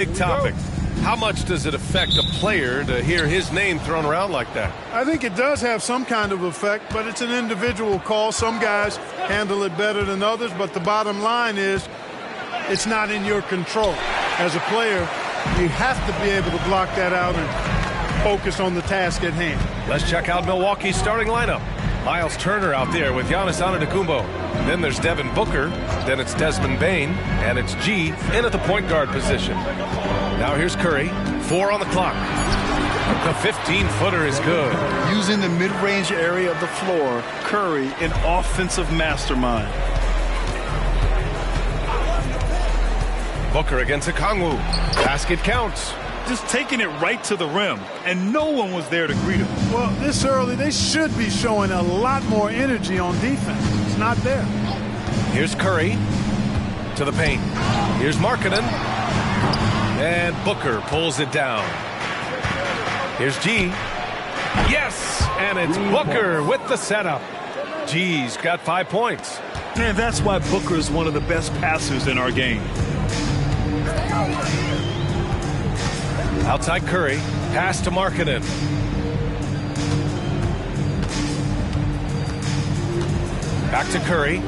Big topic. How much does it affect a player to hear his name thrown around like that? I think it does have some kind of effect, but it's an individual call. Some guys handle it better than others, but the bottom line is it's not in your control. As a player, you have to be able to block that out and focus on the task at hand. Let's check out Milwaukee's starting lineup. Miles Turner out there with Giannis Antetokounmpo. Then there's Devin Booker. Then it's Desmond Bane. And it's G in at the point guard position. Now here's Curry. 4 on the clock. The 15-footer is good. Using the mid-range area of the floor, Curry, an offensive mastermind. Booker against Okongwu. Basket counts. Just taking it right to the rim, and no one was there to greet him. Well, this early, they should be showing a lot more energy on defense. It's not there. Here's Curry to the paint. Here's Markkanen. And Booker pulls it down. Here's G. Yes! And it's Booker with the setup. G's got 5 points. And that's why Booker is one of the best passers in our game. Outside Curry, pass to Markkanen. Back to Curry.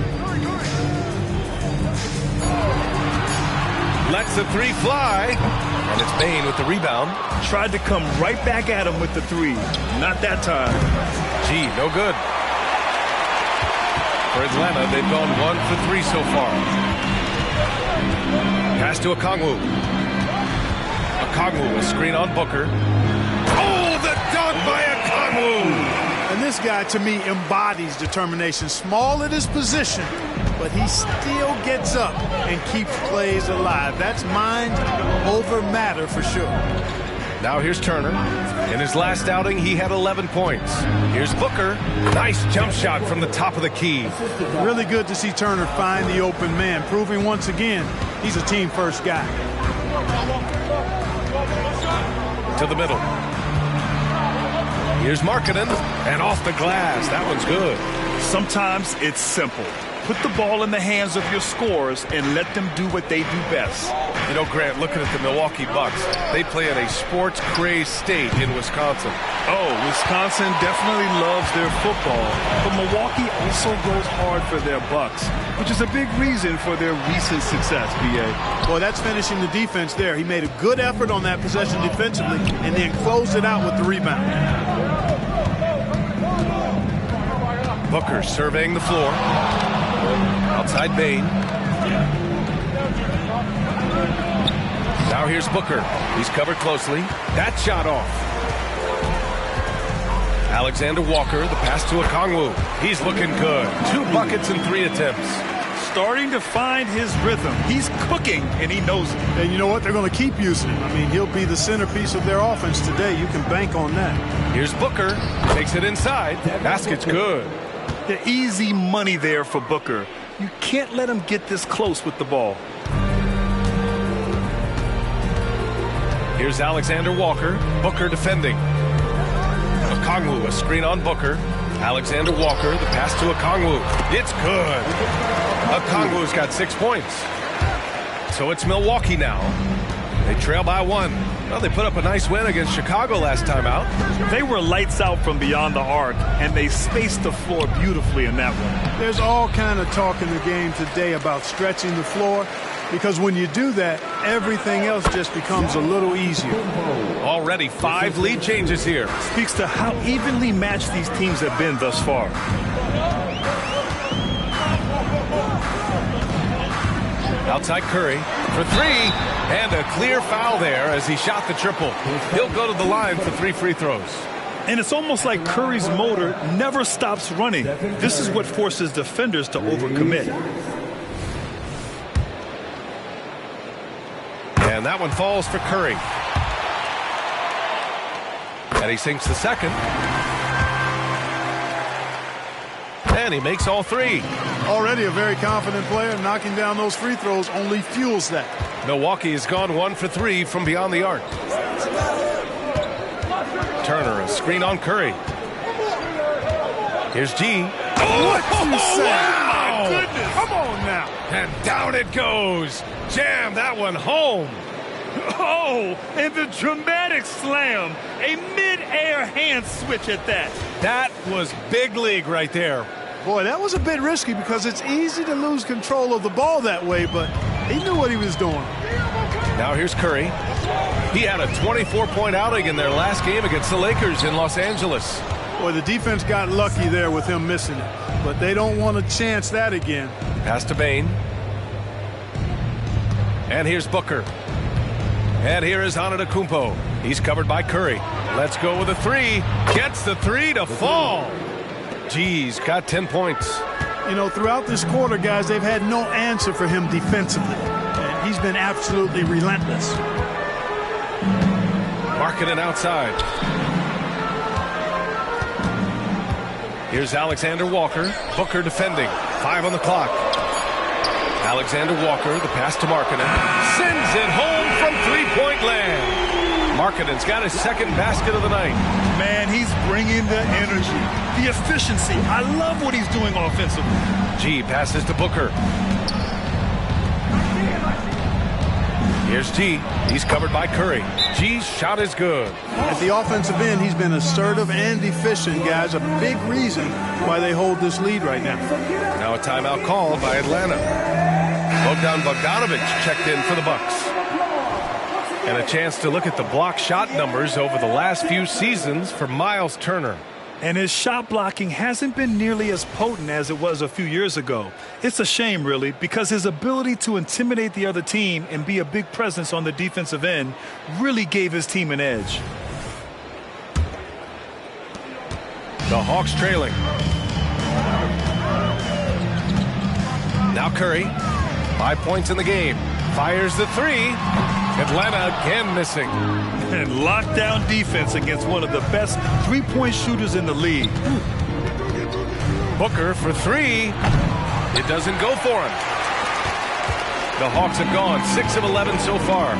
Lets the three fly. And it's Bane with the rebound. Tried to come right back at him with the three. Not that time. Gee, no good. For Atlanta, they've gone 1 for 3 so far. Pass to Okongwu. Okongwu, a screen on Booker. Oh, the dunk by Okongwu! And this guy, to me, embodies determination. Small at his position, but he still gets up and keeps plays alive. That's mind over matter for sure. Now here's Turner. In his last outing, he had 11 points. Here's Booker. Nice jump shot from the top of the key. Really good to see Turner find the open man, proving once again he's a team-first guy. To the middle. Here's Markkanen, and off the glass. That one's good. Sometimes it's simple. Put the ball in the hands of your scorers and let them do what they do best. You know, Grant, looking at the Milwaukee Bucks, they play in a sports-crazed state in Wisconsin. Oh, Wisconsin definitely loves their football, but Milwaukee also goes hard for their Bucks, which is a big reason for their recent success, B.A. Boy, that's finishing the defense there. He made a good effort on that possession defensively and then closed it out with the rebound. Booker surveying the floor. Outside Bane. Now here's Booker. He's covered closely. That shot off. Alexander Walker, the pass to Okongwu. He's looking good. 2 buckets in 3 attempts. Starting to find his rhythm. He's cooking, and he knows it. And you know what? They're going to keep using him. I mean, he'll be the centerpiece of their offense today. You can bank on that. Here's Booker. Takes it inside. Basket's good. The easy money there for Booker. You can't let him get this close with the ball. Here's Alexander Walker. Booker defending. Okongwu, a screen on Booker. Alexander Walker, the pass to Okongwu. It's good. Okongwu's got 6 points. So it's Milwaukee now. They trail by 1. Well, they put up a nice win against Chicago last time out. They were lights out from beyond the arc, and they spaced the floor beautifully in that one. There's all kind of talk in the game today about stretching the floor, because when you do that, everything else just becomes a little easier. Already 5 lead changes here. Speaks to how evenly matched these teams have been thus far. Outside Curry for 3, and a clear foul there as he shot the triple. He'll go to the line for 3 free throws. And it's almost like Curry's motor never stops running. This is what forces defenders to overcommit. And that one falls for Curry. And he sinks the second. And he makes all 3. Already a very confident player. Knocking down those free throws only fuels that. Milwaukee has gone 1 for 3 from beyond the arc. Turner, a screen on Curry. Here's G. What you say? Wow! My goodness. Come on now. And down it goes. Jam that one home. Oh, and the dramatic slam. A mid-air hand switch at that. That was big league right there. Boy, that was a bit risky because it's easy to lose control of the ball that way, but he knew what he was doing. Now here's Curry. He had a 24-point outing in their last game against the Lakers in Los Angeles. Boy, the defense got lucky there with him missing it, but they don't want to chance that again. Pass to Bain. And here's Booker. And here is Antetokounmpo. He's covered by Curry. Let's go with a three. Gets the three to fall. Geez, got 10 points. You know, throughout this quarter, guys, they've had no answer for him defensively. And he's been absolutely relentless. Markkanen outside. Here's Alexander Walker. Booker defending. 5 on the clock. Alexander Walker, the pass to Markkanen. Sends it home from three-point land. Markkanen's got his second basket of the night. Man, he's bringing the energy, the efficiency. I love what he's doing offensively. G passes to Booker. Here's G. He's covered by Curry. G's shot is good. At the offensive end, he's been assertive and efficient, guys. A big reason why they hold this lead right now. Now a timeout called by Atlanta. Bogdanovich checked in for the Bucks. And a chance to look at the block shot numbers over the last few seasons for Miles Turner. And his shot blocking hasn't been nearly as potent as it was a few years ago. It's a shame, really, because his ability to intimidate the other team and be a big presence on the defensive end really gave his team an edge. The Hawks trailing. Now Curry, 5 points in the game. Fires the three. Atlanta again missing. And lockdown defense against one of the best three-point shooters in the league. Booker for three. It doesn't go for him. The Hawks have gone 6 of 11 so far.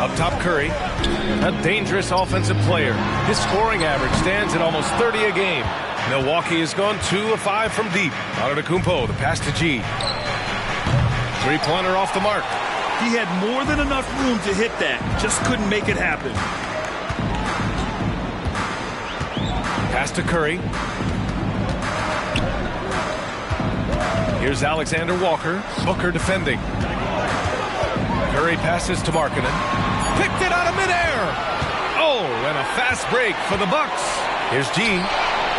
Up top, Curry, a dangerous offensive player. His scoring average stands at almost 30 a game. Milwaukee has gone 2 of 5 from deep. Antetokounmpo, the pass to G. Three-pointer off the mark. He had more than enough room to hit that. Just couldn't make it happen. Pass to Curry. Here's Alexander Walker. Booker defending. Curry passes to Markkanen. Picked it out of midair. Oh, and a fast break for the Bucks. Here's G.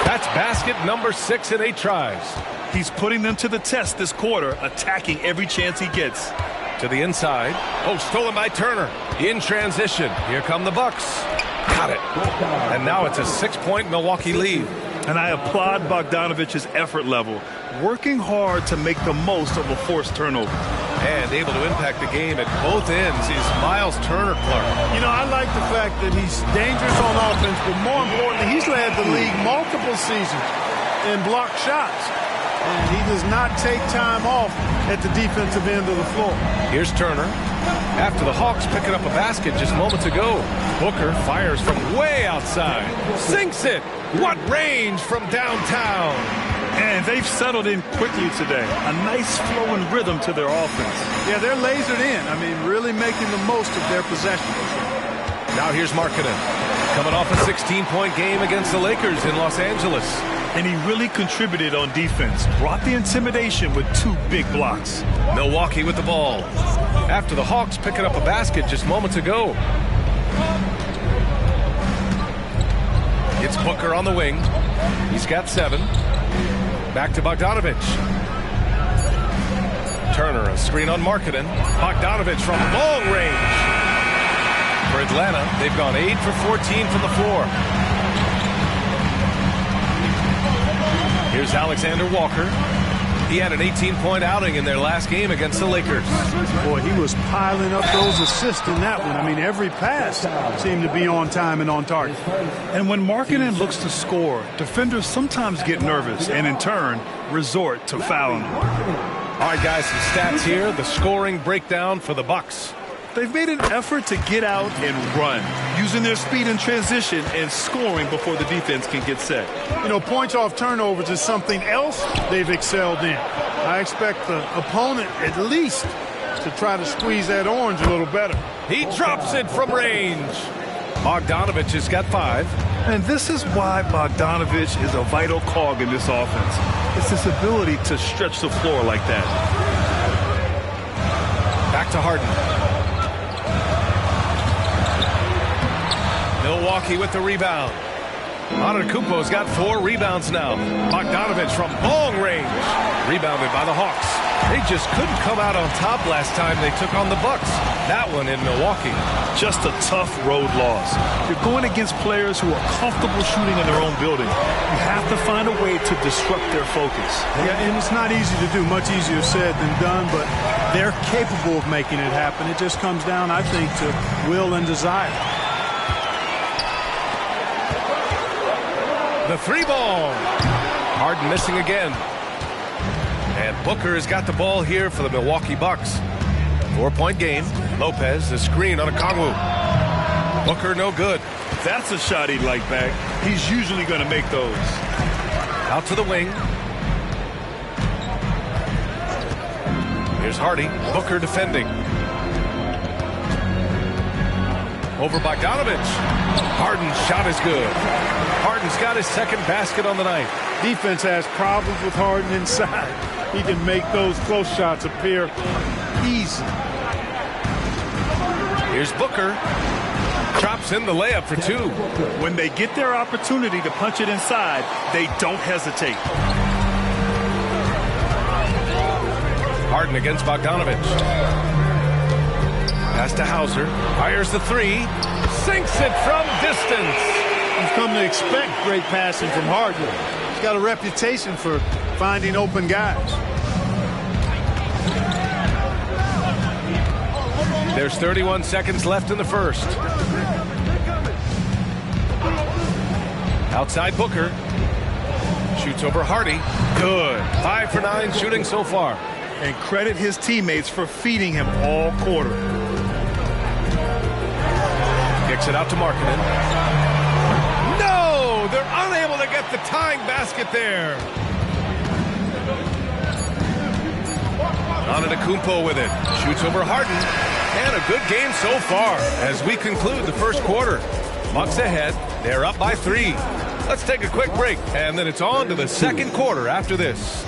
That's basket number 6 in 8 tries. He's putting them to the test this quarter, attacking every chance he gets. To the inside. Oh, stolen by Turner. In transition. Here come the Bucks. Got it. And now it's a 6-point Milwaukee lead. And I applaud Bogdanovich's effort level, working hard to make the most of a forced turnover. And able to impact the game at both ends is Miles Turner, Clark. You know, I like the fact that he's dangerous on offense, but more importantly, he's led the league multiple seasons in block shots. And he does not take time off at the defensive end of the floor. Here's Turner. After the Hawks picking up a basket just moments ago, Booker fires from way outside. Sinks it. What range from downtown. And they've settled in quickly today. A nice flow and rhythm to their offense. Yeah, they're lasered in. I mean, really making the most of their possessions. Now here's Markkanen. Coming off a 16-point game against the Lakers in Los Angeles. And he really contributed on defense. Brought the intimidation with 2 big blocks. Milwaukee with the ball. After the Hawks picking up a basket just moments ago. It's Booker on the wing. He's got 7. Back to Bogdanovich. Turner, a screen on Markkanen. Bogdanovich from long range. For Atlanta, they've gone 8 for 14 from the floor. Here's Alexander Walker. He had an 18-point outing in their last game against the Lakers. Boy, he was piling up those assists in that one. I mean, every pass seemed to be on time and on target. And when Markkanen looks to score, defenders sometimes get nervous and, in turn, resort to fouling. All right, guys, some stats here. The scoring breakdown for the Bucks. They've made an effort to get out and run, using their speed in transition and scoring before the defense can get set. You know, points off turnovers is something else they've excelled in. I expect the opponent at least to try to squeeze that orange a little better. He drops it from range. Bogdanovich has got 5. And this is why Bogdanovich is a vital cog in this offense. It's his ability to stretch the floor like that. Back to Harden. Milwaukee with the rebound. Antetokounmpo's got 4 rebounds now. Bogdanovich from long range. Rebounded by the Hawks. They just couldn't come out on top last time they took on the Bucks. That one in Milwaukee. Just a tough road loss. You're going against players who are comfortable shooting in their own building. You have to find a way to disrupt their focus. Yeah, and it's not easy to do. Much easier said than done, but they're capable of making it happen. It just comes down, I think, to will and desire. The 3 ball. Harden missing again. And Booker has got the ball here for the Milwaukee Bucks. 4-point game. Lopez, the screen on Okongwu. Booker no good. That's a shot he'd like back. He's usually going to make those. Out to the wing. Here's Hardy. Booker defending. Over Bogdanovich. Harden's shot is good. Harden's got his second basket on the night. Defense has problems with Harden inside. He can make those close shots appear easy. Here's Booker. Drops in the layup for 2. When they get their opportunity to punch it inside, they don't hesitate. Harden against Bogdanovich. Pass to Hauser. Fires the 3. Sinks it from distance. You've come to expect great passing from Harden. He's got a reputation for finding open guys. There's 31 seconds left in the first. Outside Booker. Shoots over Hardy. Good. 5 for 9 shooting so far. And credit his teammates for feeding him all quarter. Kicks it out to Markkanen. No! They're unable to get the tying basket there. Antetokounmpo with it. Shoots over Harden. And a good game so far as we conclude the first quarter. Bucks ahead. They're up by 3. Let's take a quick break, and then it's on to the second quarter after this.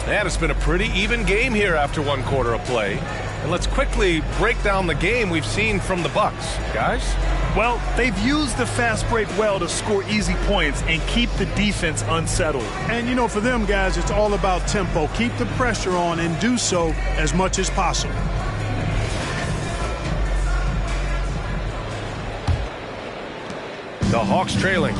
And it's been a pretty even game here after one quarter of play. And let's quickly break down the game we've seen from the Bucks. Guys? Well, they've used the fast break well to score easy points and keep the defense unsettled. And, you know, for them, guys, it's all about tempo. Keep the pressure on and do so as much as possible. The Hawks trailing.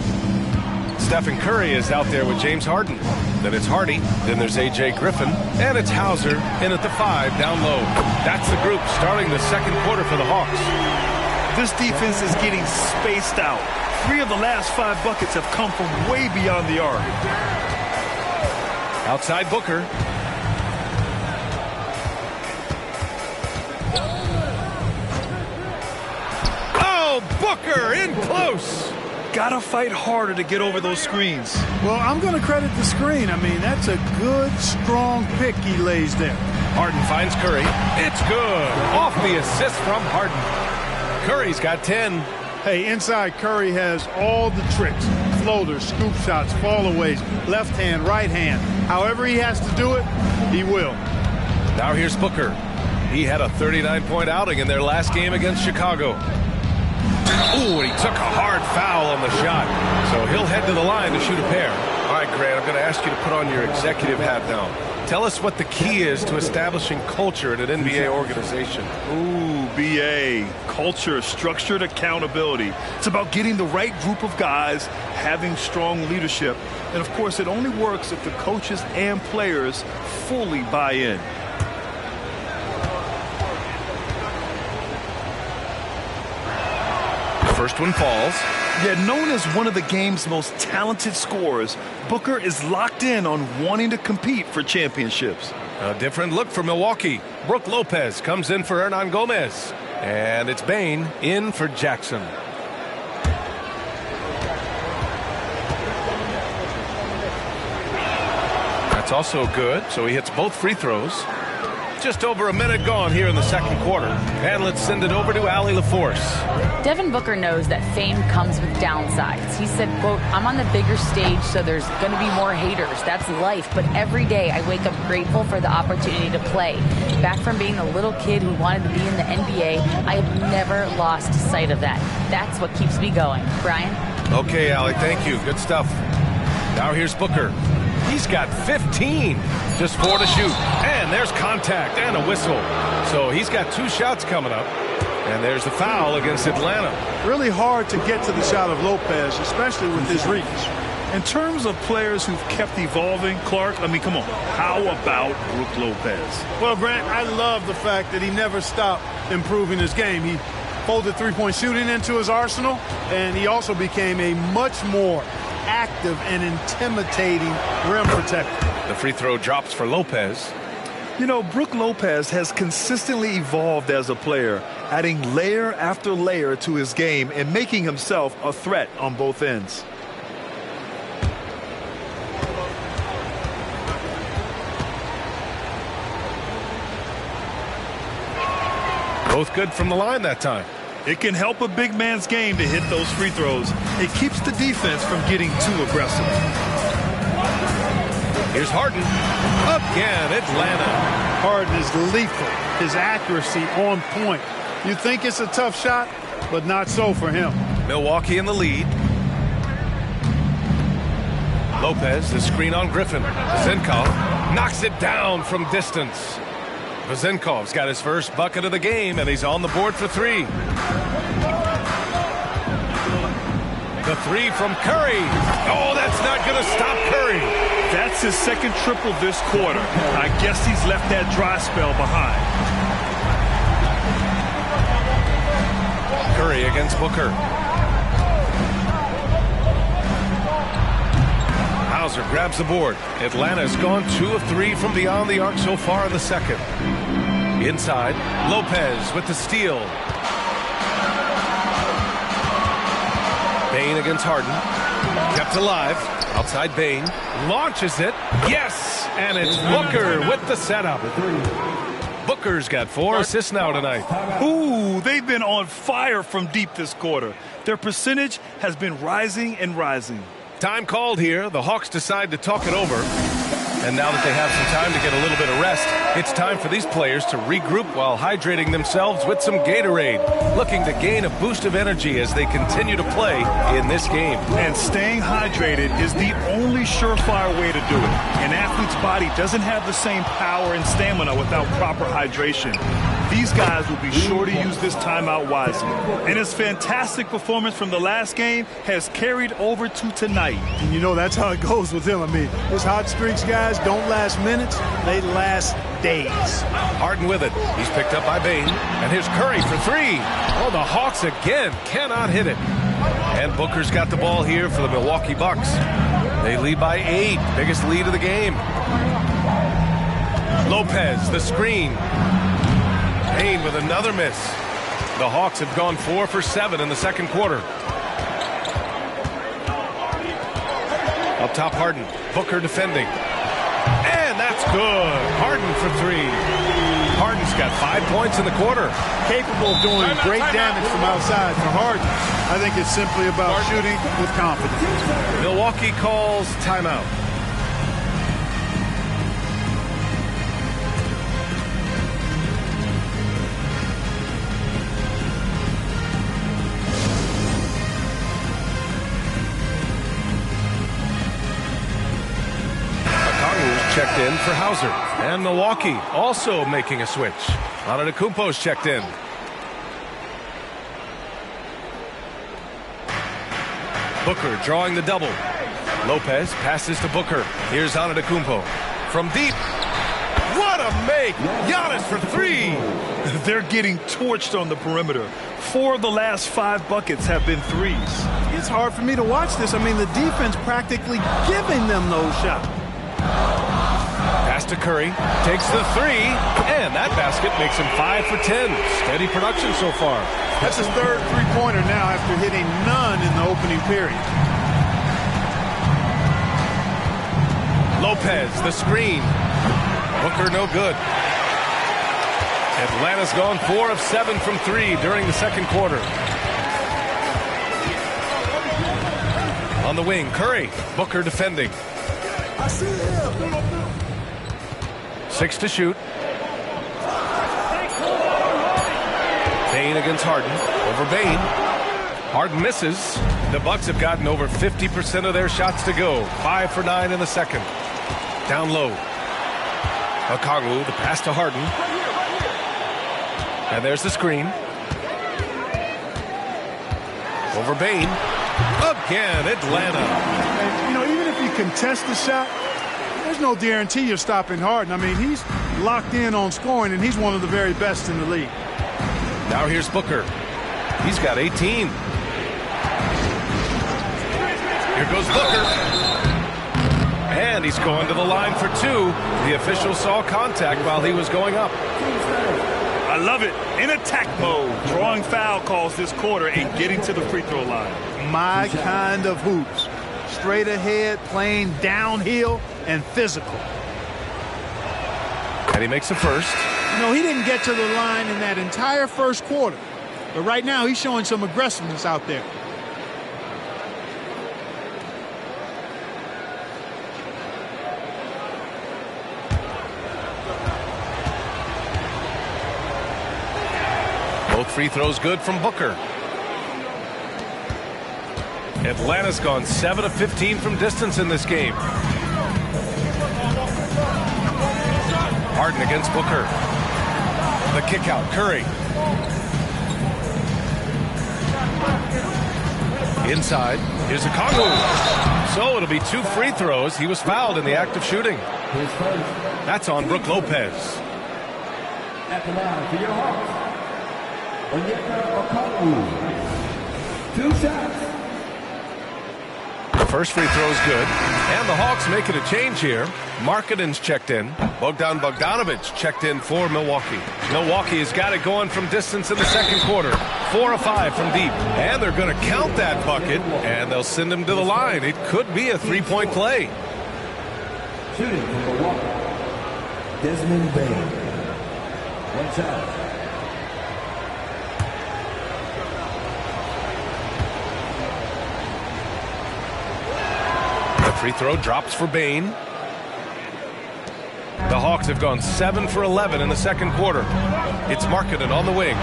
Stephen Curry is out there with James Harden. Then it's Hardy. Then there's A.J. Griffin. And it's Hauser in at the 5 down low. That's the group starting the second quarter for the Hawks. This defense is getting spaced out. 3 of the last 5 buckets have come from way beyond the arc. Outside Booker. Oh, Booker in close. Gotta fight harder to get over those screens. Well, I'm going to credit the screen. I mean, that's a good, strong pick he lays there. Harden finds Curry. It's good. Off the assist from Harden. Curry's got 10. Hey, inside Curry has all the tricks. Floaters, scoop shots, fallaways, left hand, right hand. However he has to do it, he will. Now here's Booker. He had a 39-point outing in their last game against Chicago. Ooh, and he took a hard foul on the shot. So he'll head to the line to shoot a pair. All right, right, Grant, I'm going to ask you to put on your executive hat now. Tell us what the key is to establishing culture at an NBA organization. Ooh, BA. Culture, structured accountability. It's about getting the right group of guys, having strong leadership. And, of course, it only works if the coaches and players fully buy in. First one falls. Yet known as one of the game's most talented scorers, Booker is locked in on wanting to compete for championships. A different look for Milwaukee. Brook Lopez comes in for Hernan Gomez. And it's Bane in for Jackson. That's also good, so he hits both free throws. Just over a minute gone here in the second quarter. And let's send it over to Allie LaForce. Devin Booker knows that fame comes with downsides. He said, quote, "I'm on the bigger stage, so there's going to be more haters. That's life. But every day I wake up grateful for the opportunity to play. Back from being a little kid who wanted to be in the NBA, I have never lost sight of that. That's what keeps me going." Brian? Okay, Allie, thank you. Good stuff. Now here's Booker. He's got 15. Just 4 to shoot. And there's contact and a whistle. So he's got 2 shots coming up. And there's the foul against Atlanta. Really hard to get to the shot of Lopez, especially with his reach. In terms of players who've kept evolving, Clark, I mean, come on. How about Brook Lopez? Well, Grant, I love the fact that he never stopped improving his game. He folded three-point shooting into his arsenal, and he also became a much more active and intimidating rim protector. The free throw drops for Lopez. You know, Brook Lopez has consistently evolved as a player, adding layer after layer to his game and making himself a threat on both ends. Both good from the line that time. It can help a big man's game to hit those free throws. It keeps the defense from getting too aggressive. Here's Harden. Again, Atlanta. Harden is lethal. His accuracy on point. You think it's a tough shot, but not so for him. Milwaukee in the lead. Lopez, the screen on Griffin. Zinkov knocks it down from distance. Vazenkov's got his first bucket of the game, and he's on the board for 3. The 3 from Curry. Oh, that's not going to stop Curry. That's his second triple this quarter. I guess he's left that dry spell behind. Curry against Booker. Hauser grabs the board. Atlanta's gone 2 of 3 from beyond the arc so far in the second. Inside, Lopez with the steal. Bane against Harden. Kept alive. Outside Bane. Launches it. Yes! And it's Booker with the setup. Booker's got 4 assists now tonight. Ooh, they've been on fire from deep this quarter. Their percentage has been rising and rising. Time called here. The Hawks decide to talk it over. And now that they have some time to get a little bit of rest, it's time for these players to regroup while hydrating themselves with some Gatorade, looking to gain a boost of energy as they continue to play in this game. And staying hydrated is the only surefire way to do it. An athlete's body doesn't have the same power and stamina without proper hydration. These guys will be sure to use this timeout wisely. And his fantastic performance from the last game has carried over to tonight. And you know, that's how it goes with him. I mean, his hot streaks, guys, don't last minutes. They last days. Harden with it. He's picked up by Bane. And here's Curry for 3. Oh, the Hawks again cannot hit it. And Booker's got the ball here for the Milwaukee Bucks. They lead by 8. Biggest lead of the game. Lopez, the screen. Bane with another miss. The Hawks have gone 4 for 7 in the second quarter. Up top, Harden. Booker defending. And that's good. Harden for 3. Harden's got 5 points in the quarter. Capable of doing great damage from outside. For Harden, I think it's simply about shooting with confidence. Milwaukee calls timeout. checked in for Hauser. And Milwaukee also making a switch. Antetokounmpo's checked in. Booker drawing the double. Lopez passes to Booker. Here's Antetokounmpo. From deep. What a make! Giannis for three! They're getting torched on the perimeter. 4 of the last 5 buckets have been threes. It's hard for me to watch this. I mean, the defense practically giving them those shots. Pass to Curry. Takes the three. And that basket makes him 5 for 10. Steady production so far. That's his third three-pointer now after hitting none in the opening period. Lopez, the screen. Booker no good. Atlanta's gone 4 of 7 from 3 during the second quarter. On the wing, Curry. Booker defending. 6 to shoot. Bane against Harden. Over Bane. Harden misses. The Bucks have gotten over 50% of their shots to go. 5 for 9 in the second. Down low. Okongwu, the pass to Harden. And there's the screen. Over Bane. Again, Atlanta. And, you know, even if you contest the shot, there's no guarantee you're stopping Harden. I mean, he's locked in on scoring, and he's one of the very best in the league. Now here's Booker. He's got 18. Here goes Booker. And he's going to the line for 2. The official saw contact while he was going up. I love it. In attack mode. Drawing foul calls this quarter and getting to the free throw line. My kind of hoops. Straight ahead, playing downhill, and physical. And he makes the first. You know, he didn't get to the line in that entire first quarter. But right now, he's showing some aggressiveness out there. Both free throws good from Booker. Atlanta's gone 7 of 15 from distance in this game. Harden against Booker. The kick out, Curry. Inside, here's Okongwu. So it'll be 2 free throws. He was fouled in the act of shooting. That's on Brook Lopez. At the line for your Hawks. Okongwu. 2 shots. The first free throw is good. And the Hawks making a change here. Markkanen's checked in. Bogdan Bogdanović checked in for Milwaukee. Milwaukee has got it going from distance in the second quarter. 4 of 5 from deep. And they're going to count that bucket. And they'll send him to the line. It could be a 3-point play. Shooting from Milwaukee. Desmond Bane. 1 shot. Free throw drops for Bane. The Hawks have gone 7 for 11 in the second quarter. It's Markkanen on the wing.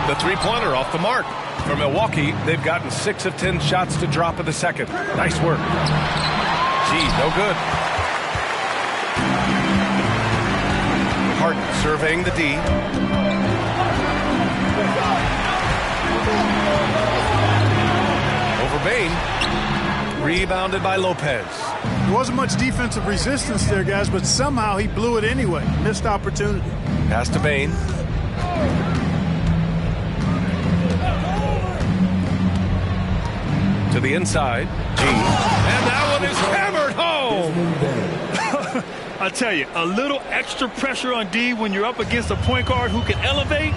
The three-pointer off the mark. For Milwaukee, they've gotten 6 of 10 shots to drop in the second. Nice work. Gee, no good. Harden surveying the D. Over Bane. Rebounded by Lopez. There wasn't much defensive resistance there, guys, but somehow he blew it anyway. Missed opportunity. Pass to Bane. To the inside. G. And that one is hammered home. I tell you, a little extra pressure on D when you're up against a point guard who can elevate.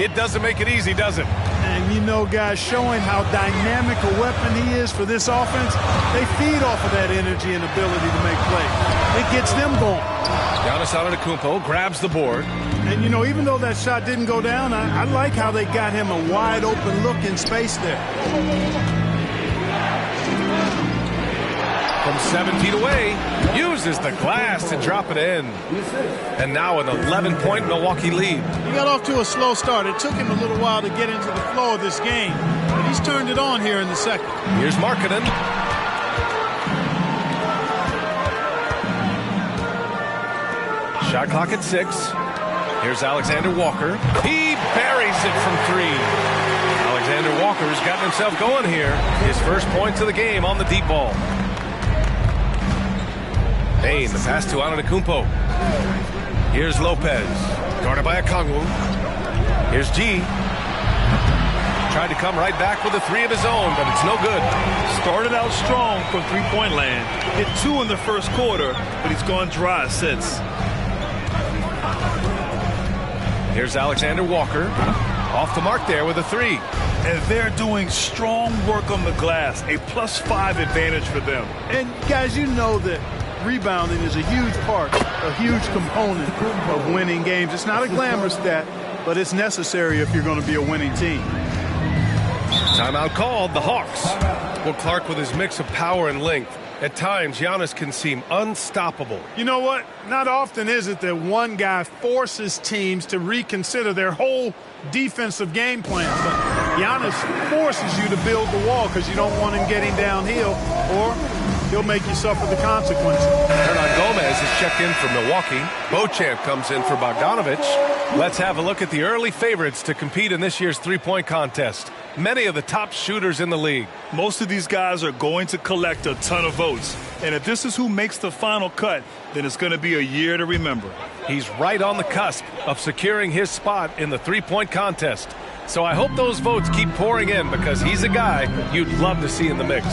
It doesn't make it easy, does it? And you know, guys, showing how dynamic a weapon he is for this offense, they feed off of that energy and ability to make plays. It gets them going. Giannis Antetokounmpo grabs the board. And, you know, even though that shot didn't go down, I like how they got him a wide open look in space there. From 7 feet away, uses the glass to drop it in. And now an 11-point Milwaukee lead. He got off to a slow start. It took him a little while to get into the flow of this game, but he's turned it on here in the second. Here's Markkanen. Shot clock at 6. Here's Alexander Walker. He buries it from 3. Alexander Walker's gotten himself going here. His first points of the game on the deep ball. Bain, the pass to Antetokounmpo. Here's Lopez, guarded by Okongwu. Here's G. Tried to come right back with a 3 of his own, but it's no good. Started out strong from three-point land. Hit 2 in the first quarter, but he's gone dry since. Here's Alexander Walker. Off the mark there with a 3. And they're doing strong work on the glass. A +5 advantage for them. And guys, you know that rebounding is a huge part, a huge component of winning games. It's not a glamorous stat, but it's necessary if you're going to be a winning team. Timeout called, the Hawks. Well, Clark, with his mix of power and length, at times Giannis can seem unstoppable. You know what? Not often is it that one guy forces teams to reconsider their whole defensive game plan. But Giannis forces you to build the wall because you don't want him getting downhill, or he'll make you suffer the consequences. Hernan Gomez is checked in for Milwaukee. Beauchamp comes in for Bogdanovich. Let's have a look at the early favorites to compete in this year's three-point contest. Many of the top shooters in the league. Most of these guys are going to collect a ton of votes. And if this is who makes the final cut, then it's going to be a year to remember. He's right on the cusp of securing his spot in the three-point contest. So I hope those votes keep pouring in because he's a guy you'd love to see in the mix.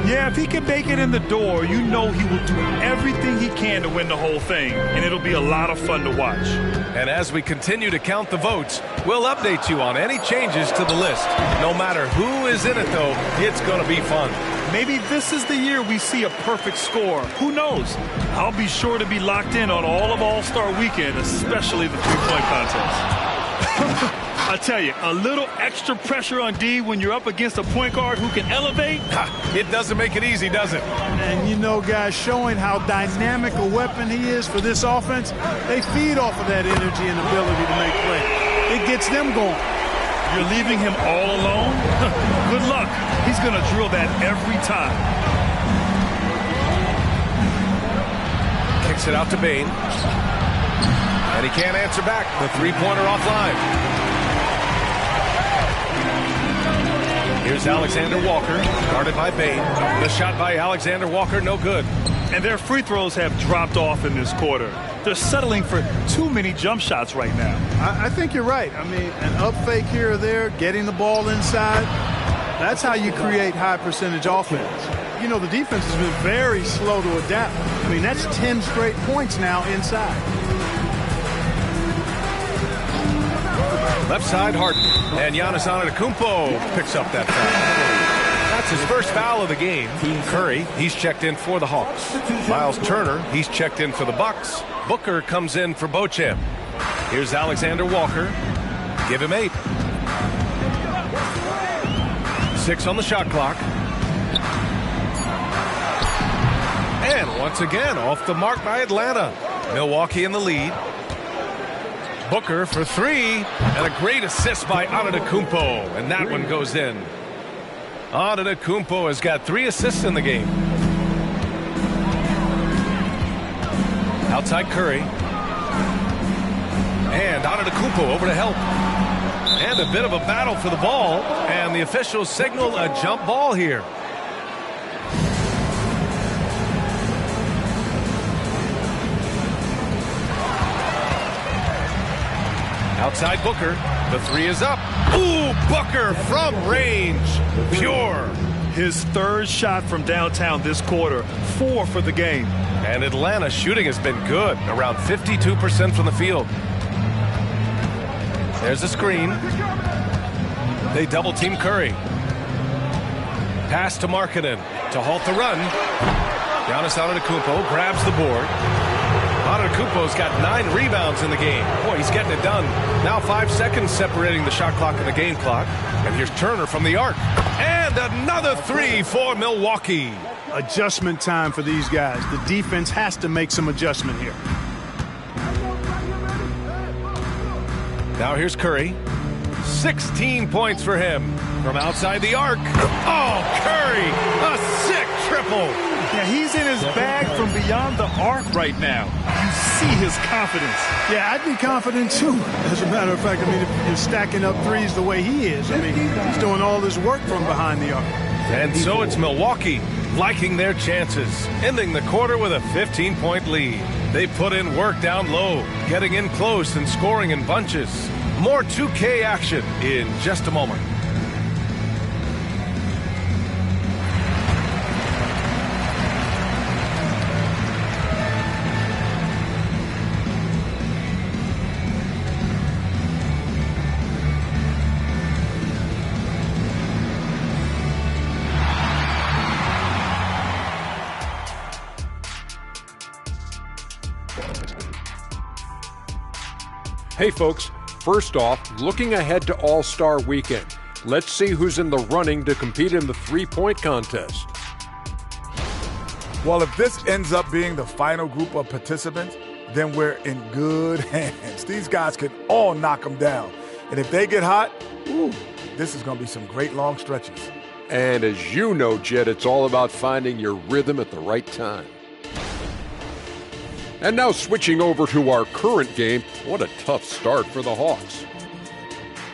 Yeah, if he can make it in the door, you know he will do everything he can to win the whole thing. And it'll be a lot of fun to watch. And as we continue to count the votes, we'll update you on any changes to the list. No matter who is in it, though, it's going to be fun. Maybe this is the year we see a perfect score. Who knows? I'll be sure to be locked in on all of All-Star Weekend, especially the three-point contest. I tell you, a little extra pressure on D when you're up against a point guard who can elevate. It doesn't make it easy, does it? And you know, guys, showing how dynamic a weapon he is for this offense, they feed off of that energy and ability to make plays. It gets them going. You're leaving him all alone? Good luck. He's going to drill that every time. Kicks it out to Bain. And he can't answer back. The three-pointer offline. Here's Alexander Walker, guarded by Bain. The shot by Alexander Walker, no good. And their free throws have dropped off in this quarter. They're settling for too many jump shots right now. I think you're right. I mean, an up fake here or there, getting the ball inside, that's how you create high percentage offense. You know, the defense has been very slow to adapt. I mean, that's 10 straight points now inside. Left side, Harden. And Giannis Antetokounmpo picks up that foul. That's his first foul of the game. Curry, he's checked in for the Hawks. Miles Turner, he's checked in for the Bucks. Booker comes in for Beauchamp. Here's Alexander Walker. Give him 8. 6 on the shot clock. And once again, off the mark by Atlanta. Milwaukee in the lead. Booker for 3, and a great assist by Antetokounmpo, and that one goes in. Antetokounmpo has got 3 assists in the game. Outside Curry. And Antetokounmpo over to help. And a bit of a battle for the ball, and the officials signal a jump ball here. Outside Booker. The 3 is up. Ooh, Booker from range. Pure. His third shot from downtown this quarter. 4 for the game. And Atlanta's shooting has been good. Around 52% from the field. There's a screen. They double team Curry. Pass to Markkanen to halt the run. Giannis Antetokounmpo grabs the board. Antetokounmpo's got 9 rebounds in the game. Boy, he's getting it done. Now 5 seconds separating the shot clock and the game clock. And here's Turner from the arc. And another 3 for Milwaukee. Adjustment time for these guys. The defense has to make some adjustment here. Now here's Curry. 16 points for him from outside the arc. Oh, Curry, a sick triple. Yeah, he's in his bag from beyond the arc right now. You see his confidence. Yeah, I'd be confident too. As a matter of fact, I mean, if you're stacking up threes the way he is, I mean, he's doing all this work from behind the arc. And so it's Milwaukee liking their chances, ending the quarter with a 15-point lead. They put in work down low, getting in close and scoring in bunches. More 2K action in just a moment. Hey folks, first off, looking ahead to All-Star Weekend, let's see who's in the running to compete in the three-point contest. Well, if this ends up being the final group of participants, then we're in good hands. These guys can all knock them down. And if they get hot, this is going to be some great long stretches. And as you know, Jed, it's all about finding your rhythm at the right time. And now switching over to our current game, what a tough start for the Hawks.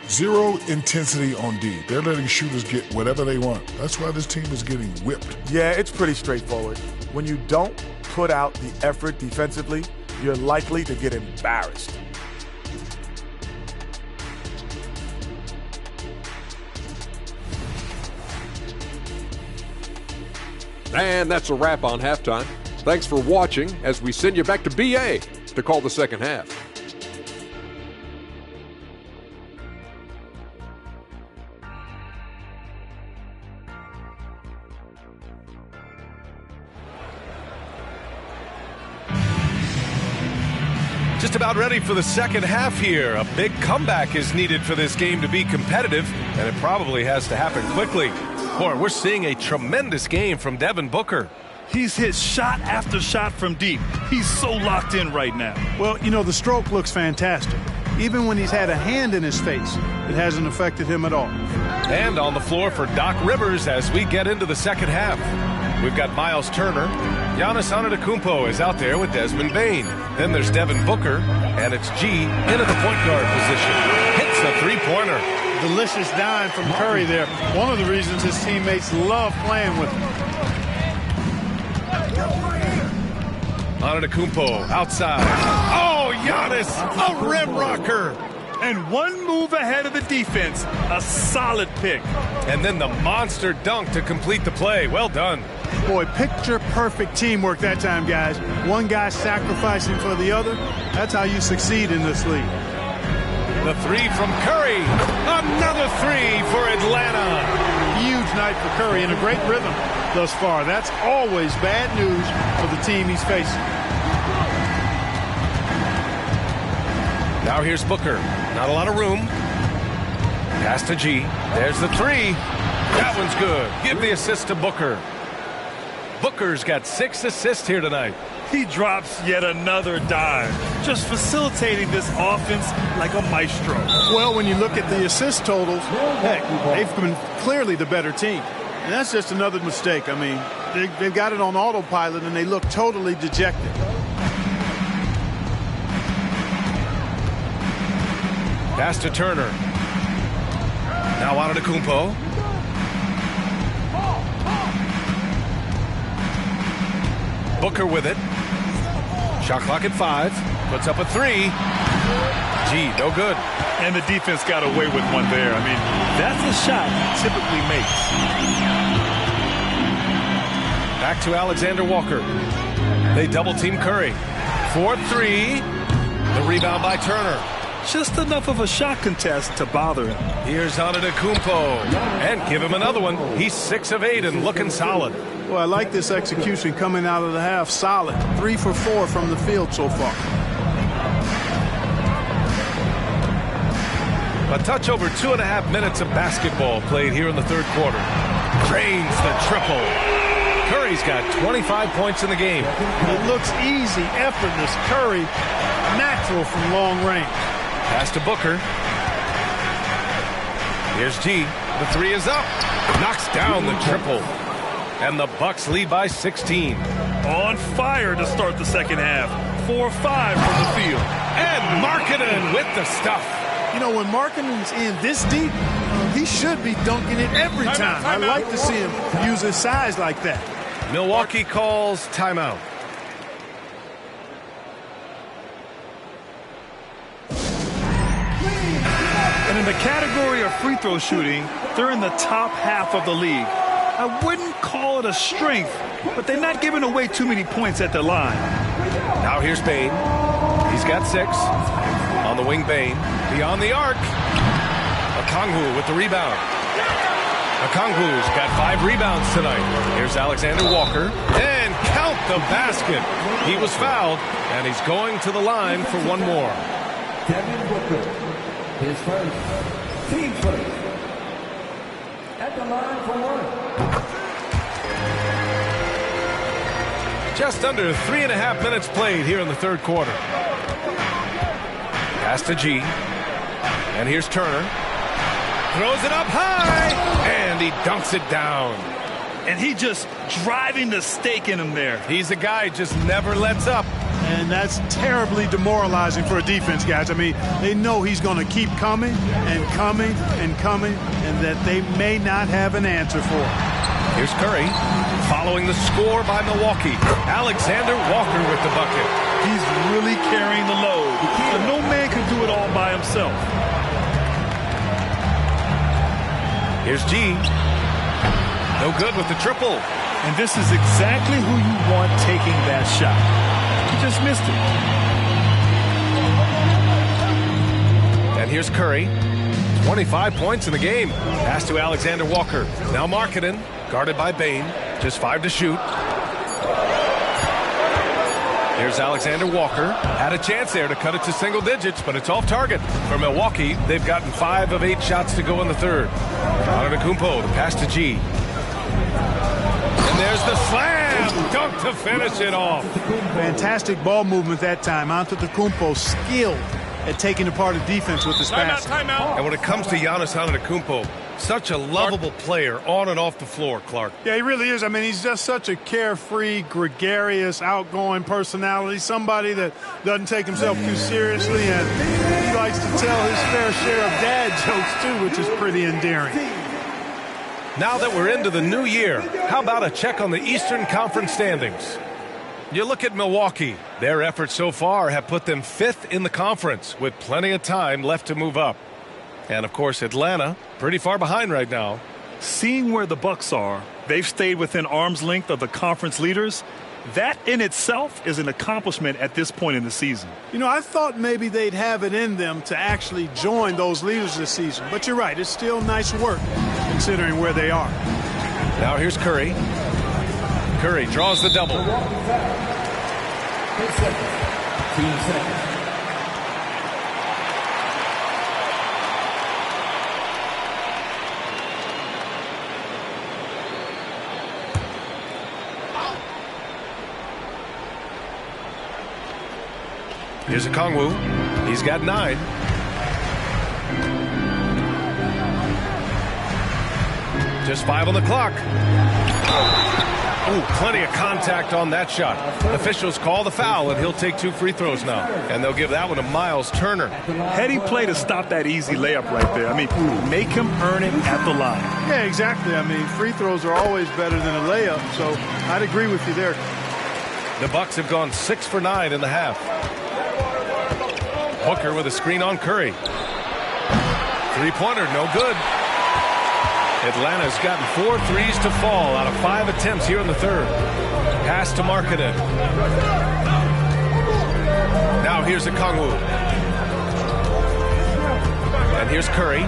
Zero intensity on D. They're letting shooters get whatever they want. That's why this team is getting whipped. Yeah, it's pretty straightforward. When you don't put out the effort defensively, you're likely to get embarrassed. And that's a wrap on halftime. Thanks for watching as we send you back to BA to call the second half. Just about ready for the second half here. A big comeback is needed for this game to be competitive, and it probably has to happen quickly. Boy, we're seeing a tremendous game from Devin Booker. He's hit shot after shot from deep. He's so locked in right now. Well, you know, the stroke looks fantastic. Even when he's had a hand in his face, it hasn't affected him at all. And on the floor for Doc Rivers as we get into the second half. We've got Miles Turner. Giannis Antetokounmpo is out there with Desmond Bane. Then there's Devin Booker, and it's G into the point guard position. Hits a three-pointer. Delicious dime from Curry there. One of the reasons his teammates love playing with him. Antetokounmpo outside. Oh, Giannis, a rim rocker. And one move ahead of the defense. A solid pick. And then the monster dunk to complete the play. Well done. Boy, picture-perfect teamwork that time, guys. One guy sacrificing for the other. That's how you succeed in this league. The three from Curry. Another three for Atlanta. Huge night for Curry and a great rhythm thus far. That's always bad news for the team he's facing. Now here's Booker. Not a lot of room. Pass to G. There's the three. That one's good. Give the assist to Booker. Booker's got 6 assists here tonight. He drops yet another dime, just facilitating this offense like a maestro. Well, when you look at the assist totals, heck, they've been clearly the better team. And that's just another mistake. I mean, they've got it on autopilot, and they look totally dejected. Pass to Turner. Now Antetokounmpo. Booker with it. Shot clock at 5. Puts up a 3. Gee, no good. And the defense got away with one there. I mean, that's a shot he typically makes. Back to Alexander Walker. They double-team Curry. 4-3. The rebound by Turner. Just enough of a shot contest to bother him. Here's Antetokounmpo. And give him another one. He's 6 of 8 and looking solid. Well, I like this execution coming out of the half. Solid. 3 for 4 from the field so far. A touch over 2.5 minutes of basketball played here in the third quarter. Drains the triple. Curry's got 25 points in the game. It looks easy, effortless. Curry, natural from long range. Pass to Booker. Here's G. The 3 is up. Knocks down the triple. And the Bucks lead by 16. On fire to start the second half. 4 or 5 from the field. And Markkanen with the stuff. You know, when Markkanen's in this deep, he should be dunking it every time. I like to see him use his size like that. Milwaukee calls timeout. And in the category of free throw shooting, they're in the top half of the league. I wouldn't call it a strength, but they're not giving away too many points at the line. Now here's Bain. He's got 6. On the wing, Bain. Beyond the arc. Okongwu with the rebound. Okongwu's got 5 rebounds tonight. Here's Alexander Walker. And count the basket. He was fouled, and he's going to the line for one more. Devin Booker, his first, team first. At the line for one. Just under 3.5 minutes played here in the third quarter. Pass to G. And here's Turner. Throws it up high. And he dunks it down. And he just driving the stake in him there. He's a guy who just never lets up. And that's terribly demoralizing for a defense, guys. I mean, they know he's going to keep coming and coming and coming, and that they may not have an answer for it. Here's Curry. Following the score by Milwaukee. Alexander Walker with the bucket. He's really carrying the load. But no man can do it all by himself. Here's G. No good with the triple. And this is exactly who you want taking that shot. He just missed it. And here's Curry. 25 points in the game. Pass to Alexander Walker. Now Markkanen, guarded by Bain. Just 5 to shoot. Here's Alexander Walker. Had a chance there to cut it to single digits, but it's off target. For Milwaukee, they've gotten 5 of 8 shots to go in the third. Antetokounmpo, the pass to G. And there's the slam dunk to finish it off. Fantastic ball movement that time. Antetokounmpo skilled at taking apart a defense with his pass. And when it comes to Giannis Antetokounmpo, such a lovable player on and off the floor, Clark. Yeah, he really is. I mean, he's just such a carefree, gregarious, outgoing personality. Somebody that doesn't take himself too seriously, and he likes to tell his fair share of dad jokes too, which is pretty endearing. Now that we're into the new year, how about a check on the Eastern Conference standings? You look at Milwaukee. Their efforts so far have put them 5th in the conference with plenty of time left to move up. And, of course, Atlanta, pretty far behind right now. Seeing where the Bucks are, they've stayed within arm's length of the conference leaders. That in itself is an accomplishment at this point in the season. You know, I thought maybe they'd have it in them to actually join those leaders this season. But you're right, it's still nice work considering where they are. Now here's Curry. Curry draws the double. 10 seconds. Team second. Here's Okongwu. He's got 9. Just 5 on the clock. Ooh, plenty of contact on that shot. Officials call the foul, and he'll take 2 free throws now. And they'll give that one to Miles Turner. Heady play to stop that easy layup right there. I mean, make him earn it at the line. Yeah, exactly. I mean, free throws are always better than a layup, so I'd agree with you there. The Bucks have gone 6 for 9 in the half. Booker with a screen on Curry. Three-pointer, no good. Atlanta's gotten 4 threes to fall out of 5 attempts here in the third. Pass to Markkanen. Now here's Okongwu. And here's Curry.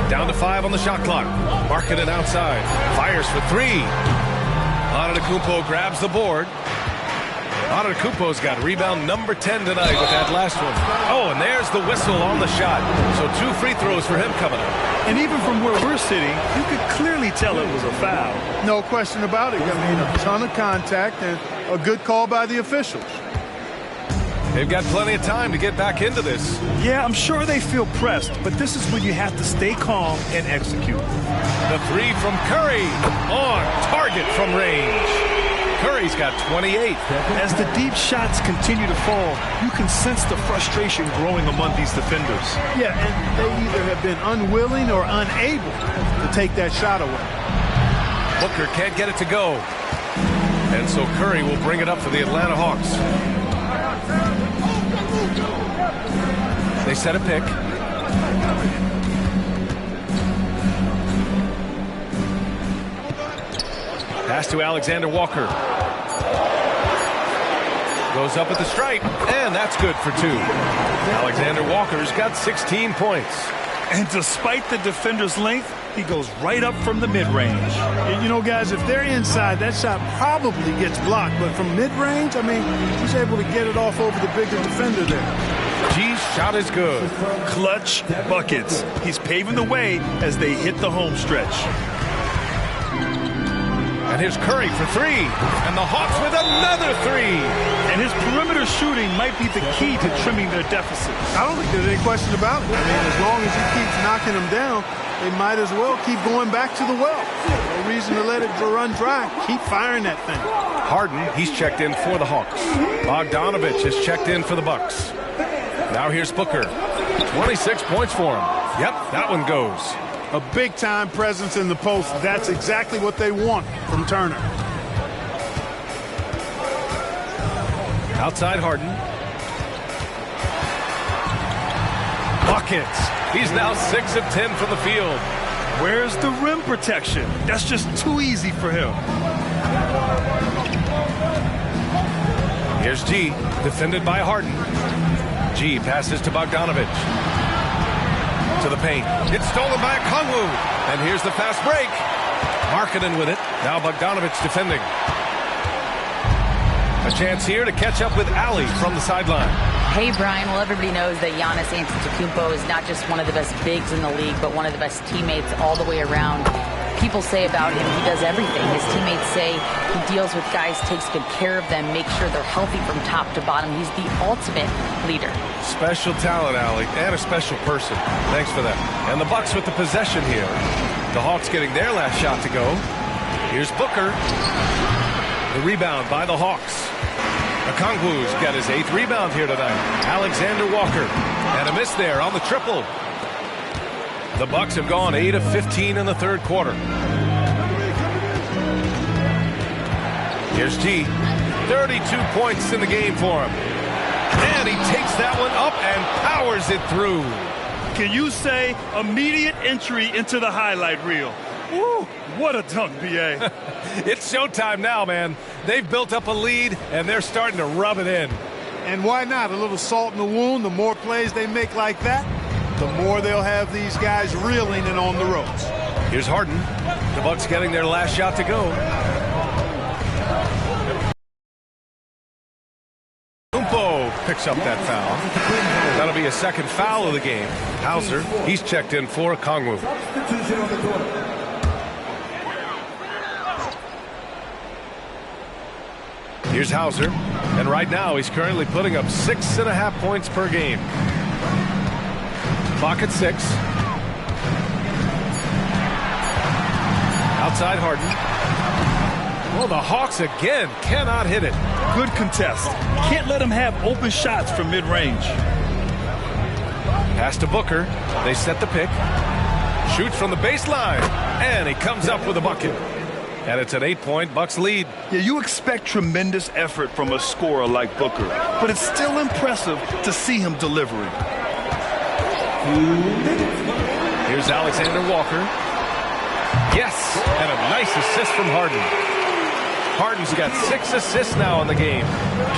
Down to 5 on the shot clock. Markkanen outside. Fires for 3. Antetokounmpo grabs the board. Antetokounmpo's got rebound number 10 tonight with that last one. Oh, and there's the whistle on the shot. So 2 free throws for him coming up. And even from where we're sitting, you could clearly tell it was a foul. No question about it. I mean, a ton of contact and a good call by the officials. They've got plenty of time to get back into this. Yeah, I'm sure they feel pressed, but this is when you have to stay calm and execute. The 3 from Curry on target from range. Curry's got 28. As the deep shots continue to fall, you can sense the frustration growing among these defenders. Yeah, and they either have been unwilling or unable to take that shot away. Booker can't get it to go. And so Curry will bring it up for the Atlanta Hawks. They set a pick. Pass to Alexander Walker. Goes up at the stripe, and that's good for 2. Alexander Walker's got 16 points. And despite the defender's length, he goes right up from the mid-range. You know, guys, if they're inside, that shot probably gets blocked. But from mid-range, I mean, he's able to get it off over the bigger defender there. G's shot is good. Clutch buckets. He's paving the way as they hit the home stretch. And here's Curry for 3. And the Hawks with another 3. And his perimeter shooting might be the key to trimming their deficit. I don't think there's any question about it. I mean, as long as he keeps knocking them down, they might as well keep going back to the well. No reason to let it run dry. Keep firing that thing. Harden, he's checked in for the Hawks. Bogdanovich has checked in for the Bucks. Now here's Booker. 26 points for him. Yep, that one goes. A big-time presence in the post. That's exactly what they want from Turner. Outside Harden. Buckets. He's now 6 of 10 from the field. Where's the rim protection? That's just too easy for him. Here's G, defended by Harden. G passes to Bogdanovich. To the paint. It's stolen by Kongwu. And here's the fast break. Markkanen with it. Now Bogdanovich defending. A chance here to catch up with Ali from the sideline. Hey, Brian. Well, everybody knows that Giannis Antetokounmpo is not just one of the best bigs in the league, but one of the best teammates all the way around. People say about him, he does everything. His teammates say he deals with guys, takes good care of them, makes sure they're healthy from top to bottom. He's the ultimate leader. Special talent, Ali, and a special person. Thanks for that. And the Bucks with the possession here. The Hawks getting their last shot to go. Here's Booker. The rebound by the Hawks. Okongwu's got his 8th rebound here tonight. Alexander Walker. And a miss there on the triple. The Bucks have gone 8 of 15 in the third quarter. Here's G. 32 points in the game for him. And he takes that one up and powers it through. Can you say immediate entry into the highlight reel? Woo, what a dunk, B.A. It's showtime now, man. They've built up a lead, and they're starting to rub it in. And why not? A little salt in the wound. The more plays they make like that, the more they'll have these guys reeling and on the ropes. Here's Harden. The Bucks getting their last shot to go. Umpo picks up that foul. That'll be a second foul of the game. Hauser, he's checked in for Okongwu. Here's Hauser, and right now he's currently putting up 6.5 points per game. Clock at 6. Outside Harden. Oh, the Hawks again cannot hit it. Good contest. Can't let him have open shots from mid-range. Pass to Booker. They set the pick. Shoots from the baseline. And he comes up with a bucket. And it's an 8-point Bucks lead. Yeah, you expect tremendous effort from a scorer like Booker, but it's still impressive to see him delivering. Here's Alexander Walker. Yes, and a nice assist from Harden. Harden's got 6 assists now in the game.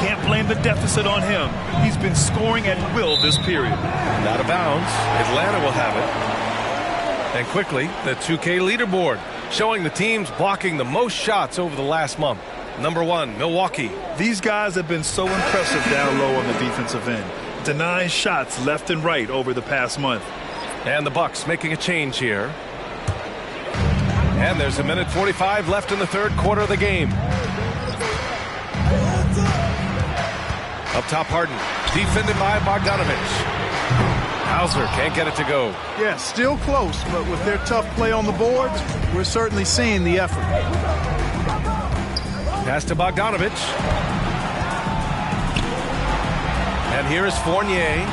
Can't blame the deficit on him. He's been scoring at will this period. Out of bounds. Atlanta will have it. And quickly, the 2K leaderboard, showing the teams blocking the most shots over the last month. Number 1, Milwaukee. These guys have been so impressive down low on the defensive end, denying shots left and right over the past month. And the Bucks making a change here. And there's a minute 45 left in the third quarter of the game. Up top, Harden, defended by Bogdanovich. Hauser can't get it to go. Yeah, still close, but with their tough play on the boards, we're certainly seeing the effort. Pass to Bogdanovich. And here is Fournier.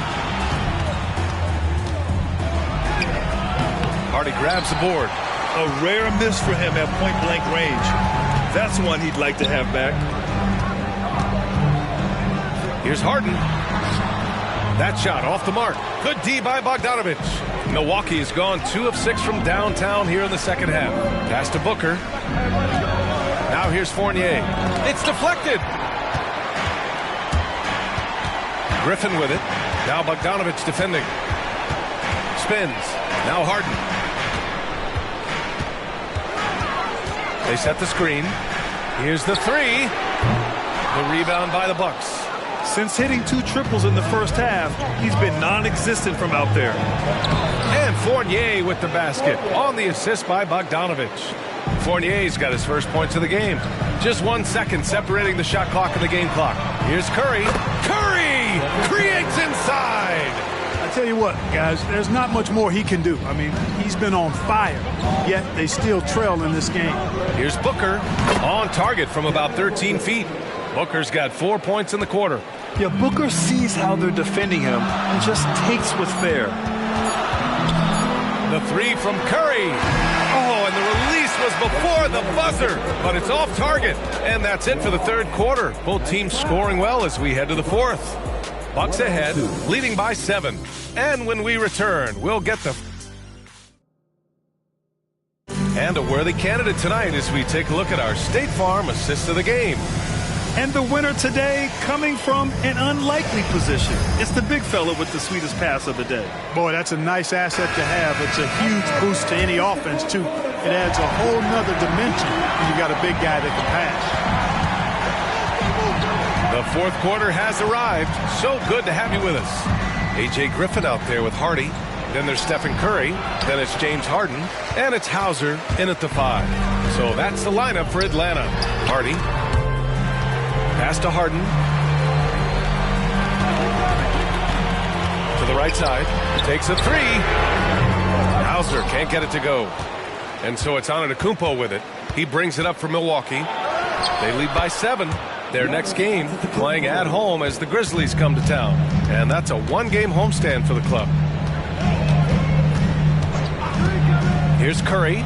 Hardy grabs the board. A rare miss for him at point-blank range. That's one he'd like to have back. Here's Harden. That shot off the mark. Good D by Bogdanovich. Milwaukee has gone 2 of 6 from downtown here in the second half. Pass to Booker. Now here's Fournier. It's deflected. Griffin with it. Now Bogdanovich defending. Spins. Now Harden. They set the screen. Here's the three. The rebound by the Bucks. Since hitting 2 triples in the first half, he's been non-existent from out there. And Fournier with the basket on the assist by Bogdanovich. Fournier's got his first points of the game. Just 1 second separating the shot clock and the game clock. Here's Curry. Curry creates inside. I tell you what, guys, there's not much more he can do. I mean, he's been on fire, yet they still trail in this game. Here's Booker on target from about 13 feet. Booker's got 4 points in the quarter. Yeah, Booker sees how they're defending him and just takes what's fair. The three from Curry. Oh, and the release was before the buzzer, but it's off target. And that's it for the third quarter. Both teams scoring well as we head to the fourth. Bucks ahead, leading by 7. And when we return, we'll get the... And a worthy candidate tonight as we take a look at our State Farm assist of the game. And the winner today coming from an unlikely position. It's the big fella with the sweetest pass of the day. Boy, that's a nice asset to have. It's a huge boost to any offense, too. It adds a whole nother dimension when you got a big guy that can pass. The fourth quarter has arrived. So good to have you with us. A.J. Griffin out there with Hardy. Then there's Stephen Curry. Then it's James Harden. And it's Hauser in at the 5. So that's the lineup for Atlanta. Hardy. Pass to Harden. To the right side. Takes a 3. Hauser can't get it to go. And so it's Antetokounmpo with it. He brings it up for Milwaukee. They lead by 7. Their next game playing at home as the Grizzlies come to town. And that's a 1-game homestand for the club. Here's Curry.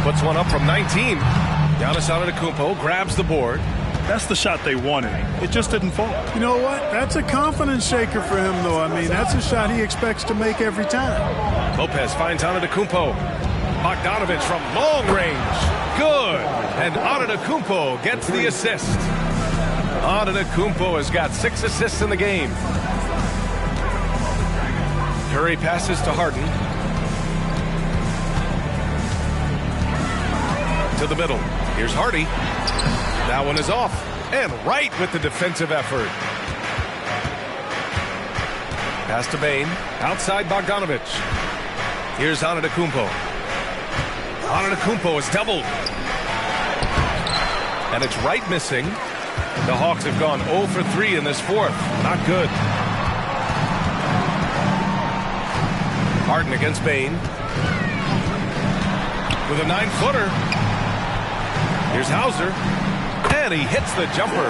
Puts one up from 19. Giannis Antetokounmpo grabs the board. That's the shot they wanted. It just didn't fall. You know what? That's a confidence shaker for him, though. I mean, that's a shot he expects to make every time. Lopez finds Antetokounmpo. Bogdanovich from long range. Good. And Antetokounmpo gets the assist. Antetokounmpo has got 6 assists in the game. Curry passes to Harden. To the middle. Here's Hardy. That one is off. And right with the defensive effort. Pass to Bane. Outside Bogdanovich. Here's Antetokounmpo. Antetokounmpo is doubled. And it's right missing. The Hawks have gone 0 for 3 in this fourth. Not good. Harden against Bane. With a 9-footer. Here's Hauser. And he hits the jumper.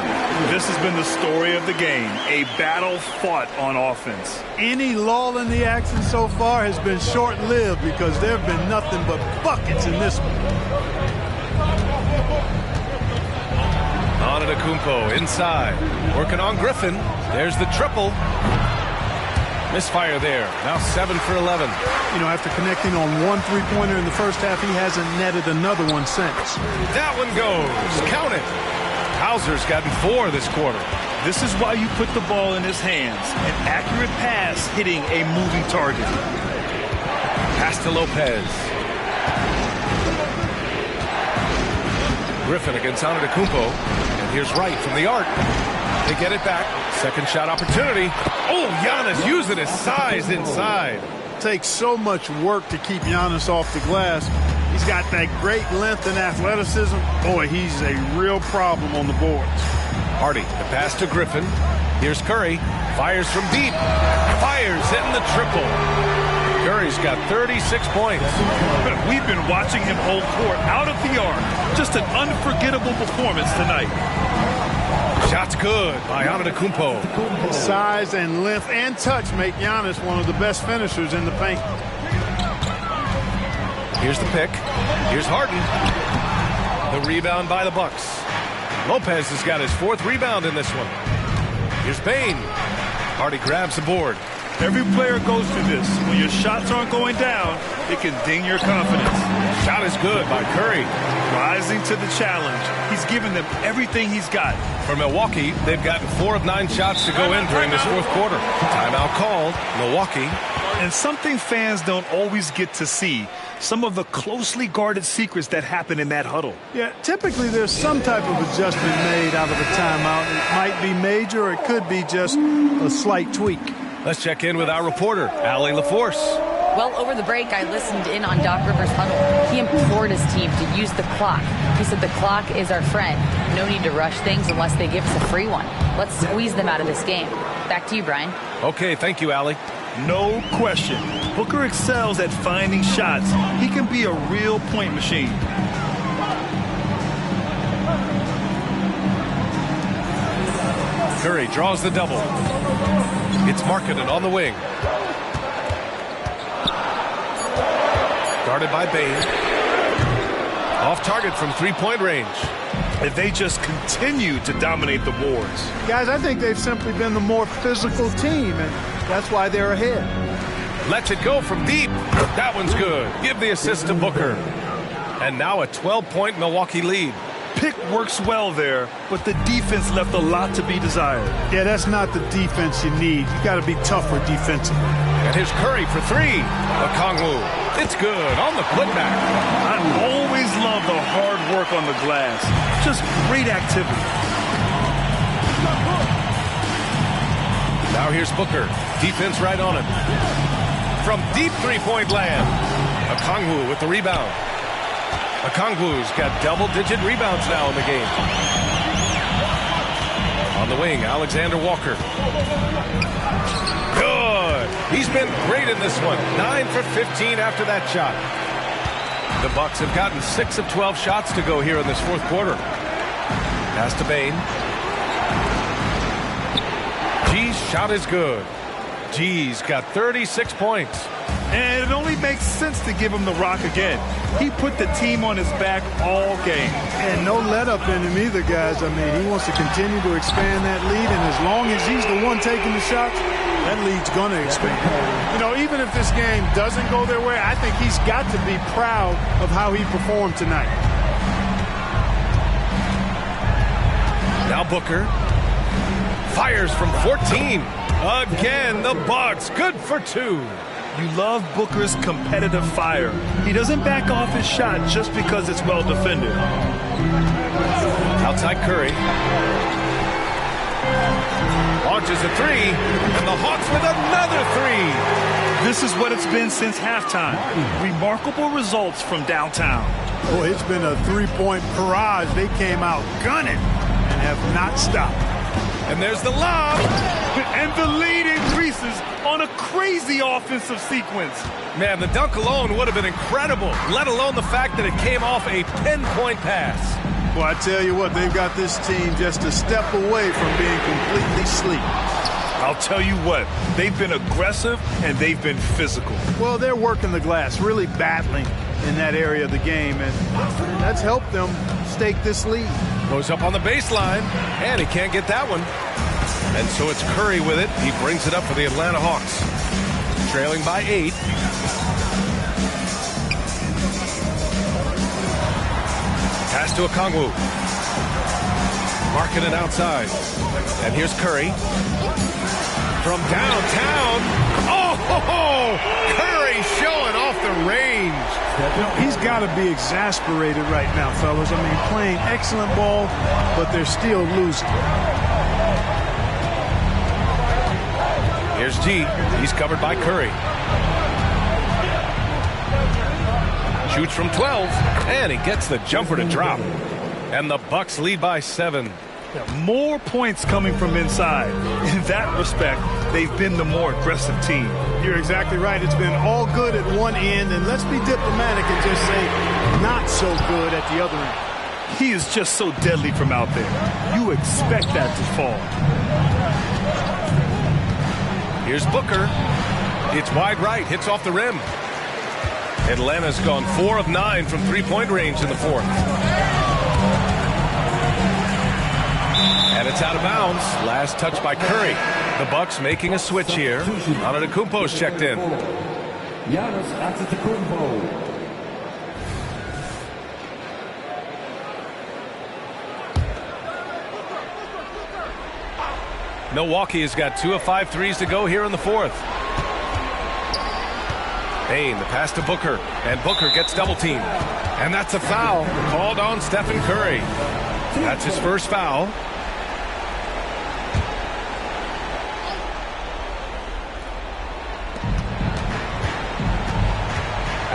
This has been the story of the game. A battle fought on offense. Any lull in the action so far has been short-lived because there have been nothing but buckets in this one. Antetokounmpo inside. Working on Griffin. There's the triple. Misfire there. Now 7 for 11. You know, after connecting on 1 3-pointer in the first half, he hasn't netted another one since. That one goes. Count it. Hauser's gotten 4 this quarter. This is why you put the ball in his hands. An accurate pass hitting a moving target. Pass to Lopez. Griffin against Antetokounmpo. And here's Wright from the arc. They get it back. Second shot opportunity. Oh, Giannis using his size inside. Takes so much work to keep Giannis off the glass. He's got that great length and athleticism. Boy, he's a real problem on the boards. Hardy, the pass to Griffin. Here's Curry. Fires from deep. Fires, hitting the triple. Curry's got 36 points. We've been watching him hold court out of the arc. Just an unforgettable performance tonight. Shot's good by Antetokounmpo. Size and length and touch make Giannis one of the best finishers in the paint. Here's the pick. Here's Harden. The rebound by the Bucks. Lopez has got his 4th rebound in this one. Here's Bane. Hardy grabs the board. Every player goes through this. When your shots aren't going down, it can ding your confidence. Shot is good by Curry. Rising to the challenge. He's given them everything he's got. For Milwaukee, they've gotten 4 of 9 shots to go in during this 4th quarter. Timeout called. Milwaukee. And something fans don't always get to see. Some of the closely guarded secrets that happen in that huddle. Yeah, typically there's some type of adjustment made out of a timeout. It might be major or it could be just a slight tweak. Let's check in with our reporter, Allie LaForce. Well, over the break, I listened in on Doc Rivers' huddle. He implored his team to use the clock. He said the clock is our friend. No need to rush things unless they give us a free one. Let's squeeze them out of this game. Back to you, Brian. Okay, thank you, Allie. No question. Booker excels at finding shots. He can be a real point machine. Curry draws the double. It's Markkanen on the wing. Guarded by Bane. Off target from 3-point range. And they just continue to dominate the boards. Guys, I think they've simply been the more physical team, and that's why they're ahead. Lets it go from deep. That one's good. Give the assist to Booker. And now a 12-point Milwaukee lead. Pick works well there, but the defense left a lot to be desired. Yeah, that's not the defense you need. You got to be tougher defensively. And here's Curry for 3. Okongwu. It's good on the putback. I always love the hard work on the glass. Just great activity. Now here's Booker. Defense right on him. From deep 3-point land. Okongwu with the rebound. Okongwu's got double-digit rebounds now in the game. On the wing, Alexander Walker. Good. He's been great in this one. 9 for 15 after that shot. The Bucks have gotten 6 of 12 shots to go here in this 4th quarter. Pass to Bane. G's shot is good. G's got 36 points. And it only makes sense to give him the rock again. He put the team on his back all game. And no let up in him either, guys. I mean, he wants to continue to expand that lead, and as long as he's the one taking the shots, that lead's going to expand. You know, even if this game doesn't go their way, I think he's got to be proud of how he performed tonight. Now Booker fires from 14. Again, the Bucks. Good for 2. You love Booker's competitive fire. He doesn't back off his shot just because it's well defended. Outside Curry. Launches a 3, and the Hawks with another 3. This is what it's been since halftime. Remarkable results from downtown. Oh, it's been a 3-point barrage. They came out gunning and have not stopped. And there's the lob. And the lead increases on a crazy offensive sequence. Man, the dunk alone would have been incredible, let alone the fact that it came off a pinpoint pass. Well, I tell you what, they've got this team just a step away from being completely asleep. I'll tell you what, they've been aggressive and they've been physical. Well, they're working the glass, really battling in that area of the game, and that's helped them stake this lead. Goes up on the baseline, and he can't get that one. And so it's Curry with it. He brings it up for the Atlanta Hawks. Trailing by 8. Pass to Okongwu. Markkanen outside. And here's Curry. From downtown. Oh, Curry showing off the range. You know, he's got to be exasperated right now, fellas. I mean, playing excellent ball, but they're still losing. Here's G. He's covered by Curry. Shoots from 12, and he gets the jumper to drop. And the Bucks lead by 7. More points coming from inside. In that respect, they've been the more aggressive team. You're exactly right. It's been all good at one end, and let's be diplomatic and just say not so good at the other end. He is just so deadly from out there. You expect that to fall. Here's Booker. It's wide right, hits off the rim. Atlanta's gone 4 of 9 from three-point range in the fourth. And it's out of bounds. Last touch by Curry. The Bucks making a switch here. Antetokounmpo's checked in. Giannis Antetokounmpo. Milwaukee has got 2 of 5 threes to go here in the fourth. Payne, the pass to Booker, and Booker gets double-teamed. And that's a foul called on Stephen Curry. That's his first foul.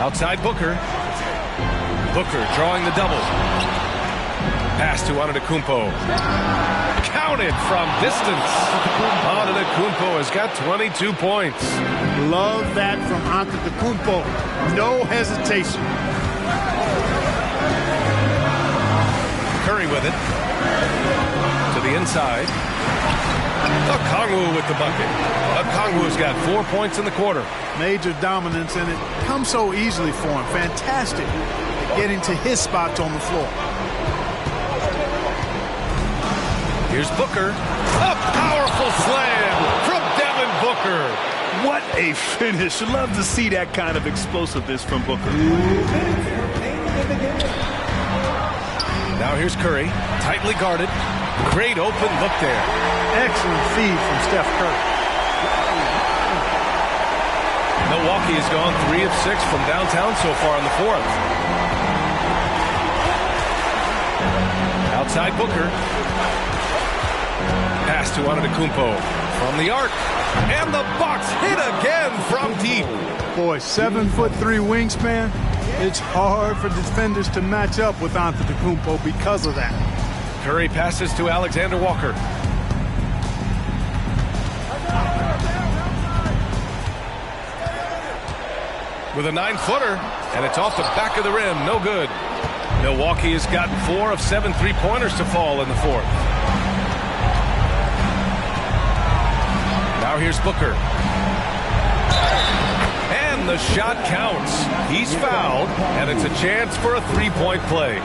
Outside Booker. Booker drawing the double. Pass to Antetokounmpo. Counted from distance. Antetokounmpo has got 22 points. Love that from Antetokounmpo. No hesitation. Curry with it. To the inside. Okongwu with the bucket. Okongwu's got 4 points in the quarter. Major dominance, and it comes so easily for him. Fantastic at getting to his spots on the floor. Here's Booker. A powerful slam from Devin Booker. What a finish. Love to see that kind of explosiveness from Booker. Now here's Curry. Tightly guarded. Great open look there. Excellent feed from Steph Curry. Milwaukee has gone 3 of 6 from downtown so far in the fourth. Outside Booker. Pass to Antetokounmpo from the arc. And the Bucks hit again from deep. Boy, 7'3" wingspan. It's hard for defenders to match up with Antetokounmpo because of that. Curry passes to Alexander Walker. With a 9-footer, and it's off the back of the rim. No good. Milwaukee has gotten 4 of 7 three-pointers to fall in the fourth. Now here's Booker. And the shot counts. He's fouled, and it's a chance for a three-point play.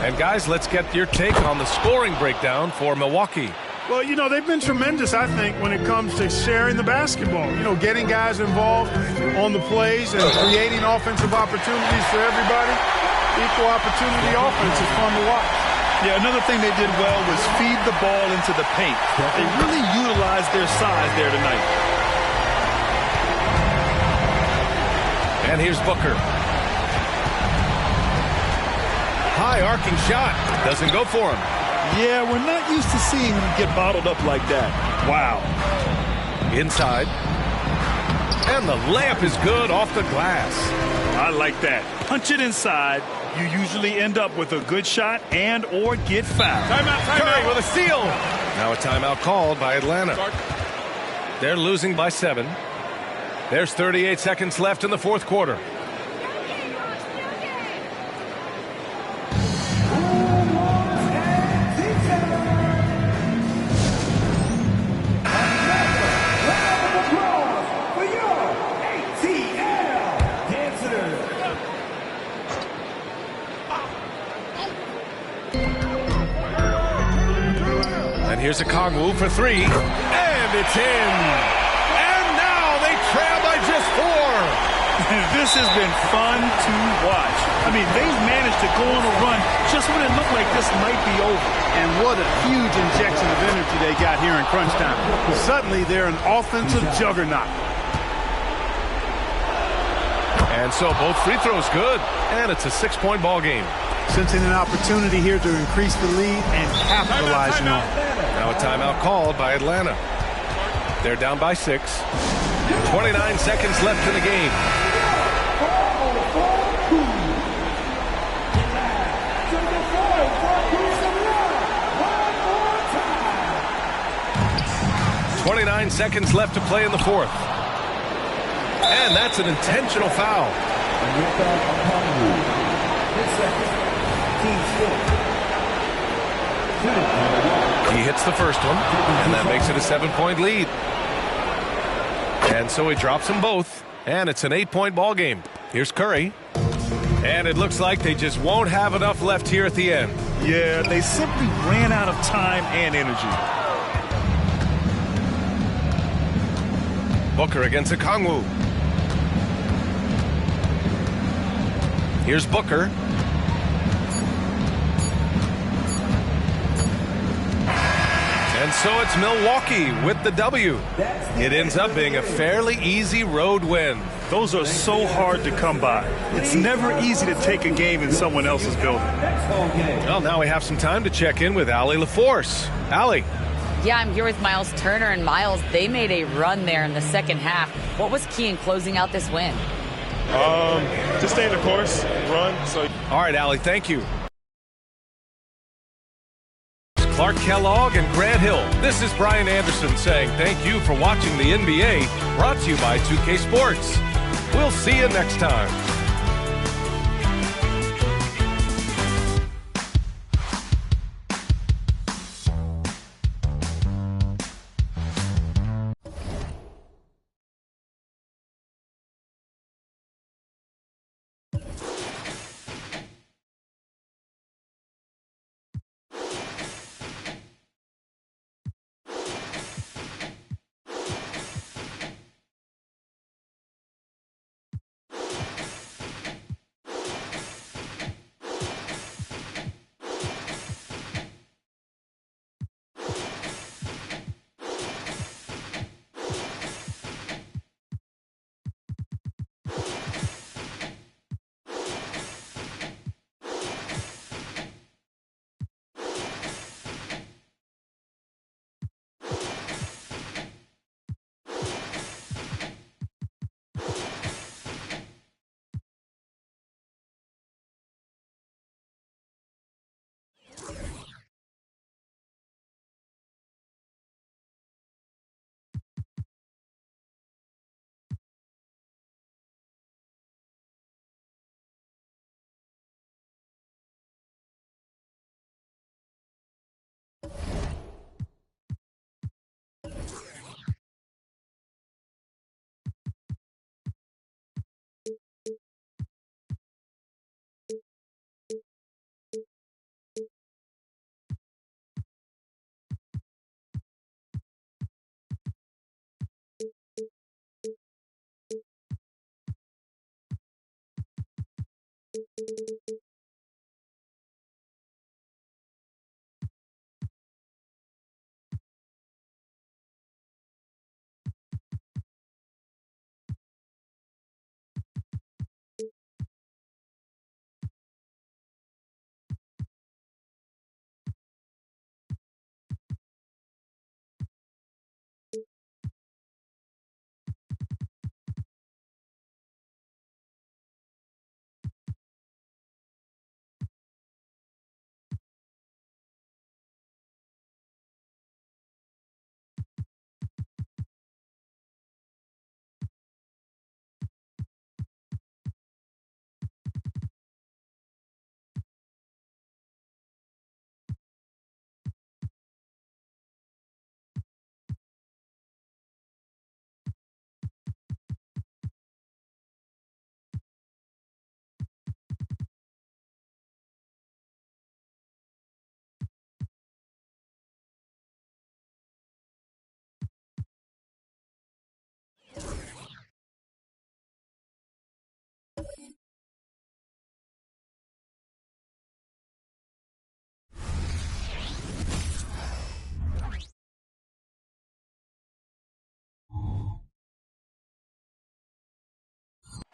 And guys, let's get your take on the scoring breakdown for Milwaukee. Well, you know, they've been tremendous, I think, when it comes to sharing the basketball. You know, getting guys involved on the plays and creating offensive opportunities for everybody. Equal opportunity offense is fun to watch. Yeah, another thing they did well was feed the ball into the paint. They really utilized their size there tonight. And here's Booker. High arcing shot. Doesn't go for him. Yeah, we're not used to seeing him get bottled up like that. Wow. Inside. And the layup is good off the glass. I like that. Punch it inside. You usually end up with a good shot and or get fouled. Timeout. Curry with a steal. Now a timeout called by Atlanta. They're losing by 7. There's 38 seconds left in the fourth quarter. Here's Okongwu for 3, and it's in. And now they trail by just 4. This has been fun to watch. I mean, they've managed to go on a run just when it looked like this might be over. And what a huge injection of energy they got here in crunch time. Suddenly, they're an offensive juggernaut. And so both free throws good, and it's a 6-point ball game. Sensing an opportunity here to increase the lead and capitalizing on it. Now a timeout called by Atlanta. They're down by 6. 29 seconds left in the game. 29 seconds left to play in the fourth. And that's an intentional foul. And with that, upon rule, 10 seconds. Team still. He hits the first one, and that makes it a 7-point lead. And so he drops them both, and it's an 8-point ball game. Here's Curry. And it looks like they just won't have enough left here at the end. Yeah, they simply ran out of time and energy. Booker against Okongwu. Here's Booker. And so it's Milwaukee with the W. It ends up being a fairly easy road win. Those are so hard to come by. It's never easy to take a game in someone else's building. Well, now we have some time to check in with Allie LaForce. Allie. Yeah, I'm here with Miles Turner. And Miles, they made a run there in the second half. What was key in closing out this win? Just stay the course, run. All right, Allie, thank you. Clark Kellogg and Grant Hill. This is Brian Anderson saying thank you for watching the NBA, brought to you by 2K Sports. We'll see you next time.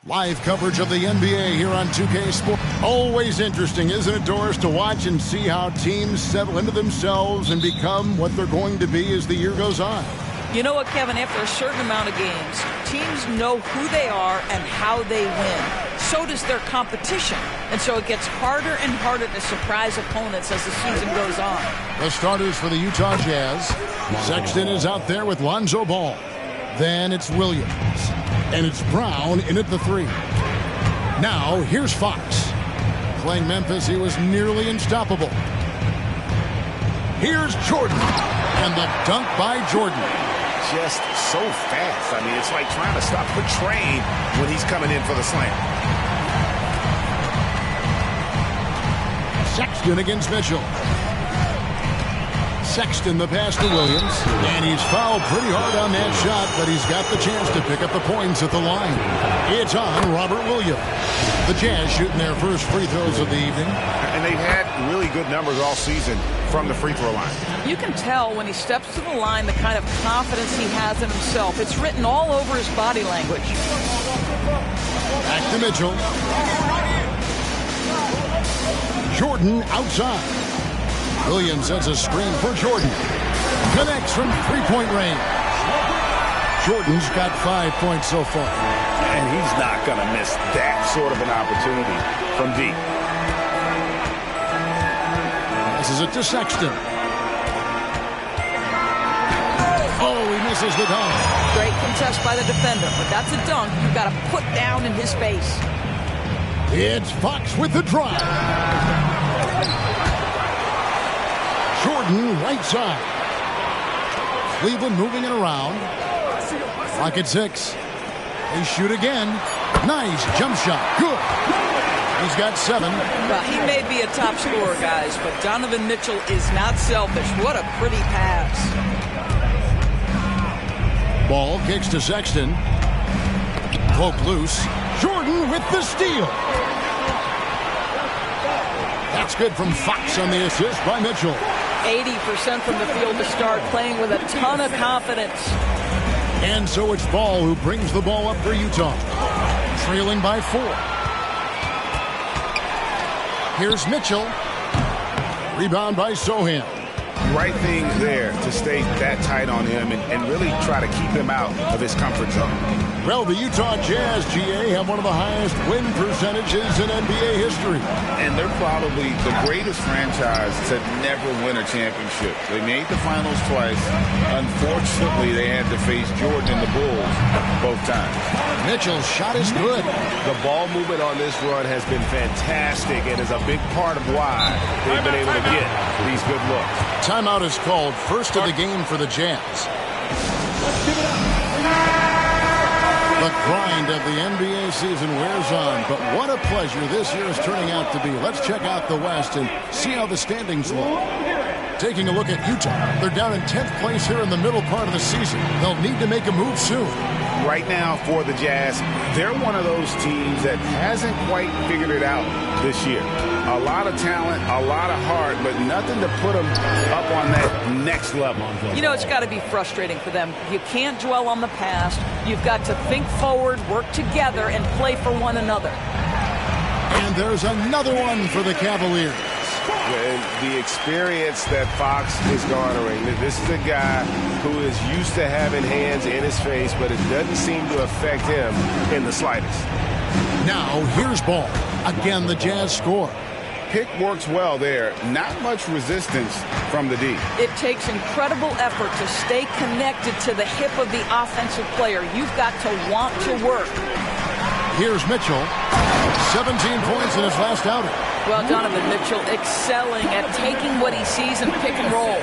Live coverage of the NBA here on 2K Sports. Always interesting, isn't it, Doris, to watch and see how teams settle into themselves and become what they're going to be as the year goes on. You know what, Kevin? After a certain amount of games, teams know who they are and how they win. So does their competition. And so it gets harder and harder to surprise opponents as the season goes on. The starters for the Utah Jazz. Sexton is out there with Lonzo Ball. Then it's Williams. And it's Brown in at the 3. Now, here's Fox. Playing Memphis, he was nearly unstoppable. Here's Jordan. And the dunk by Jordan. Just so fast. I mean, it's like trying to stop a train when he's coming in for the slam. Sexton against Mitchell. Sexton the pass to Williams. And he's fouled pretty hard on that shot, but he's got the chance to pick up the points at the line. It's on Robert Williams. The Jazz shooting their first free throws of the evening. And they've had really good numbers all season from the free throw line. You can tell when he steps to the line the kind of confidence he has in himself. It's written all over his body language. Back to Mitchell. Jordan outside. Williams sets a screen for Jordan. Connects from three-point range. Jordan's got 5 points so far. And he's not going to miss that sort of an opportunity from deep. Passes it to Sexton. Oh, he misses the dunk. Great contest by the defender, but that's a dunk you've got to put down in his face. It's Fox with the drive. Jordan right side. Cleveland moving it around. Clock at 6. They shoot again. Nice jump shot. Good. He's got 7. Well, he may be a top scorer, guys, but Donovan Mitchell is not selfish. What a pretty pass. Ball kicks to Sexton. Poke loose. Jordan with the steal. That's good from Fox on the assist by Mitchell. 80% from the field to start, playing with a ton of confidence. And so it's Ball who brings the ball up for Utah. Trailing by 4. Here's Mitchell. Rebound by Sohan. Right thing there to stay that tight on him and really try to keep him out of his comfort zone. Well, the Utah Jazz, GA, have one of the highest win percentages in NBA history. And they're probably the greatest franchise to never win a championship. They made the finals twice. Unfortunately, they had to face Jordan and the Bulls both times. Mitchell's shot is good. The ball movement on this run has been fantastic and is a big part of why they've been able to get these good looks. Timeout is called, first of the game for the Jazz. Let's give it up. The grind of the NBA season wears on, but what a pleasure this year is turning out to be. Let's check out the West and see how the standings look. Taking a look at Utah, they're down in 10th place here in the middle part of the season. They'll need to make a move soon. Right now for the Jazz, they're one of those teams that hasn't quite figured it out this year. A lot of talent, a lot of heart, but nothing to put them up on that next level. You know, it's got to be frustrating for them. You can't dwell on the past. You've got to think forward, work together, and play for one another. And there's another one for the Cavaliers. And the experience that Fox is garnering, this is a guy who is used to having hands in his face, but it doesn't seem to affect him in the slightest. Now, here's Ball. Again, the Jazz score. Pick works well there. Not much resistance from the D. It takes incredible effort to stay connected to the hip of the offensive player. You've got to want to work. Here's Mitchell. 17 points in his last outing. Well, Donovan Mitchell excelling at taking what he sees in pick and roll.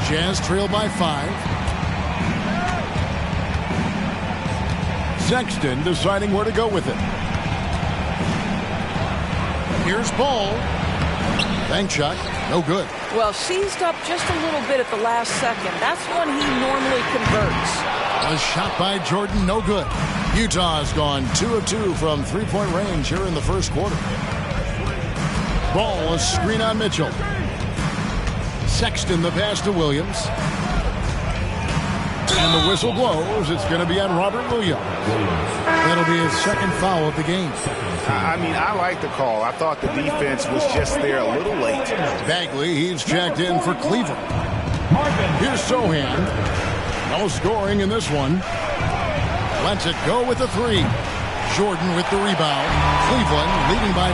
Jazz trail by 5. Sexton deciding where to go with it. Here's Ball. Bank shot, no good. Well, seized up just a little bit at the last second. That's when he normally converts. A shot by Jordan, no good. Utah has gone 2 of 2 from three-point range here in the first quarter. Ball, a screen on Mitchell. Sexton the pass to Williams. And the whistle blows. It's going to be on Robert Williams. That'll be his second foul of the game. I mean, I like the call. I thought the defense was just there a little late. Bagley, he's checked in for Cleveland. Here's Sohan. No scoring in this one. Lets it go with the 3. Jordan with the rebound. Cleveland leading by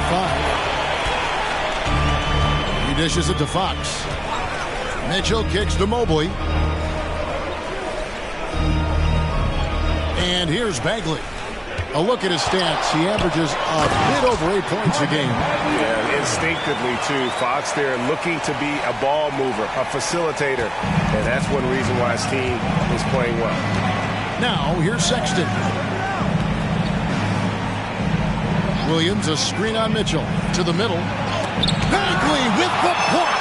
5. He dishes it to Fox. Mitchell kicks to Mobley. And here's Bagley. A look at his stats. He averages a bit over 8 points a game. Yeah, instinctively, too. Fox there looking to be a ball mover, a facilitator. And that's one reason why his team is playing well. Now, here's Sexton. Williams, a screen on Mitchell. To the middle. Bagley with the block.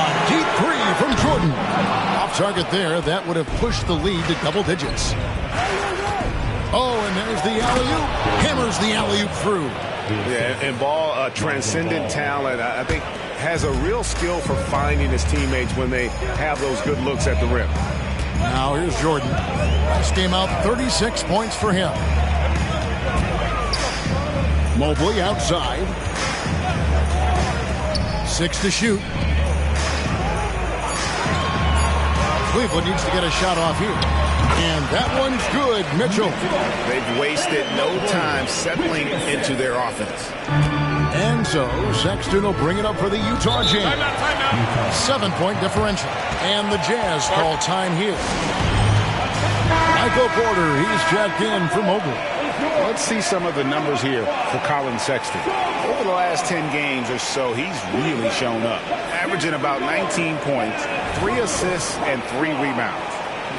A deep three from Jordan. Off target there. That would have pushed the lead to double digits. Oh, and there's the alley-oop. Hammers the alley-oop through. Yeah, and Ball, transcendent talent, I think, has a real skill for finding his teammates when they have those good looks at the rim. Now here's Jordan. Last game out, 36 points for him. Mobley outside. 6 to shoot. Cleveland needs to get a shot off here. And that one's good, Mitchell. They've wasted no time settling into their offense. And so Sexton will bring it up for the Utah Jazz. 7-point differential. And the Jazz call time here. Michael Porter, he's checked in for Mobley. Let's see some of the numbers here for Colin Sexton. Over the last 10 games or so, he's really shown up. Averaging about 19 points, 3 assists, and 3 rebounds.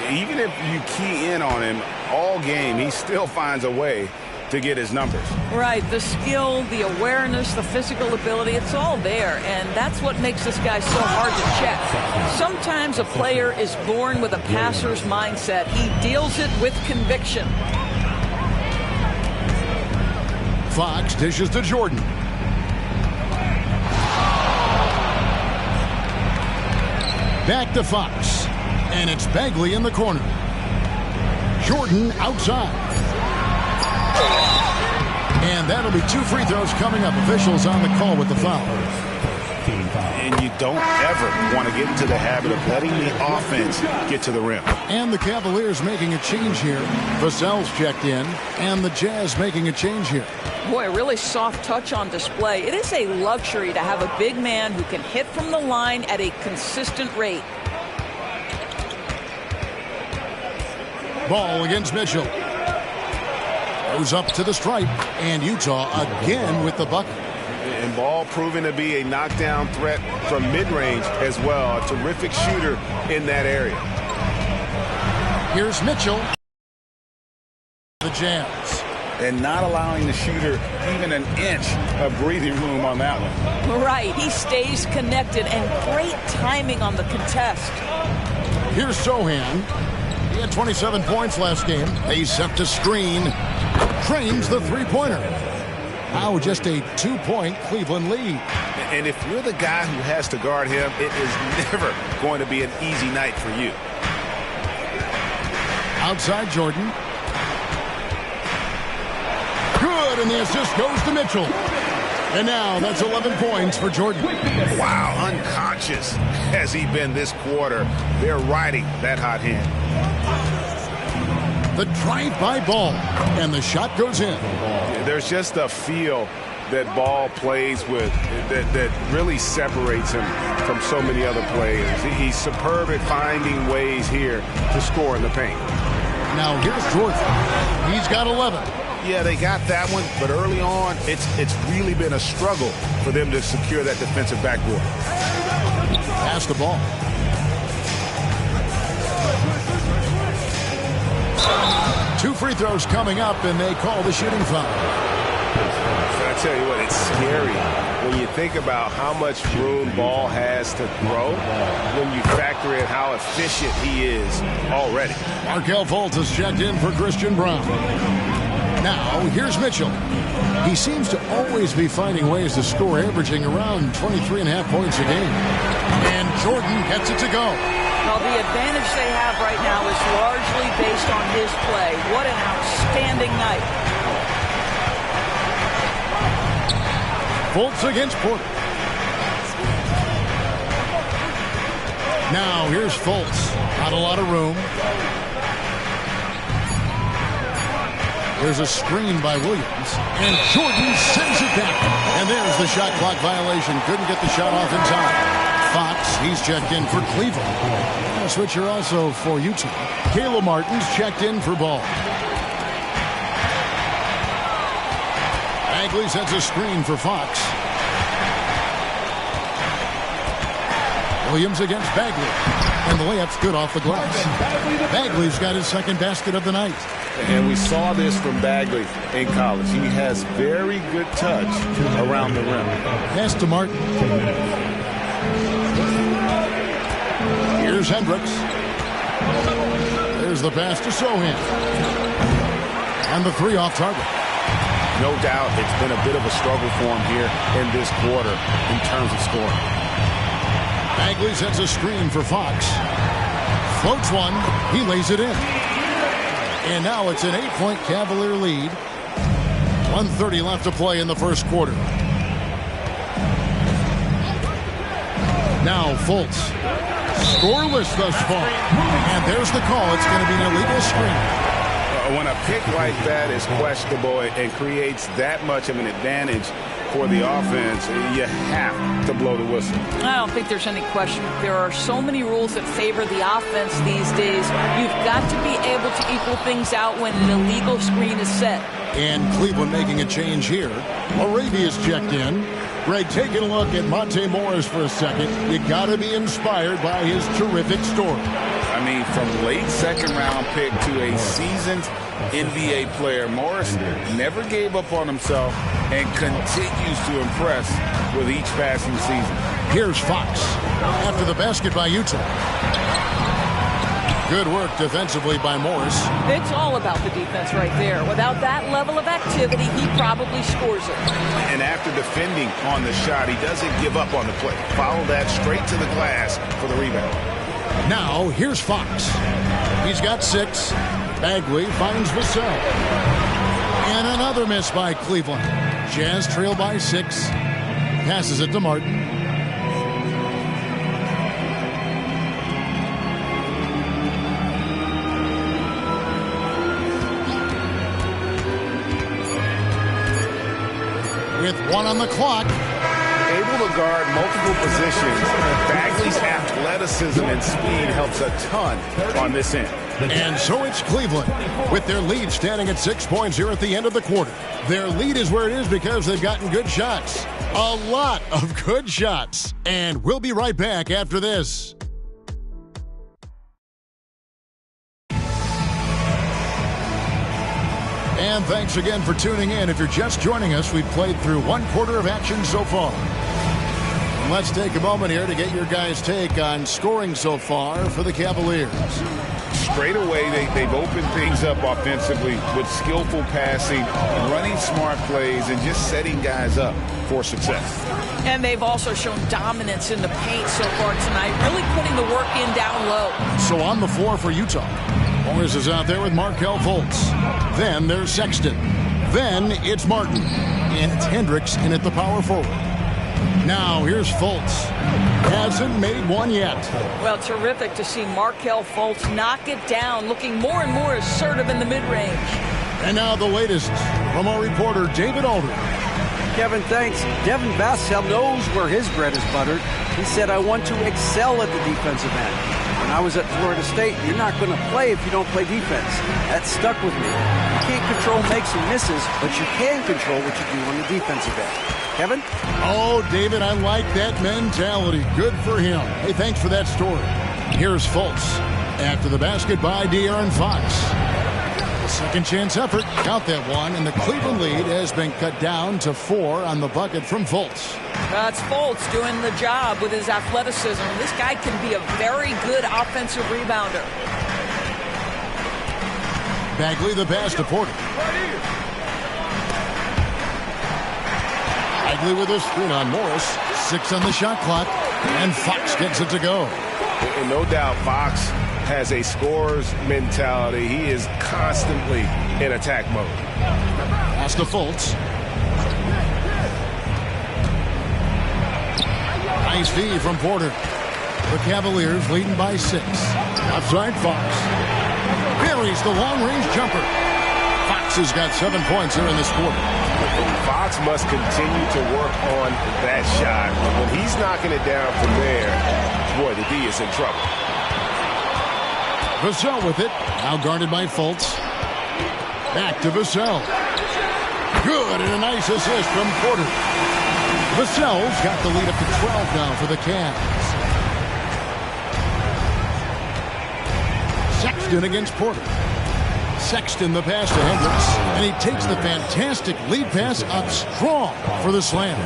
Even if you key in on him all game, he still finds a way to get his numbers. Right, the skill, the awareness, the physical ability, it's all there, and that's what makes this guy so hard to check. Sometimes a player is born with a passer's mindset. He deals it with conviction. Fox dishes to Jordan. Back to Fox. And it's Bagley in the corner. Jordan outside. And that'll be 2 free throws coming up. Officials on the call with the foul. And you don't ever want to get into the habit of letting the offense get to the rim. And the Cavaliers making a change here. Vassell's checked in. And the Jazz making a change here. Boy, a really soft touch on display. It is a luxury to have a big man who can hit from the line at a consistent rate. Ball against Mitchell. Goes up to the stripe. And Utah again with the bucket. And Ball proving to be a knockdown threat from mid-range as well. A terrific shooter in that area. Here's Mitchell. The Jazz. And not allowing the shooter even an inch of breathing room on that one. Right. He stays connected and great timing on the contest. Here's Sohan. He had 27 points last game. He's set to screen. Trains the three-pointer. Now just a 2-point Cleveland lead. And if you're the guy who has to guard him, it is never going to be an easy night for you. Outside Jordan. Good, and the assist goes to Mitchell. And now that's 11 points for Jordan. Wow, unconscious has he been this quarter. They're riding that hot hand. The drive-by Ball, and the shot goes in. There's just a feel that Ball plays with that really separates him from so many other players. He's superb at finding ways here to score in the paint. Now here's Jordan. He's got 11. Yeah, they got that one, but early on, it's really been a struggle for them to secure that defensive backboard. Pass the ball. Two free throws coming up, and they call the shooting foul. I tell you what, it's scary when you think about how much room Ball has to grow when you factor in how efficient he is already. Markelle Fultz has checked in for Christian Braun. Now, here's Mitchell. He seems to always be finding ways to score, averaging around 23.5 points a game. And Jordan gets it to go. Well, the advantage they have right now is largely based on his play. What an outstanding night. Fultz against Porter. Now, here's Fultz. Not a lot of room. There's a screen by Williams. And Jordan sends it back. And there's the shot clock violation. Couldn't get the shot off in time. Fox, he's checked in for Cleveland. A switcher also for Utah. Caleb Martin's checked in for Ball. Bagley sets a screen for Fox. Williams against Bagley. And the layup's good off the glass. Bagley's got his second basket of the night. And we saw this from Bagley in college. He has very good touch around the rim. Pass to Martin. Here's Hendricks. There's the pass to Sohan. And the three off target. No doubt it's been a bit of a struggle for him here in this quarter in terms of scoring. Bagley sets a screen for Fox. Floats one. He lays it in. And now it's an 8-point Cavalier lead. 1:30 left to play in the first quarter. Now Fultz. Scoreless thus far. And there's the call. It's going to be an illegal screen. When a pick like that is questionable and creates that much of an advantage for the offense, you have to blow the whistle. I don't think there's any question. There are so many rules that favor the offense these days. You've got to be able to equal things out when an illegal screen is set. And Cleveland making a change here. Arabia's checked in. Greg, taking a look at Monte Morris for a second. You got to be inspired by his terrific story. I mean, from late second-round pick to a seasoned NBA player, Morris never gave up on himself and continues to impress with each passing season. Here's Fox after the basket by Utah. Good work defensively by Morris. It's all about the defense right there. Without that level of activity, he probably scores it. And after defending on the shot, he doesn't give up on the play. Follow that straight to the glass for the rebound. Now, here's Fox. He's got 6. Bagley finds Vassell. And another miss by Cleveland. Jazz trail by 6. Passes it to Martin. With 1 on the clock. Able to guard multiple positions, Bagley's athleticism and speed helps a ton on this end. And so it's Cleveland with their lead standing at 6 points here at the end of the quarter. Their lead is where it is because they've gotten good shots. A lot of good shots. And we'll be right back after this. And thanks again for tuning in. If you're just joining us, we've played through 1 quarter of action so far. And let's take a moment here to get your guys' take on scoring so far for the Cavaliers. Straight away, they've opened things up offensively with skillful passing, running smart plays, and just setting guys up for success. And they've also shown dominance in the paint so far tonight, really putting the work in down low. So on the floor for Utah, Morris is out there with Markelle Fultz. Then there's Sexton. Then it's Martin. And it's Hendricks in at the power forward. Now here's Fultz. Hasn't made one yet. Well, terrific to see Markelle Fultz knock it down, looking more and more assertive in the mid-range. And now the latest from our reporter, David Alder. Kevin, thanks. Devin Vassell knows where his bread is buttered. He said, I want to excel at the defensive end. When I was at Florida State, you're not going to play if you don't play defense. That stuck with me. You can't control makes and misses, but you can control what you do on the defensive end. Kevin? Oh, David, I like that mentality. Good for him. Hey, thanks for that story. Here's Fultz. After the basket by De'Aaron Fox. Second chance effort. Count that one. And the Cleveland lead has been cut down to 4 on the bucket from Fultz. That's Fultz doing the job with his athleticism. This guy can be a very good offensive rebounder. Bagley the pass to Porter. Bagley with a screen on Morris. 6 on the shot clock. And Fox gets it to go. And no doubt Fox has a scorer's mentality. He is constantly in attack mode. Pass to Fultz. Nice V from Porter. The Cavaliers leading by 6. Outside Fox. Buries the long-range jumper. Fox has got 7 points here in this quarter. Fox must continue to work on that shot. When he's knocking it down from there, boy, the D is in trouble. Vassell with it. Now guarded by Fultz. Back to Vassell. Good, and a nice assist from Porter. Vassell's got the lead up to 12 now for the Cavs. Sexton against Porter. Sexton the pass to Hendricks, and he takes the fantastic lead pass up strong for the slam.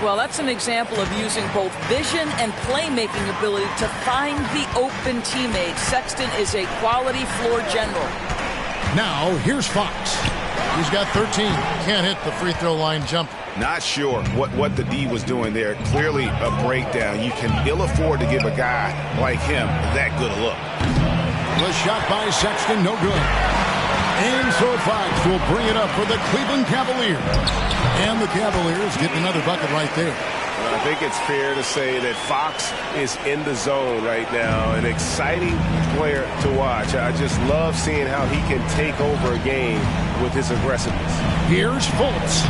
Well, that's an example of using both vision and playmaking ability to find the open teammate. Sexton is a quality floor general. Now, here's Fox. He's got 13. Can't hit the free throw line jump. Not sure what the D was doing there. Clearly a breakdown. You can ill afford to give a guy like him that good a look. The shot by Sexton, no good. And so Fox will bring it up for the Cleveland Cavaliers. And the Cavaliers get another bucket right there. Well, I think it's fair to say that Fox is in the zone right now. An exciting player to watch. I just love seeing how he can take over a game with his aggressiveness. Here's Fultz.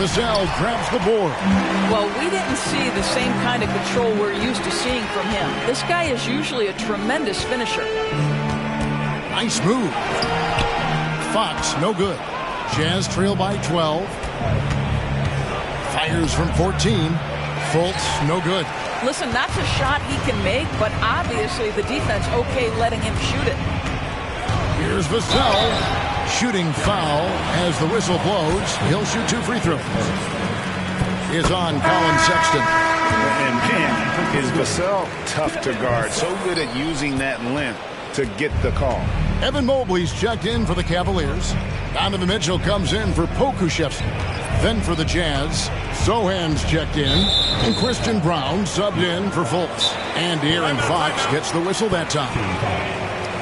Vassell grabs the board. Well, we didn't see the same kind of control we're used to seeing from him. This guy is usually a tremendous finisher. Nice move. Fox, no good. Jazz trail by 12. Fires from 14. Fultz, no good. Listen, that's a shot he can make, but obviously the defense okay letting him shoot it. Here's Vassell. Shooting foul as the whistle blows. He'll shoot 2 free throws. Is on Colin Sexton. And man, is Vassell tough to guard. So good at using that length to get the call. Evan Mobley's checked in for the Cavaliers. Donovan Mitchell comes in for Pokuševski. Then for the Jazz, Zohan's checked in. And Christian Brown subbed in for Fultz. And De'Aaron Fox gets the whistle that time.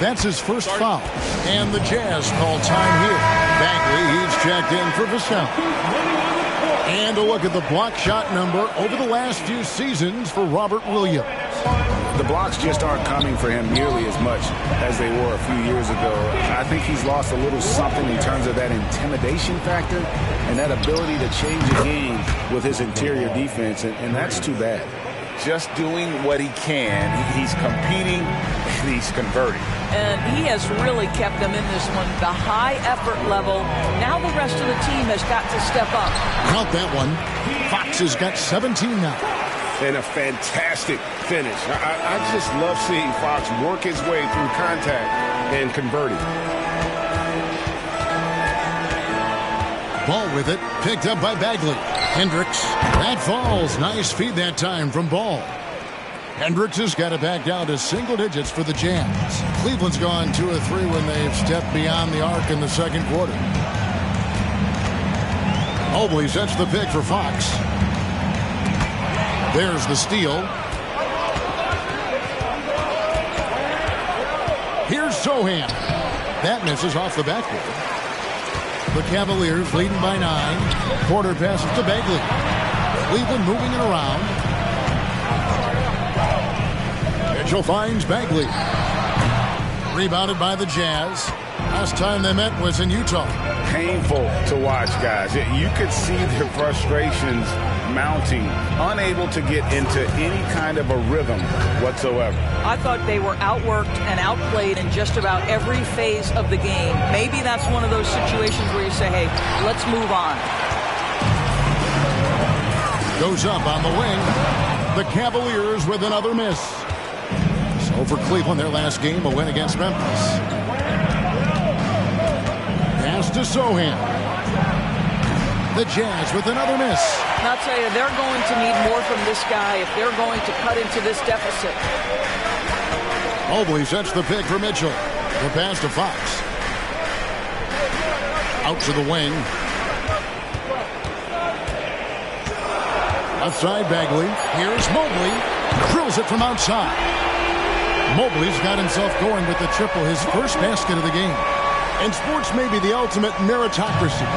That's his first foul. And the Jazz call time here. Bagley, he's checked in for Vassell. And a look at the block shot number over the last few seasons for Robert Williams. The blocks just aren't coming for him nearly as much as they were a few years ago. I think he's lost a little something in terms of that intimidation factor and that ability to change a game with his interior defense, and that's too bad. Just doing what he can. He's competing and he's converting. And he has really kept them in this one. The high effort level. Now the rest of the team has got to step up. Count that one. Fox has got 17 now. And a fantastic finish. I just love seeing Fox work his way through contact and converting. Ball with it. Picked up by Bagley. Hendricks. That falls. Nice feed that time from Ball. Hendricks has got it back down to single digits for the Jazz. Cleveland's gone 2 of 3 when they've stepped beyond the arc in the second quarter. Mobley sets the pick for Fox. There's the steal. Here's Zohan. That misses off the backboard. The Cavaliers leading by 9. Porter passes to Bagley. Cleveland moving it around. Mitchell finds Bagley. Rebounded by the Jazz. Last time they met was in Utah. Painful to watch, guys. You could see their frustrations mounting, unable to get into any kind of a rhythm whatsoever. I thought they were outworked and outplayed in just about every phase of the game. Maybe that's one of those situations where you say, hey, let's move on. Goes up on the wing. The Cavaliers with another miss. So for Cleveland, their last game, a win against Memphis. Pass to Zohan. The Jazz with another miss. And I'll tell you, they're going to need more from this guy if they're going to cut into this deficit. Mobley sets the pick for Mitchell. The pass to Fox. Out to the wing. Outside Bagley. Here's Mobley. Drills it from outside. Mobley's got himself going with the triple, his first basket of the game. And sports may be the ultimate meritocracy.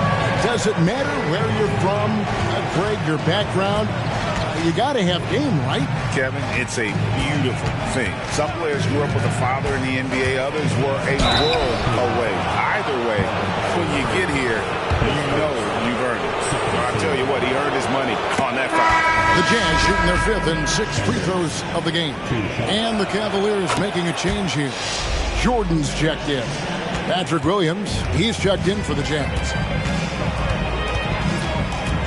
Does it matter where you're from, Greg, your background? You got to have game, right? Kevin, it's a beautiful thing. Some players grew up with a father in the NBA. Others were a world away. Either way, when you get here, you know you've earned it. I'll tell you what, he earned his money on that foul. The Jazz shooting their 5th and 6th free throws of the game. And the Cavaliers making a change here. Jordan's checked in. Patrick Williams, he's checked in for the Jazz.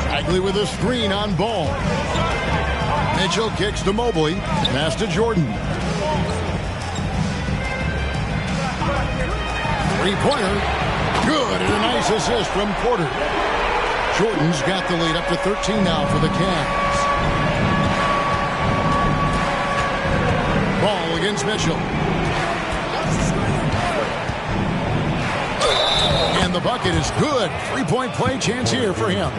Bagley with a screen on Ball. Mitchell kicks to Mobley. Pass to Jordan. Three-pointer. Good, and a nice assist from Porter. Jordan's got the lead up to 13 now for the Cavs. Ball against Mitchell. And the bucket is good. Three-point play chance here for him.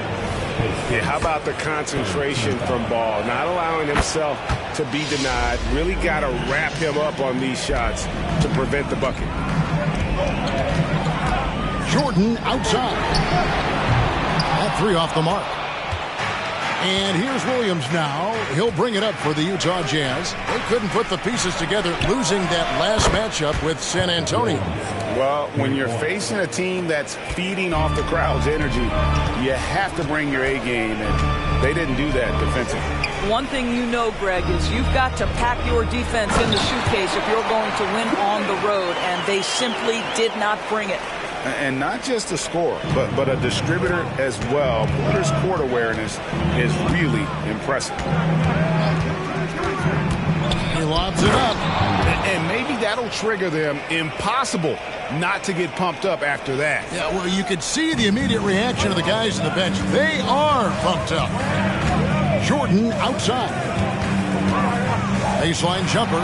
Yeah, how about the concentration from Ball? Not allowing himself to be denied. Really got to wrap him up on these shots to prevent the bucket. Jordan outside. That three off the mark. And here's Williams now. He'll bring it up for the Utah Jazz. They couldn't put the pieces together, losing that last matchup with San Antonio. Well, when you're facing a team that's feeding off the crowd's energy, you have to bring your A game, and they didn't do that defensively. One thing you know, Greg, is you've got to pack your defense in the suitcase if you're going to win on the road, and they simply did not bring it. And not just a scorer, but a distributor as well. Porter's court awareness is really impressive. He lobs it up. And maybe that'll trigger them. Impossible not to get pumped up after that. Yeah, well, you could see the immediate reaction of the guys on the bench. They are pumped up. Jordan outside. Baseline jumper.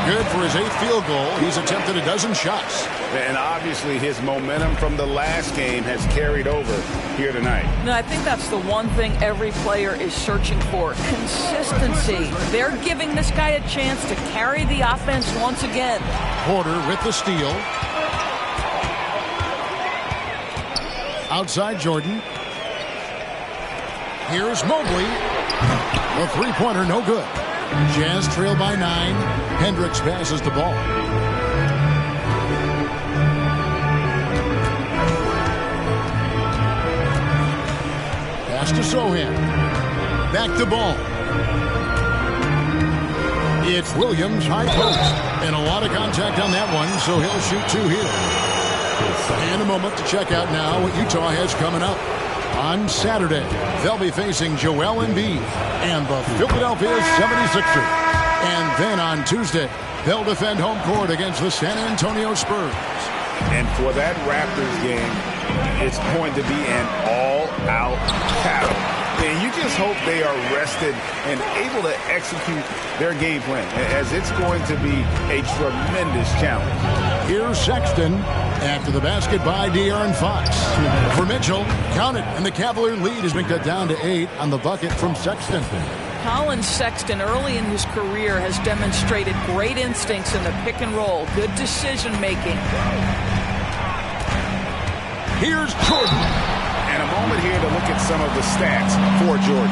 Good for his 8th field goal. He's attempted a dozen shots. And obviously his momentum from the last game has carried over here tonight. No, I think that's the one thing every player is searching for. Consistency. They're giving this guy a chance to carry the offense once again. Porter with the steal. Outside Jordan. Here's Mobley. A three-pointer, no good. Jazz trail by 9. Hendricks passes the ball. Pass to Sohan. Back to Ball. It's Williams, high post. And a lot of contact on that one, so he'll shoot 2 here. And a moment to check out now what Utah has coming up. On Saturday, they'll be facing Joel Embiid and the Philadelphia 76ers. And then on Tuesday, they'll defend home court against the San Antonio Spurs. And for that Raptors game, it's going to be an all-out battle. And you just hope they are rested and able to execute their game plan, as it's going to be a tremendous challenge. Here's Sexton after the basket by De'Aaron Fox. For Mitchell, count it, and the Cavalier lead has been cut down to 8 on the bucket from Sexton. Collin Sexton early in his career has demonstrated great instincts in the pick and roll, good decision making. Here's Jordan. And a moment here to look at some of the stats for Jordan.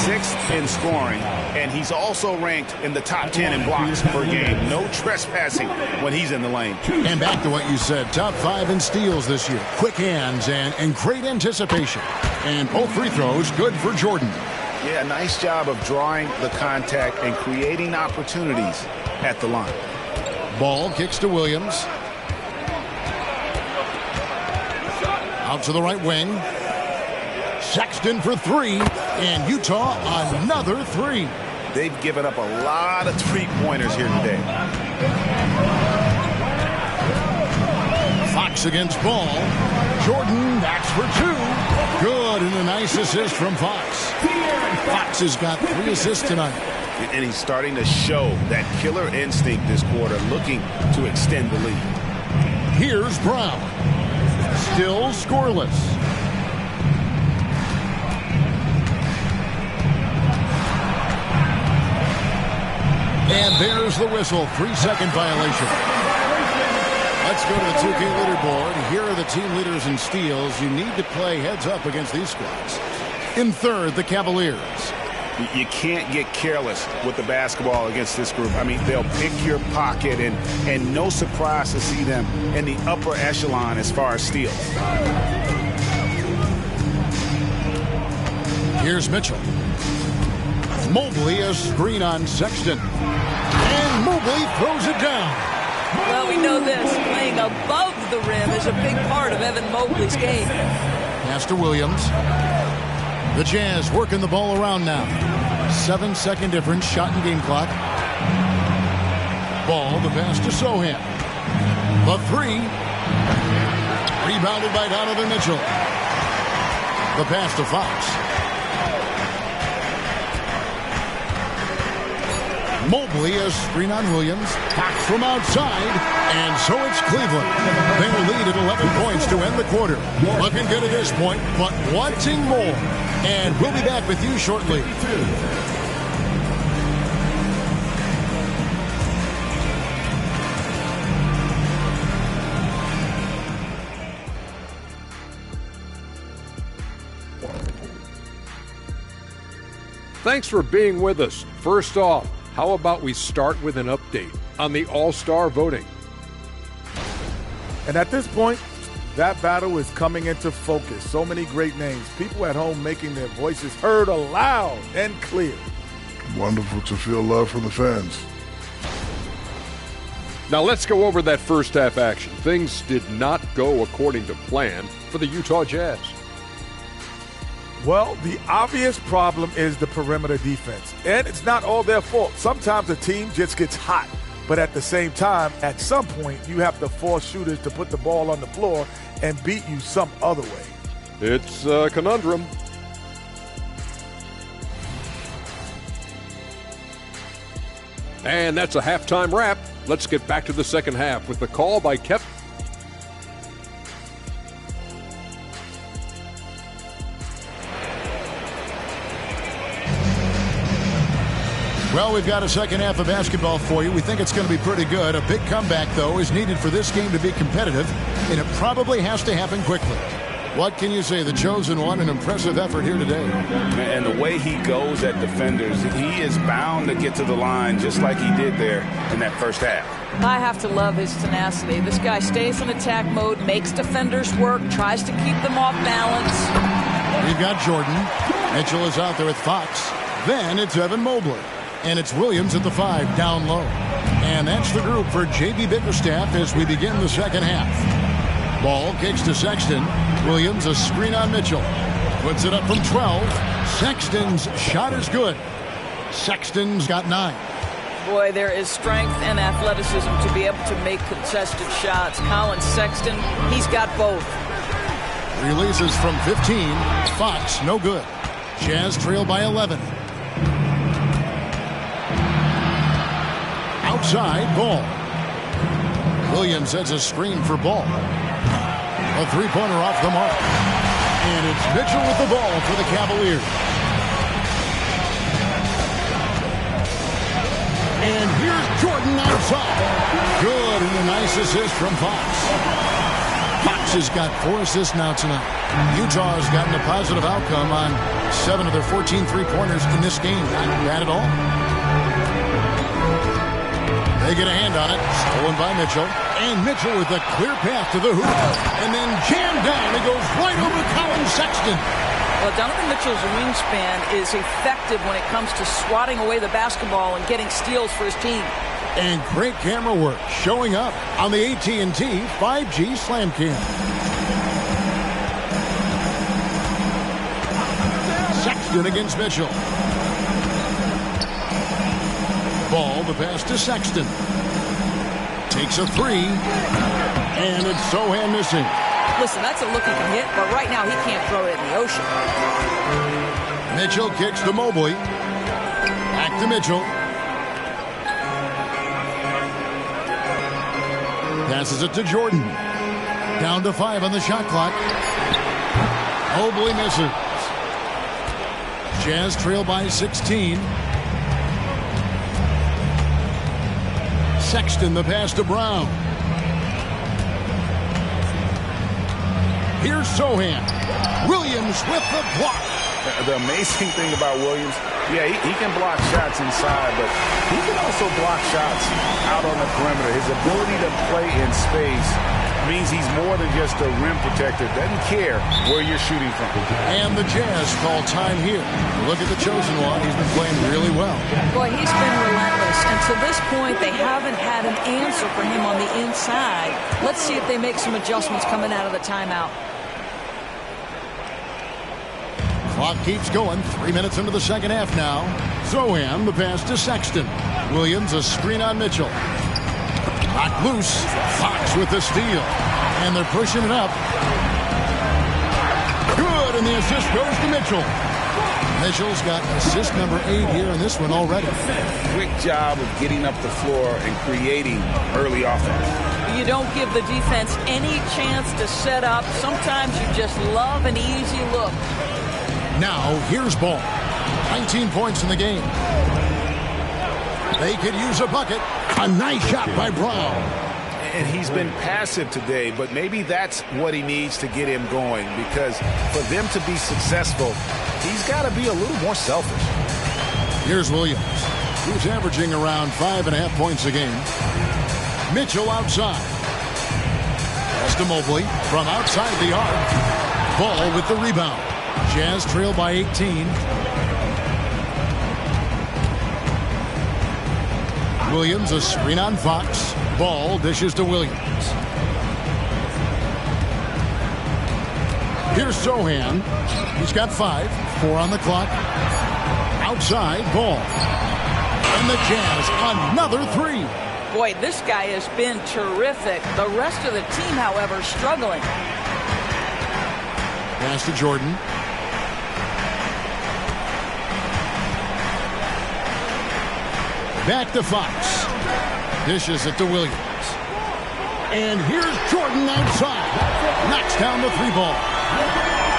6th in scoring, and he's also ranked in the top 10 in blocks per game. No trespassing when he's in the lane. And back to what you said, top 5 in steals this year. Quick hands and great anticipation. And both free throws good for Jordan. Yeah, nice job of drawing the contact and creating opportunities at the line. Ball kicks to Williams. Out to the right wing. Sexton for 3. And Utah another 3. They've given up a lot of three-pointers here today. Fox against Ball. Jordan, that's for 2. Good, and a nice assist from Fox. Fox has got 3 assists tonight. And he's starting to show that killer instinct this quarter, looking to extend the lead. Here's Brown. Still scoreless. And there's the whistle. 3-second violation. Let's go to the 2K leaderboard. Here are the team leaders in steals. You need to play heads up against these squads. In third, the Cavaliers. You can't get careless with the basketball against this group. I mean, they'll pick your pocket, and no surprise to see them in the upper echelon as far as steals. Here's Mitchell. Mobley, a screen on Sexton. And Mobley throws it down. Well, we know this. Playing above the rim is a big part of Evan Mobley's game. Pass to Williams. The Jazz working the ball around now. 7-second difference, shot and game clock. Ball, the pass to Sohan. The three. Rebounded by Donovan Mitchell. The pass to Fox. Mobley, a screen on Williams. Fox from outside. And so it's Cleveland. They lead at 11 points to end the quarter. Looking good at this point, but wanting more. And we'll be back with you shortly. Thanks for being with us. First off, how about we start with an update on the All-Star voting? And at this point, that battle is coming into focus. So many great names. People at home making their voices heard loud and clear. Wonderful to feel love from the fans. Now let's go over that first half action. Things did not go according to plan for the Utah Jazz. Well, the obvious problem is the perimeter defense. And it's not all their fault. Sometimes a team just gets hot. But at the same time, at some point, you have to force shooters to put the ball on the floor and beat you some other way. It's a conundrum. And that's a halftime wrap. Let's get back to the second half with the call by Kevin. Well, we've got a second half of basketball for you. We think it's going to be pretty good. A big comeback, though, is needed for this game to be competitive, and it probably has to happen quickly. What can you say? The chosen one, an impressive effort here today. And the way he goes at defenders, he is bound to get to the line just like he did there in that first half. I have to love his tenacity. This guy stays in attack mode, makes defenders work, tries to keep them off balance. We've got Jordan. Mitchell is out there with Fox. Then it's Evan Mobley. And it's Williams at the 5, down low. And that's the group for J.B. Bickerstaff as we begin the second half. Ball kicks to Sexton. Williams, a screen on Mitchell. Puts it up from 12. Sexton's shot is good. Sexton's got 9. Boy, there is strength and athleticism to be able to make contested shots. Colin Sexton, he's got both. Releases from 15. Fox, no good. Jazz trail by 11. Outside, Ball. Williams has a screen for Ball. A three-pointer off the mark. And it's Mitchell with the ball for the Cavaliers. And here's Jordan outside. Good, and a nice assist from Fox. Fox has got 4 assists now tonight. Utah has gotten a positive outcome on 7 of their 14 three-pointers in this game. Not bad at all. They get a hand on it. Stolen by Mitchell. And Mitchell with a clear path to the hoop. And then jammed down. It goes right over Colin Sexton. Well, Donovan Mitchell's wingspan is effective when it comes to swatting away the basketball and getting steals for his team. And great camera work showing up on the AT&T 5G Slam Cam. Sexton against Mitchell. Ball, the pass to Sexton. Takes a 3. And it's Sohan missing. Listen, that's a look he can hit, but right now he can't throw it in the ocean. Mitchell kicks to Mobley. Back to Mitchell. Passes it to Jordan. Down to 5 on the shot clock. Mobley misses. Jazz trail by 16. Sexton, the pass to Brown. Here's Sohan. Williams with the block. The amazing thing about Williams, Yeah, he can block shots inside, but he can also block shots out on the perimeter. His ability to play in space means he's more than just a rim protector. Doesn't care where you're shooting from. And the Jazz call time here. Look at the chosen one. He's been playing really well. Boy, he's been relentless. And to this point, they haven't had an answer for him on the inside. Let's see if they make some adjustments coming out of the timeout. Clock keeps going. 3 minutes into the second half now. Zohan, the pass to Sexton. Williams, a screen on Mitchell. Knocked loose. Fox with the steal. And they're pushing it up. Good, and the assist goes to Mitchell. Mitchell's got assist number 8 here in this one already. Quick job of getting up the floor and creating early offense. You don't give the defense any chance to set up. Sometimes you just love an easy look. Now, here's Ball. 19 points in the game. They could use a bucket. A nice shot by Brown. And he's been passive today, but maybe that's what he needs to get him going, because for them to be successful, he's got to be a little more selfish. Here's Williams, who's averaging around 5.5 points a game. Mitchell outside. Pass to Mobley from outside the arc. Ball with the rebound. Jazz trail by 18. Williams, a screen on Fox. Ball dishes to Williams. Here's Zohan. He's got 5. 4 on the clock. Outside, Ball. And the Jazz, another 3. Boy, this guy has been terrific. The rest of the team, however, struggling. Pass to Jordan. Back to Fox. Dishes it to Williams. And here's Jordan outside. Knocks down the 3 ball.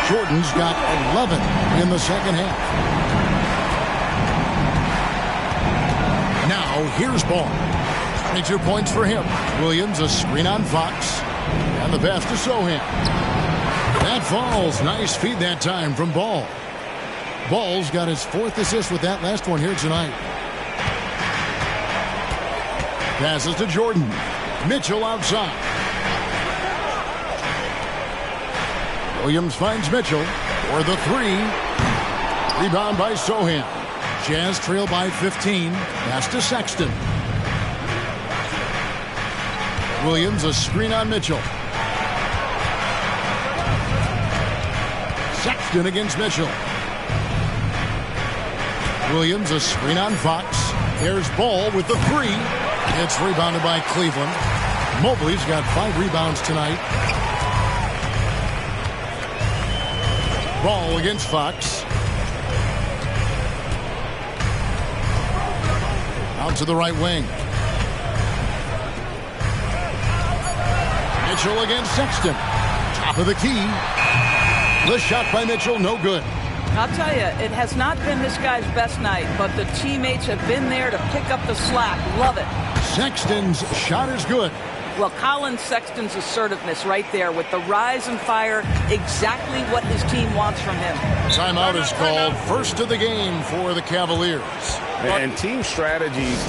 Jordan's got 11 in the second half. Now here's Ball. 22 points for him. Williams, a screen on Fox. And the pass to Zohan. That falls. Nice feed that time from Ball. Ball's got his 4th assist with that last one here tonight. Passes to Jordan. Mitchell outside. Williams finds Mitchell for the 3. Rebound by Zohan. Jazz trail by 15. Pass to Sexton. Williams, a screen on Mitchell. Sexton against Mitchell. Williams, a screen on Fox. There's Ball with the 3. It's rebounded by Cleveland. Mobley's got 5 rebounds tonight. Ball against Fox. Out to the right wing. Mitchell against Sexton. Top of the key. The shot by Mitchell, no good. I'll tell you, it has not been this guy's best night, but the teammates have been there to pick up the slack. Love it. Sexton's shot is good. Well, Colin Sexton's assertiveness right there with the rise and fire, exactly what his team wants from him. Timeout is called. First of the game for the Cavaliers. And team strategies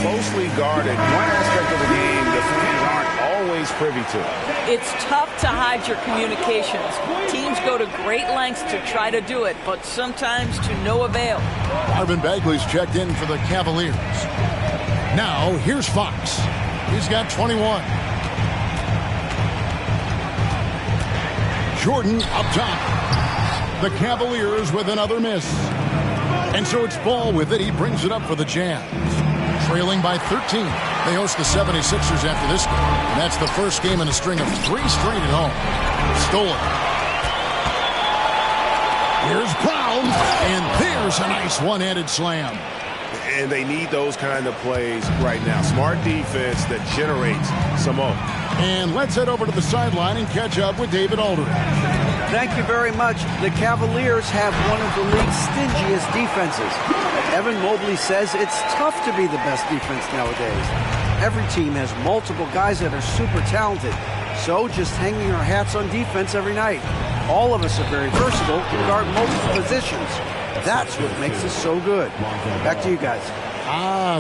closely guarded. One aspect of the game the fans aren't always privy to. It's tough to hide your communications. Teams go to great lengths to try to do it, but sometimes to no avail. Marvin Bagley's checked in for the Cavaliers. Now, here's Fox. He's got 21. Jordan up top. The Cavaliers with another miss. And so it's Ball with it. He brings it up for the Jazz. Trailing by 13. They host the 76ers after this game. And that's the first game in a string of 3 straight at home. Stolen. Here's Brown. And there's a nice one-handed slam. And they need those kind of plays right now. Smart defense that generates some more. And let's head over to the sideline and catch up with David Aldridge. Thank you very much. The Cavaliers have one of the league's stingiest defenses. Evan Mobley says it's tough to be the best defense nowadays. Every team has multiple guys that are super talented. So just hanging our hats on defense every night. All of us are very versatile to guard multiple positions. That's what makes us so good. Back to you guys.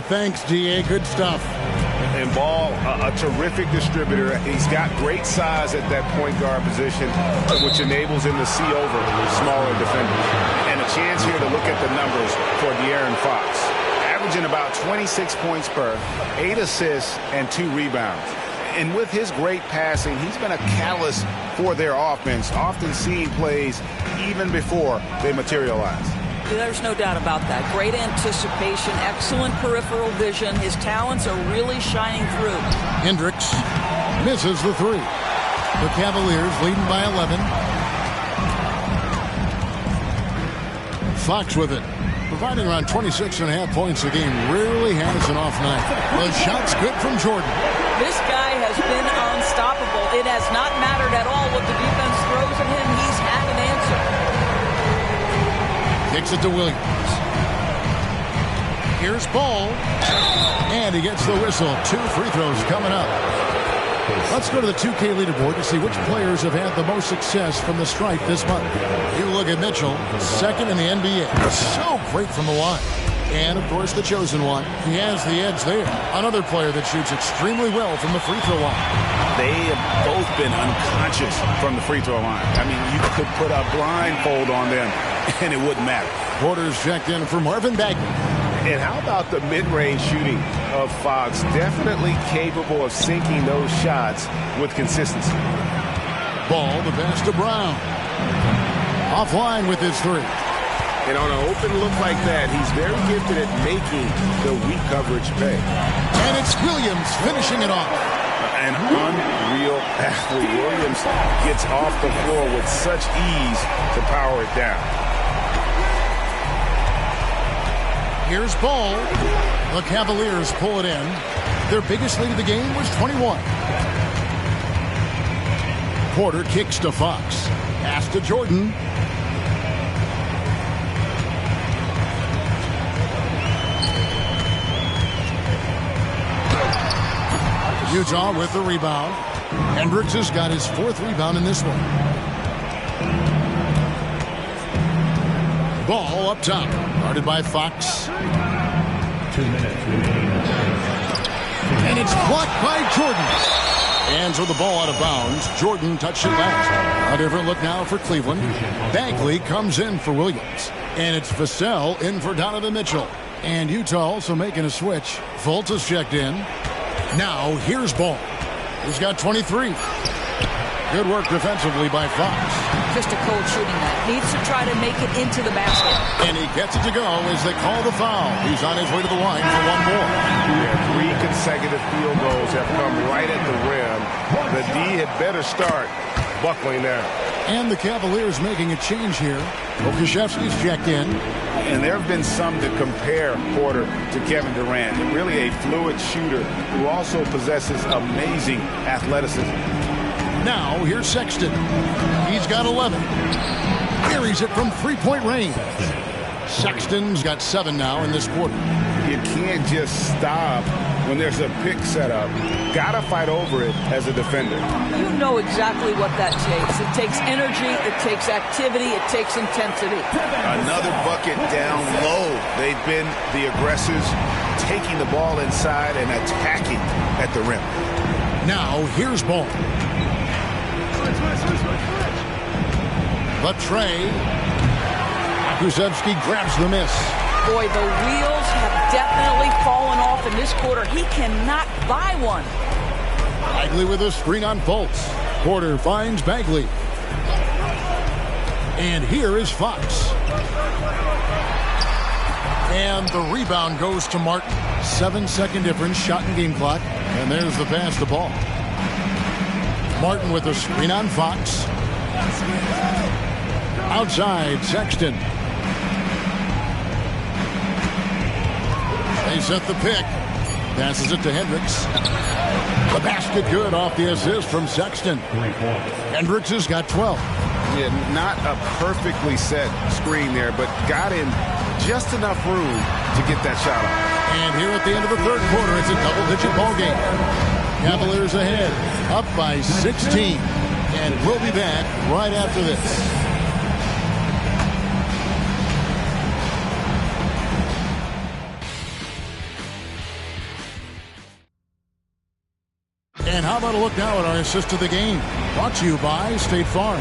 Thanks, DA. Good stuff. And Ball, a terrific distributor. He's got great size at that point guard position, which enables him to see over smaller defenders. And a chance here to look at the numbers for De'Aaron Fox. Averaging about 26 points per, 8 assists, and 2 rebounds. And with his great passing, he's been a catalyst for their offense, often seeing plays even before they materialize. There's no doubt about that. Great anticipation, excellent peripheral vision. His talents are really shining through. Hendricks misses the three. The Cavaliers leading by 11. Fox with it. Providing around 26.5 points a game. Rarely has an off night. The shot's good from Jordan. This guy has been unstoppable. It has not mattered at all what the defense throws at him. He's had an answer. Kicks it to Williams. Here's Ball. And he gets the whistle. 2 free throws coming up. Let's go to the 2K leaderboard to see which players have had the most success from the stripe this month. You look at Mitchell, second in the NBA. So great from the line. And, of course, the chosen one. He has the edge there. Another player that shoots extremely well from the free throw line. They have both been unconscious from the free throw line. I mean, you could put a blindfold on them, and it wouldn't matter. Porter's checked in for Marvin Bagley. And how about the mid-range shooting of Fox? Definitely capable of sinking those shots with consistency. Ball, the pass to Brown. Offline with his three. And on an open look like that, he's very gifted at making the weak coverage pay. And it's Williams finishing it off. An unreal athlete. Williams gets off the floor with such ease to power it down. Here's Ball. The Cavaliers pull it in. Their biggest lead of the game was 21. Porter kicks to Fox. Pass to Jordan. Utah with the rebound. Hendricks has got his 4th rebound in this one. Ball up top. Guarded by Fox. 2 minutes remaining. And it's blocked by Jordan. And so the ball out of bounds. Jordan touched it last. A different look now for Cleveland. Bagley comes in for Williams. And it's Vassell in for Donovan Mitchell. And Utah also making a switch. Fultz is checked in. Now here's Ball. He's got 23. Good work defensively by Fox. Just a cold shooting that. Needs to try to make it into the basket. And he gets it to go as they call the foul. He's on his way to the line for one more. Yeah, 3 consecutive field goals have come right at the rim. The D had better start buckling down. And the Cavaliers making a change here. Okashevsky's checked in. And there have been some to compare Porter to Kevin Durant. Really a fluid shooter who also possesses amazing athleticism. Now, here's Sexton. He's got 11. Carries it from three-point range. Sexton's got 7 now in this quarter. You can't just stop when there's a pick set up. Gotta fight over it as a defender. You know exactly what that takes. It takes energy, it takes activity, it takes intensity. Another bucket down low. They've been the aggressors, taking the ball inside and attacking at the rim. Now, here's Ball. But Trey. Krusevsky grabs the miss. Boy, the wheels have definitely fallen off in this quarter. He cannot buy one. Bagley with a screen on Fultz. Porter finds Bagley. And here is Fox. And the rebound goes to Martin. 7-second difference, shot and game clock. And there's the pass to Ball. Martin with a screen on Fox. Outside, Sexton. They set the pick. Passes it to Hendricks. The basket good off the assist from Sexton. Hendricks has got 12. Yeah, not a perfectly set screen there, but got in just enough room to get that shot off. And here at the end of the third quarter, it's a double-digit ball game. Cavaliers ahead, up by 16. And we'll be back right after this. And how about a look now at our assist of the game? Brought to you by State Farm.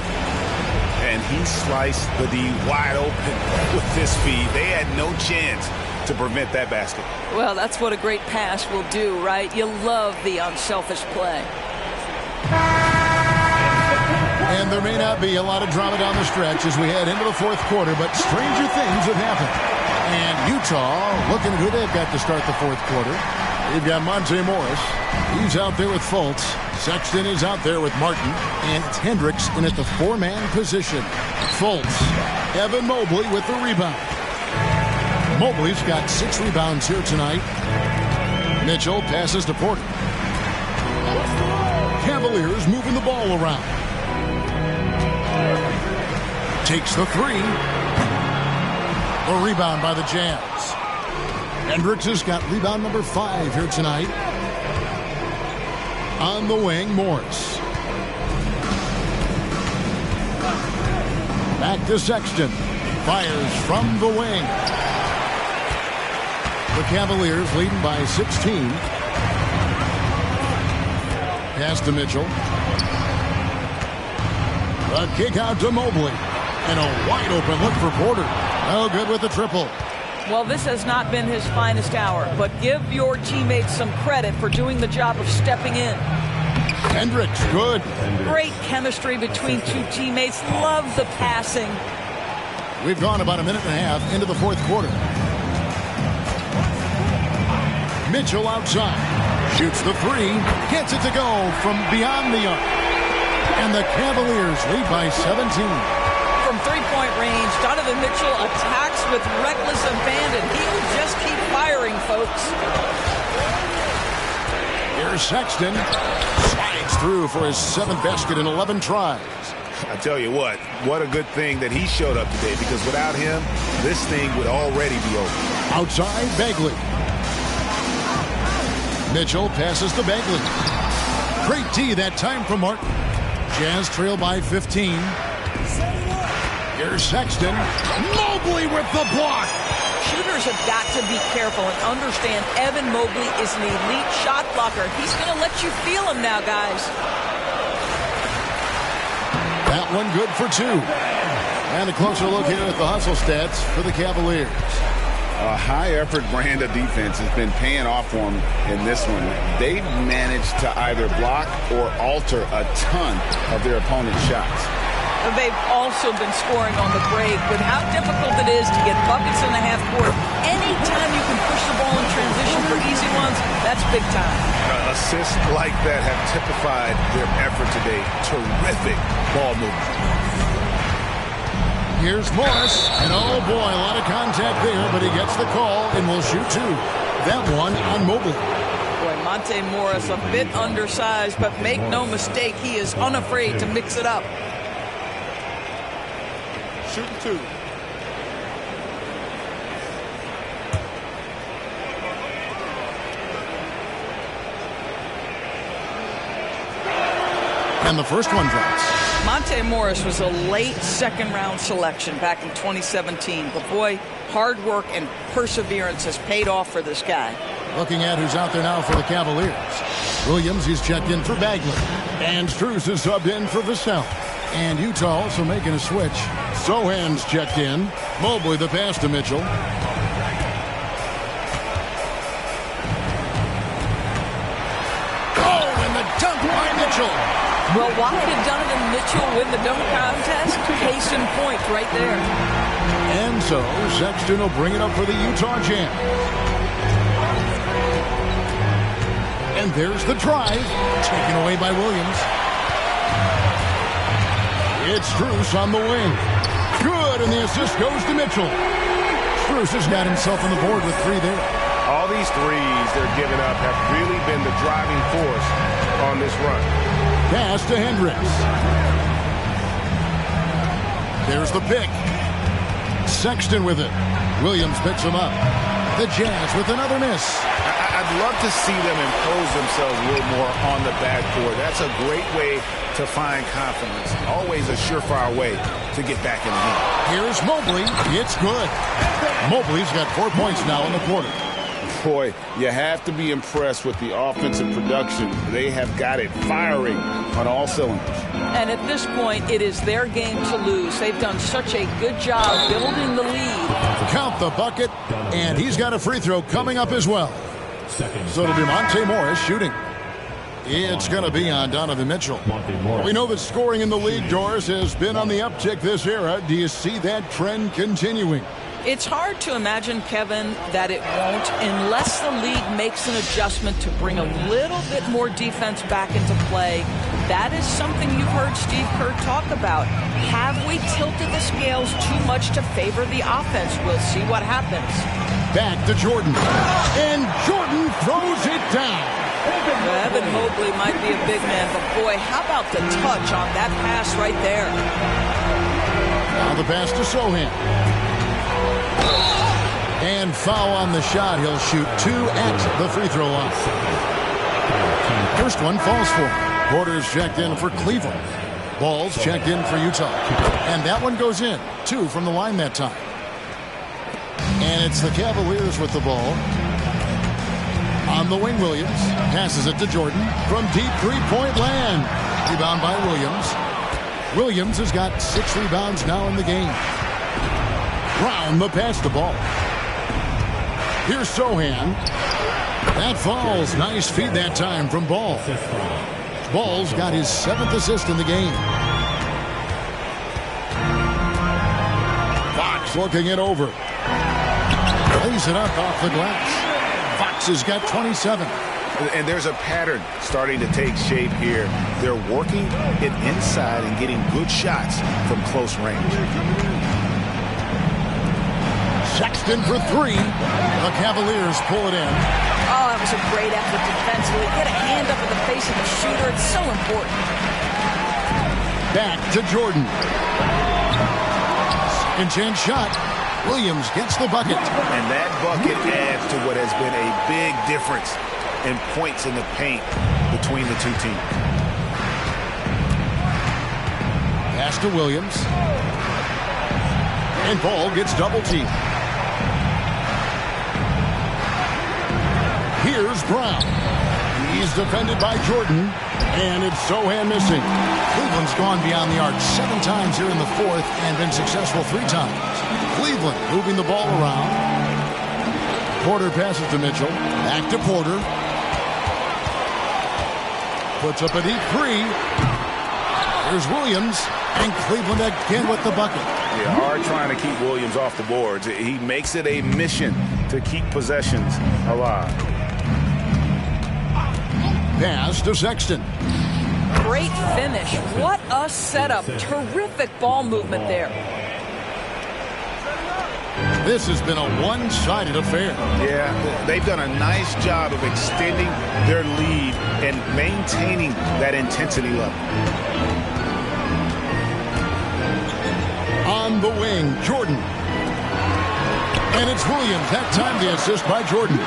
And he sliced the D wide open with this speed. They had no chance to prevent that basket. Well, that's what a great pass will do, right? You love the unselfish play. And there may not be a lot of drama down the stretch as we head into the fourth quarter, but stranger things have happened. And Utah looking at who they've got to start the fourth quarter. They've got Monte Morris. He's out there with Fultz. Sexton is out there with Martin. And it's Hendricks in at the four-man position. Fultz. Evan Mobley with the rebound. Mobley's got 6 rebounds here tonight. Mitchell passes to Porter. Cavaliers moving the ball around. Takes the 3. The rebound by the Jazz. Hendricks has got rebound number 5 here tonight. On the wing, Morris. Back to Sexton. Fires from the wing. The Cavaliers leading by 16. Pass to Mitchell. A kick out to Mobley. And a wide open look for Porter. No good with the triple. Well, this has not been his finest hour, but give your teammates some credit for doing the job of stepping in. Hendricks, good. Great chemistry between two teammates. Love the passing. We've gone about a minute and a half into the fourth quarter. Mitchell outside. Shoots the 3. Gets it to go from beyond the arc. And the Cavaliers lead by 17. From three-point range, Donovan Mitchell attacks with reckless abandon. He'll just keep firing, folks. Here's Sexton. Slides through for his 7th basket in 11 tries. I tell you what a good thing that he showed up today, because without him, this thing would already be over. Outside, Bagley. Mitchell passes to Bagley. Great D that time from Martin. Jazz trail by 15. Here's Sexton. Mobley with the block. Shooters have got to be careful and understand Evan Mobley is an elite shot blocker. He's going to let you feel him now, guys. That one good for 2. And a closer look here at the hustle stats for the Cavaliers. A high-effort brand of defense has been paying off for them in this one. They've managed to either block or alter a ton of their opponent's shots. They've also been scoring on the break. With how difficult it is to get buckets in the half court, anytime you can push the ball in transition for easy ones, that's big time. Assists like that have typified their effort today. Terrific ball movement. Here's Morris, and oh boy, a lot of contact there, but he gets the call and will shoot 2. That one on Mobley. Boy, Monte Morris, a bit undersized, but make no mistake, he is unafraid to mix it up. Shooting 2. And the first one drops. Monte Morris was a late second-round selection back in 2017. But, boy, hard work and perseverance has paid off for this guy. Looking at who's out there now for the Cavaliers. Williams, he's checked in for Bagley. And Strus is subbed in for Vassell. And Utah also making a switch. Sohan's checked in. Mobley the pass to Mitchell. Oh, and the dunk by Mitchell. Well, why did Donovan Mitchell win the dunk contest? Case in point right there. And so Sexton will bring it up for the Utah Jazz. And there's the drive. Taken away by Williams. It's Strus on the wing. Good, and the assist goes to Mitchell. Strus has got himself on the board with 3 there. All these threes they're giving up have really been the driving force on this run. Pass to Hendricks. There's the pick. Sexton with it. Williams picks him up. The Jazz with another miss. I'd love to see them impose themselves a little more on the backcourt. That's a great way to find confidence. Always a surefire way to get back in the game. Here's Mobley. It's good. Mobley's got 4 points now in the quarter. Boy, you have to be impressed with the offensive production. They have got it firing on all cylinders. And at this point, it is their game to lose. They've done such a good job building the lead. Count the bucket, and he's got a free throw coming up as well. So it'll be Monte Morris shooting. It's going to be on Donovan Mitchell. We know that scoring in the league, Doris, has been on the uptick this era. Do you see that trend continuing? It's hard to imagine, Kevin, that it won't unless the league makes an adjustment to bring a little bit more defense back into play. That is something you've heard Steve Kerr talk about. Have we tilted the scales too much to favor the offense? We'll see what happens. Back to Jordan. And Jordan throws it down. Evan Mobley might be a big man, but boy, how about the touch on that pass right there? Now the pass to Sohan. And foul on the shot. He'll shoot 2 at the free throw line. First one falls for him. Porter's checked in for Cleveland. Ball's checked in for Utah. And that one goes in. 2 from the line that time. And it's the Cavaliers with the ball. On the wing, Williams passes it to Jordan from deep three-point land. Rebound by Williams. Williams has got 6 rebounds now in the game. Brown the pass the ball. Here's Sohan. That falls. Nice feed that time from Ball. Ball's got his 7th assist in the game. Fox looking it over. Lays it up off the glass. Fox has got 27. And there's a pattern starting to take shape here. They're working it inside and getting good shots from close range. Sexton for 3. The Cavaliers pull it in. Oh, that was a great effort defensively. Get a hand up in the face of the shooter. It's so important. Back to Jordan. Second chance shot. Williams gets the bucket. And that bucket adds to what has been a big difference in points in the paint between the two teams. Pass to Williams. And Ball gets double teamed. Here's Brown. He's defended by Jordan. And it's Sohan missing. Cleveland's gone beyond the arc 7 times here in the 4th and been successful 3 times. Cleveland moving the ball around. Porter passes to Mitchell. Back to Porter. Puts up a deep 3. Here's Williams. And Cleveland again with the bucket. Yeah, hard trying to keep Williams off the boards. He makes it a mission to keep possessions alive. Pass to Sexton. Great finish. What a setup. Terrific ball movement there. This has been a one-sided affair. Yeah, they've done a nice job of extending their lead and maintaining that intensity level. On the wing, Jordan. And it's Williams. That time the assist by Jordan.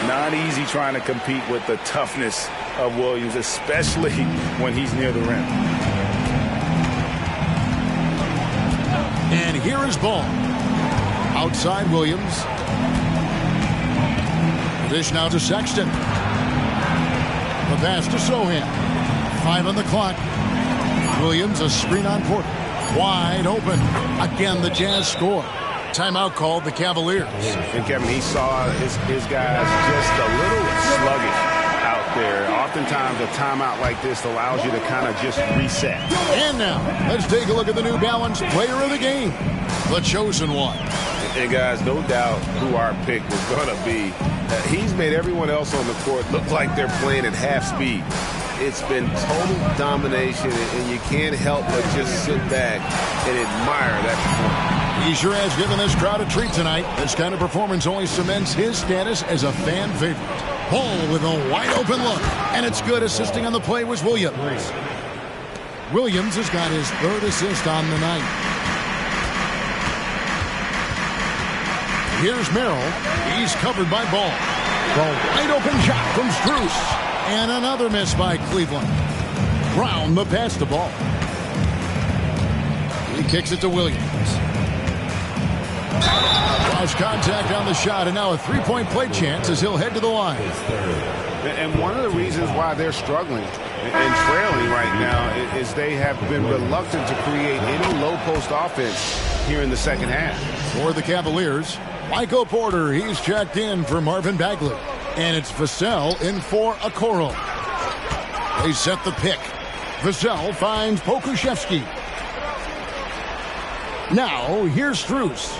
Not easy trying to compete with the toughness of Williams, especially when he's near the rim. And here is Ball. Outside Williams. Dish now to Sexton. The pass to Sohan. 5 on the clock. Williams a screen on Porter. Wide open. Again, the Jazz score. Timeout called the Cavaliers. And Kevin, he saw his guys just a little sluggish out there. Oftentimes a timeout like this allows you to kind of just reset. And now, let's take a look at the New Balance player of the game. The chosen one. And guys, no doubt who our pick was going to be. He's made everyone else on the court look like they're playing at half speed. It's been total domination, and you can't help but just sit back and admire that performance. He sure has given this crowd a treat tonight. This kind of performance only cements his status as a fan favorite. Ball with a wide-open look, and it's good. Assisting on the play was Williams. Williams has got his 3rd assist on the night. Here's Merrill. He's covered by Ball. The wide-open shot from Strus. And another miss by Cleveland. Brown the pass to Ball. He kicks it to Williams. Cross contact on the shot, and now a three-point play chance as he'll head to the line. And one of the reasons why they're struggling and trailing right now is they have been reluctant to create any low-post offense here in the second half. For the Cavaliers, Michael Porter, he's checked in for Marvin Bagley. And it's Vassell in for Okoro. They set the pick. Vassell finds Pokuševski. Now, here's Strus.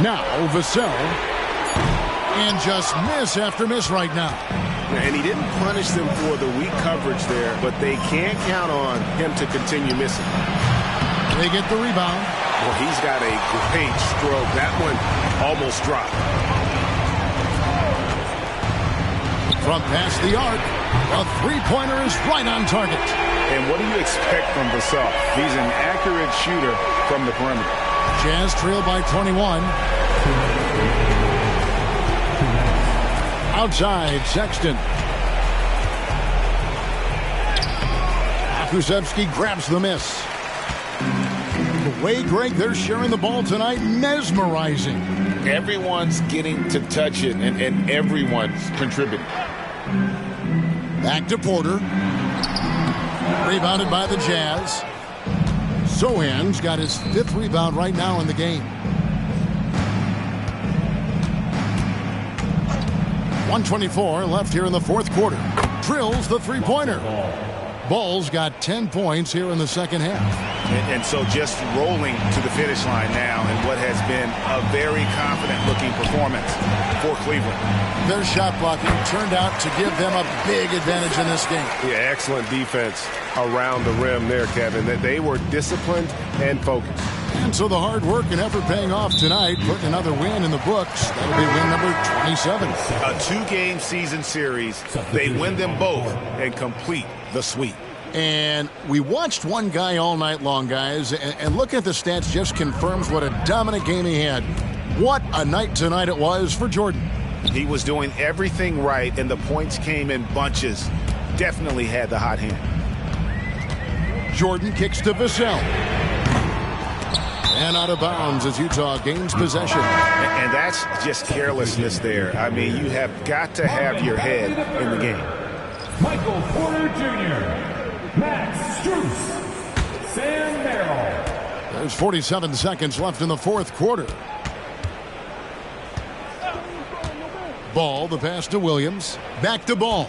Now, Vassell. And just miss after miss right now. And he didn't punish them for the weak coverage there, but they can't count on him to continue missing. They get the rebound. Well, he's got a great stroke. That one almost dropped. From past the arc, a three-pointer is right on target. And what do you expect from Vassell? He's an accurate shooter from the perimeter. Jazz trail by 21. Outside, Sexton. Pokuševski grabs the miss. The way, Greg, they're sharing the ball tonight, mesmerizing. Everyone's getting to touch it, and everyone's contributing. Back to Porter. Rebounded by the Jazz. Sohan's got his 5th rebound right now in the game. 1:24 left here in the 4th quarter. Drills the three-pointer. Ball's got 10 points here in the second half. And so just rolling to the finish line now in what has been a very confident-looking performance for Cleveland. Their shot blocking turned out to give them a big advantage in this game. Yeah, excellent defense around the rim there, Kevin. That they were disciplined and focused. And so the hard work and effort paying off tonight, putting another win in the books. That'll be win number 27. A 2-game season series. They win them both and complete the sweep. And we watched one guy all night long, guys, and looking at the stats just confirms what a dominant game he had. What a night tonight it was for Jordan. He was doing everything right, and the points came in bunches. Definitely had the hot hand. Jordan kicks to Vassell. And out of bounds as Utah gains possession. And that's just carelessness there. I mean, you have got to have your head in the game. Michael Porter Jr., Max Strus, Sam Merrill. There's 47 seconds left in the 4th quarter. Ball, the pass to Williams. Back to Ball.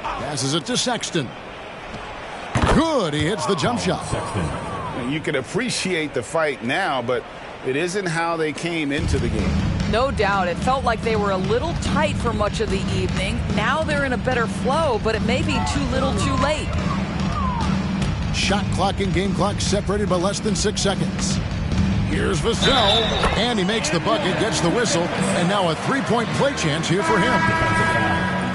Passes it to Sexton. Good, he hits the jump shot. You can appreciate the fight now, but it isn't how they came into the game. No doubt. It felt like they were a little tight for much of the evening. Now they're in a better flow, but it may be too little too late. Shot clock and game clock separated by less than 6 seconds. Here's Vassell, and he makes the bucket, gets the whistle, and now a three-point play chance here for him.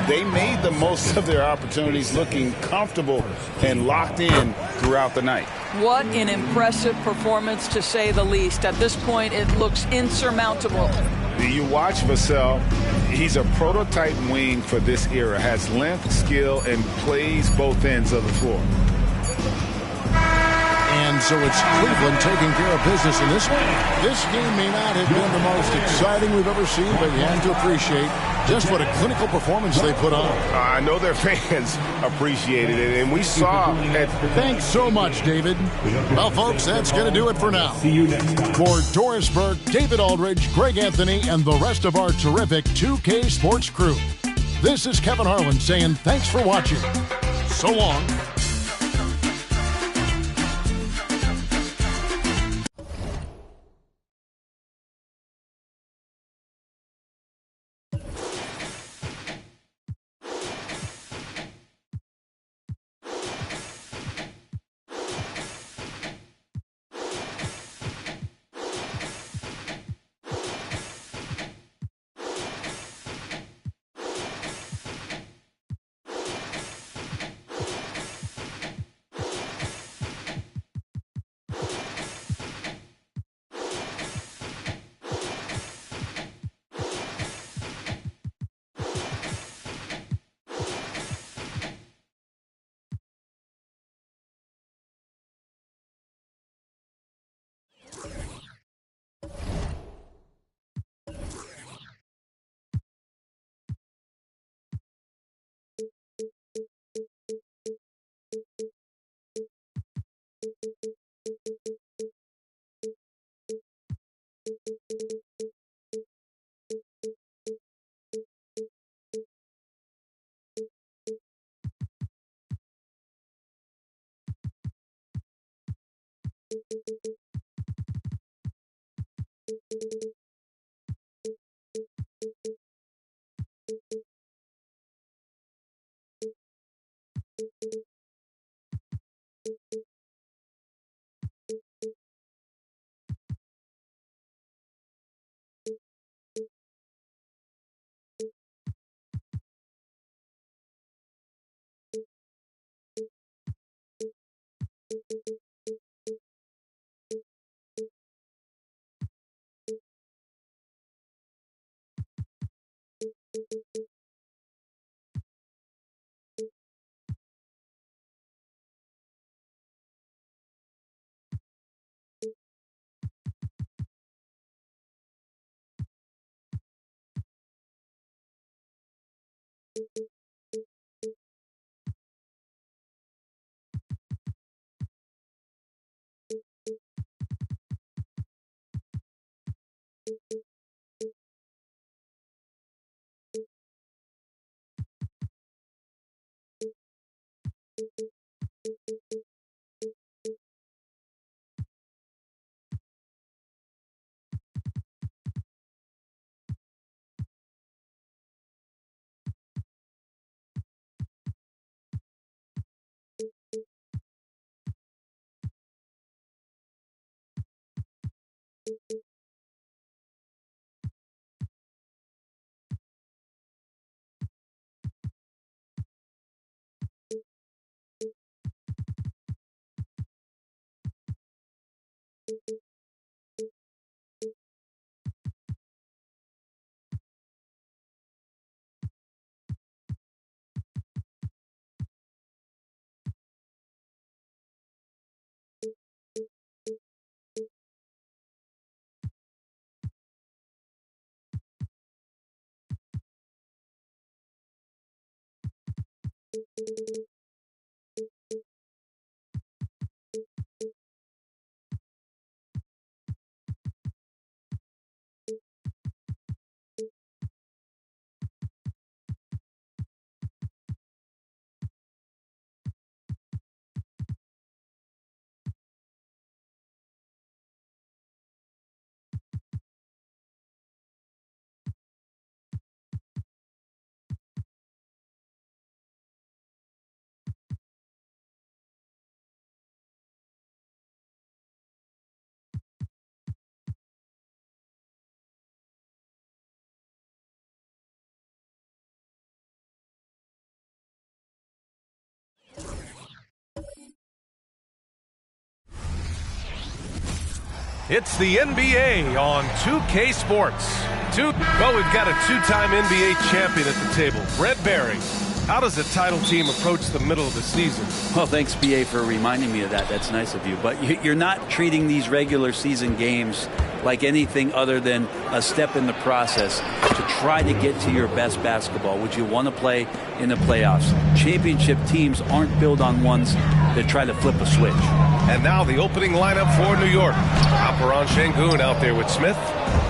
They made the most of their opportunities, looking comfortable and locked in throughout the night. What an impressive performance, to say the least. At this point, it looks insurmountable. You watch Vassell, he's a prototype wing for this era, has length, skill, and plays both ends of the floor. And so it's Cleveland taking care of business in this one. This game may not have been the most exciting we've ever seen, but you have to appreciate just what a clinical performance they put on. I know their fans appreciated it, and we saw it. Thanks so much, David. Well, folks, that's going to do it for now. See you next time. For Doris Burke, David Aldridge, Greg Anthony, and the rest of our terrific 2K Sports crew, this is Kevin Harlan saying thanks for watching. So long. It's the NBA on 2K Sports. Well, we've got a two-time NBA champion at the table, Brent Barry. How does a title team approach the middle of the season? Well, thanks, BA, for reminding me of that. That's nice of you. But you're not treating these regular season games like anything other than a step in the process to try to get to your best basketball, which you want to play in the playoffs. Championship teams aren't built on ones that try to flip a switch. And now the opening lineup for New York. Alperen Sengun out there with Smith.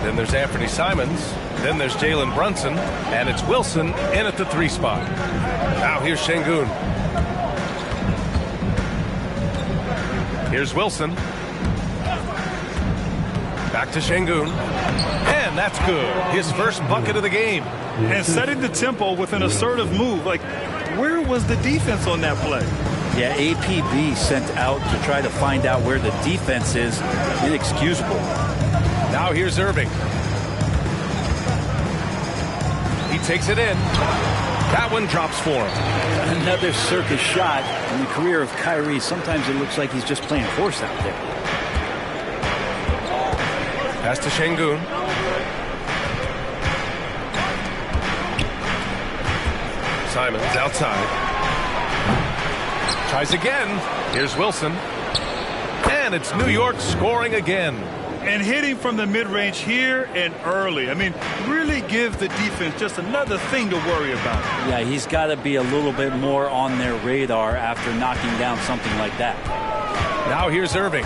Then there's Anthony Simons. Then there's Jalen Brunson. And it's Wilson in at the 3 spot. Now here's Sengun. Here's Wilson. Back to Sengun. And that's good. His first bucket of the game. And setting the tempo with an assertive move. Like, where was the defense on that play? Yeah, APB sent out to try to find out where the defense is. Inexcusable. Now here's Irving. He takes it in. That one drops for him. Another circus shot in the career of Kyrie. Sometimes it looks like he's just playing horse out there. Pass to Sengun. Simons outside. Tries again. Here's Wilson. And it's New York scoring again. And hitting from the mid-range here and early. I mean, really give the defense just another thing to worry about. Yeah, he's got to be a little bit more on their radar after knocking down something like that. Now here's Irving.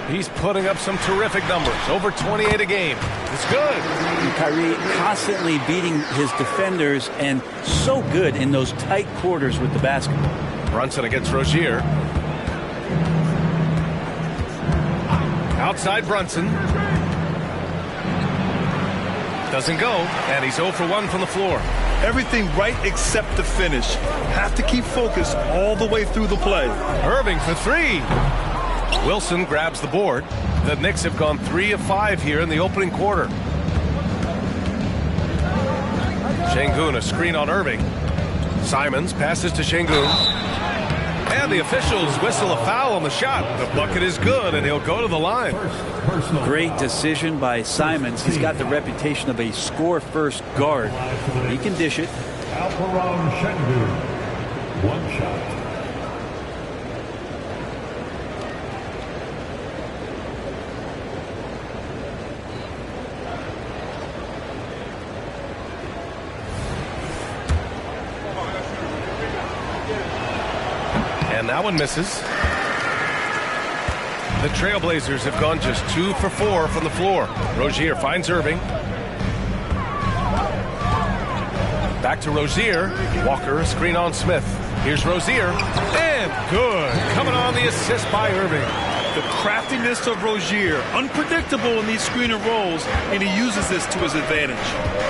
He's putting up some terrific numbers. Over 28 a game. It's good. And Kyrie constantly beating his defenders and so good in those tight quarters with the basketball. Brunson against Rozier. Outside Brunson. Doesn't go, and he's 0 for 1 from the floor. Everything right except the finish. Have to keep focused all the way through the play. Irving for 3. Wilson grabs the board. The Knicks have gone 3 of 5 here in the opening quarter. Şengün, a screen on Irving. Simons passes to Şengün. And the officials whistle a foul on the shot. The bucket is good, and he'll go to the line. Great decision by Simons. He's got the reputation of a score-first guard. He can dish it. Alperon Şengün, 1 shot. And that one misses. The Trailblazers have gone just 2 for 4 from the floor. Rozier finds Irving. Back to Rozier. Walker, a screen on Smith. Here's Rozier. And good. Coming on the assist by Irving. The craftiness of Rozier, unpredictable in these screen and rolls, and he uses this to his advantage.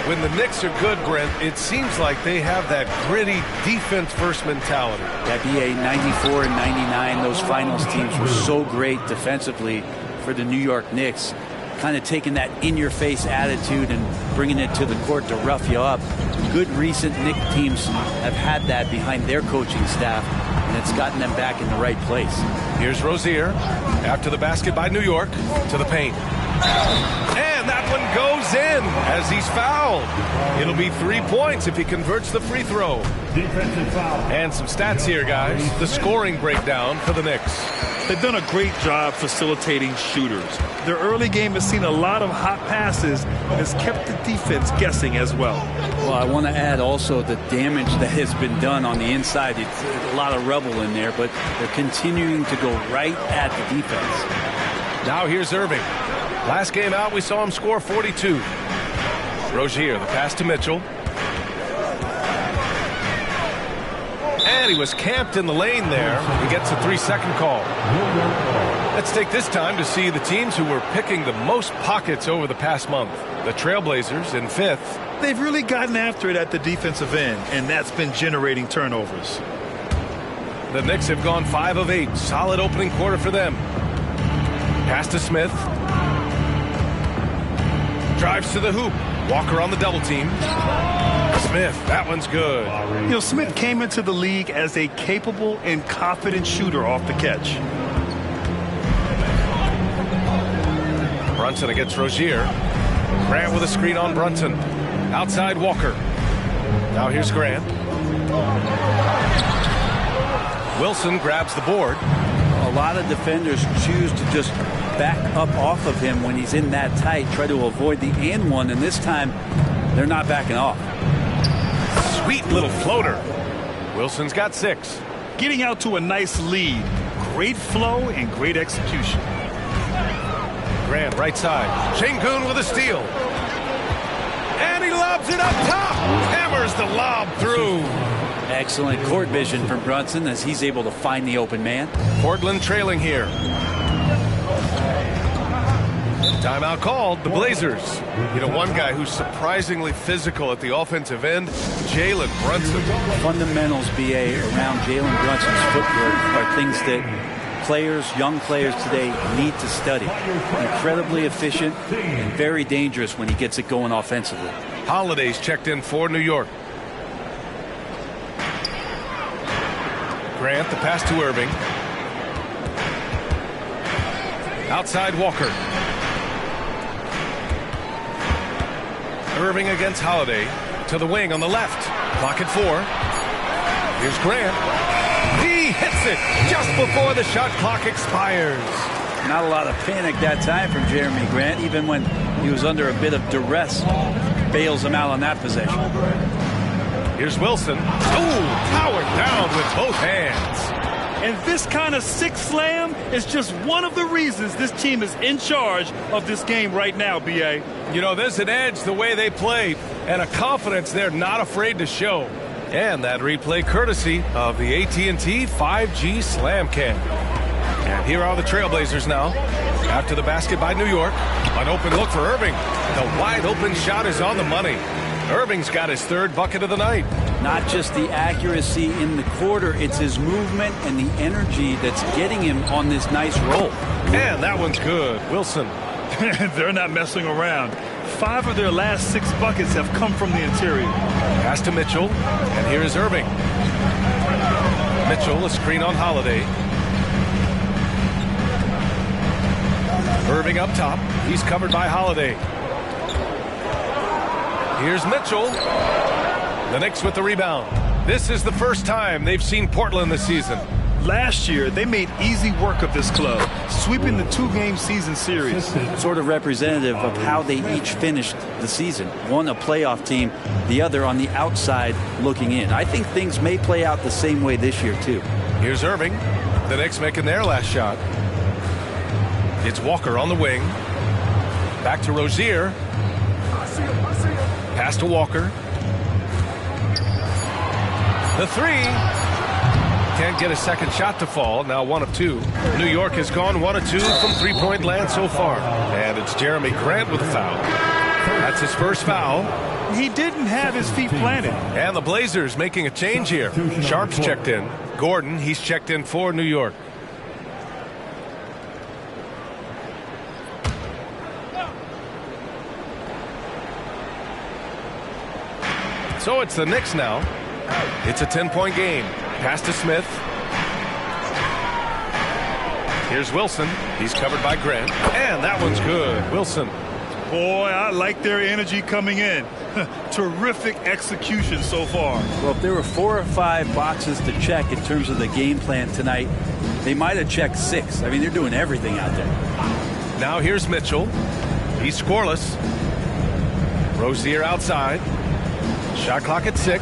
When the Knicks are good, Brent, it seems like they have that gritty defense-first mentality. That BA 94 and 99, those finals teams were so great defensively for the New York Knicks. Kind of taking that in-your-face attitude and bringing it to the court to rough you up. Good recent Knicks teams have had that behind their coaching staff, and it's gotten them back in the right place. Here's Rozier after the basket by New York to the paint. And that one goes in as he's fouled. It'll be 3 points if he converts the free throw. Defensive foul. And some stats here, guys. The scoring breakdown for the Knicks. They've done a great job facilitating shooters. Their early game has seen a lot of hot passes and has kept the defense guessing as well. Well, I want to add also the damage that has been done on the inside. It's a lot of rubble in there, but they're continuing to go right at the defense. Now here's Irving. Last game out, we saw him score 42. Rozier, the pass to Mitchell. And he was camped in the lane there. He gets a 3-second call. Let's take this time to see the teams who were picking the most pockets over the past month. The Trailblazers in 5th. They've really gotten after it at the defensive end, and that's been generating turnovers. The Knicks have gone 5 of 8. Solid opening quarter for them. Pass to Smith. Drives to the hoop. Walker on the double team. Smith, that one's good. You know, Smith came into the league as a capable and confident shooter off the catch. Brunson against Rozier. Grant with a screen on Brunson. Outside Walker. Now here's Grant. Wilson grabs the board. A lot of defenders choose to just back up off of him when he's in that tight, try to avoid the and one, and this time they're not backing off. Sweet little floater. Wilson's got 6. Getting out to a nice lead. Great flow and great execution. Grant right side. Şengün with a steal. And he lobs it up top. Hammers the lob through. Excellent court vision from Brunson as he's able to find the open man. Portland trailing here. Timeout called. The Blazers. You know, one guy who's surprisingly physical at the offensive end, Jalen Brunson. Fundamentals, BA, around Jalen Brunson's footwork are things that players, young players today need to study. Incredibly efficient and very dangerous when he gets it going offensively. Holiday's checked in for New York. Grant, the pass to Irving. Outside Walker. Irving against Holiday. To the wing on the left. Clock at 4. Here's Grant. He hits it just before the shot clock expires. Not a lot of panic that time from Jeremy Grant, even when he was under a bit of duress. Bails him out on that possession. Here's Wilson. Oh, powered down with both hands. And this kind of six slam is just one of the reasons this team is in charge of this game right now, B.A. You know, there's an edge the way they play and a confidence they're not afraid to show. And that replay courtesy of the AT&T 5G Slam Cam. And here are the Trailblazers now. After the basket by New York. An open look for Irving. The wide open shot is on the money. Irving's got his third bucket of the night. Not just the accuracy in the quarter, it's his movement and the energy that's getting him on this nice roll. And that one's good. Wilson. They're not messing around. 5 of their last 6 buckets have come from the interior. Pass to Mitchell. And here is Irving. Mitchell, a screen on Holiday. Irving up top. He's covered by Holiday. Here's Mitchell. The Knicks with the rebound. This is the first time they've seen Portland this season. Last year, they made easy work of this club, sweeping the 2-game season series. Sort of representative of how they each finished the season. One a playoff team, the other on the outside looking in. I think things may play out the same way this year, too. Here's Irving. The Knicks making their last shot. It's Walker on the wing. Back to Rozier. Pass to Walker. The three. Can't get a second shot to fall. Now 1 of 2. New York has gone 1 of 2 from three-point land so far. And it's Jeremy Grant with a foul. That's his first foul. He didn't have his feet planted. And the Blazers making a change here. Sharp's checked in. Gordon, he's checked in for New York. So it's the Knicks now. It's a 10-point game. Pass to Smith. Here's Wilson. He's covered by Grant. And that one's good. Wilson. Boy, I like their energy coming in. Terrific execution so far. Well, if there were 4 or 5 boxes to check in terms of the game plan tonight, they might have checked 6. I mean, they're doing everything out there. Now here's Mitchell. He's scoreless. Rozier outside. Shot clock at 6.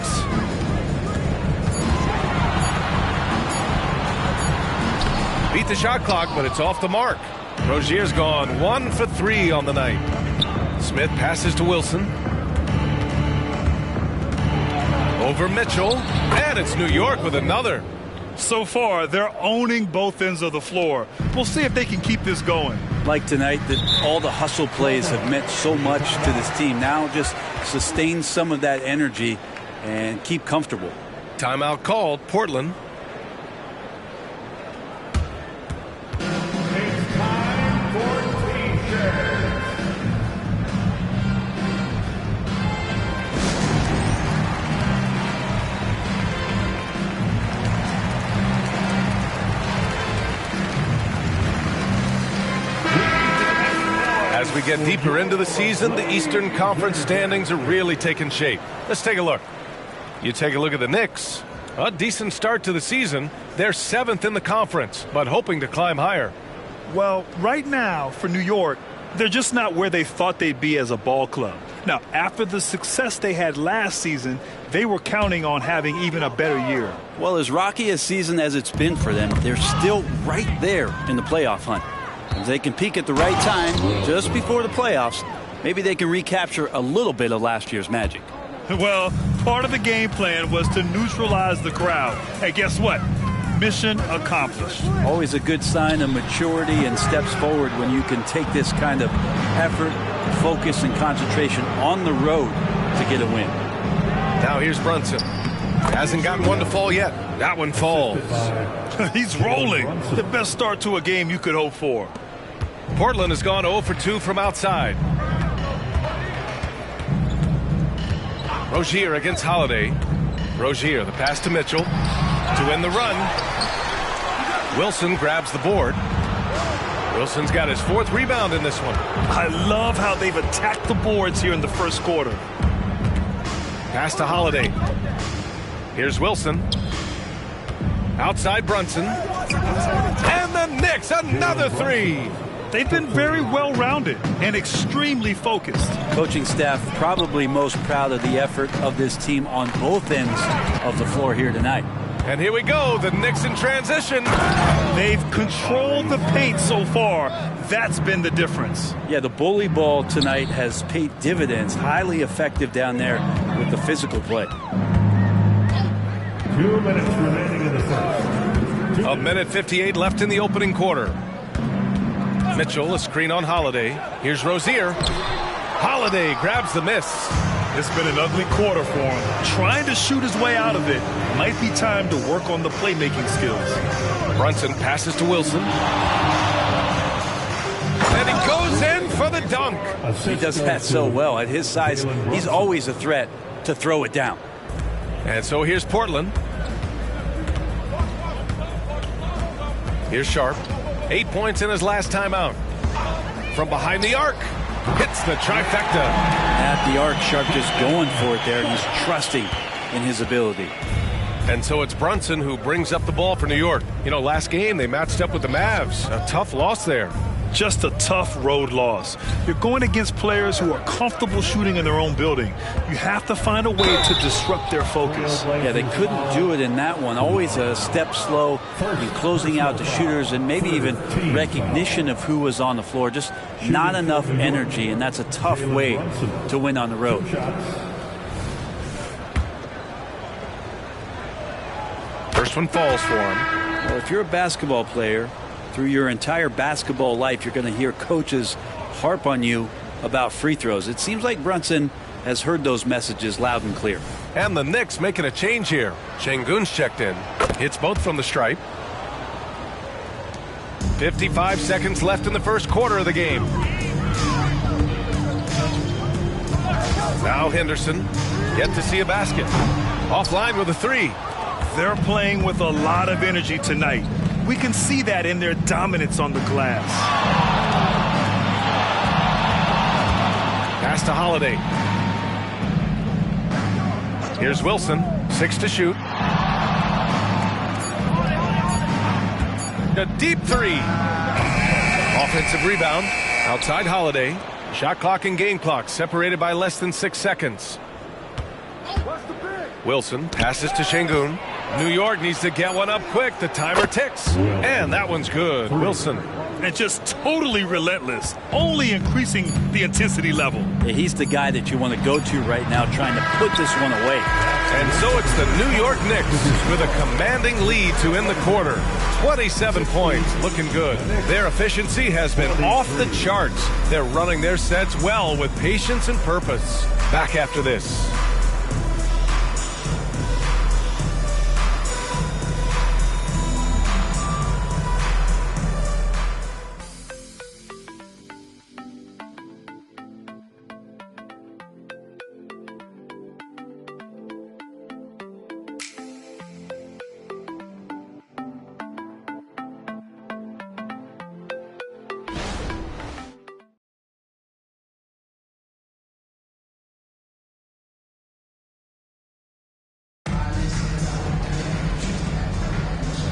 Beat the shot clock, but it's off the mark. Rozier's gone 1 for 3 on the night. Smith passes to Wilson. Over Mitchell. And it's New York with another. So far, they're owning both ends of the floor. We'll see if they can keep this going. Like tonight, that all the hustle plays have meant so much to this team. Now just sustain some of that energy and keep comfortable. Timeout called. Portland. As we get deeper into the season, the Eastern Conference standings are really taking shape. Let's take a look. You take a look at the Knicks. A decent start to the season. They're 7th in the conference, but hoping to climb higher. Well, right now, for New York, they're just not where they thought they'd be as a ball club. Now, after the success they had last season, they were counting on having even a better year. Well, as rocky a season as it's been for them, they're still right there in the playoff hunt. If they can peak at the right time, just before the playoffs, maybe they can recapture a little bit of last year's magic. Well, part of the game plan was to neutralize the crowd. Hey, guess what? Mission accomplished. Always a good sign of maturity and steps forward when you can take this kind of effort, focus, and concentration on the road to get a win. Now here's Brunson. Hasn't gotten one to fall yet. That one falls. He's rolling. The best start to a game you could hope for. Portland has gone 0 for 2 from outside. Rozier against Holiday. Rozier, the pass to Mitchell. To end the run. Wilson grabs the board. Wilson's got his 4th rebound in this one. I love how they've attacked the boards here in the first quarter. Pass to Holiday. Here's Wilson. Outside Brunson. And the Knicks, another 3. They've been very well-rounded and extremely focused. Coaching staff probably most proud of the effort of this team on both ends of the floor here tonight. And here we go, the Knicks in transition. They've controlled the paint so far. That's been the difference. Yeah, the bully ball tonight has paid dividends. Highly effective down there with the physical play. 2 minutes remaining in the first. 1:58 left in the opening quarter. Mitchell, a screen on Holiday. Here's Rozier. Holiday grabs the miss. It's been an ugly quarter for him. Trying to shoot his way out of it. Might be time to work on the playmaking skills. Brunson passes to Wilson. And he goes in for the dunk. He does that so well. At his size, he's always a threat to throw it down. And so here's Portland. Here's Sharp. 8 points in his last time out. From behind the arc. Hits the trifecta. At the arc, Sharp just going for it there. He's trusting in his ability. And so it's Brunson who brings up the ball for New York. You know, last game they matched up with the Mavs. A tough loss there. Just a tough road loss. You're going against players who are comfortable shooting in their own building. You have to find a way to disrupt their focus. Yeah, they couldn't do it in that one. Always a step slow in closing out the shooters and maybe even recognition of who was on the floor. Just not enough energy, and that's a tough way to win on the road. First one falls for him. Well, if you're a basketball player, through your entire basketball life, you're going to hear coaches harp on you about free throws. It seems like Brunson has heard those messages loud and clear. And the Knicks making a change here. Şengün's checked in. Hits both from the stripe. 55 seconds left in the first quarter of the game. Now Henderson. Yet to see a basket. Offline with a three. They're playing with a lot of energy tonight. We can see that in their dominance on the glass. Pass to Holiday. Here's Wilson. 6 to shoot. A deep three. Offensive rebound. Outside Holiday. Shot clock and game clock separated by less than 6 seconds. Wilson passes to Şengün. New York needs to get one up quick. The timer ticks. And that one's good. Wilson. And just totally relentless. Only increasing the intensity level. Yeah, he's the guy that you want to go to right now, trying to put this one away. And so it's the New York Knicks with a commanding lead to end the quarter. 27 points. Looking good. Their efficiency has been off the charts. They're running their sets well with patience and purpose. Back after this.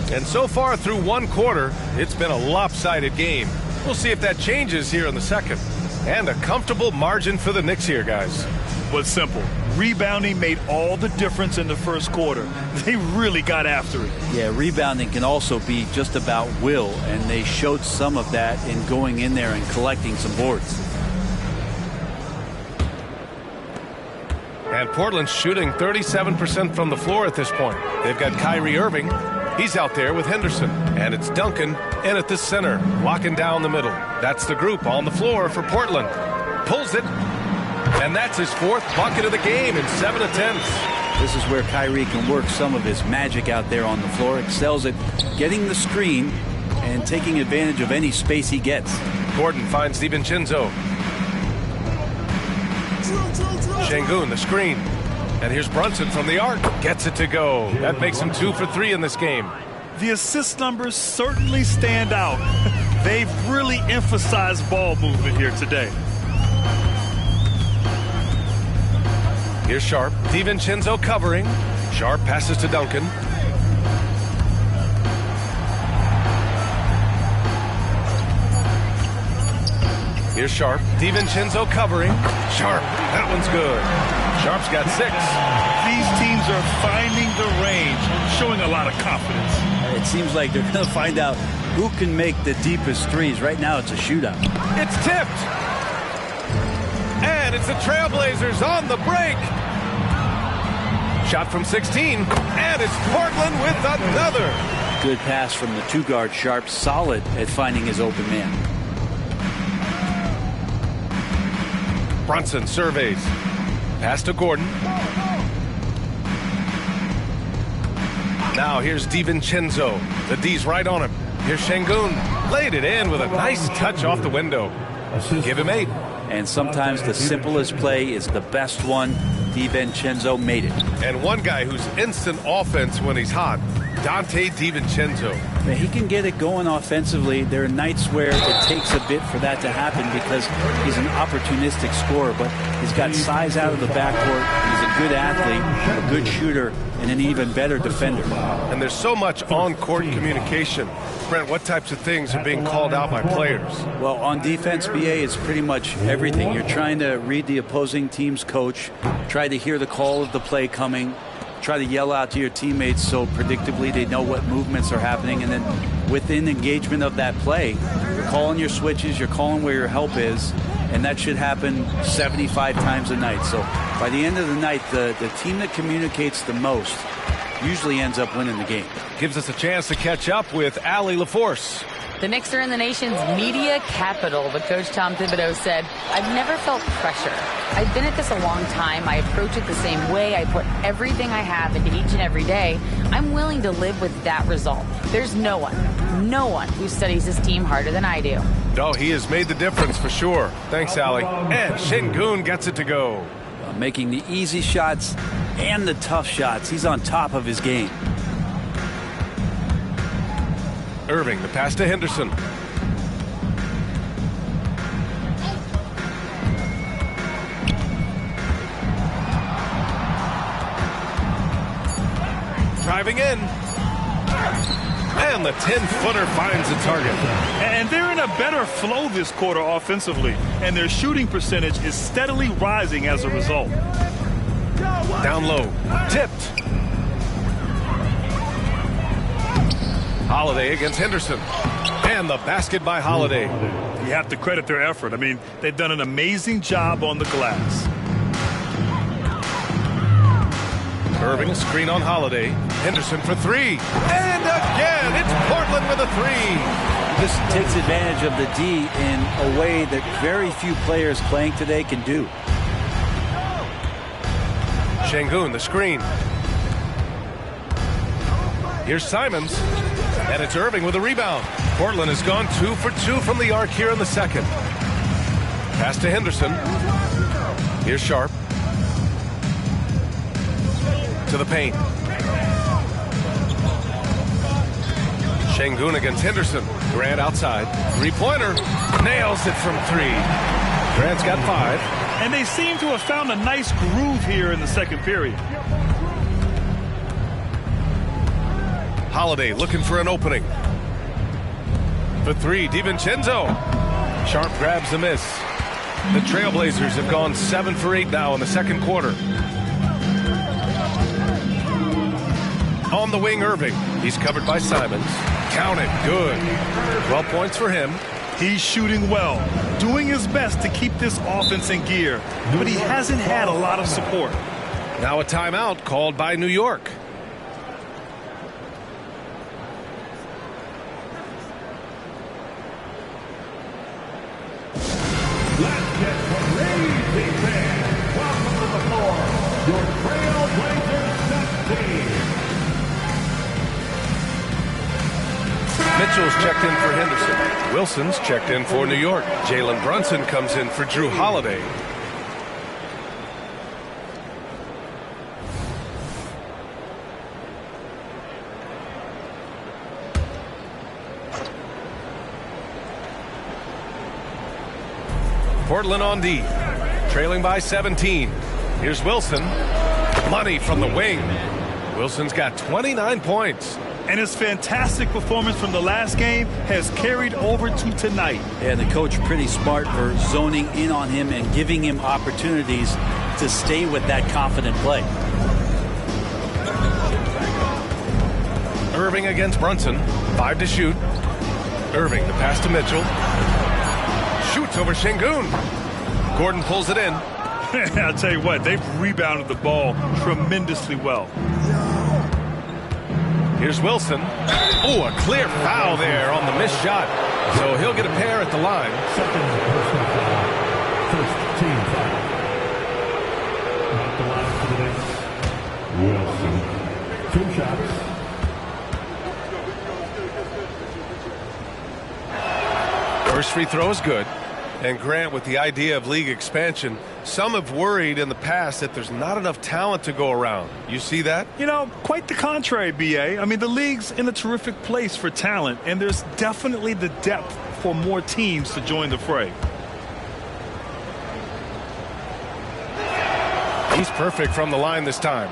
And so far through one quarter, it's been a lopsided game. We'll see if that changes here in the second. And a comfortable margin for the Knicks here, guys. But simple. Rebounding made all the difference in the first quarter. They really got after it. Yeah, rebounding can also be just about will, and they showed some of that in going in there and collecting some boards. And Portland's shooting 37% from the floor at this point. They've got Kyrie Irving. He's out there with Henderson. And it's Duncan in at the center, locking down the middle. That's the group on the floor for Portland. Pulls it. And that's his fourth bucket of the game in 7 attempts. This is where Kyrie can work some of his magic out there on the floor. Excels at getting the screen and taking advantage of any space he gets. Gordon finds DiVincenzo. Şengün, the screen. And here's Brunson from the arc. Gets it to go. That makes him 2 for 3 in this game. The assist numbers certainly stand out. They've really emphasized ball movement here today. Here's Sharp. DiVincenzo covering. Sharp passes to Duncan. Here's Sharp. DiVincenzo covering. Sharp. That one's good. Sharp's got 6. These teams are finding the range, showing a lot of confidence. It seems like they're going to find out who can make the deepest threes. Right now, it's a shootout. It's tipped. And it's the Trailblazers on the break. Shot from 16. And it's Portland with another. Good pass from the two-guard Sharp. Solid at finding his open man. Brunson surveys. Pass to Gordon. Now here's DiVincenzo. The D's right on him. Here's Şengün. Laid it in with a nice touch off the window. Give him 8. And sometimes the simplest play is the best one. DiVincenzo made it. And one guy who's instant offense when he's hot, Dante DiVincenzo. He can get it going offensively. There are nights where it takes a bit for that to happen because he's an opportunistic scorer, but he's got size out of the backcourt. He's a good athlete, a good shooter, and an even better defender. And there's so much on-court communication. Brent, what types of things are being called out by players? Well, on defense, BA, it's pretty much everything. You're trying to read the opposing team's coach, try to hear the call of the play coming, try to yell out to your teammates so predictably they know what movements are happening, and then within engagement of that play, you're calling your switches, you're calling where your help is, and that should happen 75 times a night. So by the end of the night, the team that communicates the most usually ends up winning the game. Gives us a chance to catch up with Allie LaForce. The Knicks are in the nation's media capital, but Coach Tom Thibodeau said, I've never felt pressure. I've been at this a long time. I approach it the same way. I put everything I have into each and every day. I'm willing to live with that result. There's no one who studies this team harder than I do. Oh, he has made the difference for sure. Thanks, Allie. And Şengün gets it to go. Making the easy shots and the tough shots. He's on top of his game. Irving, the pass to Henderson. Driving in. And the 10-footer finds the target. And they're in a better flow this quarter offensively, and their shooting percentage is steadily rising as a result. Down low. Tipped. Holiday against Henderson. And the basket by Holiday. You have to credit their effort. I mean, they've done an amazing job on the glass. Irving, a screen on Holiday. Henderson for 3. And again, it's Portland with a 3. This takes advantage of the D in a way that very few players playing today can do. Şengün, the screen. Here's Simons. And it's Irving with a rebound. Portland has gone 2 for 2 from the arc here in the second. Pass to Henderson. Here's Sharp. To the paint. Şengün against Henderson. Grant outside. Three-pointer. Nails it from 3. Grant's got 5. And they seem to have found a nice groove here in the second period. Holiday looking for an opening. For 3, DiVincenzo. Sharp grabs the miss. The Trailblazers have gone 7 for 8 now in the second quarter. On the wing, Irving. He's covered by Simons. Count it. Good. 12 points for him. He's shooting well, doing his best to keep this offense in gear, but he hasn't had a lot of support. Now a timeout called by New York. Let's get crazy fans. Welcome to the floor, your Trailblazers Dust Team. Mitchell's checked in for Henderson. Wilson's checked in for New York. Jalen Brunson comes in for Drew Holiday. Portland on D, trailing by 17. Here's Wilson. Money from the wing. Wilson's got 29 points. And his fantastic performance from the last game has carried over to tonight. Yeah, the coach pretty smart for zoning in on him and giving him opportunities to stay with that confident play. Irving against Brunson. 5 to shoot. Irving, the pass to Mitchell. Shoots over Şengün. Gordon pulls it in. I'll tell you what, they've rebounded the ball tremendously well. Here's Wilson. Oh, a clear foul there on the missed shot. So he'll get a pair at the line. Second personal foul. First team foul. First free throw is good. And Grant, with the idea of league expansion, some have worried in the past that there's not enough talent to go around. You see that? You know, quite the contrary, B.A. I mean, the league's in a terrific place for talent, and there's definitely the depth for more teams to join the fray. He's perfect from the line this time.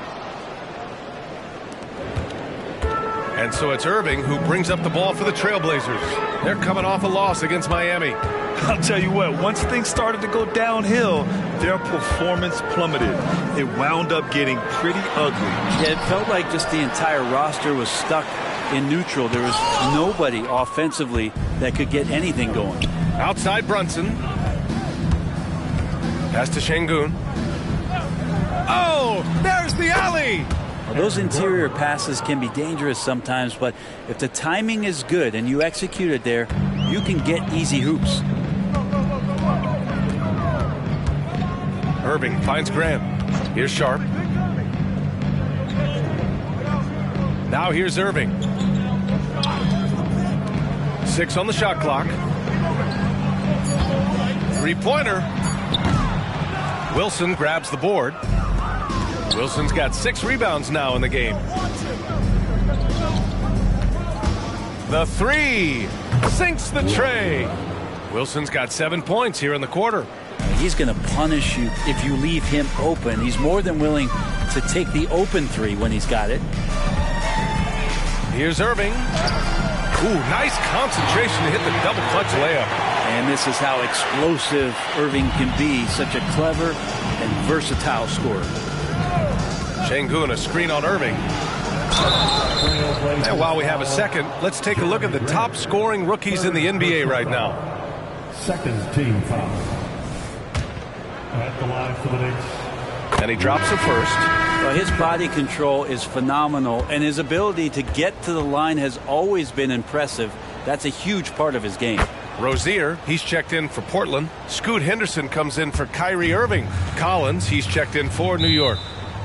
And so it's Irving who brings up the ball for the Trailblazers. They're coming off a loss against Miami. I'll tell you what, once things started to go downhill, their performance plummeted. It wound up getting pretty ugly. Yeah, it felt like just the entire roster was stuck in neutral. There was nobody offensively that could get anything going. Outside Brunson. Pass to Şengün. Oh, there's the alley. Well, those interior passes can be dangerous sometimes, but if the timing is good and you execute it there, you can get easy hoops. Irving finds Grant. Here's Sharp. Now here's Irving. 6 on the shot clock. Three-pointer. Wilson grabs the board. Wilson's got 6 rebounds now in the game. The three sinks the tray. Wilson's got 7 points here in the quarter. He's going to punish you if you leave him open. He's more than willing to take the open three when he's got it. Here's Irving. Ooh, nice concentration to hit the double clutch layup. And this is how explosive Irving can be. Such a clever and versatile scorer. Şengün, a screen on Irving. And while we have a second, let's take a look at the top scoring rookies in the NBA right now. Second team foul. At the line for the Knicks. And he drops it first. Well, his body control is phenomenal, and his ability to get to the line has always been impressive. That's a huge part of his game. Rozier, he's checked in for Portland. Scoot Henderson comes in for Kyrie Irving. Collins, he's checked in for New York.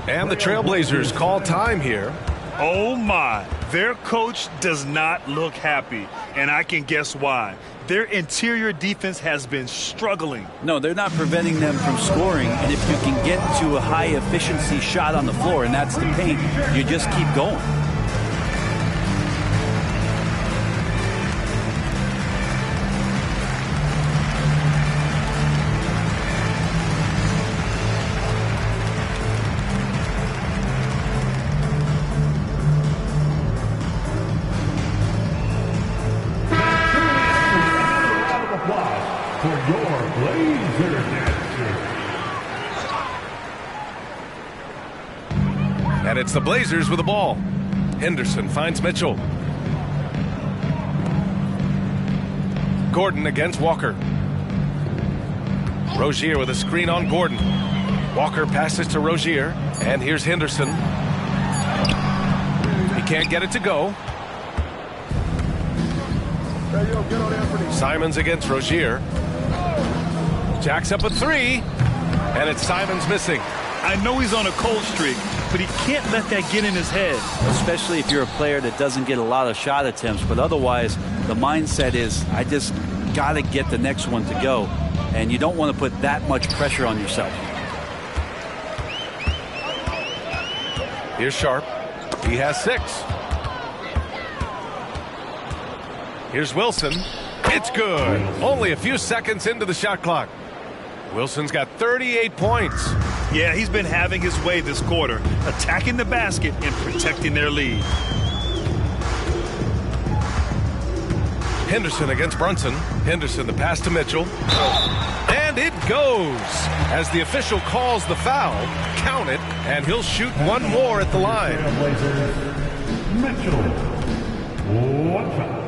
And the Trailblazers call time here. Oh my, their coach does not look happy, and I can guess why. Their interior defense has been struggling. No, they're not preventing them from scoring, and if you can get to a high efficiency shot on the floor, and that's the paint, you just keep going. And it's the Blazers with the ball. Henderson finds Mitchell. Gordon against Walker. Rozier with a screen on Gordon. Walker passes to Rozier. And here's Henderson. He can't get it to go. Simons against Rozier. Jacks up a three. And it's Simons missing. I know he's on a cold streak, but he can't let that get in his head. Especially if you're a player that doesn't get a lot of shot attempts, but otherwise the mindset is, I just got to get the next one to go, and you don't want to put that much pressure on yourself. Here's Sharp. He has 6. Here's Wilson. It's good. Only a few seconds into the shot clock. Wilson's got 38 points. Yeah, he's been having his way this quarter, attacking the basket and protecting their lead. Henderson against Brunson. Henderson, the pass to Mitchell. And it goes. As the official calls the foul, count it, and he'll shoot one more at the line. Mitchell. One foul.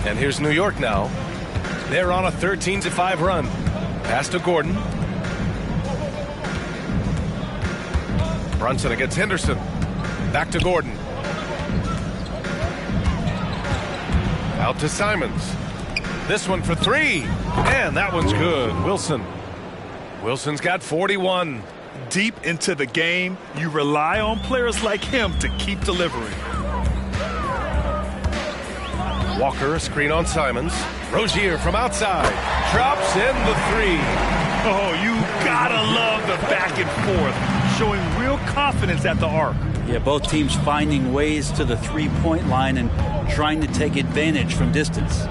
And here's New York now. They're on a 13-5 run. Pass to Gordon. Brunson against Henderson. Back to Gordon. Out to Simons. This one for 3. And that one's good. Wilson. Wilson's got 41. Deep into the game, you rely on players like him to keep delivering. Walker, a screen on Simons. Rozier from outside. Drops in the three. Oh, you gotta love the back and forth, showing real confidence at the arc. Yeah, both teams finding ways to the three-point line and trying to take advantage from distance.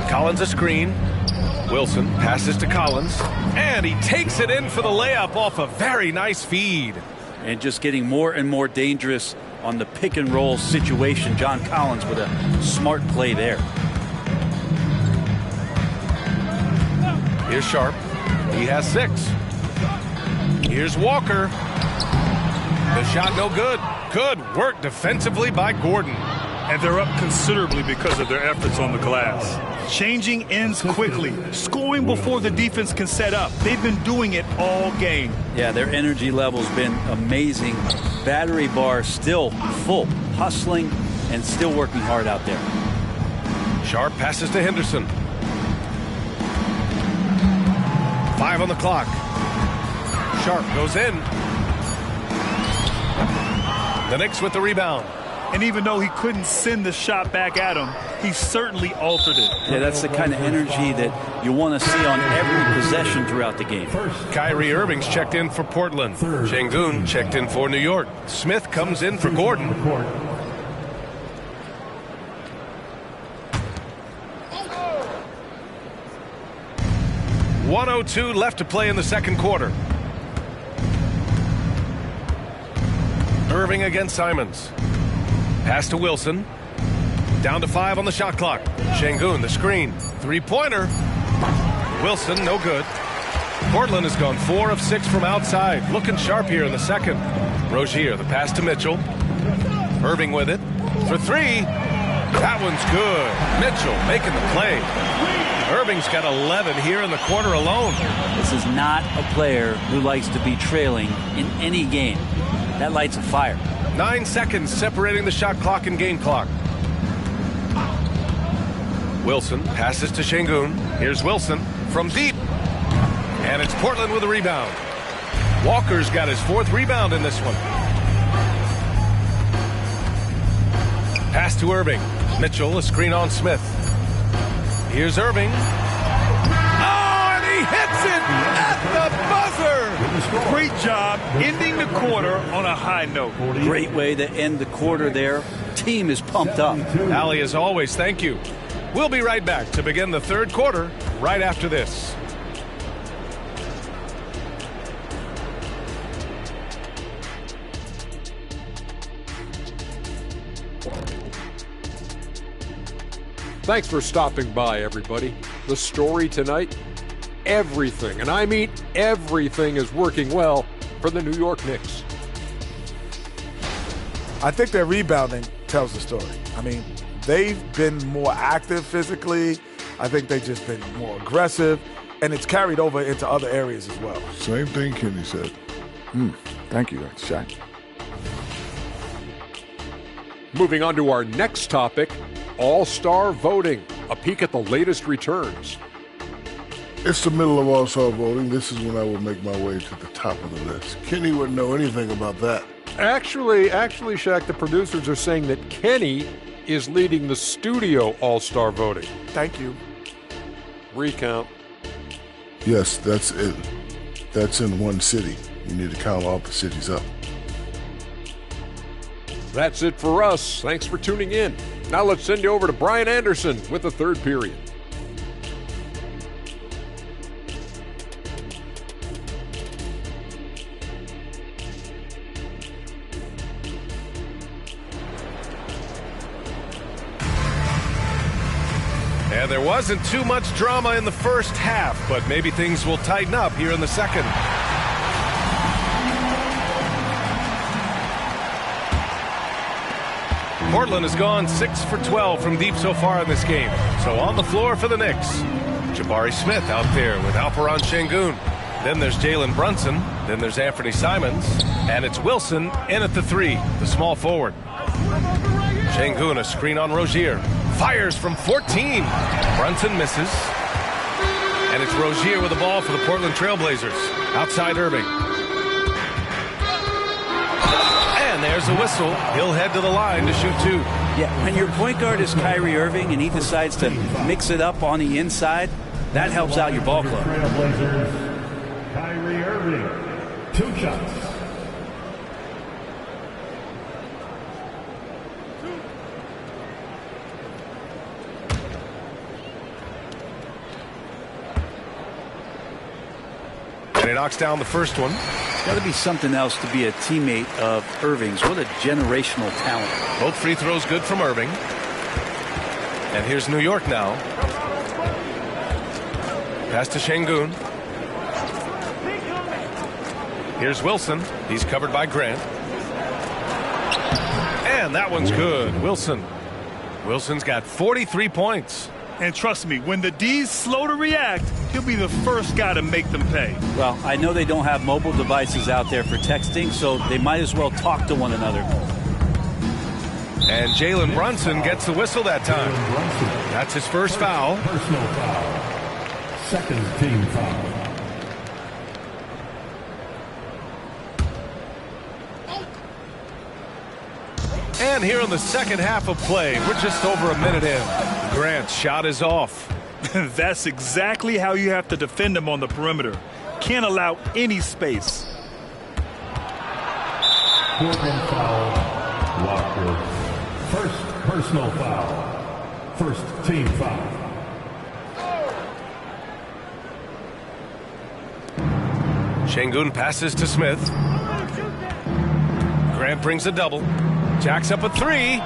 Collins a screen. Wilson passes to Collins, and he takes it in for the layup off a very nice feed. And just getting more and more dangerous on the pick and roll situation. John Collins with a smart play there. Here's Sharp. He has 6. Here's Walker. The shot no good. Good work defensively by Gordon. And they're up considerably because of their efforts on the glass. Changing ends quickly, scoring before the defense can set up. They've been doing it all game. Yeah, their energy level's been amazing. Battery bar still full, hustling and still working hard out there. Sharp passes to Henderson. 5 on the clock. Sharp goes in. The Knicks with the rebound. And even though he couldn't send the shot back at him, he certainly altered it. Yeah, that's the kind of energy that you want to see on every possession throughout the game. Kyrie Irving's checked in for Portland. Şengün checked in for New York. Smith comes in for Gordon. .102 left to play in the second quarter. Irving against Simons. Pass to Wilson. Down to 5 on the shot clock. Şengün, the screen. Three-pointer. Wilson, no good. Portland has gone 4 of 6 from outside. Looking sharp here in the second. Rozier, the pass to Mitchell. Irving with it. For 3. That one's good. Mitchell making the play. Irving's got 11 here in the quarter alone. This is not a player who likes to be trailing in any game. That lights a fire. 9 seconds separating the shot clock and game clock. Wilson passes to Şengün. Here's Wilson from deep. And it's Portland with a rebound. Walker's got his 4th rebound in this one. Pass to Irving. Mitchell, a screen on Smith. Here's Irving. Oh, and he hits it at the buzzer. Great job ending the quarter on a high note. Great way to end the quarter there. Team is pumped up. Ali, as always, thank you. We'll be right back to begin the third quarter right after this. Thanks for stopping by, everybody. The story tonight, everything, and I mean everything, is working well for the New York Knicks. I think their rebounding tells the story. I mean, they've been more active physically. I think they've just been more aggressive, and it's carried over into other areas as well. Same thing Kenny said. Thank you, Shaq. Moving on to our next topic, All-Star voting. A peek at the latest returns. It's the middle of All-Star voting. This is when I would make my way to the top of the list. Kenny wouldn't know anything about that. Actually, Shaq, the producers are saying that Kenny is leading the studio All-Star voting. Thank you. Recount. Yes, that's it. That's in one city. You need to count all the cities up. That's it for us. Thanks for tuning in. Now let's send you over to Brian Anderson with the third period. And there wasn't too much drama in the first half, but maybe things will tighten up here in the second. Portland has gone 6 for 12 from deep so far in this game. So on the floor for the Knicks, Jabari Smith out there with Alperen Şengün. Then there's Jalen Brunson. Then there's Anthony Simons. And it's Wilson in at the 3, the small forward. Şengün, a screen on Rozier. Fires from 14. Brunson misses. And it's Rozier with the ball for the Portland Trailblazers. Outside Irving. And there's a whistle. He'll head to the line to shoot 2. Yeah, when your point guard is Kyrie Irving and he decides to mix it up on the inside, that helps out your ball club. Trailblazers, Kyrie Irving, 2 shots. And he knocks down the first one. Got to be something else to be a teammate of Irving's. What a generational talent. Both free throws good from Irving. And here's New York now. Pass to Şengün. Here's Wilson. He's covered by Grant. And that one's good. Wilson's got 43 points. And trust me, when the D's slow to react, he'll be the first guy to make them pay. Well, I know they don't have mobile devices out there for texting, so they might as well talk to one another. And Jalen Brunson gets the whistle that time. That's his first foul. Personal foul. Second team foul. And here in the second half of play, we're just over a minute in. Grant's shot is off. That's exactly how you have to defend him on the perimeter. Can't allow any space. Portland foul. Walker. First personal foul. First team foul. Şengün passes to Smith. Grant brings a double. Jacks up a 3.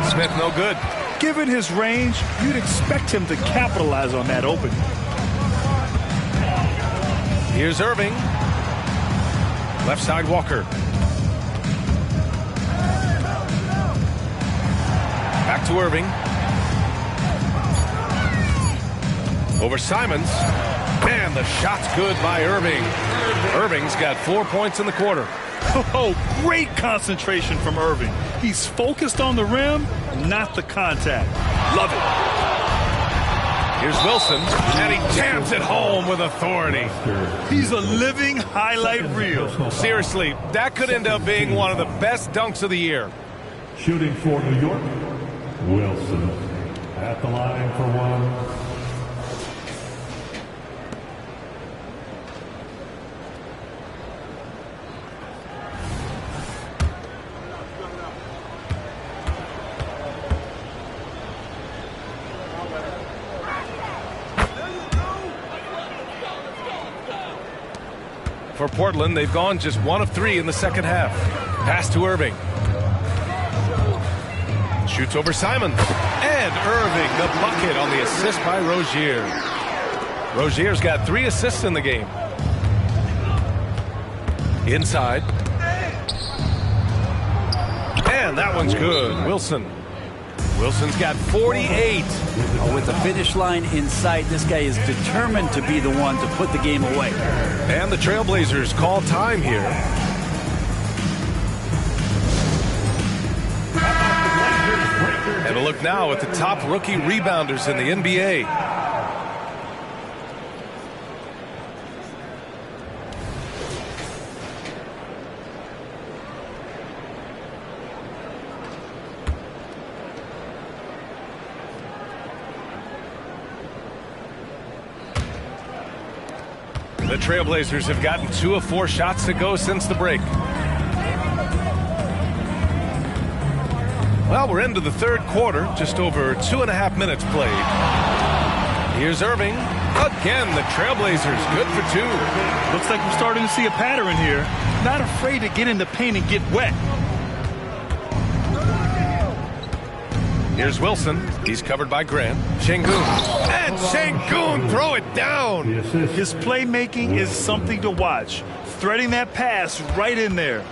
Smith no good. Given his range, you'd expect him to capitalize on that opening. Here's Irving. Left side Walker. Back to Irving. Over Simons. Man, the shot's good by Irving. Irving's got 4 points in the quarter. Oh, great concentration from Irving. He's focused on the rim, not the contact. Love it. Here's Wilson, and he jams it home with authority. He's a living highlight reel. Seriously, that could end up being one of the best dunks of the year. Shooting for New York, Wilson. At the line for one. For Portland, they've gone just 1 of 3 in the second half. Pass to Irving. Shoots over Simons. And Irving, the bucket on the assist by Rozier. Rozier's got 3 assists in the game. Inside. And that one's good. Wilson's got 48. With the finish line in sight, this guy is determined to be the one to put the game away. And the Trailblazers call time here. And a look now at the top rookie rebounders in the NBA. The Trailblazers have gotten 2 of 4 shots to go since the break. Well, we're into the third quarter, just over 2.5 minutes played. Here's Irving. Again, the Trailblazers good for 2. Looks like we're starting to see a pattern here. Not afraid to get in the paint and get wet. Here's Wilson. He's covered by Grant. Şengün. And Şengün throw it down. His playmaking is something to watch. Threading that pass right in there.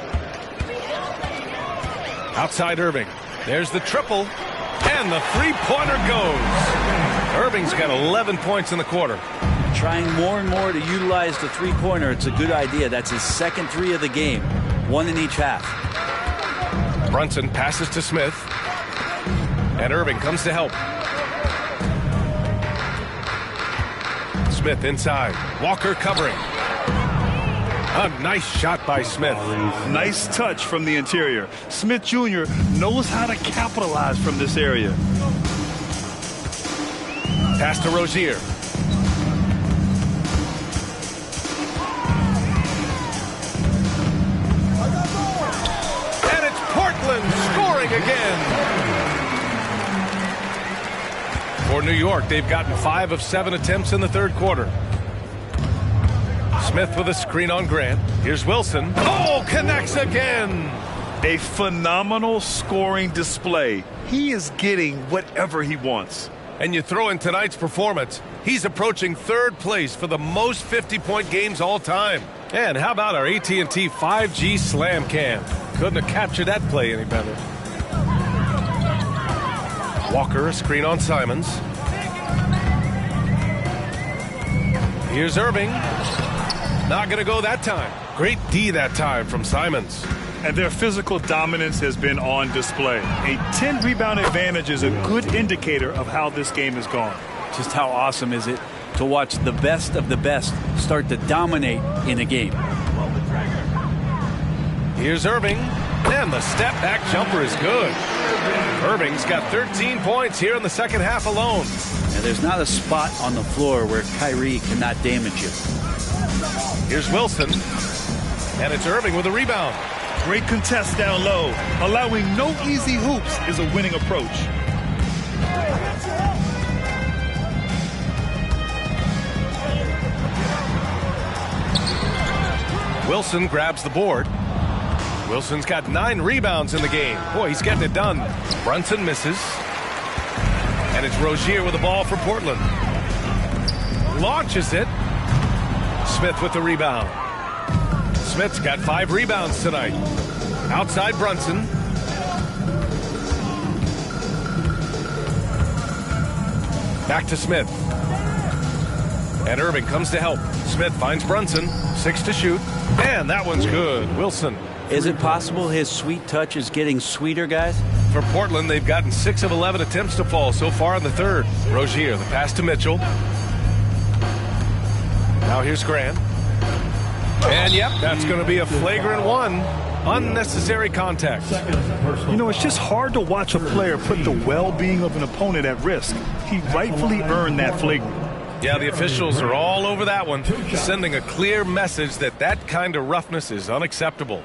Outside Irving. There's the triple. And the three-pointer goes. Irving's got 11 points in the quarter. Trying more and more to utilize the three-pointer. It's a good idea. That's his second 3 of the game. 1 in each half. Brunson passes to Smith. And Irving comes to help. Smith inside. Walker covering. A nice shot by Smith. Nice touch from the interior. Smith Jr. knows how to capitalize from this area. Pass to Rozier. And it's Portland scoring again. For New York, they've gotten 5 of 7 attempts in the third quarter. Smith with a screen on Grant. Here's Wilson. Oh, connects again. A phenomenal scoring display. He is getting whatever he wants. And you throw in tonight's performance, he's approaching third place for the most 50-point games all time. And how about our AT&T 5G Slam Cam? Couldn't have captured that play any better. Walker, a screen on Simons. Here's Irving. Not going to go that time. Great D that time from Simons. And their physical dominance has been on display. A 10-rebound advantage is a good indicator of how this game has gone. Just how awesome is it to watch the best of the best start to dominate in a game. Here's Irving. And the step-back jumper is good. Irving's got 13 points here in the second half alone. And there's not a spot on the floor where Kyrie cannot damage you. Here's Wilson. And it's Irving with a rebound. Great contest down low. Allowing no easy hoops is a winning approach. Wilson grabs the board. Wilson's got 9 rebounds in the game. Boy, he's getting it done. Brunson misses. And it's Rozier with the ball for Portland. Launches it. Smith with the rebound. Smith's got 5 rebounds tonight. Outside Brunson. Back to Smith. And Irving comes to help. Smith finds Brunson. 6 to shoot. And that one's good. Wilson. Is it possible his sweet touch is getting sweeter, guys? For Portland, they've gotten 6 of 11 attempts to fall so far in the third. Rozier, the pass to Mitchell. Now here's Grant. And yep, that's going to be a flagrant one. Unnecessary contact. You know, it's just hard to watch a player put the well-being of an opponent at risk. He rightfully earned that flagrant. Yeah, the officials are all over that one, sending a clear message that that kind of roughness is unacceptable.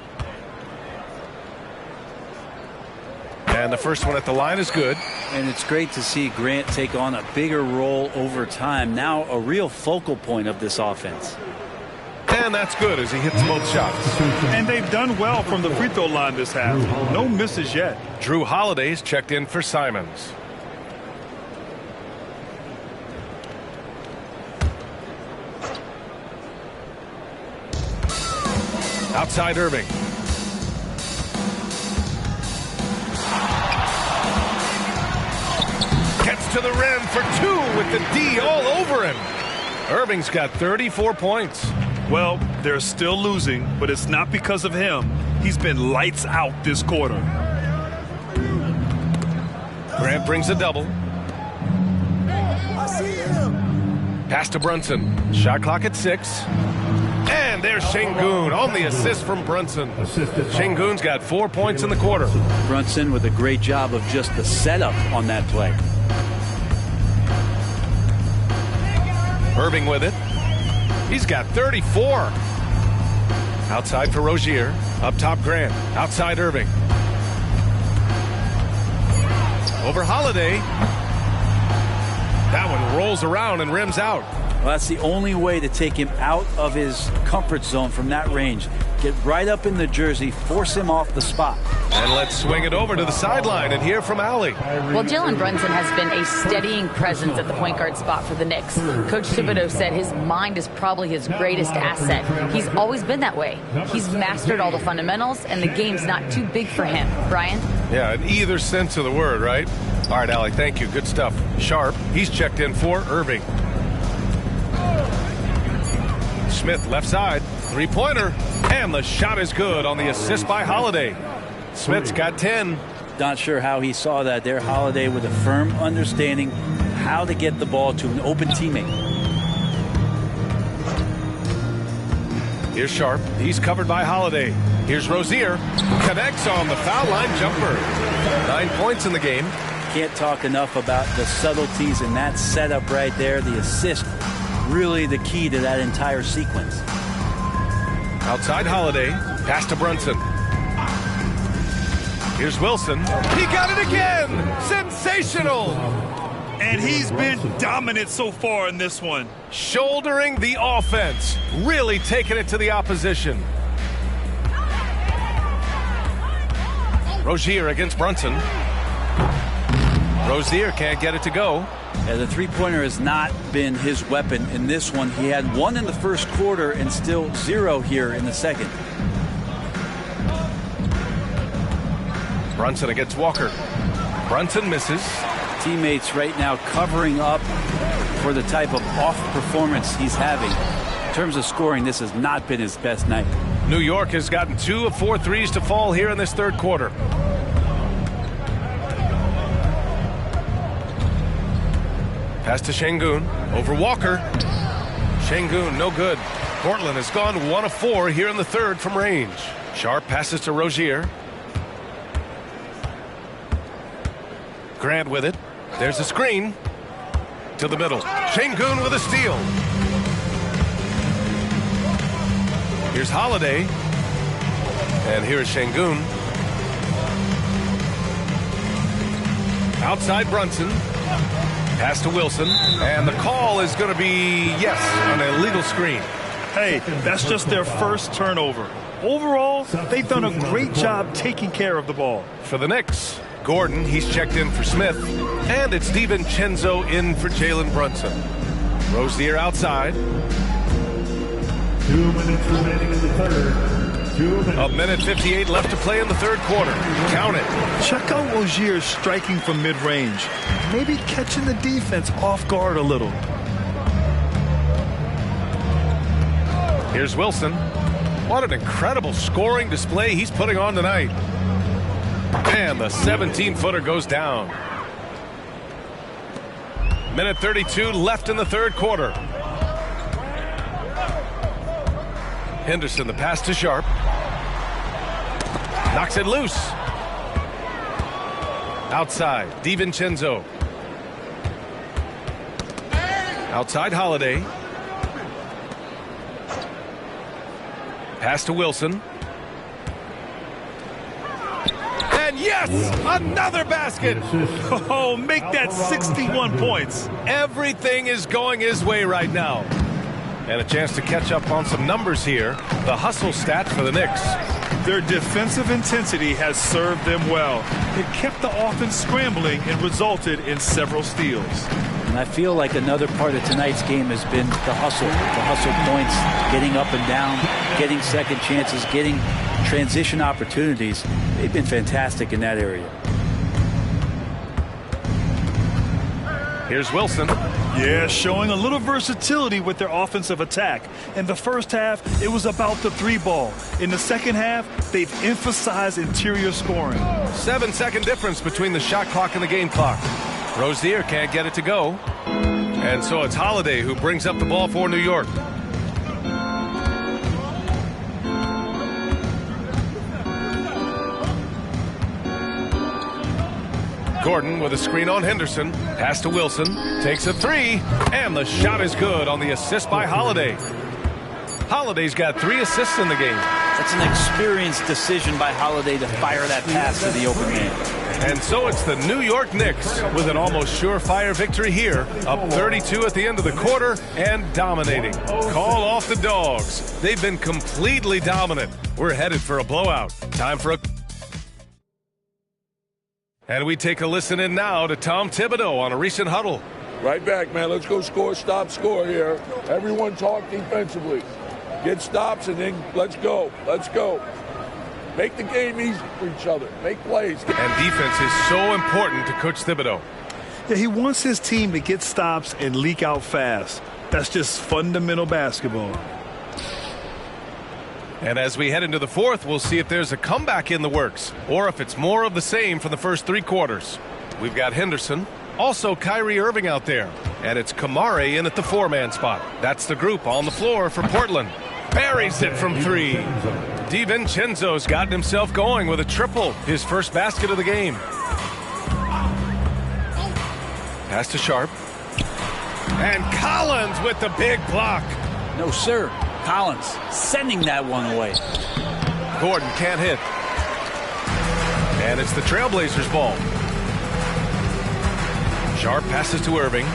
And the first one at the line is good. And it's great to see Grant take on a bigger role over time. Now a real focal point of this offense. And that's good as he hits both shots. And they've done well from the free throw line this half. No misses yet. Drew Holiday's checked in for Simons. Outside Irving. Gets to the rim for 2 with the D all over him. Irving's got 34 points. Well, they're still losing, but it's not because of him. He's been lights out this quarter. Grant brings a double. Pass to Brunson. Shot clock at 6. And there's Şengün on the assist from Brunson. Şengün's got 4 points in the quarter. Brunson with a great job of just the setup on that play. Irving with it. He's got 34. Outside for Rozier. Up top Grant. Outside Irving. Over Holiday. That one rolls around and rims out. Well, that's the only way to take him out of his comfort zone from that range. Get right up in the jersey, force him off the spot. And let's swing it over to the sideline and hear from Allie. Well, Jalen Brunson has been a steadying presence at the point guard spot for the Knicks. Coach Thibodeau said his mind is probably his greatest asset. He's always been that way. He's mastered all the fundamentals, and the game's not too big for him. Brian? Yeah, in either sense of the word, right? All right, Allie, thank you. Good stuff. Sharp, he's checked in for Irving. Smith left side, 3-pointer, and the shot is good on the assist by Holiday. Smith's got 10. Not sure how he saw that there. Holiday with a firm understanding how to get the ball to an open teammate. Here's Sharp. He's covered by Holiday. Here's Rozier. Connects on the foul line jumper. 9 points in the game. Can't talk enough about the subtleties in that setup right there. The assist, really the key to that entire sequence. Outside Holiday. Pass to Brunson. Here's Wilson. He got it again! Sensational! And he's been dominant so far in this one. Shouldering the offense. Really taking it to the opposition. Rozier against Brunson. Rozier can't get it to go. Yeah, the three-pointer has not been his weapon in this one. He had 1 in the first quarter and still 0 here in the second. Brunson against Walker. Brunson misses. Teammates right now covering up for the type of off performance he's having. In terms of scoring, this has not been his best night. New York has gotten 2 of 4 threes to fall here in this third quarter. Pass to Şengün. Over Walker. Şengün, no good. Portland has gone 1 of 4 here in the third from range. Sharp passes to Rozier. Grant with it. There's a screen. To the middle. Şengün with a steal. Here's Holiday. And here's Şengün. Outside Brunson. Pass to Wilson. And the call is going to be, yes, an illegal screen. Hey, that's just their first turnover. Overall, they've done a great job taking care of the ball. For the Knicks, Gordon, he's checked in for Smith. And it's DiVincenzo in for Jalen Brunson. Rozier outside. 2 minutes remaining in the third. 2 minutes. A minute 58 left to play in the third quarter. Count it. Check out Rozier striking from mid-range. Maybe catching the defense off guard a little. Here's Wilson. What an incredible scoring display he's putting on tonight. And the 17-footer goes down. Minute 32 left in the third quarter. Henderson, the pass to Sharp. Knocks it loose. Outside, DiVincenzo. Outside, Holiday. Pass to Wilson. And yes, another basket. Oh, make that 61 points. Everything is going his way right now. And a chance to catch up on some numbers here. The hustle stat for the Knicks. Their defensive intensity has served them well. It kept the offense scrambling and resulted in several steals. And I feel like another part of tonight's game has been the hustle points, getting up and down, getting second chances, getting transition opportunities. They've been fantastic in that area. Here's Wilson. Yeah, showing a little versatility with their offensive attack. In the first half, it was about the 3-ball. In the second half, they've emphasized interior scoring. 7-second difference between the shot clock and the game clock. Rozier can't get it to go. And so it's Holiday who brings up the ball for New York. Gordon with a screen on Henderson. Pass to Wilson. Takes a 3. And the shot is good on the assist by Holiday. Holiday's got 3 assists in the game. That's an experienced decision by Holiday to fire that pass to the open man. And so it's the New York Knicks with an almost surefire victory here. Up 32 at the end of the quarter and dominating. Call off the Dogs. They've been completely dominant. We're headed for a blowout. Time for a... And we take a listen in now to Tom Thibodeau on a recent huddle. Right back, man. Let's go score, stop, score here. Everyone talk defensively. Get stops and then let's go. Let's go. Make the game easy for each other. Make plays. And defense is so important to Coach Thibodeau. Yeah, he wants his team to get stops and leak out fast. That's just fundamental basketball. And as we head into the fourth, we'll see if there's a comeback in the works or if it's more of the same from the first 3 quarters. We've got Henderson, also Kyrie Irving out there, and it's Kamare in at the 4-man spot. That's the group on the floor for Portland. Buries it from 3. DiVincenzo's gotten himself going with a triple, his first basket of the game. Pass to Sharp. And Collins with the big block. No, sir. Collins sending that one away. Gordon can't hit. And it's the Trailblazers' ball. Sharp passes to Irving.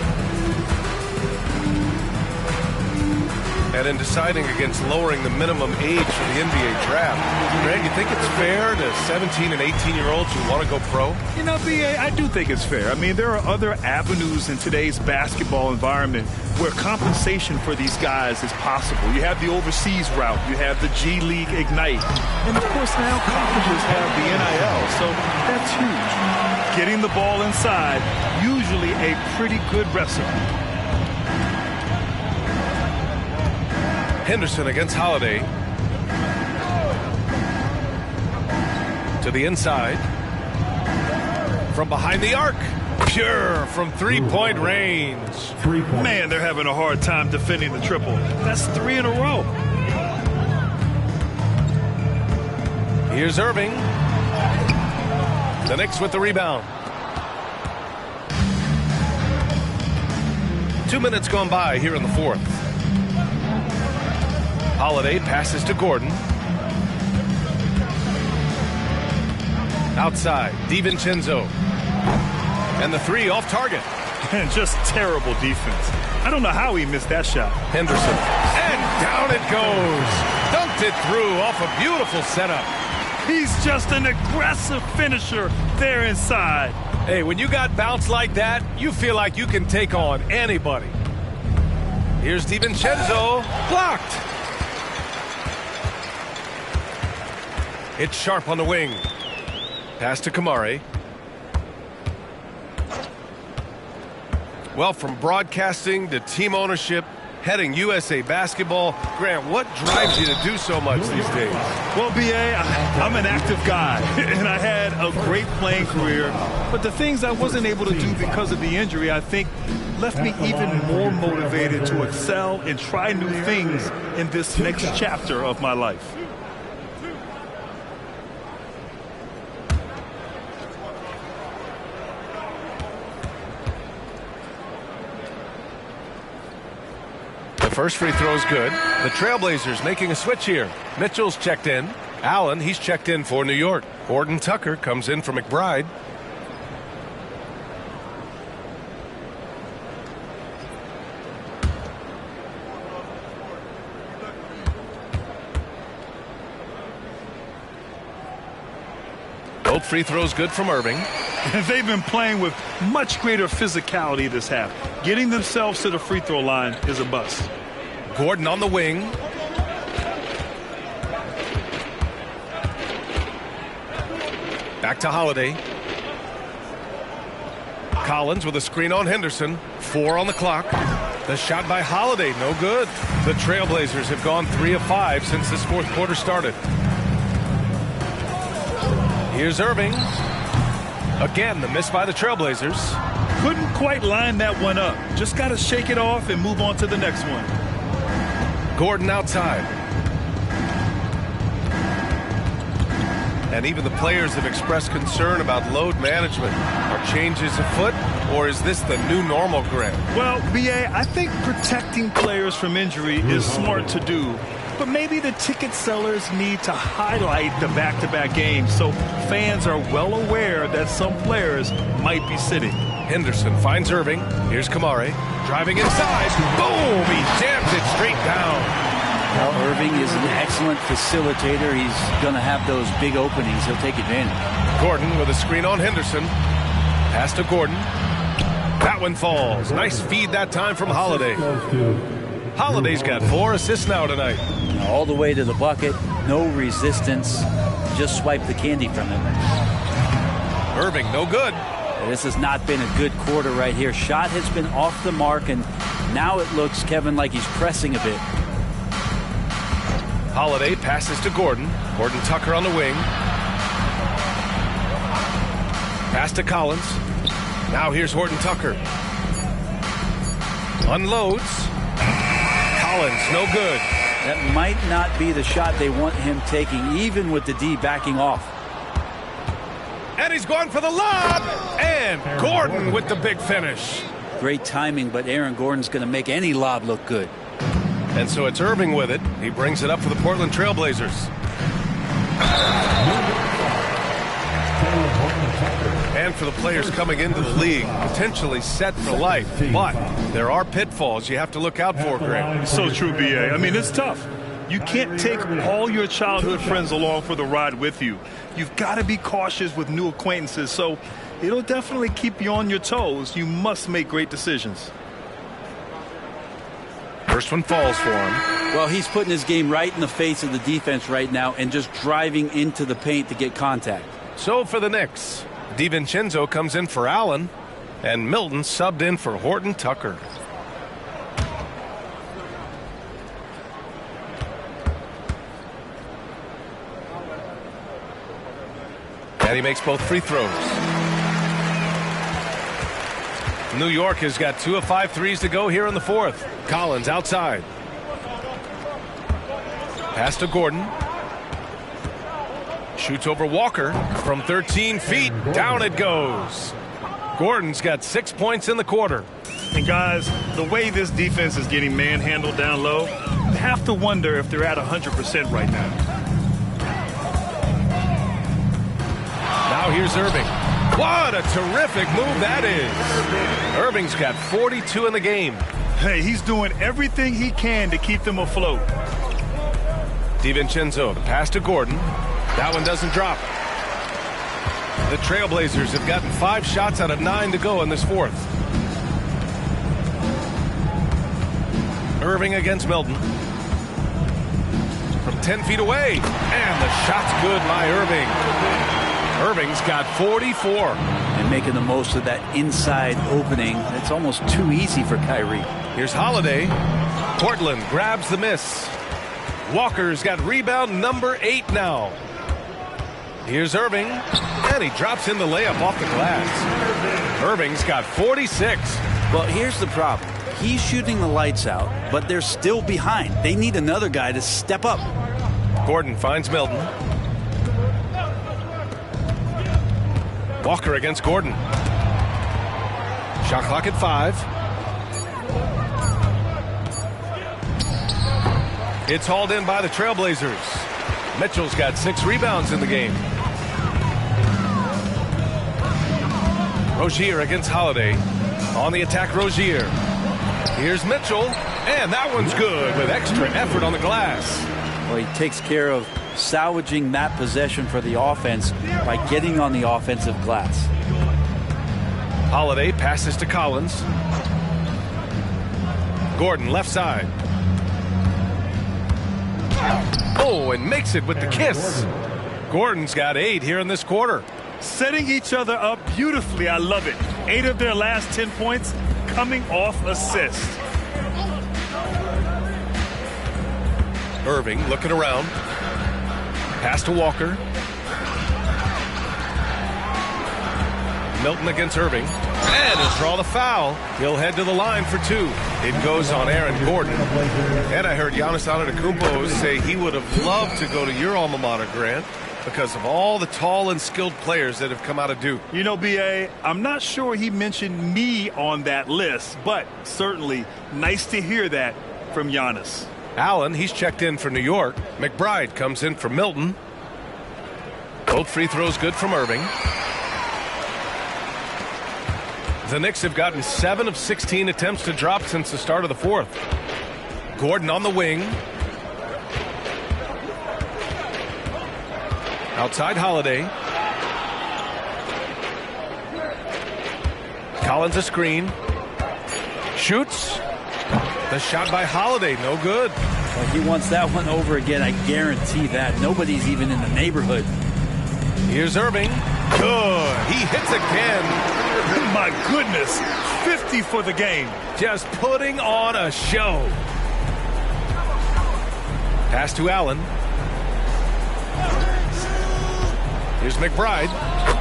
And in deciding against lowering the minimum age for the NBA draft, Greg, you think it's fair to 17 and 18-year-olds who want to go pro? You know, B.A., I do think it's fair. I mean, there are other avenues in today's basketball environment where compensation for these guys is possible. You have the overseas route. You have the G League Ignite. And, of course, now colleges have the NIL, so that's huge. Getting the ball inside, usually a pretty good recipe. Henderson against Holiday. To the inside. From behind the arc. Pure from three-point range. Man, they're having a hard time defending the triple. That's 3 in a row. Here's Irving. The Knicks with the rebound. 2 minutes gone by here in the fourth. Holiday passes to Gordon. Outside, DiVincenzo. And the 3 off target. And just terrible defense. I don't know how he missed that shot. Henderson. And down it goes. Dunked it through off a beautiful setup. He's just an aggressive finisher there inside. Hey, when you got bounce like that, you feel like you can take on anybody. Here's DiVincenzo. Blocked. It's Sharp on the wing. Pass to Kamari. Well, from broadcasting to team ownership, heading USA basketball, Grant, what drives you to do so much these days? Well, B.A., I'm an active guy, and I had a great playing career. But the things I wasn't able to do because of the injury, I think, left me even more motivated to excel and try new things in this next chapter of my life. First free throw is good. The Trailblazers making a switch here. Mitchell's checked in. Allen, he's checked in for New York. Gordon Tucker comes in for McBride. Both free throws good from Irving. They've been playing with much greater physicality this half. Getting themselves to the free throw line is a bust. Gordon on the wing. Back to Holiday. Collins with a screen on Henderson. 4 on the clock. The shot by Holiday, no good. The Trailblazers have gone 3 of 5 since this fourth quarter started. Here's Irving. Again, the miss by the Trailblazers. Couldn't quite line that one up. Just got to shake it off and move on to the next one. Gordon outside. And even the players have expressed concern about load management. Are changes afoot, or is this the new normal, Grant? Well, B.A., I think protecting players from injury is smart to do. But maybe the ticket sellers need to highlight the back-to-back games so fans are well aware that some players might be sitting. Henderson finds Irving. Here's Kamari. Driving inside. Boom! He jams it straight down. Well, Irving is an excellent facilitator. He's going to have those big openings. He'll take advantage. Gordon with a screen on Henderson. Pass to Gordon. That one falls. Nice feed that time from Holiday. Holiday's got 4 assists now tonight. All the way to the bucket. No resistance. Just swipe the candy from him. Irving, no good. This has not been a good quarter right here. Shot has been off the mark, and now it looks, Kevin, like he's pressing a bit. Holiday passes to Gordon. Gordon Tucker on the wing. Pass to Collins. Now here's Horton Tucker. Unloads. Collins, no good. That might not be the shot they want him taking, even with the D backing off. And he's going for the lob. And Gordon with the big finish. Great timing, but Aaron Gordon's going to make any lob look good. And so it's Irving with it. He brings it up for the Portland Trailblazers. And for the players coming into the league, potentially set for life. But there are pitfalls you have to look out for, Greg. So true, B.A. I mean, it's tough. You can't take all your childhood friends along for the ride with you. You've got to be cautious with new acquaintances, so it'll definitely keep you on your toes. You must make great decisions. First one falls for him. Well, he's putting his game right in the face of the defense right now and just driving into the paint to get contact. So for the Knicks, DiVincenzo comes in for Allen, and Milton subbed in for Horton Tucker. And he makes both free throws. New York has got 2 of 5 threes to go here in the fourth. Collins outside. Pass to Gordon. Shoots over Walker from 13 feet. Down it goes. Gordon's got 6 points in the quarter. And guys, the way this defense is getting manhandled down low, you have to wonder if they're at 100% right now. Now here's Irving. What a terrific move that is. Irving's got 42 in the game. Hey, he's doing everything he can to keep them afloat. DiVincenzo, the pass to Gordon. That one doesn't drop. The Trailblazers have gotten 5 shots out of 9 to go in this fourth. Irving against Milton. From 10 feet away. And the shot's good by Irving. Irving's got 44. And making the most of that inside opening. It's almost too easy for Kyrie. Here's Holiday. Portland grabs the miss. Walker's got rebound number 8 now. Here's Irving. And he drops in the layup off the glass. Irving's got 46. Well, here's the problem. He's shooting the lights out, but they're still behind. They need another guy to step up. Gordon finds Milton. Walker against Gordon. Shot clock at 5. It's hauled in by the Trailblazers. Mitchell's got 6 rebounds in the game. Rozier against Holiday. On the attack, Rozier. Here's Mitchell. And that one's good with extra effort on the glass. Well, he takes care of salvaging that possession for the offense by getting on the offensive glass. Holiday passes to Collins. Gordon left side. Oh, and makes it with the kiss. Gordon's got 8 here in this quarter. Setting each other up beautifully. I love it. 8 of their last 10 points coming off assist. Irving looking around. Pass to Walker. Milton against Irving. And he'll draw the foul. He'll head to the line for 2. It goes on Aaron Gordon. And I heard Giannis Antetokounmpo say he would have loved to go to your alma mater, Grant, because of all the tall and skilled players that have come out of Duke. You know, B.A., I'm not sure he mentioned me on that list, but certainly nice to hear that from Giannis. Allen, he's checked in for New York. McBride comes in for Milton. Both free throws good from Irving. The Knicks have gotten 7 of 16 attempts to drop since the start of the fourth. Gordon on the wing. Outside Holiday. Collins a screen. Shoots. The shot by Holiday, no good. Well, he wants that one over again, I guarantee that. Nobody's even in the neighborhood. Here's Irving. Good. He hits again. My goodness. 50 for the game. Just putting on a show. Pass to Allen. Here's McBride.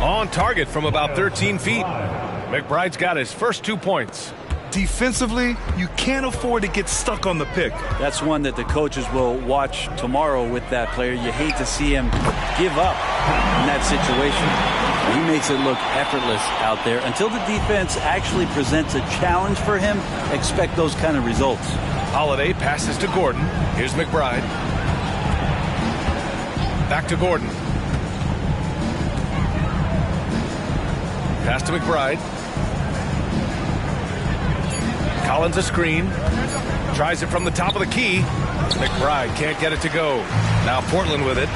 On target from about 13 feet. McBride's got his first 2 points. Defensively, you can't afford to get stuck on the pick. That's one that the coaches will watch tomorrow with that player. You hate to see him give up in that situation. He makes it look effortless out there. Until the defense actually presents a challenge for him, expect those kind of results. Holiday passes to Gordon. Here's McBride. Back to Gordon. Pass to McBride. Collins a screen. Tries it from the top of the key. McBride can't get it to go. Now Portland with it.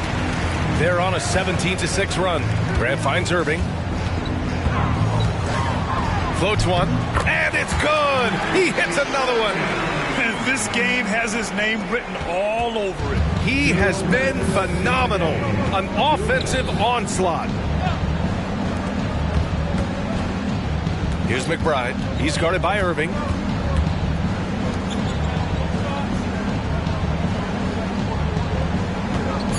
They're on a 17-6 run. Grant finds Irving. Floats one. And it's good. He hits another one. And this game has his name written all over it. He has been phenomenal. An offensive onslaught. Here's McBride. He's guarded by Irving.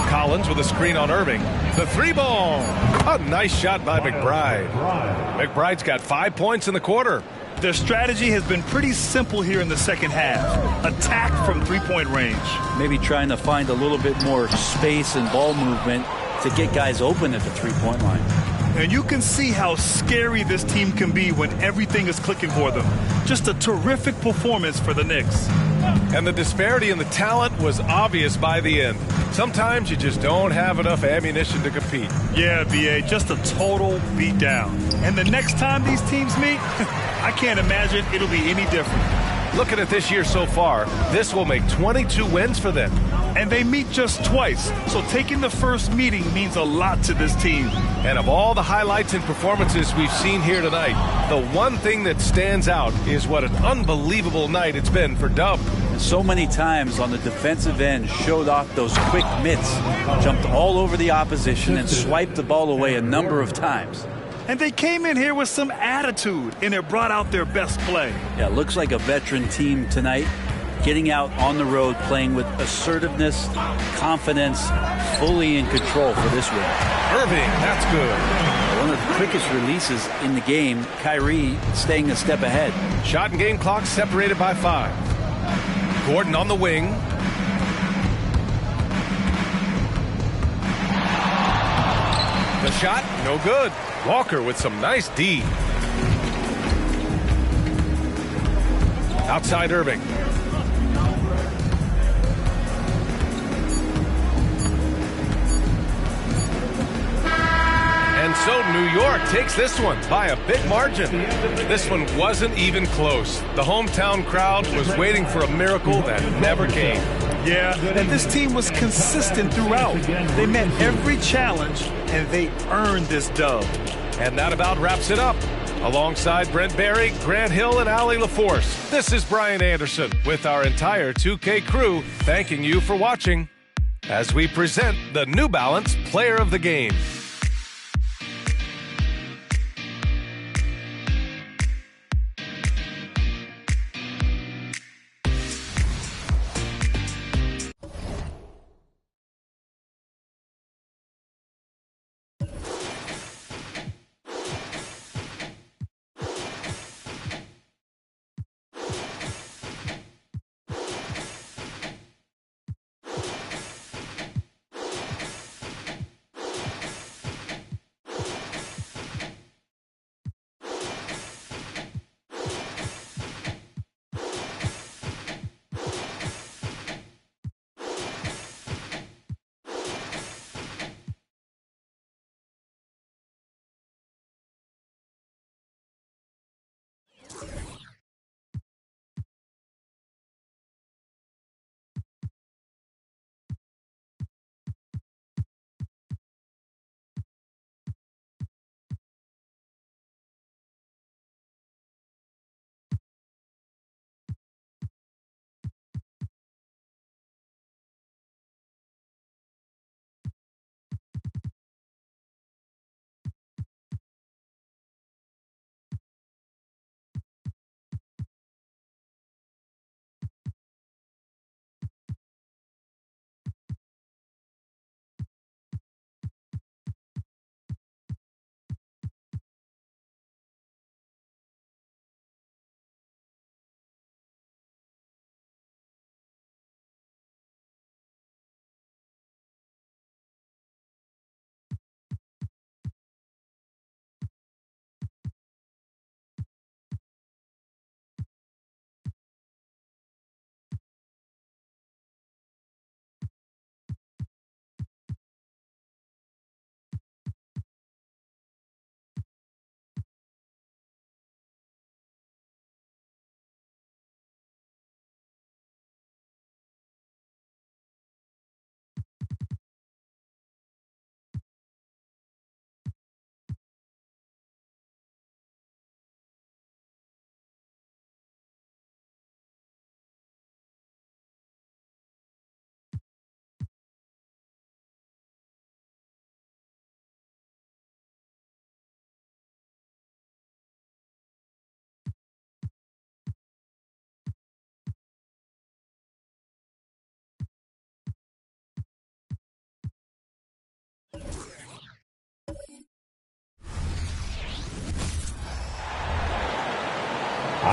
Collins with a screen on Irving. The three ball. A nice shot by McBride. McBride's got 5 points in the quarter. Their strategy has been pretty simple here in the second half. Attack from three-point range. Maybe trying to find a little bit more space and ball movement to get guys open at the three-point line. And you can see how scary this team can be when everything is clicking for them. Just a terrific performance for the Knicks. And the disparity in the talent was obvious by the end. Sometimes you just don't have enough ammunition to compete. Yeah, B.A., just a total beatdown. And the next time these teams meet, I can't imagine it'll be any different. Looking at this year so far, this will make 22 wins for them. And they meet just twice, so taking the first meeting means a lot to this team. And of all the highlights and performances we've seen here tonight, the one thing that stands out is what an unbelievable night it's been for Dub. So many times on the defensive end showed off those quick mitts, jumped all over the opposition and swiped the ball away a number of times. And they came in here with some attitude, and it brought out their best play. Yeah, looks like a veteran team tonight, getting out on the road, playing with assertiveness, confidence, fully in control for this win. Irving, that's good. One of the quickest releases in the game. Kyrie staying a step ahead. Shot and game clock separated by 5. Gordon on the wing. The shot, no good. Walker with some nice D. Outside Irving. And so New York takes this one by a big margin. This one wasn't even close. The hometown crowd was waiting for a miracle that never came. Yeah, and this team was consistent throughout. They met every challenge, and they earned this dub. And that about wraps it up. Alongside Brent Barry, Grant Hill, and Allie LaForce, this is Brian Anderson with our entire 2K crew thanking you for watching as we present the New Balance Player of the Game.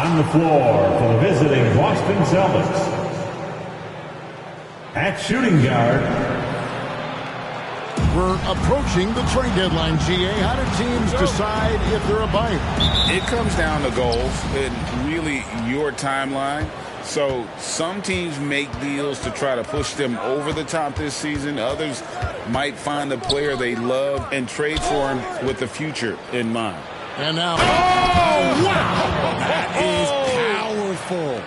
On the floor for the visiting Boston Celtics. At shooting guard. We're approaching the trade deadline, GA. How do teams decide if they're a buyer? It comes down to goals and really your timeline. So some teams make deals to try to push them over the top this season. Others might find a player they love and trade for him with the future in mind. And now, oh, wow! That is powerful.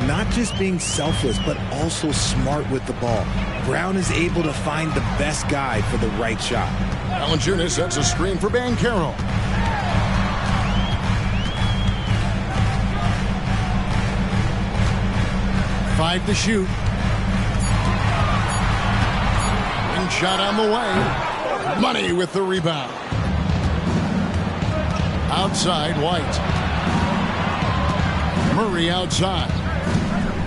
Not just being selfless, but also smart with the ball. Brown is able to find the best guy for the right shot. Valanciunas sets a screen for Banchero. Five to shoot. And shot on the way. Money with the rebound. Outside, White. Murray outside.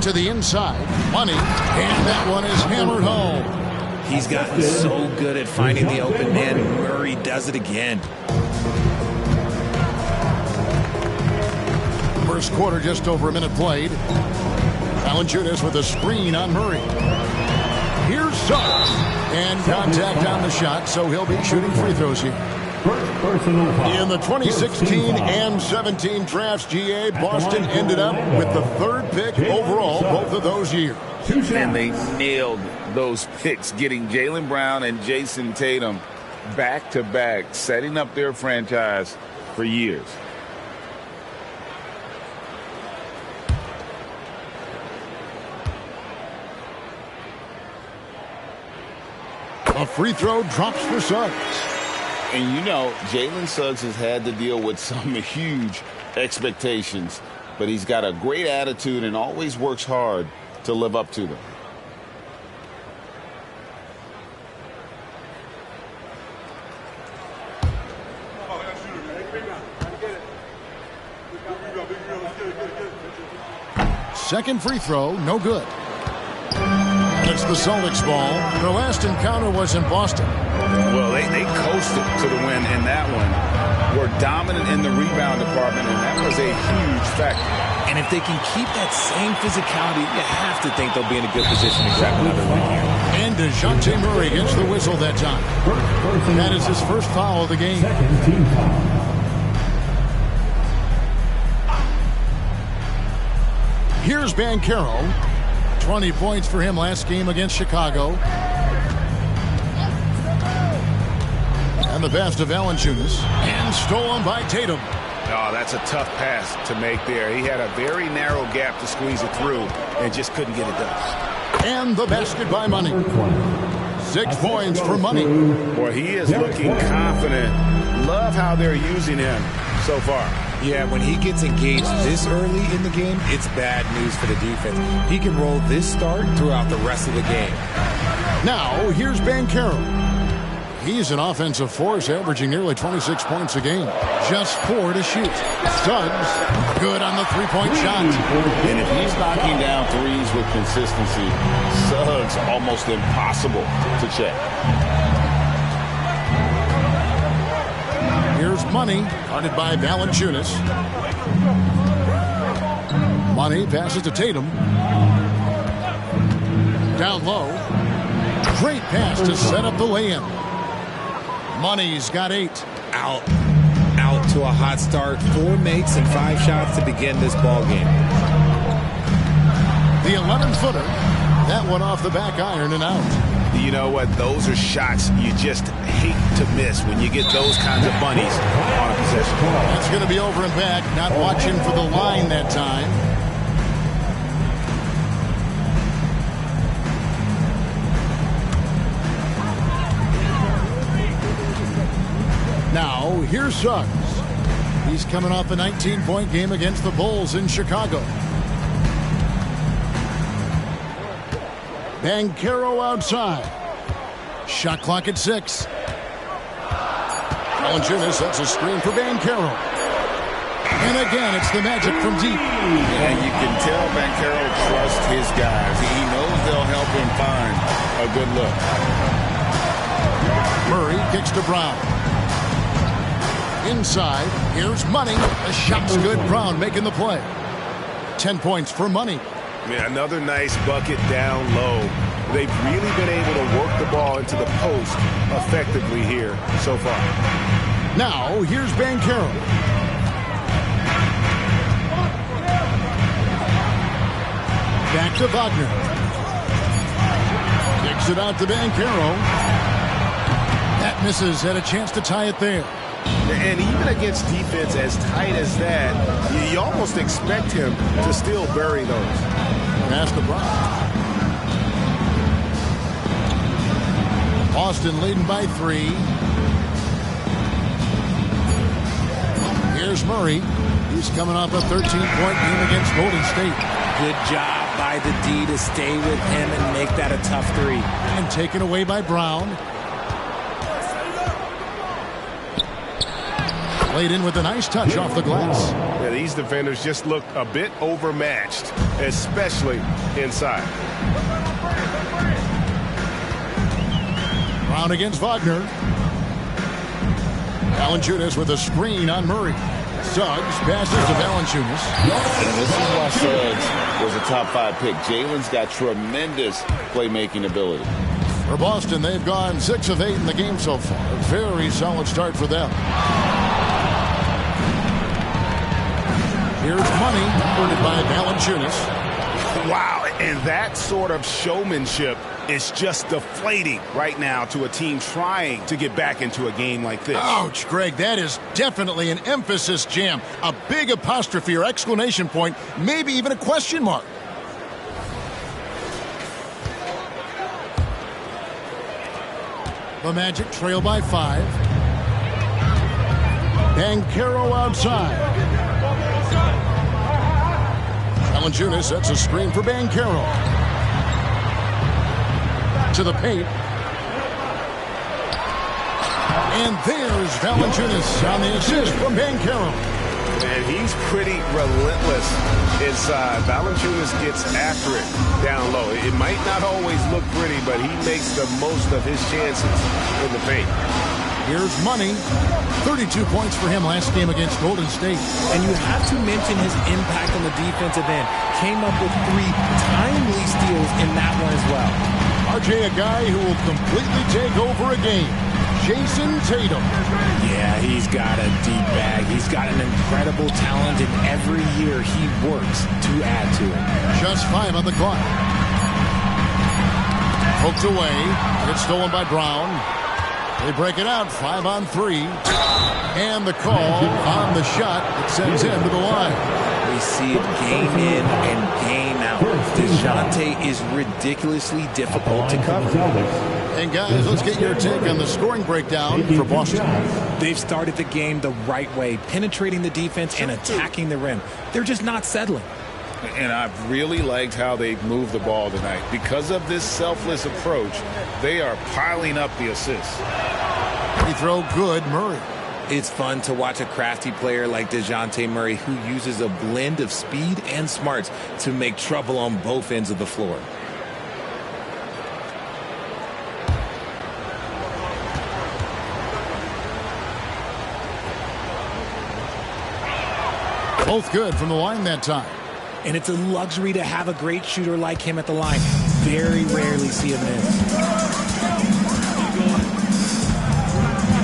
To the inside. Money. And that one is hammered home. He's gotten so good at finding the open man. Murray does it again. First quarter, just over a minute played. Valanciunas with a screen on Murray. Here's Suggs. And contact on the shot, so he'll be shooting free throws here. In the 2016 and 17 drafts, GA, Boston ended up with the third pick overall both of those years. And they nailed those picks, getting Jaylen Brown and Jason Tatum back-to-back, setting up their franchise for years. A free throw drops for Suggs. And you know, Jalen Suggs has had to deal with some huge expectations, but he's got a great attitude and always works hard to live up to them. Second free throw, no good. It's the Celtics ball. Their last encounter was in Boston. Well, they coasted to the win in that one. Were dominant in the rebound department, and that was a huge factor. And if they can keep that same physicality, you have to think they'll be in a good position to grab another win here. And DeJounte Murray gets the whistle that time. That is his first foul of the game. Second team foul. Here's Banchero. 20 points for him last game against Chicago. And the pass to Valanciunas. And stolen by Tatum. Oh, that's a tough pass to make there. He had a very narrow gap to squeeze it through and just couldn't get it done. And the basket by Money. 6 points for Money. Boy, he is looking confident. Love how they're using him so far. Yeah, when he gets engaged this early in the game, it's bad news for the defense. He can roll this start throughout the rest of the game. Now, here's Banchero. He's an offensive force, averaging nearly 26 points a game. Just 4 to shoot. Suggs, good on the three-point shot. And if he's knocking down threes with consistency, Suggs almost impossible to check. Here's Money, guarded by Valanciunas. Money passes to Tatum. Down low. Great pass to set up the lay-in. Money's got 8. Out to a hot start. 4 makes and 5 shots to begin this ball game. The 11-footer. That one off the back iron and out. You know what? Those are shots you just hate to miss when you get those kinds of bunnies on a possession. That's going to be over and back. Not watching for the line that time. Now, here's Suggs. He's coming off a 19-point game against the Bulls in Chicago. Banchero outside. Shot clock at 6. Valanciunas sets a screen for Banchero. And again, it's the Magic from deep. And you can tell Banchero trusts his guys. He knows they'll help him find a good look. Murray kicks to Brown. Inside, here's Money. The shot's good. Brown making the play. 10 points for Money. Yeah, another nice bucket down low. They've really been able to work the ball into the post effectively here so far. Now, here's Banchero. Back to Wagner. Kicks it out to Banchero. That misses. Had a chance to tie it there. And even against defense as tight as that, you almost expect him to still bury those. Pass to Brown. Boston leading by 3. Here's Murray. He's coming off a 13-point game against Golden State. Good job by the D to stay with him and make that a tough 3. And taken away by Brown. Played in with a nice touch off the glass. Yeah, these defenders just look a bit overmatched, especially inside. Brown against Wagner. Valanciunas with a screen on Murray. Suggs passes to Valanciunas. And this is why Suggs was a top 5 pick. Jalen's got tremendous playmaking ability. For Boston, they've gone 6 of 8 in the game so far. A very solid start for them. Here's Money, converted by Valanciunas. Wow, and that sort of showmanship is just deflating right now to a team trying to get back into a game like this. Ouch, Greg, that is definitely an emphasis jam. A big apostrophe or exclamation point, maybe even a question mark. The Magic trail by 5. Banchero outside. Valanciunas sets a screen for Banchero. To the paint. And there's Valanciunas on the assist from Banchero. And he's pretty relentless inside. Valanciunas gets after it down low. It might not always look pretty, but he makes the most of his chances in the paint. Here's Money. 32 points for him last game against Golden State. And you have to mention his impact on the defensive end. Came up with 3 timely steals in that one as well. RJ, a guy who will completely take over a game. Jason Tatum. Yeah, he's got a deep bag. He's got an incredible talent, and every year he works to add to it. Just 5 on the clock. Poked away. It's stolen by Brown. They break it out, 5 on 3. And the call on the shot that sends him to the line. We see it game in and game out. DeJounte is ridiculously difficult to cover. And guys, let's get your take on the scoring breakdown for Boston. They've started the game the right way, penetrating the defense and attacking the rim. They're just not settling. And I've really liked how they've moved the ball tonight. Because of this selfless approach, they are piling up the assists. Free throw good, Murray. It's fun to watch a crafty player like DeJounte Murray who uses a blend of speed and smarts to make trouble on both ends of the floor. Both good from the line that time. And it's a luxury to have a great shooter like him at the line. Very rarely see him miss.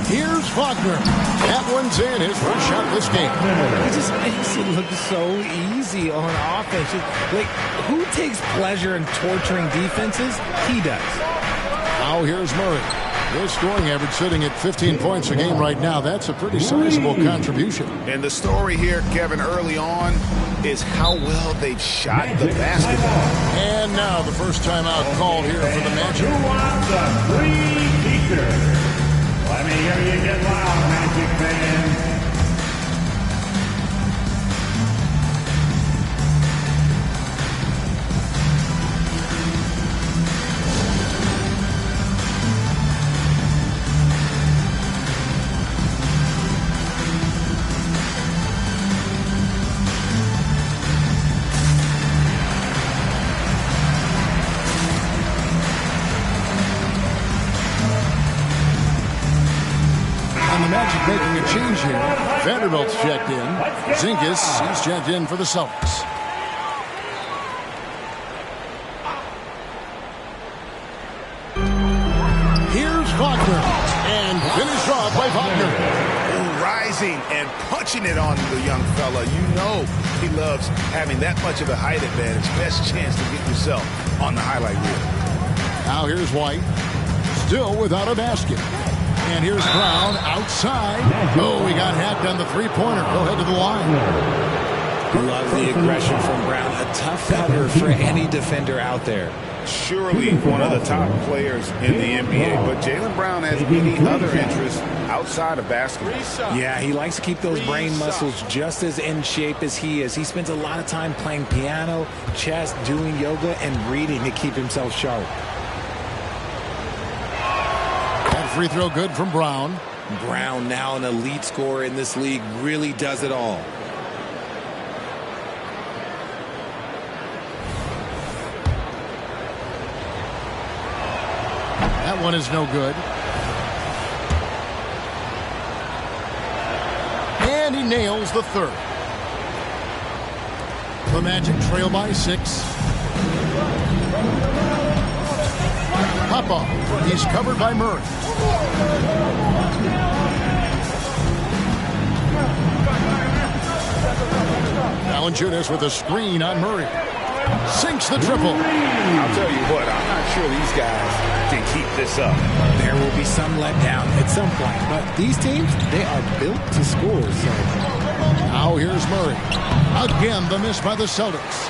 Here's Wagner. That one's in. His first shot this game. It just makes it look so easy on offense. Like, who takes pleasure in torturing defenses? He does. Now here's Murray. His scoring average sitting at 15 points a game right now. That's a pretty sizable contribution. And the story here, Kevin, early on is how well they've shot the basketball. And now the first timeout call here for the Magic. Who wants a free teacher? Let me hear you get loud, Magic fans. Magic making a change here. Vanderbilt's checked in. Zingas, he's checked in for the Celtics. Here's Wagner. And finished off by Wagner. Rising and punching it on the young fella. You know he loves having that much of a height advantage. Best chance to get yourself on the highlight reel. Now here's White. Still without a basket. And here's Brown outside. Oh, he got hacked on the three-pointer. Go ahead to the line. Love the aggression from Brown. A tough cover for any defender out there. Surely one of the top players in the NBA, but Jaylen Brown has many other interests outside of basketball. Yeah, he likes to keep those brain muscles just as in shape as he is. He spends a lot of time playing piano, chess, doing yoga, and reading to keep himself sharp. That free throw good from Brown. Brown, now an elite scorer in this league, really does it all. That one is no good. And he nails the third. The Magic trail by 6. Papa, he's covered by Murray. Valanciunas with a screen on Murray. Sinks the triple. I'll tell you what, I'm not sure these guys can keep this up. There will be some letdown at some point, but these teams, they are built to score. So now here's Murray. Again, the miss by the Celtics.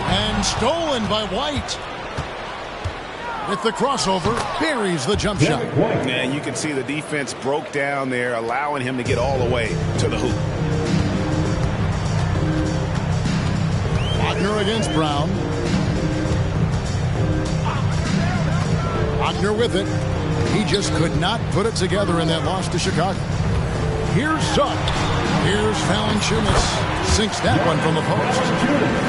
And stolen by White. With the crossover, buries the jump shot. And you can see the defense broke down there, allowing him to get all the way to the hoop. Wagner against Brown. Wagner with it. He just could not put it together in that loss to Chicago. Here's Suggs. Here's Valanciunas. Sinks that one from the post.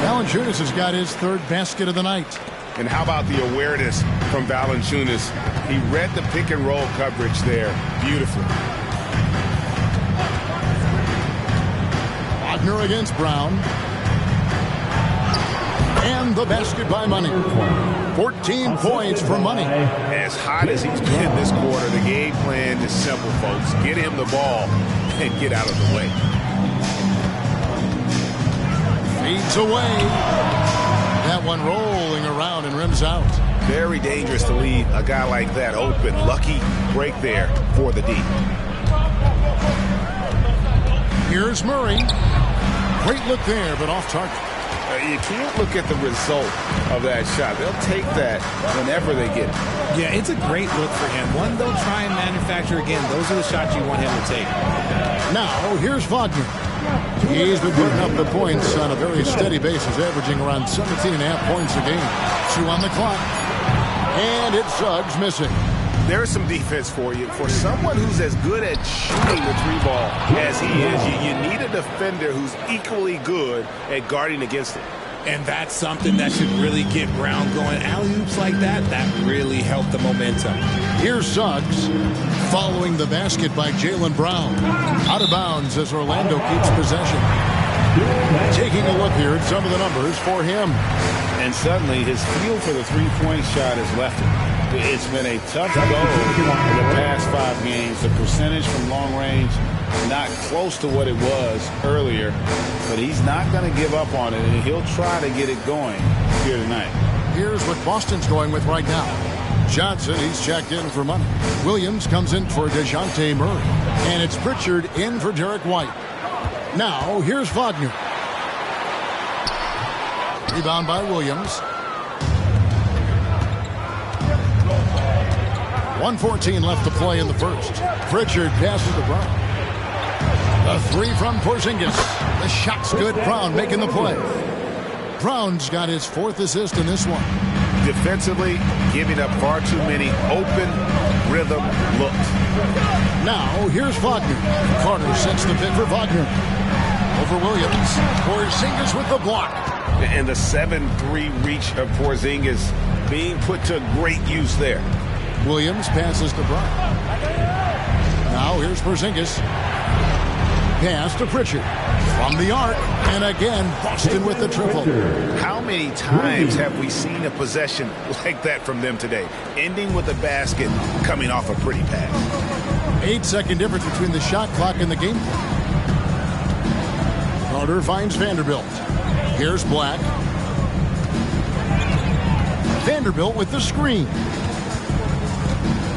Valanciunas has got his third basket of the night. And how about the awareness from Valanciunas? He read the pick and roll coverage there beautifully. Wagner against Brown. And the basket by Money. 14 points for Money. As hot as he's been this quarter, the game plan is simple, folks. Get him the ball and get out of the way. Feeds away. That one rolling around and rims out. Very dangerous to leave a guy like that open. Lucky break there for the D. Here's Murray. Great look there, but off target. You can't look at the result of that shot. They'll take that whenever they get it. Yeah, it's a great look for him. One they'll try and manufacture again. Those are the shots you want him to take. Now, here's Wagner. He's been putting up the points on a very steady basis, averaging around 17.5 points a game. 2 on the clock. And it's Suggs missing. There's some defense for you. For someone who's as good at shooting the three ball as he is, you need a defender who's equally good at guarding against it. And that's something that should really get Brown going. Alley-oops like that really help the momentum. Here's Suggs following the basket by Jaylen Brown. Out of bounds as Orlando keeps possession. Taking a look here at some of the numbers for him. And suddenly his feel for the three-point shot has left him. It's been a tough go in the past 5 games. The percentage from long range, not close to what it was earlier, but he's not going to give up on it, and he'll try to get it going here tonight. Here's what Boston's going with right now. Johnson, he's checked in for Money. Williams comes in for DeJounte Murray. And it's Pritchard in for Derek White. Now, here's Wagner. Rebound by Williams. 1:14 left to play in the first. Pritchard passes to Brown. The three from Porzingis. The shot's good. Brown making the play. Brown's got his 4th assist in this one. Defensively, giving up far too many open rhythm looks. Now, here's Wagner. Carter sets the pick for Wagner. Over Williams. Porzingis with the block. And the 7-3 reach of Porzingis being put to great use there. Williams passes to Brown. Now here's Porzingis. Pass to Pritchard. From the arc. And again, Boston with the triple. How many times have we seen a possession like that from them today? Ending with a basket, coming off a pretty pass. 8-second difference between the shot clock and the game clock. Carter finds Vanderbilt. Here's Black. Vanderbilt with the screen.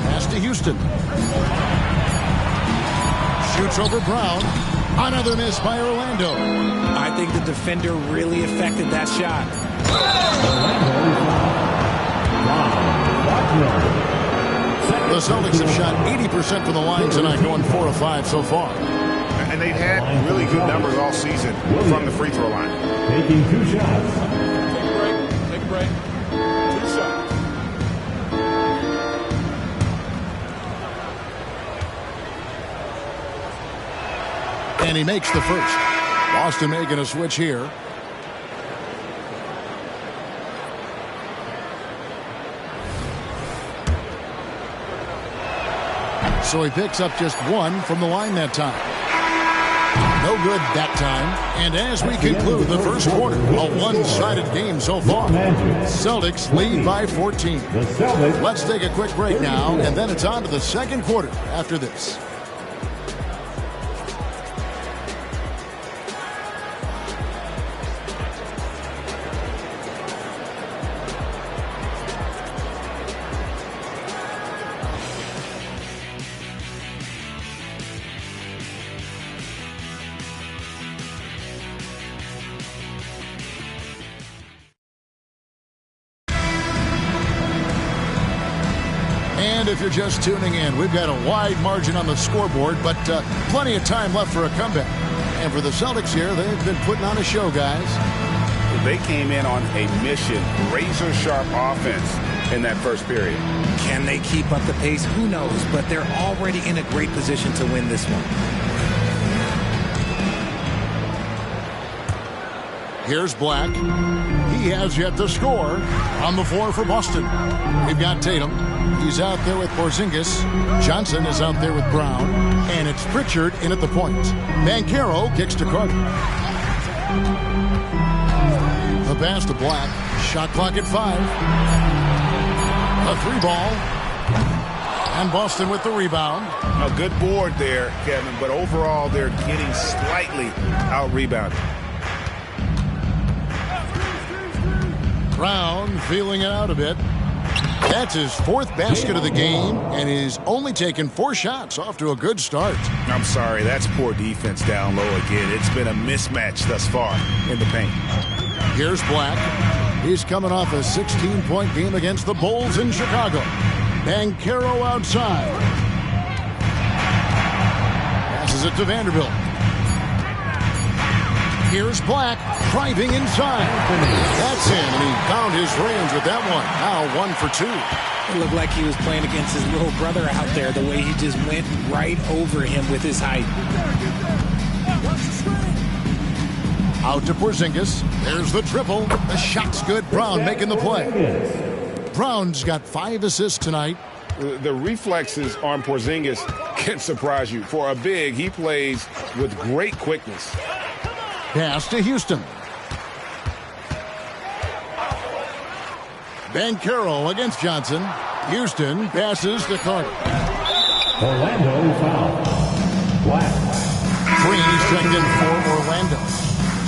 Pass to Houston. Shoots over Brown. Another miss by Orlando. I think the defender really affected that shot. The Celtics have shot 80% from the line tonight, going 4 of 5 so far. And they've had really good numbers all season from the free throw line. Taking 2 shots. Take a break. 2 shots. And he makes the first. Boston making a switch here. So he picks up just 1 from the line that time. No good that time. And as we conclude the first quarter, a one-sided game so far. Celtics lead by 14. Let's take a quick break now, and then it's on to the second quarter after this. And if you're just tuning in, we've got a wide margin on the scoreboard, but plenty of time left for a comeback. And for the Celtics here, they've been putting on a show, guys. They came in on a mission, razor-sharp offense in that first period. Can they keep up the pace? Who knows? But they're already in a great position to win this one. Here's Black. He has yet to score on the floor for Boston. We've got Tatum. He's out there with Porzingis. Johnson is out there with Brown. And it's Pritchard in at the point. Banchero kicks to Carter. The pass to Black. Shot clock at 5. A 3-ball. And Boston with the rebound. A good board there, Kevin, but overall they're getting slightly out-rebounded. Brown feeling it out a bit. That's his 4th basket of the game, and he's only taken 4 shots off to a good start. I'm sorry, that's poor defense down low again. It's been a mismatch thus far in the paint. Here's Black. He's coming off a 16-point game against the Bulls in Chicago. Banchero outside. Passes it to Vanderbilt. Here's Black driving inside. That's in, and he found his range with that one. Now 1 for 2. It looked like he was playing against his little brother out there, the way he just went right over him with his height. Out to Porzingis. There's the triple. The shot's good. Brown making the play. Brown's got 5 assists tonight. The reflexes on Porzingis can surprise you. For a big, he plays with great quickness. Pass to Houston. Banchero against Johnson. Houston passes to Carter. Orlando foul. Black. Green's checked in for Orlando.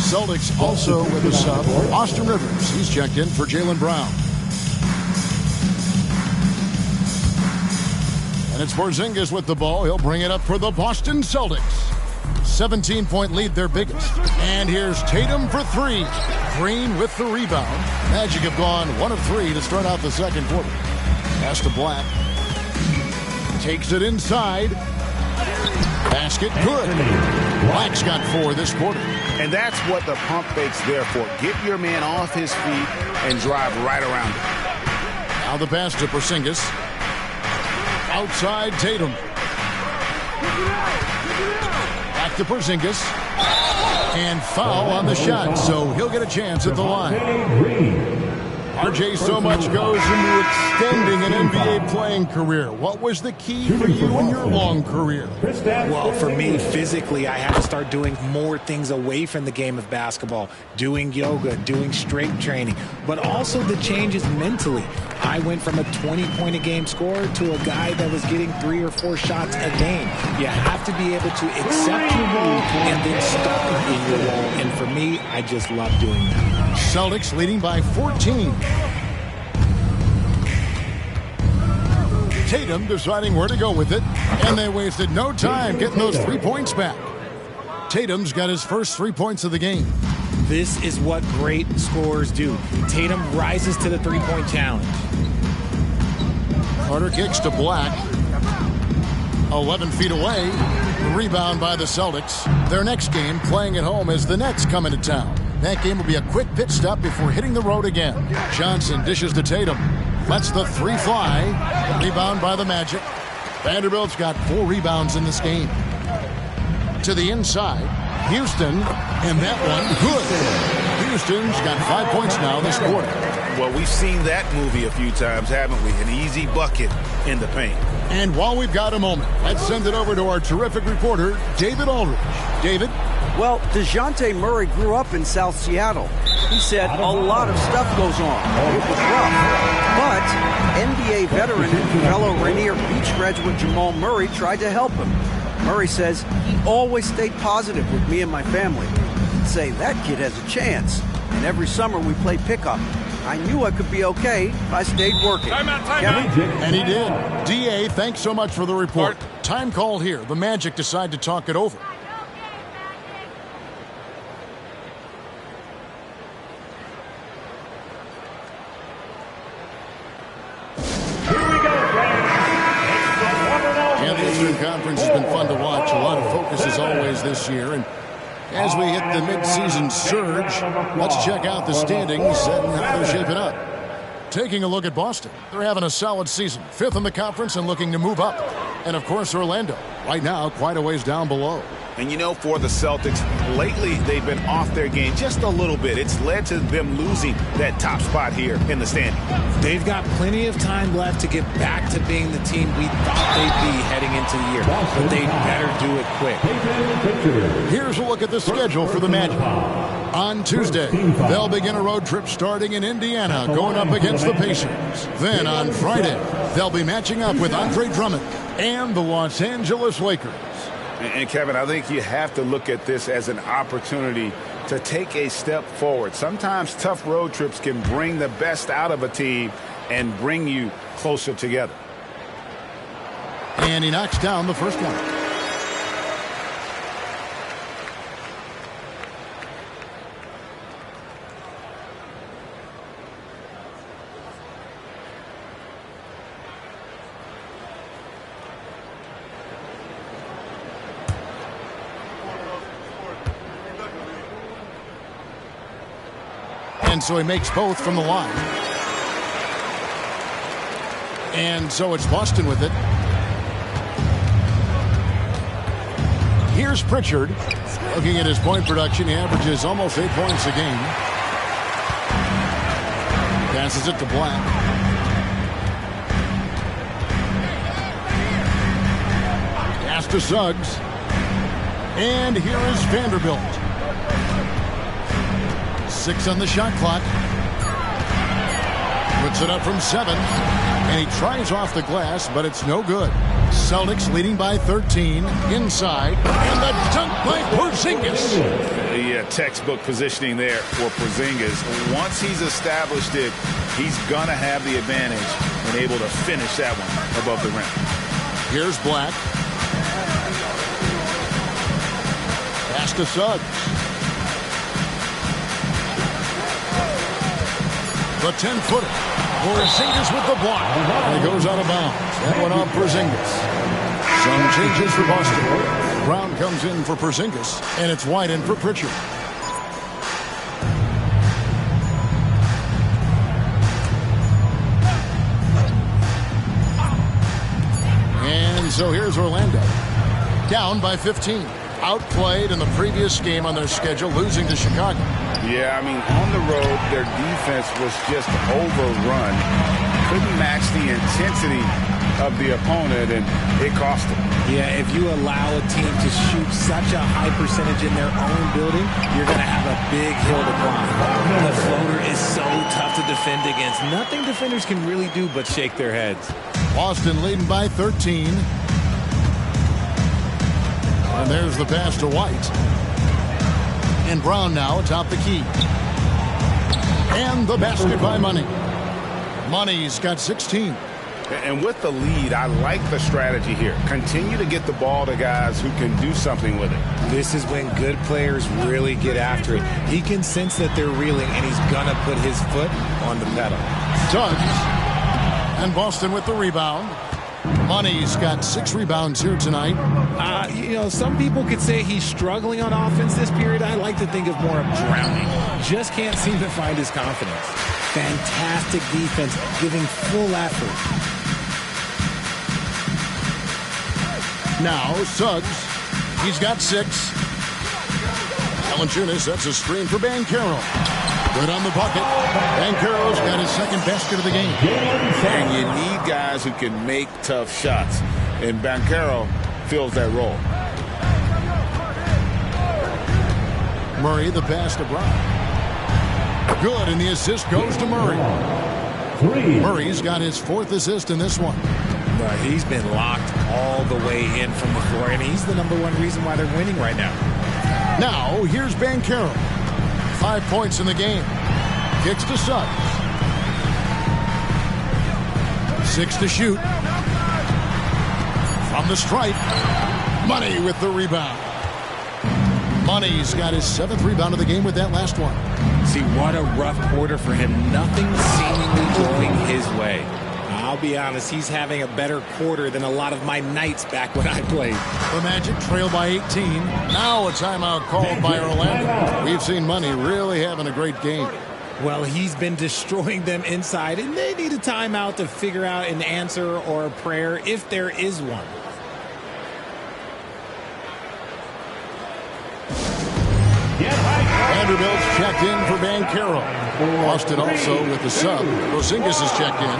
Celtics also with a sub. Austin Rivers. He's checked in for Jaylen Brown. And it's Porzingis with the ball. He'll bring it up for the Boston Celtics. 17-point lead, their biggest. And here's Tatum for 3. Green with the rebound. Magic have gone 1 of 3 to start out the second quarter. Pass to Black. Takes it inside. Basket good. Black's got 4 this quarter. And that's what the pump fake's there for. Get your man off his feet and drive right around him. Now the pass to Porzingis. Outside Tatum. Back to Porzingis. And foul on the shot, so he'll get a chance at the line. RJ, so much goes into extending an NBA playing career. What was the key for you in your long career? Well, for me, physically, I had to start doing more things away from the game of basketball, doing yoga, doing strength training, but also the changes mentally. I went from a 20-point-a-game scorer to a guy that was getting 3 or 4 shots a game. You have to be able to accept your role and then start in your role. And for me, I just love doing that. Celtics leading by 14. Tatum deciding where to go with it, and they wasted no time getting those 3 points back. Tatum's got his first 3 points of the game. This is what great scorers do. Tatum rises to the three-point challenge. Carter kicks to Black. 11 feet away. Rebound by the Celtics. Their next game, playing at home, as the Nets come into town. That game will be a quick pit stop before hitting the road again. Johnson dishes to Tatum. Lets the 3 fly. Rebound by the Magic. Vanderbilt's got 4 rebounds in this game. To the inside. Houston, and that one good. Houston's got 5 points now this quarter. Well, we've seen that movie a few times, haven't we? An easy bucket in the paint. And while we've got a moment, let's send it over to our terrific reporter, David Aldridge. David? Well, DeJounte Murray grew up in South Seattle. He said a lot of stuff goes on. It was rough. But NBA veteran and fellow Rainier Beach graduate Jamal Murray tried to help him. Murray says he always stayed positive with me and my family. He'd say, that kid has a chance. And every summer we play pickup. I knew I could be okay if I stayed working. Time out. And he did. D.A., thanks so much for the report. Time called here. The Magic decide to talk it over. Conference has been fun to watch. A lot of focus as always this year. And as we hit the midseason surge, let's check out the standings and how they're shaping up. Taking a look at Boston. They're having a solid season. 5th in the conference and looking to move up. And, of course, Orlando. Right now, quite a ways down below. And, you know, for the Celtics, lately they've been off their game just a little bit. It's led to them losing that top spot here in the standings. They've got plenty of time left to get back to being the team we thought they'd be heading into the year. But they better do it quick. Here's a look at the schedule for the Magic. On Tuesday, they'll begin a road trip starting in Indiana, going up against the Pacers. Then on Friday, they'll be matching up with Andre Drummond and the Los Angeles Lakers. And Kevin, I think you have to look at this as an opportunity to take a step forward. Sometimes tough road trips can bring the best out of a team and bring you closer together. And he knocks down the first one. And so he makes both from the line. And so it's Boston with it. Here's Pritchard. Looking at his point production, he averages almost 8 points a game. Passes it to Black. Pass to Suggs. And here is Vanderbilt. 6 on the shot clock. Puts it up from 7. And he tries off the glass, but it's no good. Celtics leading by 13. Inside. And the dunk by Porzingis. Yeah, textbook positioning there for Porzingis. Once he's established it, he's going to have the advantage and able to finish that one above the rim. Here's Black. Pass to Suggs. The 10-footer. Porzingis with the block. And it goes out of bounds. That one off Porzingis. Some changes for Boston. Brown comes in for Porzingis. And it's wide in for Pritchard. And so here's Orlando. Down by 15. Outplayed in the previous game on their schedule, losing to Chicago. Yeah, I mean, on the road, their defense was just overrun. Couldn't match the intensity of the opponent, and it cost them. Yeah, if you allow a team to shoot such a high percentage in their own building, you're going to have a big hill to climb. The floater is so tough to defend against. Nothing defenders can really do but shake their heads. Boston leading by 13. And there's the pass to White. And Brown now atop the key. And the basket by Money. Money's got 16. And with the lead, I like the strategy here. Continue to get the ball to guys who can do something with it. This is when good players really get after it. He can sense that they're reeling, and he's going to put his foot on the pedal. Suggs. And Boston with the rebound. Money's got 6 rebounds here tonight. Some people could say he's struggling on offense this period. I like to think of more of drowning. Just can't seem to find his confidence. Fantastic defense, giving full effort. Now, Suggs. He's got 6. Valanciunas sets a screen for Banchero. Good on the bucket. Banchero's got his second basket of the game. And you need guys who can make tough shots. And Banchero fills that role. Murray, the pass to Brown. Good, and the assist goes to Murray. Murray's got his 4th assist in this one. But he's been locked all the way in from the floor, and he's the #1 reason why they're winning right now. Now, here's Banchero. 5 points in the game. Kicks to Suggs. 6 to shoot. From the stripe. Money with the rebound. Money's got his 7th rebound of the game with that last one. See, what a rough quarter for him. Nothing seemingly going his way. I'll be honest, he's having a better quarter than a lot of my nights back when I played. The Magic trail by 18. Now a timeout called by Orlando. We've seen Money really having a great game. Well, he's been destroying them inside, and they need a timeout to figure out an answer or a prayer if there is one. Vanderbilt's checked in for Banchero. Boston also with the sub. Porzingis is checked in.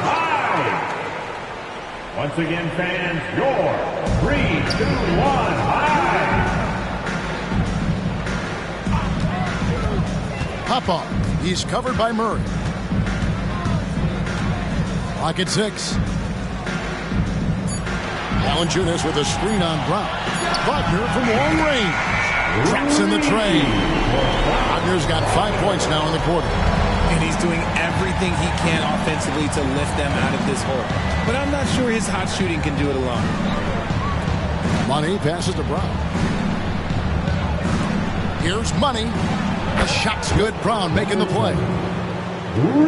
Once again, fans, your 3, 2, 1, high. Pop-off. He's covered by Murray. Clock at 6. Valanciunas with a screen on Brown. Wagner from long range. Traps in the tray. Wagner's got 5 points now in the quarter. And he's doing everything he can offensively to lift them out of this hole. But I'm not sure his hot shooting can do it alone. Money passes to Brown. Here's Money. The shot's good. Brown making the play.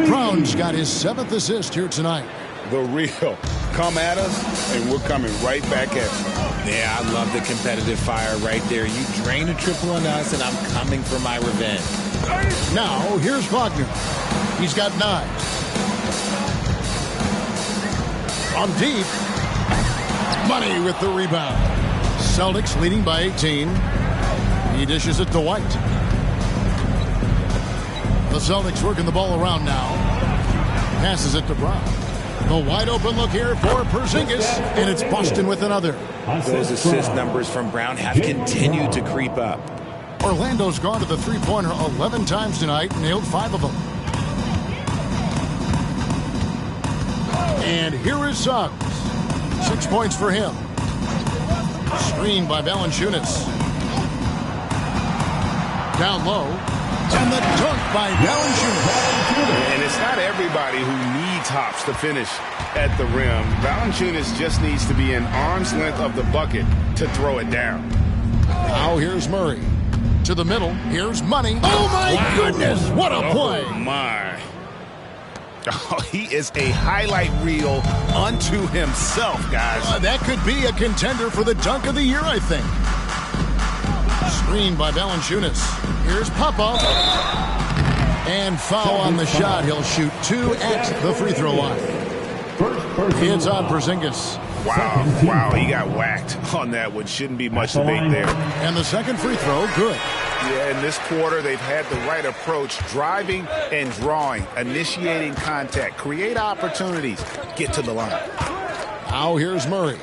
Brown's got his 7th assist here tonight. The real. Come at us, and we're coming right back at you. Yeah, I love the competitive fire right there. You drain a triple on us, and I'm coming for my revenge. Now, here's Wagner. He's got 9. From deep. Money with the rebound. Celtics leading by 18. He dishes it to White. The Celtics working the ball around now. Passes it to Brown. The wide open look here for Porzingis, and it's Boston with another. Those assist numbers from Brown have continued to creep up. Orlando's gone to the three-pointer 11 times tonight, nailed 5 of them. And here is Suggs. 6 points for him. Screened by Valanciunas. Down low. And the dunk by Valanciunas. And it's not everybody who needs hops to finish at the rim. Valanciunas just needs to be an arm's length of the bucket to throw it down. Now here's Murray. To the middle. Here's Money. Oh, my goodness. What a play. Oh, my. Oh, he is a highlight reel unto himself, guys. That could be a contender for the dunk of the year, I think. Screened by Valanciunas. Here's Popov. And foul on the shot. He'll shoot 2 at the free throw line. It's on Porzingis. Wow, he got whacked on that one. Shouldn't be much debate there. And the second free throw, good. Yeah, in this quarter, they've had the right approach, driving and drawing, initiating contact, create opportunities, get to the line. Now here's Murray.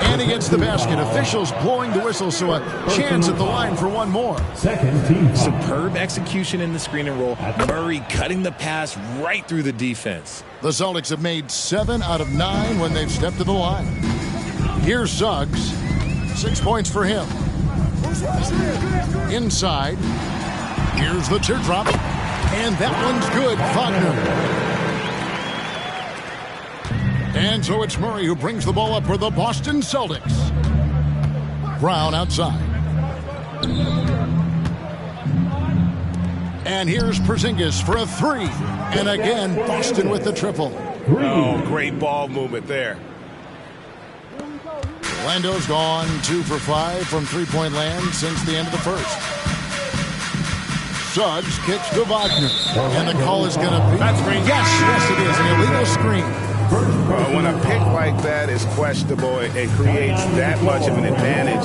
And he gets the basket. Officials blowing the whistle, so a chance at the line for one more. Second team. Superb execution in the screen and roll. Murray cutting the pass right through the defense. The Celtics have made 7 out of 9 when they've stepped to the line. Here's Suggs. 6 points for him. Inside. Here's the teardrop. And that one's good. Wagner. And so it's Murray who brings the ball up for the Boston Celtics. Brown outside. And here's Porzingis for a 3. And again, Boston with the triple. Oh, great ball movement there. Orlando's gone 2 for 5 from three-point land since the end of the first. Suggs kicks to Wagner. And the call is going to be... Yes, it is. An illegal screen. When a pick like that is questionable and creates that much of an advantage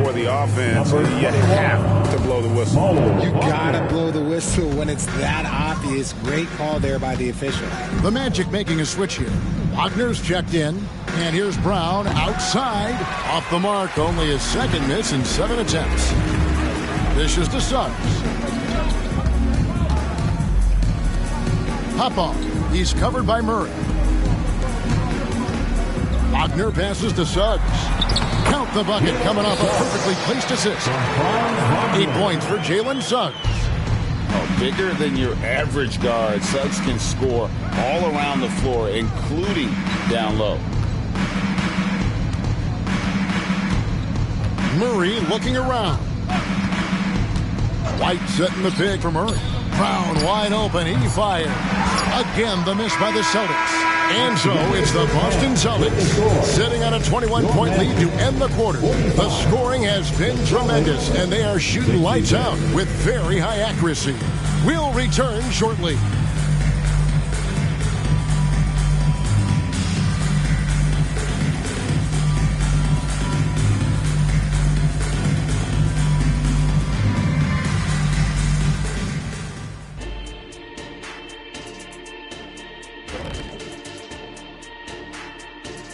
for the offense, you have to blow the whistle. You gotta blow the whistle when it's that obvious. Great call there by the official. The Magic making a switch here. Wagner's checked in, and here's Brown outside. Off the mark, only his second miss in 7 attempts. This is to Suggs. Hop off. He's covered by Murray. Wagner passes to Suggs. Count the bucket coming off a perfectly placed assist. 8 points for Jalen Suggs. Oh, bigger than your average guard, Suggs can score all around the floor, including down low. Murray looking around. White setting the pick for Murray. Brown wide open. He fires. Again, the miss by the Celtics. And so it's the Boston Celtics sitting on a 21-point lead to end the quarter. The scoring has been tremendous, and they are shooting lights out with very high accuracy. We'll return shortly.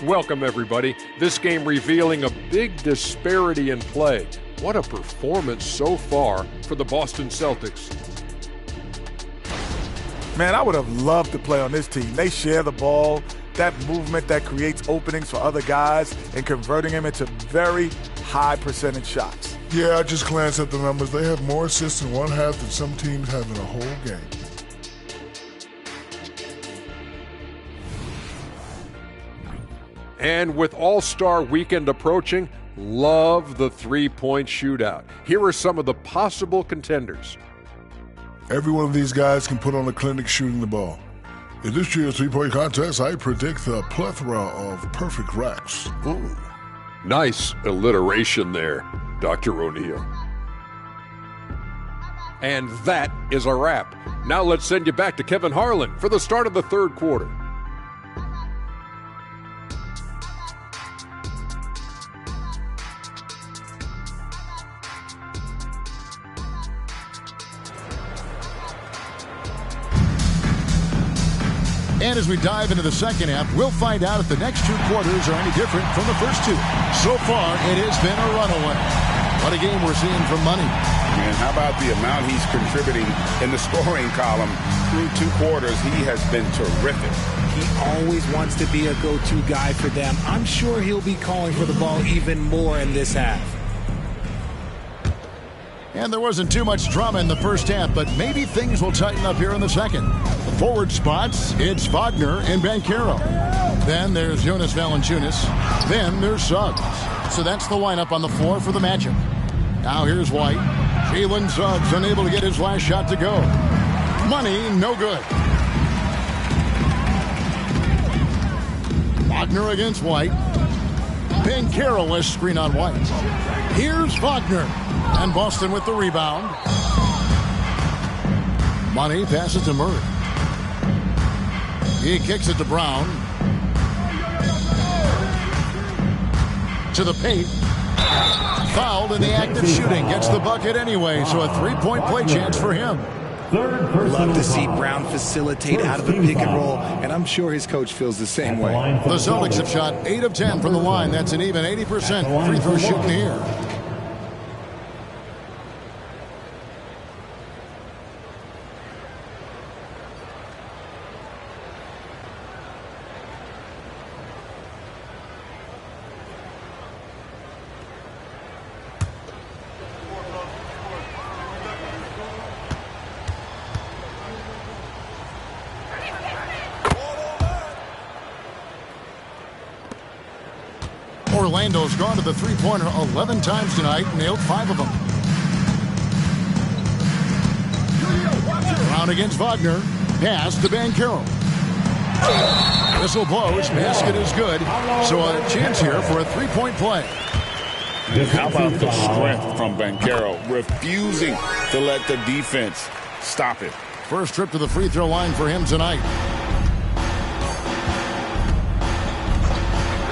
Welcome, everybody. This game revealing a big disparity in play. What a performance so far for the Boston Celtics. Man, I would have loved to play on this team. They share the ball, that movement that creates openings for other guys and converting them into very high percentage shots. Yeah, I just glanced at the numbers. They have more assists in one half than some teams have in a whole game. And with All-Star Weekend approaching, love the three-point shootout. Here are some of the possible contenders. Every one of these guys can put on a clinic shooting the ball. In this year's three-point contest, I predict a plethora of perfect racks. Ooh. Nice alliteration there, Dr. O'Neill. And that is a wrap. Now let's send you back to Kevin Harlan for the start of the third quarter. And as we dive into the second half, we'll find out if the next 2 quarters are any different from the first 2. So far, it has been a runaway. What a game we're seeing from Money. And how about the amount he's contributing in the scoring column through 2 quarters? He has been terrific. He always wants to be a go-to guy for them. I'm sure he'll be calling for the ball even more in this half. And there wasn't too much drama in the first half, but maybe things will tighten up here in the second. The forward spots, it's Wagner and Banchero. Then there's Jonas Valanciunas. Then there's Suggs. So that's the lineup on the floor for the Magic. Now here's White. Jalen Suggs unable to get his last shot to go. Money, no good. Wagner against White. Banchero less screen on White. Here's Wagner. And Boston with the rebound. Money passes to Murray. He kicks it to Brown. To the paint. Fouled in the act of shooting. Gets the bucket anyway, so a 3-point play chance for him. Love to see Brown facilitate out of the pick and roll, and I'm sure his coach feels the same way. The Celtics have shot 8 of 10 from the line. That's an even 80% free throw shooting here. Orlando's gone to the three-pointer 11 times tonight, nailed 5 of them. Brown against Wagner. Pass to Banchero. Whistle blows. Basket is good. So a chance here for a 3-point play. How about the strength from Banchero, refusing to let the defense stop it. First trip to the free throw line for him tonight.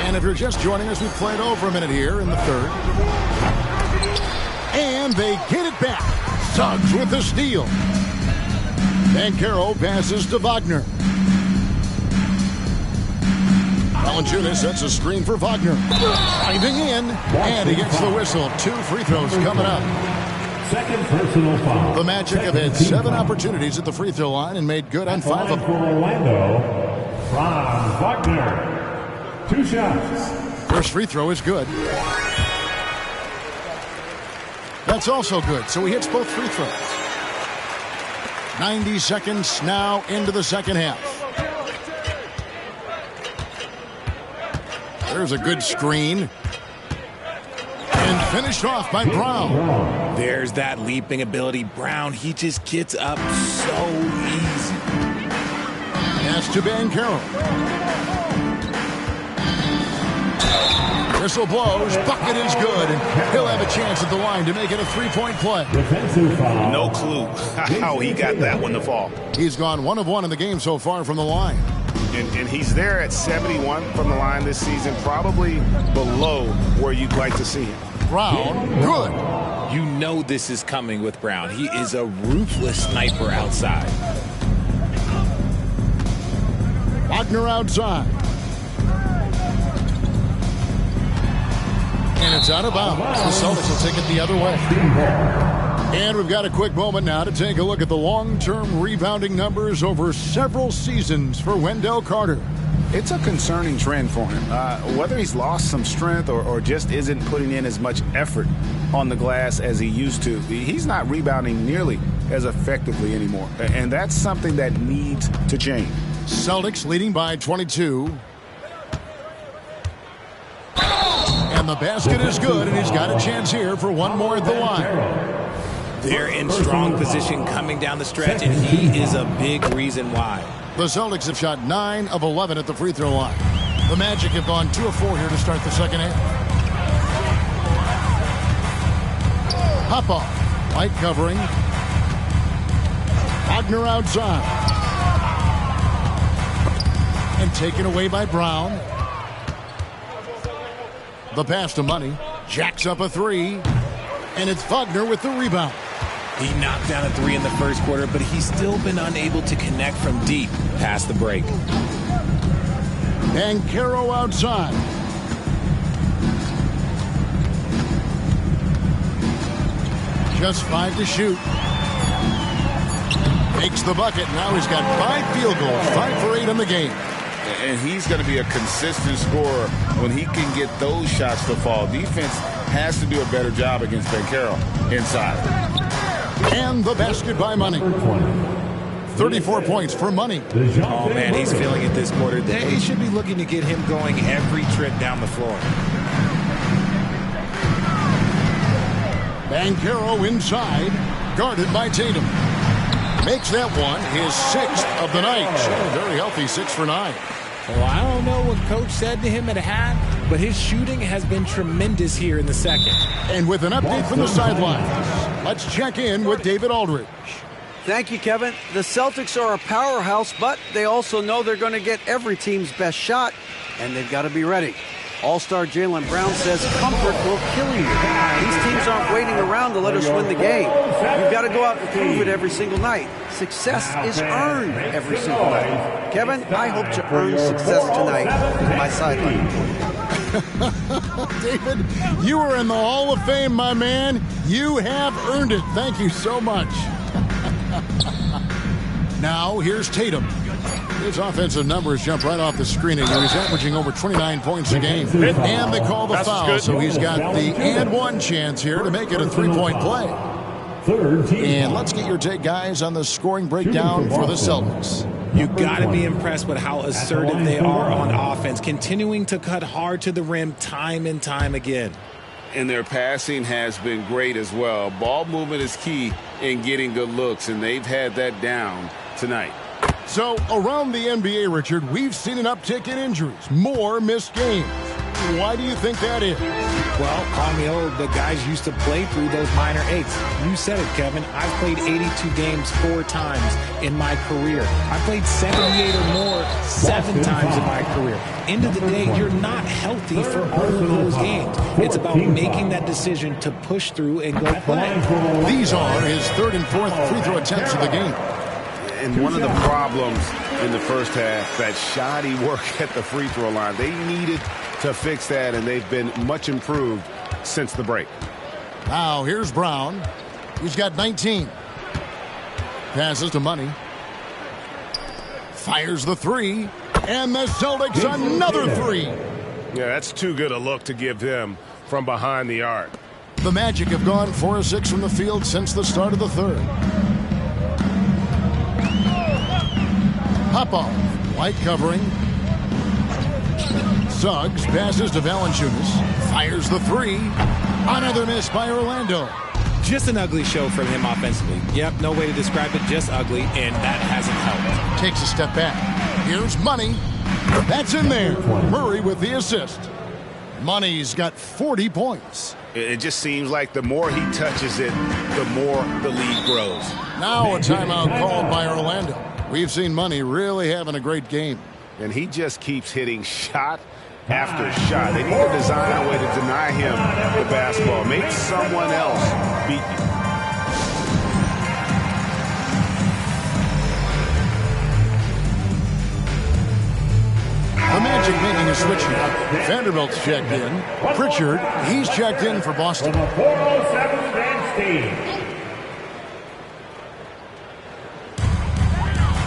And if you're just joining us, we've played over a minute here in the third. And they get it back. Suggs with the steal. Banchero passes to Wagner. Valanciunas sets a screen for Wagner. Driving in, and he gets the whistle. 2 free throws coming up. Second personal foul. The Magic have had 7 opportunities at the free throw line and made good on 5 of them. For Orlando, Franz Wagner. 2 shots. First free throw is good. That's also good, so he hits both free throws. 90 seconds now into the second half. There's a good screen. And finished off by Brown. There's that leaping ability. Brown, he just gets up so easy. Pass to Banchero. Whistle blows. Bucket is good. And he'll have a chance at the line to make it a 3-point play. No clue how he got that one to fall. He's gone 1 of 1 in the game so far from the line. And he's there at 71 from the line this season, probably below where you'd like to see him. Brown, good. You know this is coming with Brown. He is a ruthless sniper outside. Wagner outside. And it's out of bounds. The Celtics will take it the other way. And we've got a quick moment now to take a look at the long-term rebounding numbers over several seasons for Wendell Carter. It's a concerning trend for him. Whether he's lost some strength or just isn't putting in as much effort on the glass as he used to, he's not rebounding nearly as effectively anymore. And that's something that needs to change. Celtics leading by 22. And the basket is good, and he's got a chance here for one more at the line. They're in strong position coming down the stretch, and he is a big reason why. The Celtics have shot 9 of 11 at the free throw line. The Magic have gone 2 of 4 here to start the second half. Hop off. Light covering. Wagner outside. And taken away by Brown. The pass to Money. Jacks up a 3. And it's Wagner with the rebound. He knocked down a 3 in the first quarter, but he's still been unable to connect from deep past the break. Banchero outside. Just 5 to shoot. Makes the bucket. Now he's got 5 field goals. 5 for 8 in the game. And he's going to be a consistent scorer when he can get those shots to fall. Defense has to do a better job against Banchero inside. And the basket by Money. 34 points for Money. Oh, man, he's feeling it this quarter. They should be looking to get him going every trip down the floor. Banchero inside, guarded by Tatum. Makes that one his 6th of the night. Very healthy, 6 for 9. Well, I don't know what Coach said to him at half, but his shooting has been tremendous here in the second. And with an update from the sidelines, let's check in with David Aldridge. Thank you, Kevin. The Celtics are a powerhouse, but they also know they're going to get every team's best shot, and they've got to be ready. All-star Jaylen Brown says comfort will kill you. These teams aren't waiting around to let us win the game. You've got to go out and prove it every single night. Success is earned every single night. Kevin, I hope to earn success tonight with my sideline. David, you are in the Hall of Fame, my man. You have earned it. Thank you so much. Now, here's Tatum. His offensive numbers jump right off the screen at you. He's averaging over 29 points a game. And they call the foul, so he's got the and one chance here to make it a three-point play. And let's get your take, guys, on the scoring breakdown for the Celtics. You got to be impressed with how assertive they are on offense, continuing to cut hard to the rim time and time again. And their passing has been great as well. Ball movement is key in getting good looks, and they've had that down tonight. So, around the NBA, Richard, we've seen an uptick in injuries, more missed games. Why do you think that is? Well, call me old, but guys used to play through those minor aches. You said it, Kevin. I've played 82 games 4 times in my career. I played 78 or more 7 times in my career. End of the day, you're not healthy for all of those games. It's about making that decision to push through and go play. These are his 3rd and 4th free throw attempts of the game. And one of the problems in the first half, that shoddy work at the free throw line. They needed to fix that, and they've been much improved since the break. Now, here's Brown. He's got 19. Passes to Money. Fires the 3. And the Celtics another 3. Yeah, that's too good a look to give them from behind the arc. The Magic have gone 4 of 6 from the field since the start of the 3rd. Popov, light covering. Suggs passes to Valanciunas. Fires the 3. Another miss by Orlando. Just an ugly show from him offensively. Yep, no way to describe it, just ugly, and that hasn't helped. Takes a step back. Here's Money. That's in there. Murray with the assist. Money's got 40 points. It just seems like the more he touches it, the more the lead grows. Now a timeout called by Orlando. We've seen Money really having a great game. And he just keeps hitting shot after shot. They need to design a way to deny him the basketball. Make someone else beat you. The Magic making a switch now. Vanderbilt's checked in. Pritchard, he's checked in for Boston. 407 man stage.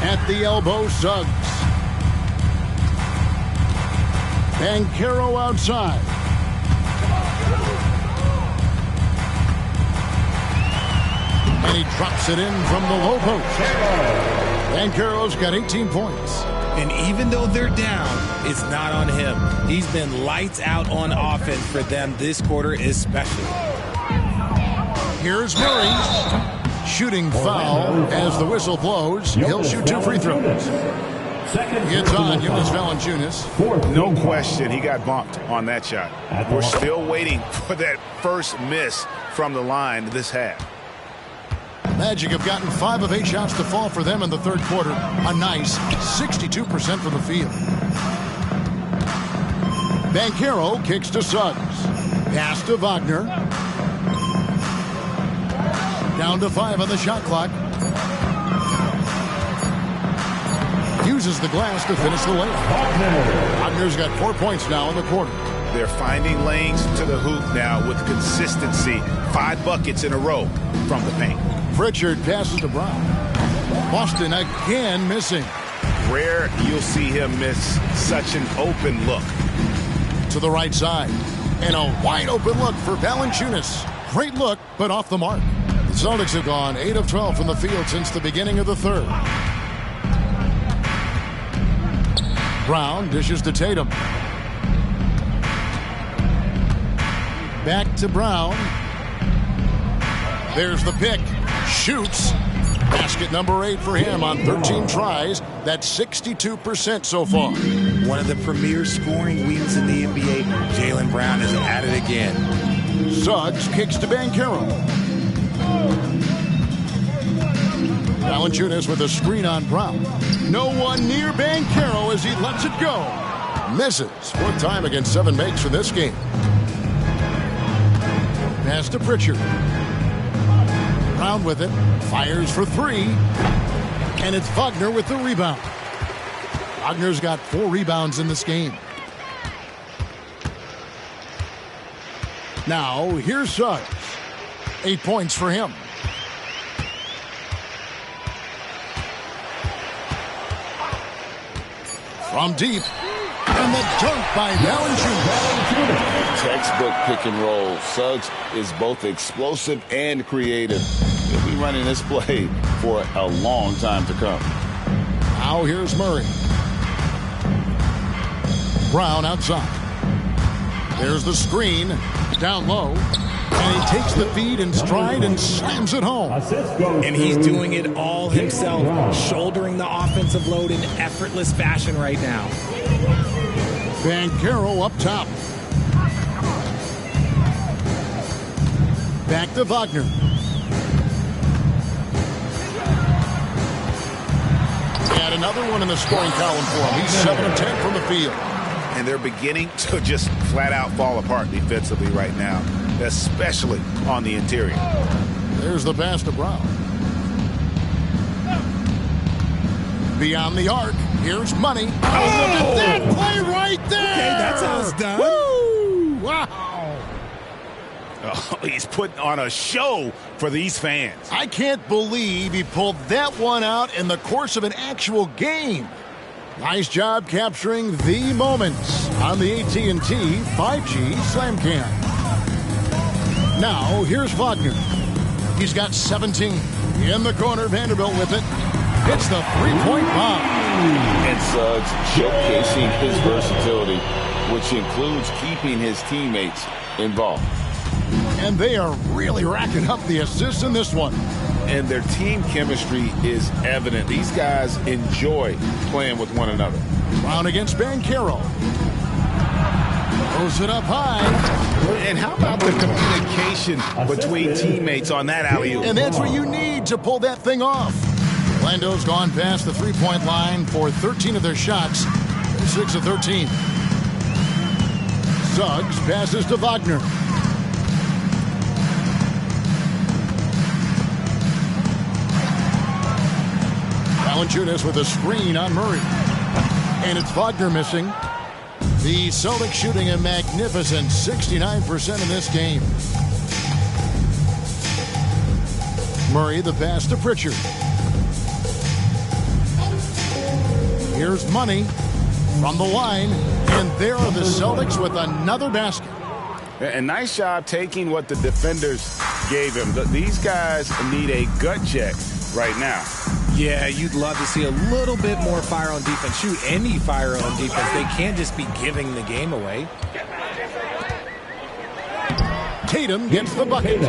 At the elbow, Suggs. Banchero outside. And he drops it in from the low post. Banchero's got 18 points. And even though they're down, it's not on him. He's been lights out on offense for them this quarter especially. Here's Murray. Shooting foul as the whistle blows. He'll shoot 2 free throws. It's on Jonas Valanciunas. No question he got bumped on that shot. We're still waiting for that first miss from the line this half. Magic have gotten 5 of 8 shots to fall for them in the 3rd quarter. A nice 62% from the field. Banchero kicks to Suggs. Pass to Wagner. Down to 5 on the shot clock. Uses the glass to finish the layup. Wagner's got 4 points now in the quarter. They're finding lanes to the hoop now with consistency. 5 buckets in a row from the paint. Pritchard passes to Brown. Boston again missing. Rare you'll see him miss such an open look. To the right side. And a wide open look for Valanciunas. Great look, but off the mark. The Celtics have gone 8 of 12 from the field since the beginning of the 3rd. Brown dishes to Tatum. Back to Brown. There's the pick. Shoots. Basket number 8 for him on 13 tries. That's 62% so far. One of the premier scoring wings in the NBA. Jaylen Brown is at it again. Suggs kicks to Banchero. Valanciunas with a screen on Brown. No one near Banchero as he lets it go. Misses. Fourth time against 7 makes for this game. Pass to Pritchard. Brown with it. Fires for 3. And it's Wagner with the rebound. Wagner's got 4 rebounds in this game. Now, here's Suggs. 8 points for him. From deep. And the dunk by Valanciunas. Textbook pick and roll. Suggs is both explosive and creative. He'll be running this play for a long time to come. Now here's Murray. Brown outside. There's the screen. Down low. And he takes the feed in stride and slams it home. And he's doing it all himself, shouldering the offensive load in effortless fashion right now. Banchero up top. Back to Wagner. And another one in the scoring column for him. He's 7 of 10 from the field. And they're beginning to just flat out fall apart defensively right now, especially on the interior. There's the pass to Brown. Beyond the arc, here's Money. Oh, look at that play right there! Okay, that's how it's done. Woo! Wow! Oh, he's putting on a show for these fans. I can't believe he pulled that one out in the course of an actual game. Nice job capturing the moments on the AT&T 5G Slam Cam. Now, here's Wagner. He's got 17. In the corner, Vanderbilt with it. It's the three-point bomb. And Suggs showcasing his versatility, which includes keeping his teammates involved. And they are really racking up the assists in this one. And their team chemistry is evident. These guys enjoy playing with one another. Brown against Banchero. Throws it up high. And how about the communication between teammates on that alley-oop? And that's what you need to pull that thing off. Orlando's gone past the three-point line for 13 of their shots. They're 6 of 13. Suggs passes to Wagner. Valanciunas with a screen on Murray. And it's Wagner missing. The Celtics shooting a magnificent 69% in this game. Murray the pass to Pritchard. Here's Money from the line. And there are the Celtics with another basket. A nice job taking what the defenders gave him. These guys need a gut check right now. Yeah, you'd love to see a little bit more fire on defense. Shoot, any fire on defense. They can't just be giving the game away. Tatum gets the bucket.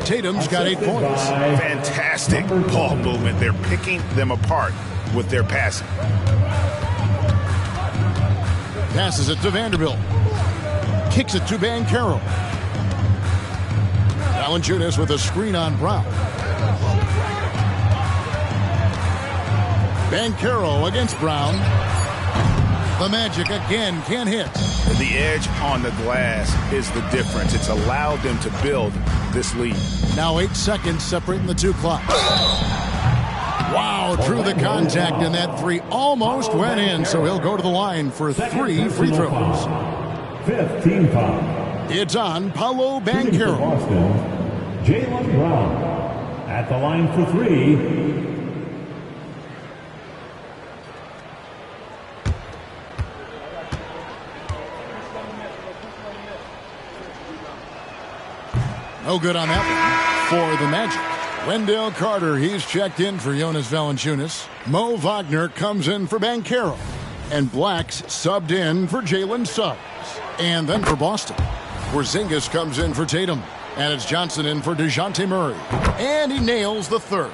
Tatum's got 8 points. Fantastic ball movement. They're picking them apart with their passing. Passes it to Vanderbilt. Kicks it to Banchero. Valanciunas with a screen on Brown. Banchero against Brown. The Magic again can't hit. The edge on the glass is the difference. It's allowed them to build this lead. Now 8 seconds separating the two clocks. Wow, drew the contact, and that three almost went in, so he'll go to the line for 3 free throws. 5th team foul. It's on Paolo Banchero. Jaylen Brown at the line for 3. No good on that one for the Magic. Wendell Carter, he's checked in for Jonas Valanciunas. Mo Wagner comes in for Banchero. And Black's subbed in for Jalen Suggs. And then for Boston, Porzingis comes in for Tatum. And it's Johnson in for DeJounte Murray. And he nails the third.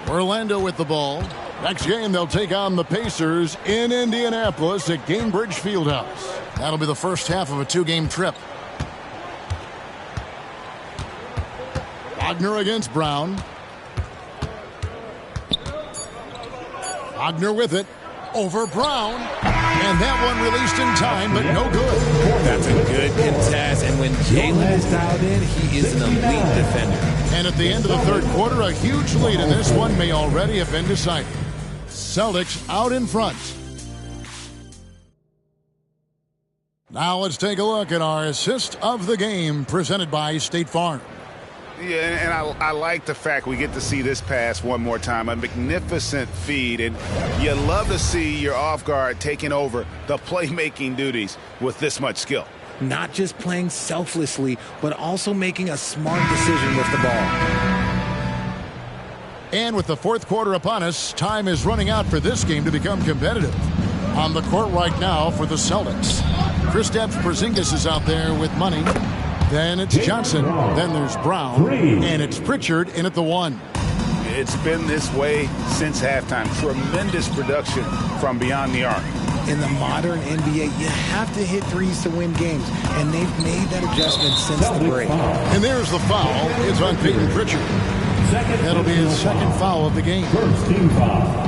Orlando with the ball. Next game, they'll take on the Pacers in Indianapolis at Gainbridge Fieldhouse. That'll be the first half of a 2-game trip. Wagner against Brown. Wagner with it. Over Brown. And that one released in time, but no good. That's a good contest. And when Jalen is dialed in, he is an elite defender. And at the end of the third quarter, a huge lead in this one may already have been decided. Celtics out in front. Now let's take a look at our assist of the game presented by State Farm. Yeah, and I like the fact we get to see this pass one more time. A magnificent feed, and you love to see your off guard taking over the playmaking duties with this much skill. Not just playing selflessly, but also making a smart decision with the ball. And with the fourth quarter upon us, time is running out for this game to become competitive. On the court right now for the Celtics, Kristaps Porzingis is out there with money. Then it's Johnson. Then there's Brown. And it's Pritchard in at the 1. It's been this way since halftime. Tremendous production from beyond the arc. In the modern NBA, you have to hit threes to win games. And they've made that adjustment since the break. And there's the foul. It's on Peyton Pritchard. That'll be his second foul of the game. First team foul.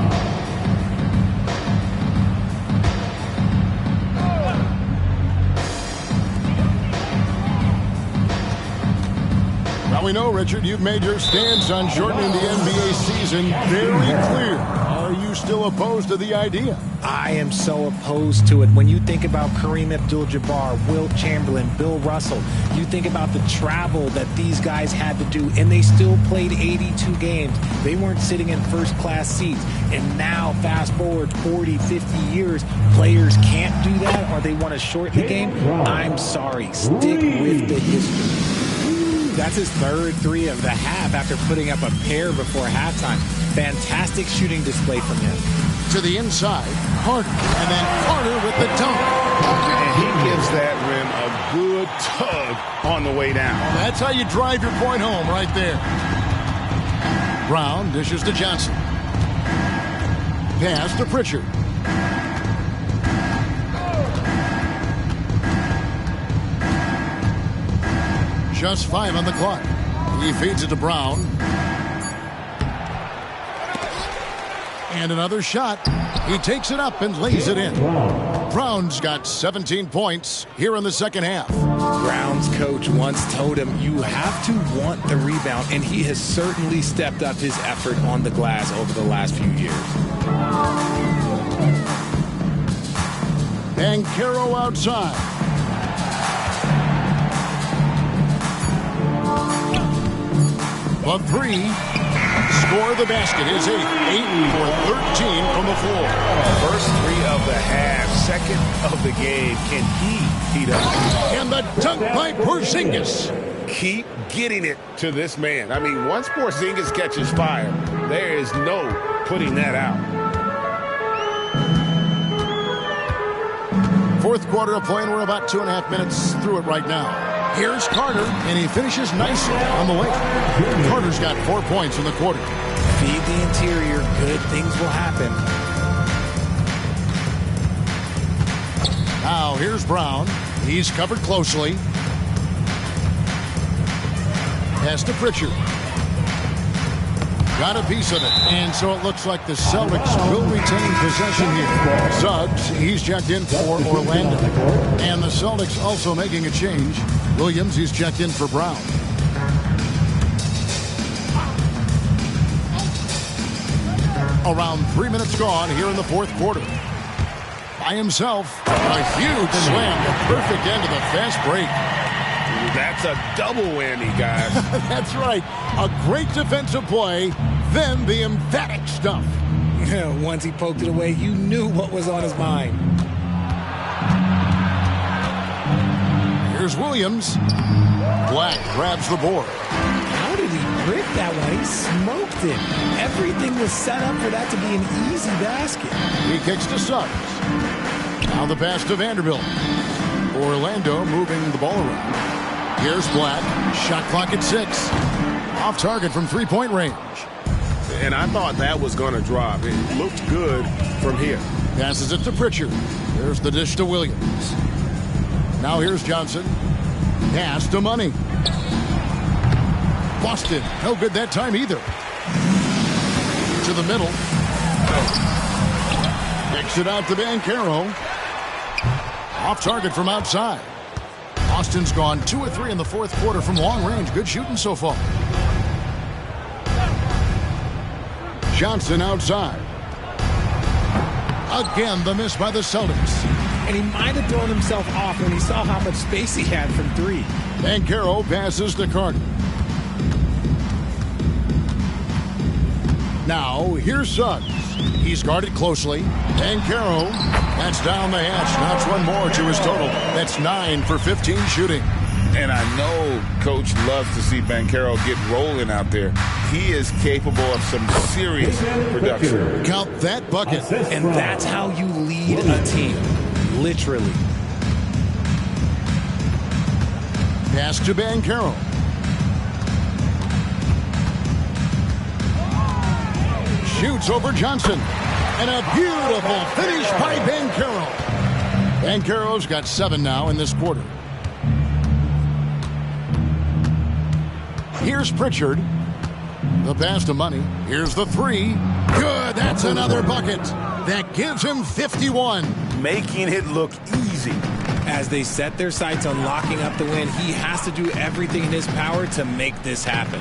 Now we know, Richard, you've made your stance on shortening the NBA season very clear. Are you still opposed to the idea? I am so opposed to it. When you think about Kareem Abdul-Jabbar, Wilt Chamberlain, Bill Russell, you think about the travel that these guys had to do, and they still played 82 games. They weren't sitting in first-class seats. And now, fast forward 40, 50 years, players can't do that, or they want to shorten the game. I'm sorry. Stick with the history. That's his third three of the half after putting up a pair before halftime. Fantastic shooting display from him. To the inside, Carter, and then Carter with the dunk. And he gives that rim a good tug on the way down. That's how you drive your point home right there. Brown dishes to Johnson. Pass to Pritchard. Just 5 on the clock. He feeds it to Brown. And another shot. He takes it up and lays it in. Brown's got 17 points here in the second half. Brown's coach once told him, you have to want the rebound, and he has certainly stepped up his effort on the glass over the last few years. And Caro outside. The three. Score the basket is 8 for 13 from the floor. First three of the half, second of the game. Can he heat up? And the dunk by Porzingis. Keep getting it to this man. I mean, once Porzingis catches fire, there is no putting that out. Fourth quarter of play, and we're about 2.5 minutes through it right now. Here's Carter, and he finishes nicely on the way. Carter's got 4 points in the quarter. Feed the interior. Good things will happen. Now here's Brown. He's covered closely. Pass to Pritchard. Got a piece of it. And so it looks like the Celtics will retain possession here. Suggs, he's checked in for Orlando. And the Celtics also making a change. Williams, he's checked in for Brown. Around 3 minutes gone here in the fourth quarter. By himself, a huge slam, the perfect end of the fast break. That's a double whammy, guys. That's right. A great defensive play, then the emphatic stuff. Once he poked it away, you knew what was on his mind. Here's Williams. Black grabs the board. How did he brick that one? He smoked it. Everything was set up for that to be an easy basket. He kicks to Suggs. Now the pass to Vanderbilt. Orlando moving the ball around. Here's Black. Shot clock at 6. Off target from three-point range. And I thought that was going to drop. It looked good from here. Passes it to Pritchard. There's the dish to Williams. Now here's Johnson. Pass to Money. Boston. No good that time either. To the middle. Kicks it out to Bancaro. Off target from outside. Boston's gone 2 of 3 in the fourth quarter from long range. Good shooting so far. Johnson outside. Again, the miss by the Celtics. And he might have thrown himself off when he saw how much space he had from 3. Banchero passes to Carter. Now, here's Suggs. He's guarded closely. Banchero, that's down the hatch. Knocks one more to his total. That's 9 for 15 shooting. And I know Coach loves to see Banchero get rolling out there. He is capable of some serious production. Count that bucket. And that's how you lead a team. Literally. Pass to Banchero. Shoots over Johnson. And a beautiful finish by Banchero. Banchero's got 7 now in this quarter. Here's Pritchard. The pass to Money. Here's the 3. Good. That's another bucket. That gives him 51. Making it look easy. As they set their sights on locking up the win, he has to do everything in his power to make this happen.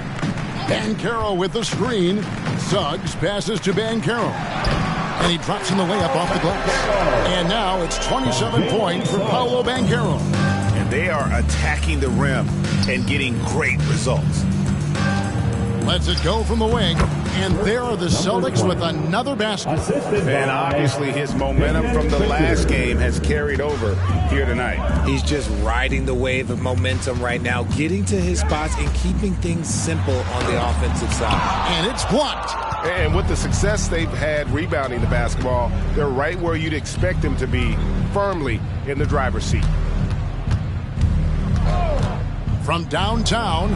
Banchero with the screen. Suggs passes to Banchero. And he drops in the layup off the glass. And now it's 27 points for Paolo Banchero. And they are attacking the rim and getting great results. Lets it go from the wing. And there are the Celtics with another basket. And obviously his momentum from the last game has carried over here tonight. He's just riding the wave of momentum right now, getting to his spots and keeping things simple on the offensive side. And it's blocked. And with the success they've had rebounding the basketball, they're right where you'd expect them to be, firmly in the driver's seat. From downtown,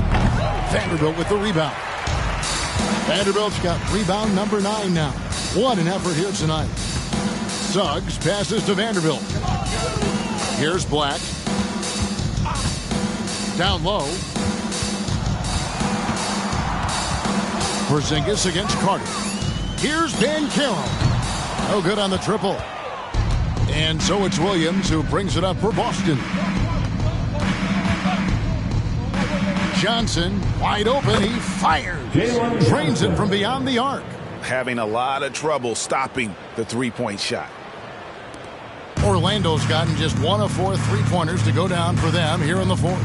Vanderbilt with the rebound. Vanderbilt's got rebound number 9 now. What an effort here tonight. Suggs passes to Vanderbilt. Here's Black. Down low. Porzingis against Carter. Here's Banchero. No good on the triple. And so it's Williams who brings it up for Boston. Johnson, wide open, he fires. Drains it from beyond the arc. Having a lot of trouble stopping the three-point shot. Orlando's gotten just 1 of 4 three-pointers to go down for them here in the fourth.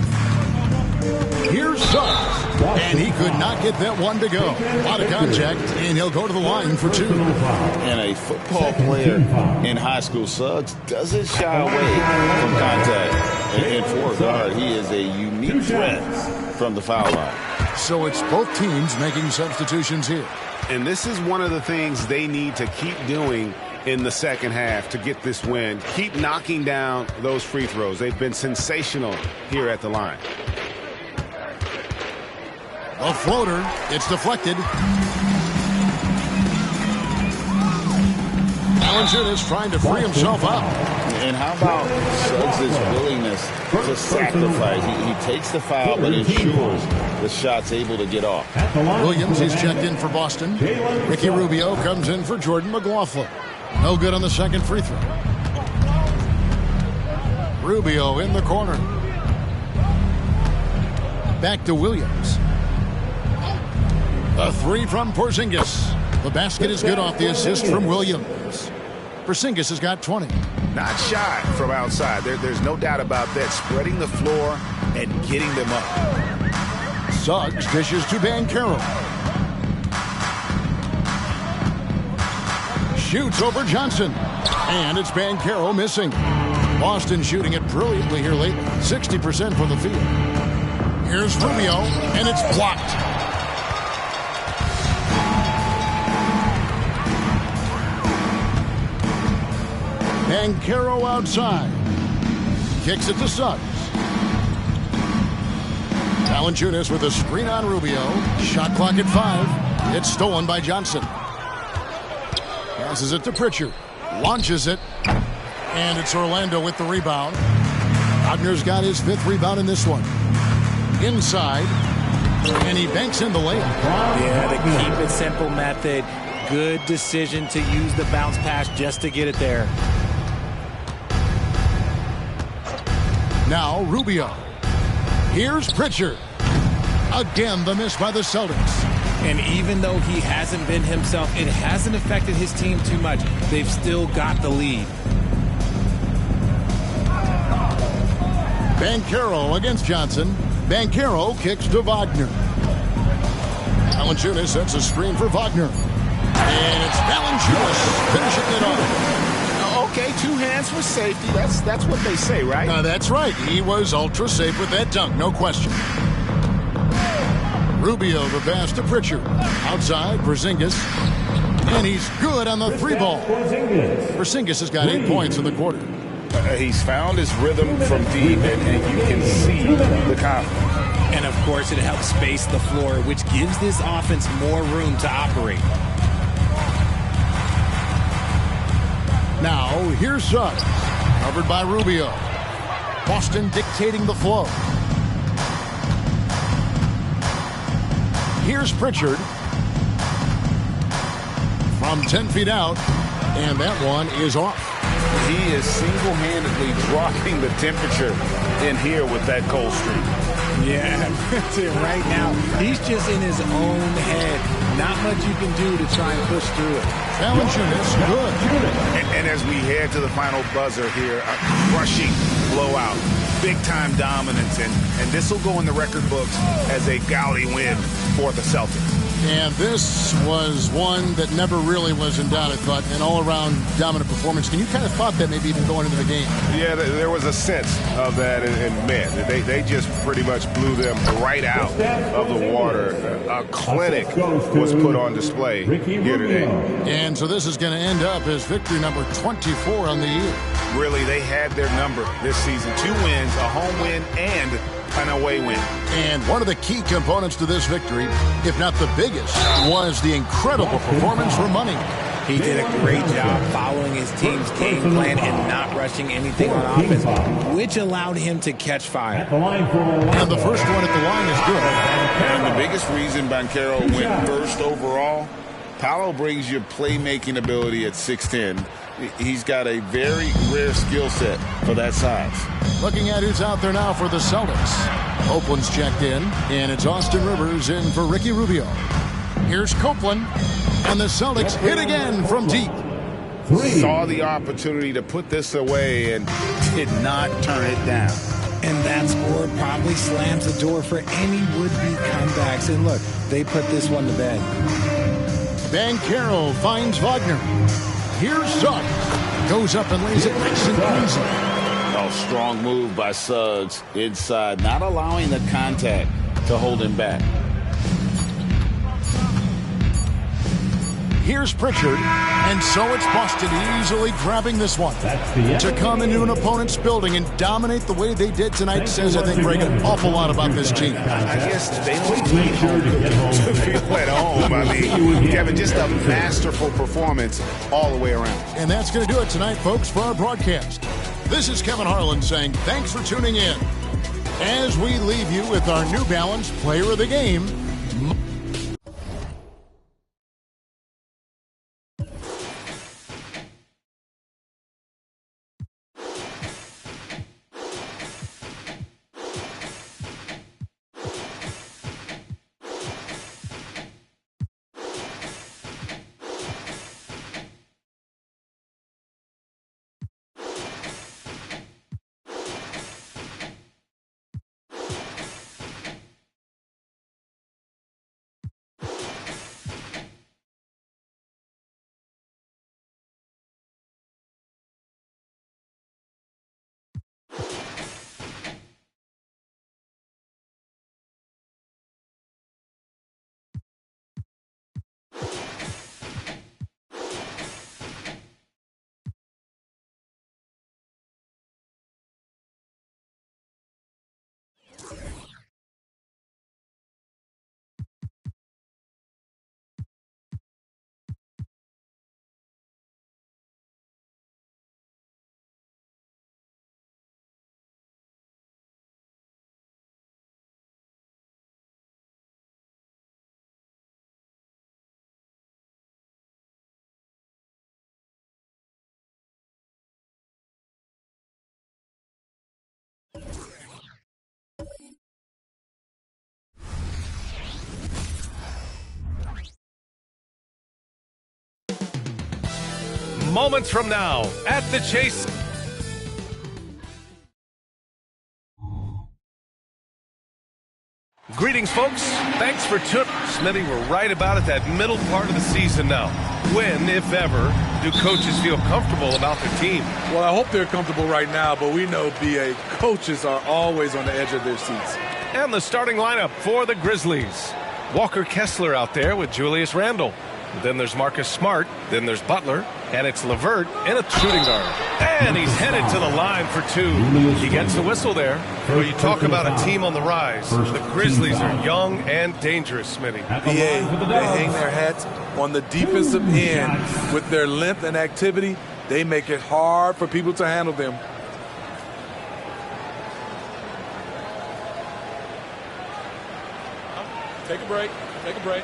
Here's Suggs. And he could not get that one to go. A lot of contact, and he'll go to the line for 2. And a football player in high school, Suggs, doesn't shy away from contact. And for a guard, he is a unique threat from the foul line. So it's both teams making substitutions here. And this is one of the things they need to keep doing in the second half to get this win. Keep knocking down those free throws. They've been sensational here at the line. A floater. It's deflected. Valanciunas trying to free himself up. And how about Suggs' willingness to sacrifice? He takes the foul, but ensures the shot's able to get off. Williams is checked in for Boston. Ricky Rubio comes in for Jordan McLaughlin. No good on the second free throw. Rubio in the corner. Back to Williams. A 3 from Porzingis. The basket is good off the assist from Williams. Porzingis has got 20. Not shy from outside. There's no doubt about that. Spreading the floor and getting them up. Suggs dishes to Banchero. Shoots over Johnson. And it's Banchero missing. Boston shooting it brilliantly here lately. 60% from the field. Here's Rubio, and it's blocked. Banchero outside. Kicks it to Suggs. Valanciunas with a screen on Rubio. Shot clock at 5. It's stolen by Johnson. Passes it to Pritchard. Launches it. And it's Orlando with the rebound. Wagner's got his 5th rebound in this one. Inside. And he banks in the layup. Yeah, the keep it simple method. Good decision to use the bounce pass just to get it there. Now Rubio. Here's Pritchard. Again, the miss by the Celtics. And even though he hasn't been himself, it hasn't affected his team too much. They've still got the lead. Banchero against Johnson. Banchero kicks to Wagner. Valanciunas sets a screen for Wagner. And it's Valanciunas finishing it off. Okay, 2 hands for safety. That's what they say, right? That's right. He was ultra safe with that dunk, no question. Rubio the pass to Pritchard. Outside, Porzingis. And he's good on the 3-ball. Porzingis has got 8 points in the quarter. He's found his rhythm from deep, and you can see the confidence. And, of course, it helps space the floor, which gives this offense more room to operate. Now, here's Suggs. Covered by Rubio. Boston dictating the flow. Here's Pritchard. From 10 feet out. And that one is off. He is single-handedly dropping the temperature in here with that cold streak. Yeah, right now, he's just in his own head. Not much you can do to try and push through it. Valanciunas, good. And as we head to the final buzzer here, a crushing blowout, big-time dominance, and this will go in the record books as a gaudy win for the Celtics. And this was one that never really was in doubt, I thought, an all-around dominant performance. And you kind of thought that maybe even going into the game. Yeah, there was a sense of that, and man, they just pretty much blew them right out of the water. A clinic was put on display here today. And so this is going to end up as victory number 24 on the year. Really, they had their number this season. 2 wins, a home win, and an away win. And one of the key components to this victory, if not the biggest, was the incredible performance from Money. He did a great job following his team's game plan and not rushing anything on offense, which allowed him to catch fire. And the first one at the line is good. And the biggest reason Banchero went first overall, Paolo brings you playmaking ability at 6'10". He's got a very rare skill set for that size. Looking at who's out there now for the Celtics. Copeland's checked in, and it's Austin Rivers in for Ricky Rubio. Here's Copeland, and the Celtics hit again from deep. Saw the opportunity to put this away and did not turn it down. And that score probably slams the door for any would-be comebacks. And look, they put this one to bed. Banchero finds Wagner. Here's Suggs. Goes up and lays it nice and easy. Oh, strong move by Suggs inside, not allowing the contact to hold him back. Here's Pritchard, and so it's Boston easily grabbing this one. To come into an opponent's building and dominate the way they did tonight says, I think, Greg, an awful lot about this team. I guess they don't need to feel at home. I mean, Kevin, just a masterful performance all the way around. And that's going to do it tonight, folks, for our broadcast. This is Kevin Harlan saying thanks for tuning in. As we leave you with our New Balance Player of the Game, moments from now at the Chase. Greetings, folks. Thanks for Smitty, we're right about at that middle part of the season now. When, if ever, do coaches feel comfortable about their team? Well, I hope they're comfortable right now, but we know, B.A., coaches are always on the edge of their seats. And the starting lineup for the Grizzlies. Walker Kessler out there with Julius Randle. Then there's Marcus Smart. Then there's Butler. And it's LeVert in a shooting guard. And he's headed to the line for two. He gets the whistle there. Well, you talk about a team on the rise. The Grizzlies are young and dangerous, Smitty. BA, they hang their hats on the defensive end. With their length and activity, they make it hard for people to handle them. Take a break. Take a break.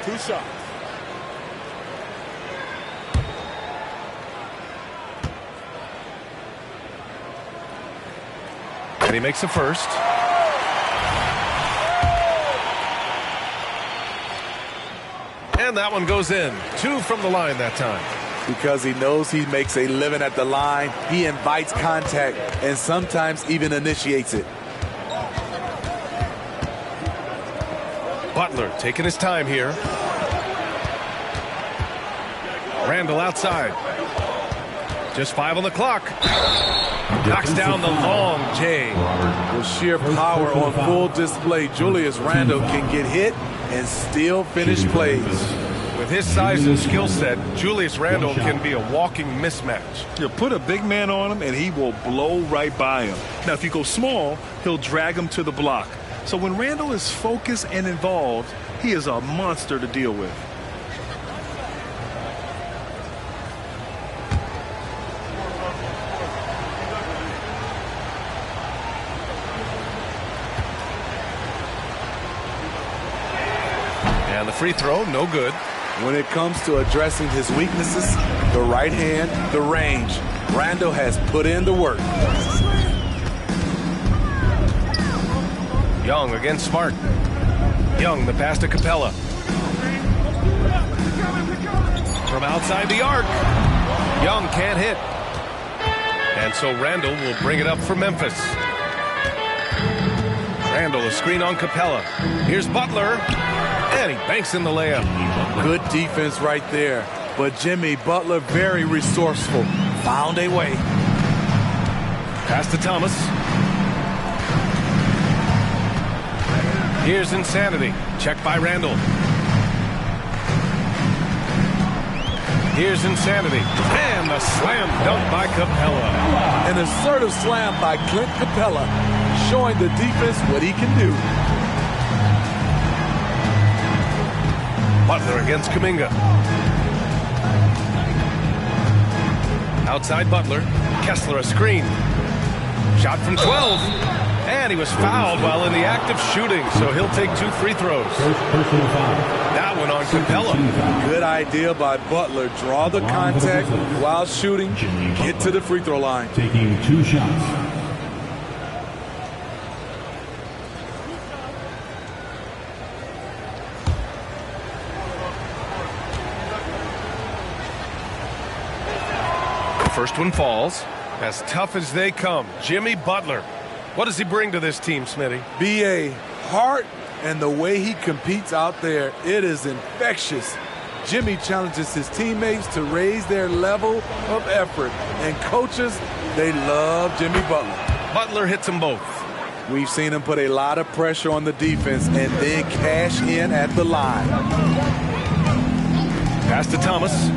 2 shots. And he makes the first. And that one goes in. 2 from the line that time. Because he knows he makes a living at the line, he invites contact and sometimes even initiates it. Butler taking his time here. Randle outside. Just 5 on the clock. Knocks down the long J. With sheer power on full display, Julius Randle can get hit and still finish plays. With his size and skill set, Julius Randle can be a walking mismatch. You put a big man on him and he will blow right by him. Now, if you go small, he'll drag him to the block. So when Randle is focused and involved, he is a monster to deal with. And the free throw, no good. When it comes to addressing his weaknesses, the right hand, the range, Randle has put in the work. Young against Smart. Young, the pass to Capella. From outside the arc. Young can't hit. And so Randle will bring it up for Memphis. Randle, a screen on Capella. Here's Butler. And he banks in the layup. Good defense right there. But Jimmy Butler, very resourceful. Found a way. Pass to Thomas. Here's Insanity. Check by Randle. Here's Insanity. And the slam dunk by Capella. An assertive slam by Clint Capella, showing the defense what he can do. Butler against Kuminga. Outside Butler. Kessler a screen. Shot from 12. And he was fouled while in the act of shooting, so he'll take 2 free throws. That one on Capella. Good idea by Butler. Draw the contact while shooting. Get to the free throw line. Taking 2 shots. First one falls. As tough as they come, Jimmy Butler. What does he bring to this team, Smitty? B.A. heart and the way he competes out there, it is infectious. Jimmy challenges his teammates to raise their level of effort. And coaches, they love Jimmy Butler. Butler hits them both. We've seen him put a lot of pressure on the defense and then cash in at the line. Pass to Thomas.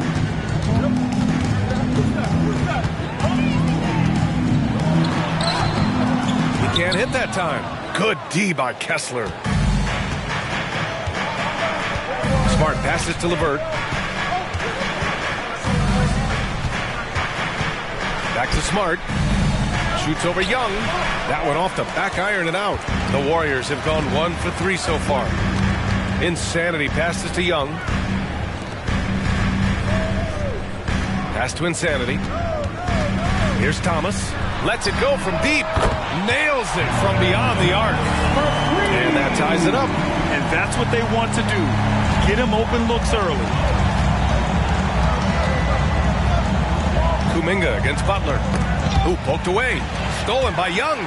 Can't hit that time. Good D by Kessler. Smart passes to LeVert. Back to Smart. Shoots over Young. That one off the back iron and out. The Warriors have gone 1 for 3 so far. Insanity passes to Young. Pass to Insanity. Here's Thomas. Lets it go from deep. Nails it from beyond the arc. And that ties it up. And that's what they want to do. Get him open looks early. Kuminga against Butler. Who poked away. Stolen by Young.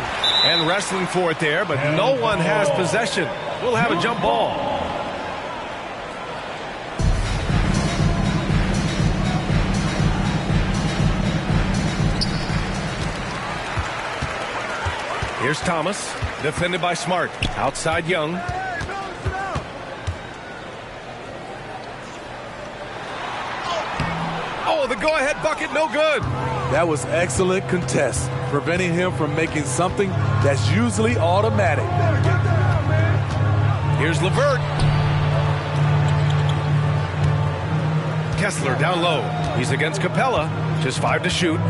And wrestling for it there, but no one has possession. We'll have a jump ball. Here's Thomas, defended by Smart. Outside Young. Oh, the go-ahead bucket, no good. That was excellent contest, preventing him from making something that's usually automatic. Here's LeVert. Kessler down low. He's against Capella. Just 5 to shoot.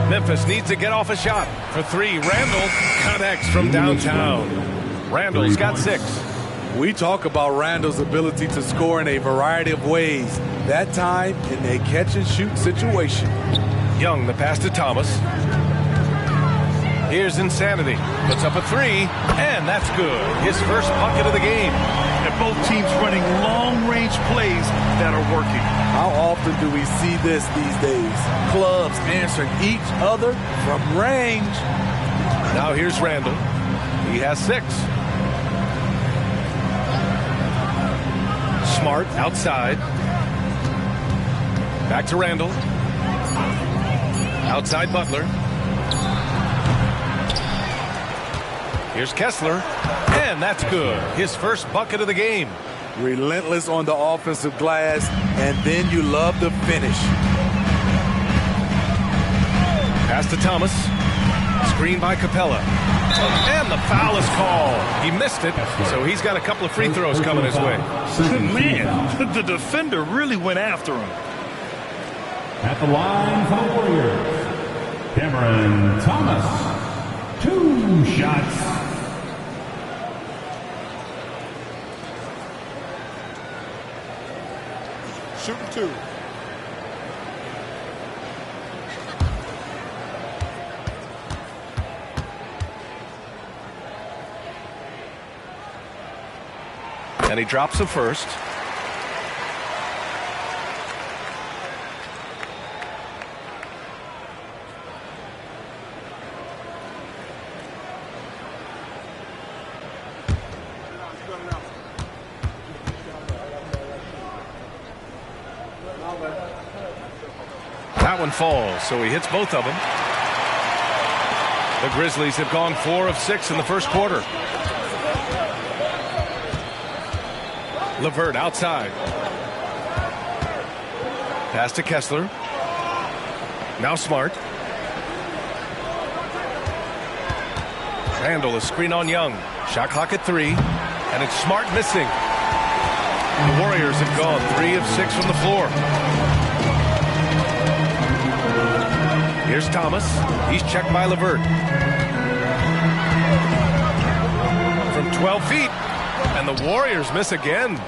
Memphis needs to get off a shot. For 3, Randall connects from downtown. Randall's got 6. We talk about Randall's ability to score in a variety of ways. That time in a catch-and-shoot situation. Young, the pass to Thomas. Here's Insanity. Puts up a 3, and that's good. His first bucket of the game. And both teams running long-range plays that are working. How often do we see this these days? Clubs answering each other from range. Now here's Randall. He has 6. Smart outside. Back to Randall. Outside Butler. Here's Kessler. And that's good. His first bucket of the game. Relentless on the offensive glass, and then you love the finish. Pass to Thomas. Screen by Capella. And the foul is called. He missed it, so he's got a couple of free throws coming his way. Man, the defender really went after him. At the line for the Warriors, Cameron Thomas. 2 shots. Shooting 2. And he drops the first. That one falls, so he hits both of them. The Grizzlies have gone 4 of 6 in the first quarter. LeVert outside. Pass to Kessler. Now Smart. Randall, a screen on Young. Shot clock at 3. And it's Smart missing. The Warriors have gone 3 of 6 from the floor. Here's Thomas. He's checked by LeVert. From 12 feet. And the Warriors miss again.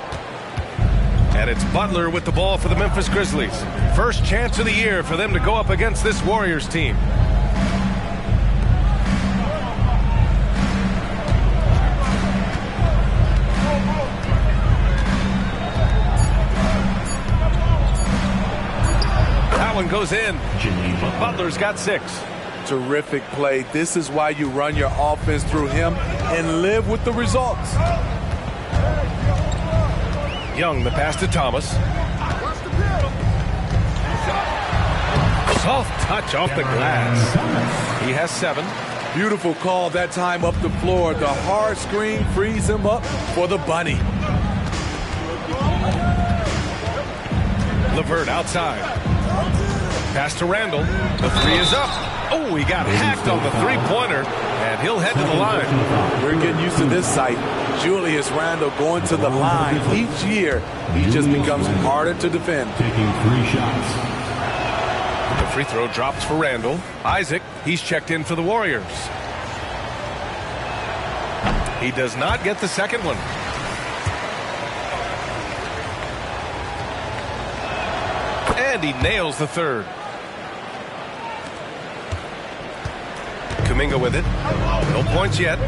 And it's Butler with the ball for the Memphis Grizzlies. First chance of the year for them to go up against this Warriors team. That one goes in. Butler's got 6. Terrific play. This is why you run your offense through him and live with the results. Young, the pass to Thomas. Soft touch off the glass. He has 7. Beautiful call that time up the floor. The hard screen frees him up for the bunny. LeVert outside. Pass to Randall. The 3 is up. Oh, he got hacked on the 3-pointer, and he'll head to the line. We're getting used to this sight. Julius Randle going to the line. Each year, he just becomes harder to defend. Taking 3 shots. The free throw drops for Randall. Isaac, he's checked in for the Warriors. He does not get the second one. And he nails the third. Kuminga with it. No points yet.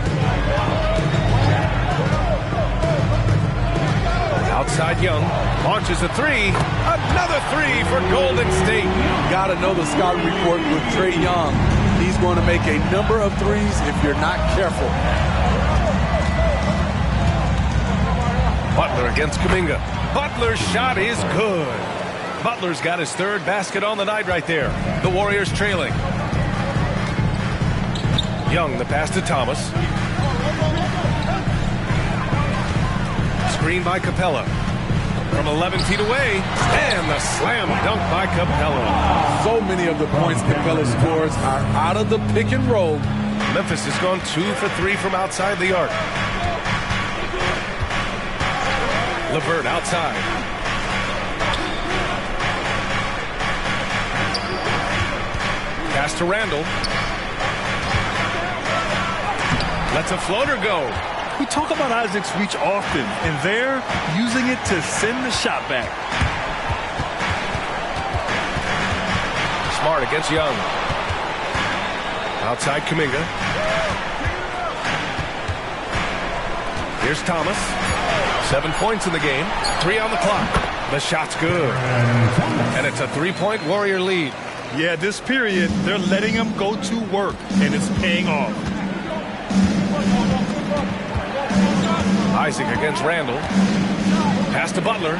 Outside Young. Launches a 3. Another three for Golden State. Got to know the scouting report with Trae Young. He's going to make a number of threes if you're not careful. Butler against Kuminga. Butler's shot is good. Butler's got his third basket on the night right there. The Warriors trailing. Young, the pass to Thomas. Screen by Capella. From 11 feet away. And the slam dunk by Capella. So many of the points Capella scores are out of the pick and roll. Memphis has gone 2 for 3 from outside the arc. LeVert outside. Pass to Randall. Lets a floater go. We talk about Isaac's reach often, and they're using it to send the shot back. Smart against Young. Outside Kuminga. Here's Thomas. 7 points in the game. 3 on the clock. The shot's good. And it's a 3-point Warrior lead. Yeah, this period, they're letting him go to work, and it's paying off. Isaac against Randall. Pass to Butler.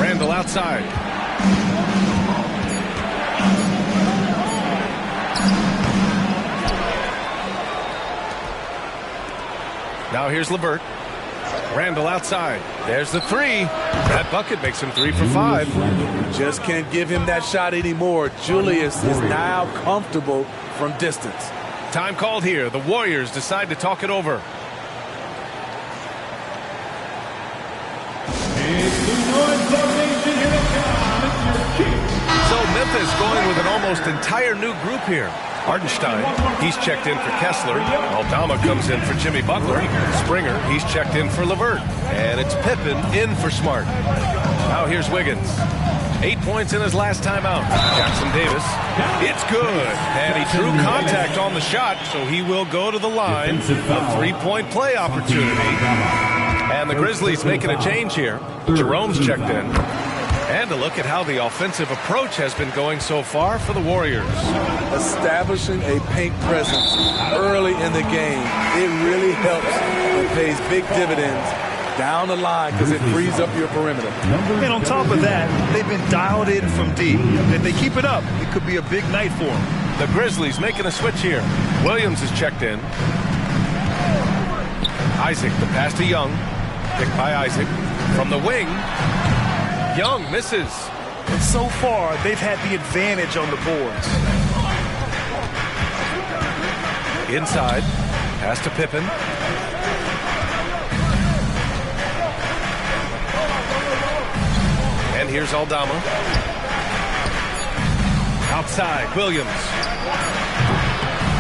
Randall outside. Now here's LeVert. Randall outside. There's the three. That bucket makes him 3 for 5. Just can't give him that shot anymore. Julius is now comfortable from distance. Time called here. The Warriors decide to talk it over. So Memphis going with an almost entire new group here. Hartenstein, he's checked in for Kessler. Aldama comes in for Jimmy Butler. Springer, he's checked in for LeVert. And it's Pippen in for Smart. Now here's Wiggins. 8 points in his last time out. Jackson Davis. It's good. And he drew contact on the shot, so he will go to the line. A 3-point play opportunity. And the Grizzlies making a change here. Jerome's checked in. And a look at how the offensive approach has been going so far for the Warriors. Establishing a paint presence early in the game, it really helps and pays big dividends down the line because it frees up your perimeter. And on top of that, they've been dialed in from deep. If they keep it up, it could be a big night for them. The Grizzlies making a switch here. Williams is checked in. Isaac, the pass to Young. Picked by Isaac. From the wing. Young misses. And so far, they've had the advantage on the boards. Inside. Pass to Pippen. And here's Aldama. Outside, Williams.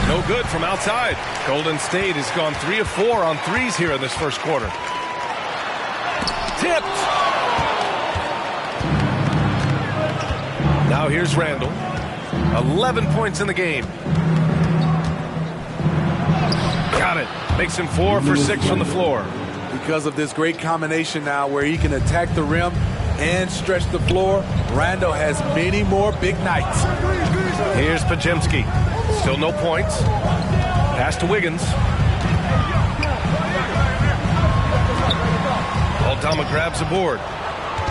No good from outside. Golden State has gone 3 of 4 on threes here in this first quarter. Tipped. Now here's Randall. 11 points in the game. Got it. Makes him 4 for 6 from the floor. Because of this great combination now where he can attack the rim and stretch the floor, Randall has many more big nights. Here's Pajemski. Still no points. Pass to Wiggins. Aldama grabs the board.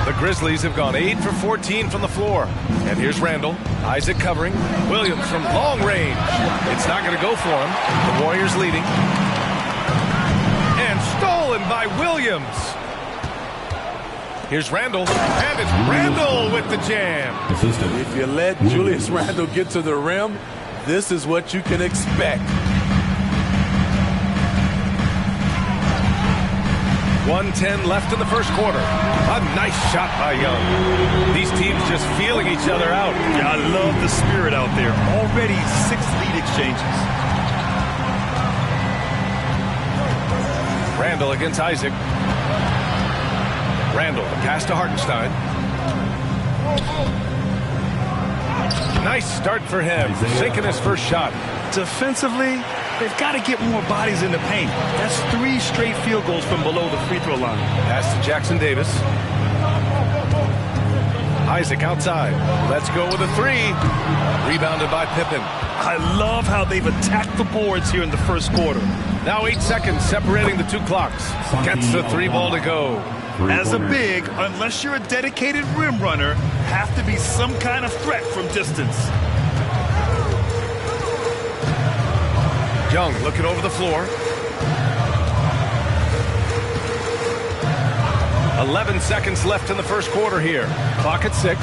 The Grizzlies have gone 8 for 14 from the floor. And here's Randall. Isaac covering. Williams from long range. It's not going to go for him. The Warriors leading. And stolen by Williams. Here's Randall. And it's Randall with the jam. If you let Julius Randall get to the rim, this is what you can expect. 1:10 left in the first quarter. A nice shot by Young. These teams just feeling each other out. Yeah, I love the spirit out there. Already 6 lead exchanges. Randall against Isaac. Randall, the pass to Hartenstein. Nice start for him, sinking his first shot. Defensively, They've got to get more bodies in the paint. That's 3 straight field goals from below the free throw line. Pass to Jackson Davis. Isaac outside. Let's go with a 3. Rebounded by Pippen. I love how they've attacked the boards here in the first quarter. Now 8 seconds separating the 2 clocks. Gets the 3 ball to go. As a big, unless you're a dedicated rim runner, have to be some kind of threat from distance. Young looking over the floor. 11 seconds left in the first quarter here. Clock at 6.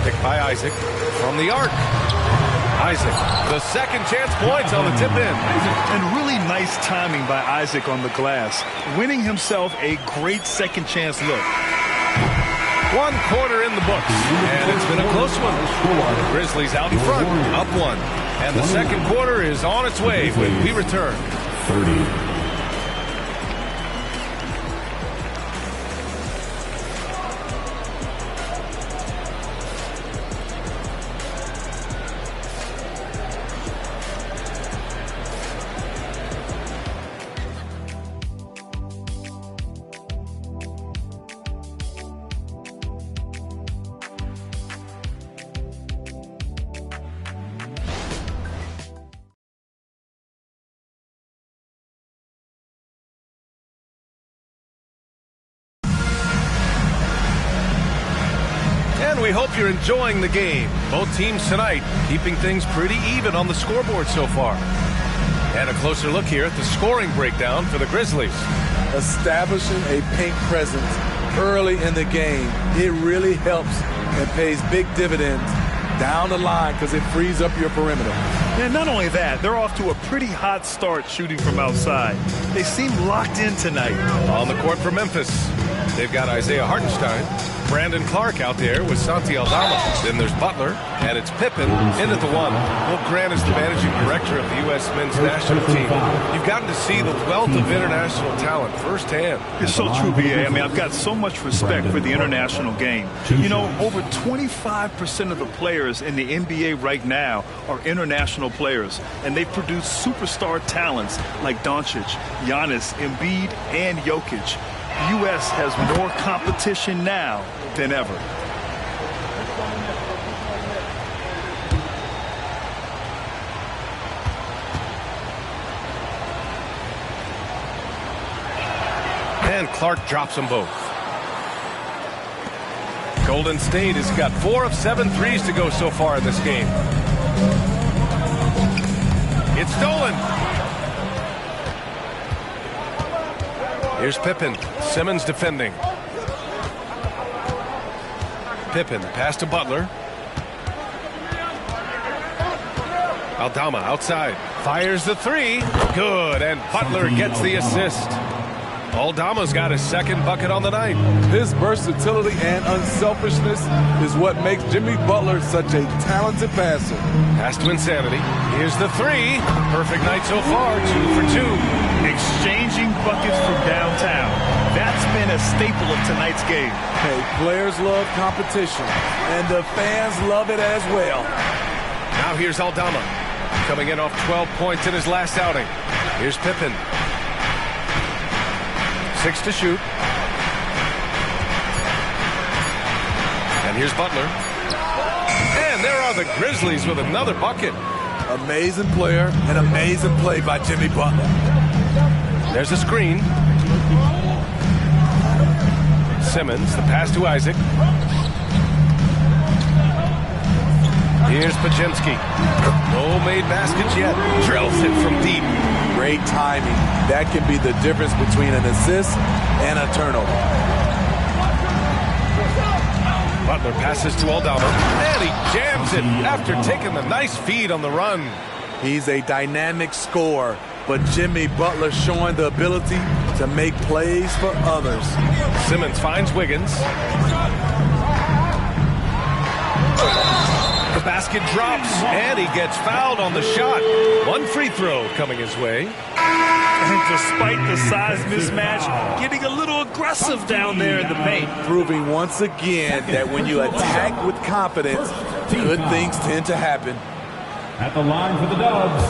Picked by Isaac from the arc. Isaac, the second chance points on the tip in. And really nice timing by Isaac on the glass, winning himself a great second chance look. 1 quarter in the books, and it's been a close one. The Grizzlies out in front, up 1. And the second quarter is on its way when we return. 30. We hope you're enjoying the game. Both teams tonight keeping things pretty even on the scoreboard so far. And a closer look here at the scoring breakdown for the Grizzlies. Establishing a paint presence early in the game, it really helps and pays big dividends down the line because it frees up your perimeter. And not only that, they're off to a pretty hot start shooting from outside. They seem locked in tonight. On the court for Memphis, they've got Isaiah Hartenstein, Brandon Clark out there with Santi Aldama. Then there's Butler, and it's Pippen in at the 1. Will Grant is the managing director of the U.S. men's national team. You've gotten to see the wealth of international talent firsthand. It's so true, B.A. I mean, I've got so much respect for the international game. You know, over 25% of the players in the NBA right now are international players, and they've produced superstar talents like Doncic, Giannis, Embiid, and Jokic. U.S. has more competition now than ever. And Clark drops them both. Golden State has got 4 of 7 threes to go so far in this game. It's stolen. Here's Pippen. Simmons defending. Pippen, pass to Butler. Aldama outside. Fires the 3. Good, and Butler gets the assist. Aldama's got his second bucket on the night. His versatility and unselfishness is what makes Jimmy Butler such a talented passer. Pass to Insanity. Here's the 3. Perfect night so far, 2 for 2. Exchanging buckets from downtown. That's been a staple of tonight's game. Hey, players love competition, and the fans love it as well. Now here's Aldama, coming in off 12 points in his last outing. Here's Pippen. 6 to shoot. And here's Butler. And there are the Grizzlies with another bucket. Amazing player and amazing play by Jimmy Butler. There's a screen. Simmons, the pass to Isaac. Here's Pajemski. No made baskets yet. Drills it from deep. Great timing. That can be the difference between an assist and a turnover. Butler passes to Aldama, and he jams it after taking the nice feed on the run. He's a dynamic scorer, but Jimmy Butler showing the ability to make plays for others. Simmons finds Wiggins. The basket drops, and he gets fouled on the shot. 1 free throw coming his way. And despite the size mismatch, getting a little aggressive down there in the paint. Proving once again that when you attack with confidence, good things tend to happen. At the line for the Dubs,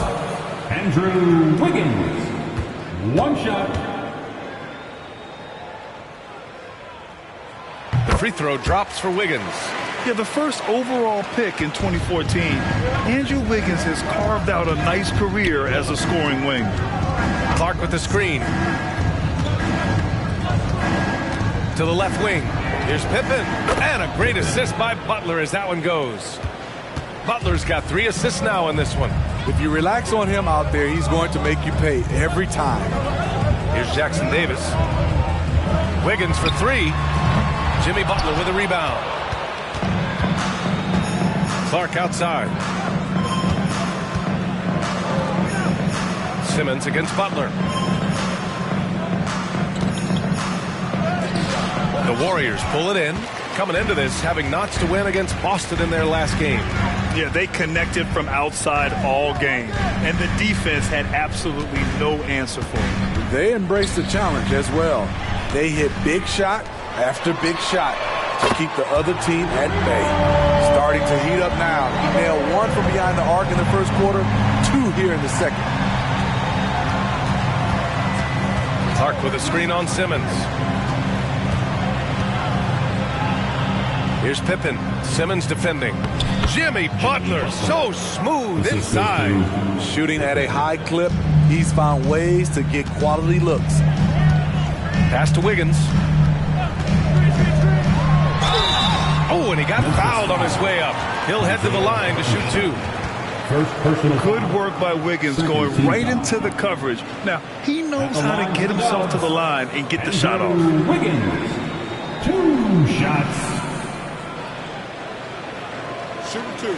Andrew Wiggins. One shot. The free throw drops for Wiggins. Yeah, the first overall pick in 2014, Andrew Wiggins has carved out a nice career as a scoring wing. Clark with the screen. To the left wing. Here's Pippen. And a great assist by Butler as that one goes. Butler's got 3 assists now in this one. If you relax on him out there, he's going to make you pay every time. Here's Jackson Davis. Wiggins for 3. Jimmy Butler with a rebound. Clark outside. Simmons against Butler. The Warriors pull it in. Coming into this, having knots to win against Boston in their last game. Yeah, they connected from outside all game, and the defense had absolutely no answer for them. They embraced the challenge as well. They hit big shot after big shot to keep the other team at bay. Starting to heat up now. He nailed 1 from behind the arc in the first quarter, 2 here in the second. Clark with a screen on Simmons. Here's Pippen. Simmons defending. Jimmy Butler, so smooth inside. Shooting at a high clip, he's found ways to get quality looks. Pass to Wiggins. Oh, and he got fouled on his way up. He'll head to the line to shoot 2. First personal. Good work by Wiggins going right into the coverage. Now, he knows how to get himself to the line and get the shot off. Wiggins. 2 shots. Shooting 2.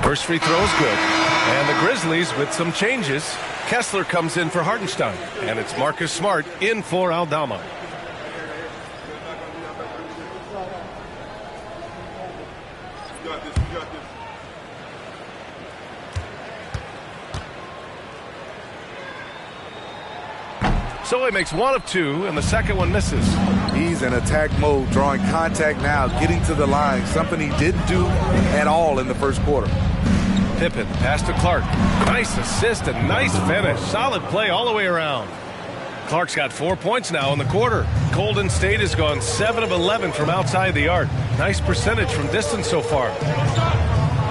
First free throw is good. And the Grizzlies with some changes. Kessler comes in for Hartenstein. And it's Marcus Smart in for Aldama. So he makes 1 of 2, and the second one misses. He's in attack mode, drawing contact now, getting to the line, something he didn't do at all in the first quarter. Pippen, pass to Clark. Nice assist and nice finish. Solid play all the way around. Clark's got 4 points now in the quarter. Golden State has gone 7 of 11 from outside the arc. Nice percentage from distance so far.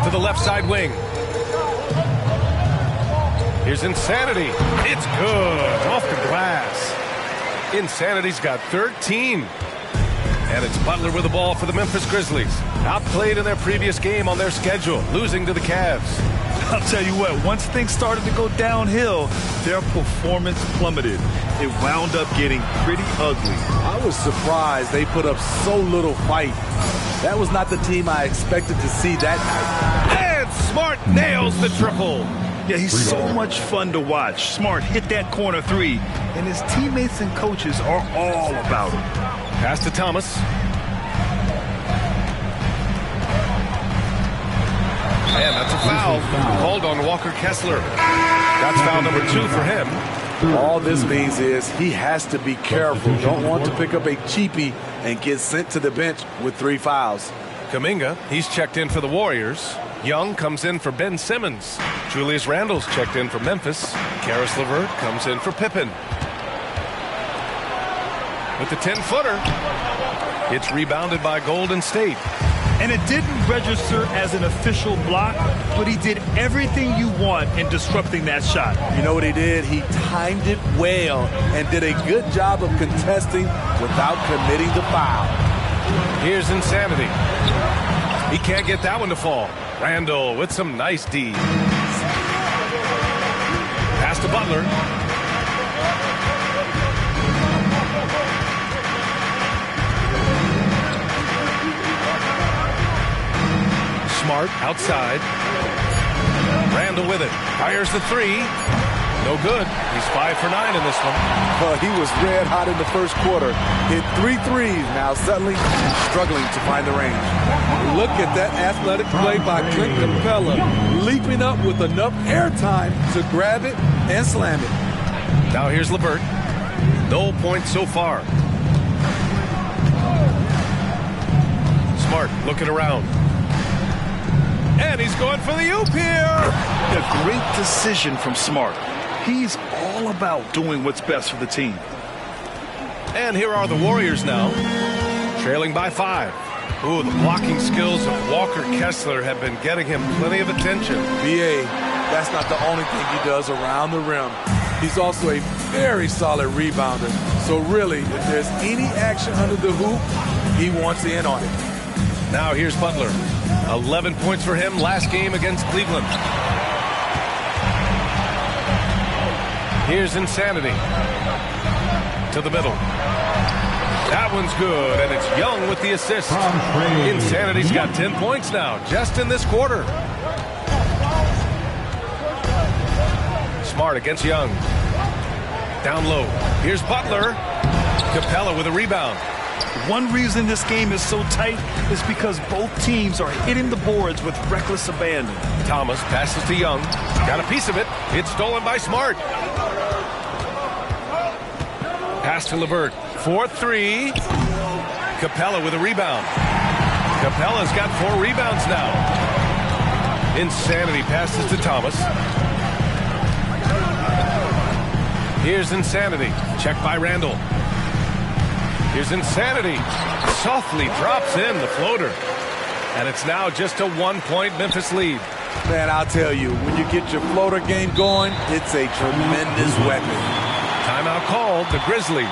To the left side wing. Here's Insanity. It's good. Off the glass. Insanity's got 13. And it's Butler with the ball for the Memphis Grizzlies. Outplayed in their previous game on their schedule, losing to the Cavs. I'll tell you what, once things started to go downhill, their performance plummeted. It wound up getting pretty ugly. I was surprised they put up so little fight. That was not the team I expected to see that night. And Smart nails the triple. Yeah, he's so much fun to watch. Smart hit that corner 3, and his teammates and coaches are all about it. Pass to Thomas. And that's a foul called on Walker Kessler. That's foul number 2 for him. All this means is he has to be careful. Don't want to pick up a cheapie and get sent to the bench with 3 fouls. Kuminga, he's checked in for the Warriors. Young comes in for Ben Simmons. Julius Randle's checked in for Memphis. Karis LeVert comes in for Pippen. With the 10-footer, it's rebounded by Golden State. And it didn't register as an official block, but he did everything you want in disrupting that shot. You know what he did? He timed it well and did a good job of contesting without committing the foul. Here's Insanity. He can't get that one to fall. Randle with some nice D. Pass to Butler. Smart outside. Randle with it. Fires the 3. No good. He's 5 for 9 in this one. He was red hot in the first quarter. Hit 3 threes. Now suddenly struggling to find the range. Look at that athletic play by Clint Capella, leaping up with enough airtime to grab it and slam it. Now here's LeVert. No points so far. Smart looking around. And he's going for the oop here. A great decision from Smart. He's all about doing what's best for the team. And here are the Warriors now, trailing by 5. Ooh, the blocking skills of Walker Kessler have been getting him plenty of attention. B.A., that's not the only thing he does around the rim. He's also a very solid rebounder. So really, if there's any action under the hoop, he wants in on it. Now here's Butler. 11 points for him last game against Cleveland. Here's Insanity. To the middle. That one's good, and it's Young with the assist. Insanity's got 10 points now, just in this quarter. Smart against Young. Down low. Here's Butler. Capella with a rebound. One reason this game is so tight is because both teams are hitting the boards with reckless abandon. Thomas passes to Young. Got a piece of it. It's stolen by Smart. Pass to LeVert. 4-3. Capella with a rebound. Capella's got 4 rebounds now. Insanity passes to Thomas. Here's Insanity. Check by Randall. Here's Insanity. Softly drops in the floater. And it's now just a 1-point Memphis lead. Man, I'll tell you, when you get your floater game going, it's a tremendous weapon. Timeout called, the Grizzlies.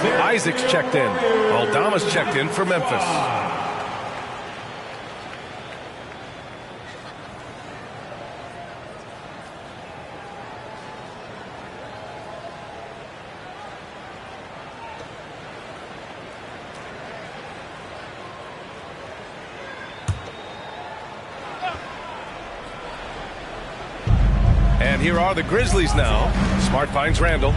Isaac's checked in. Aldama's checked in for Memphis. And here are the Grizzlies now. Smart finds Randall.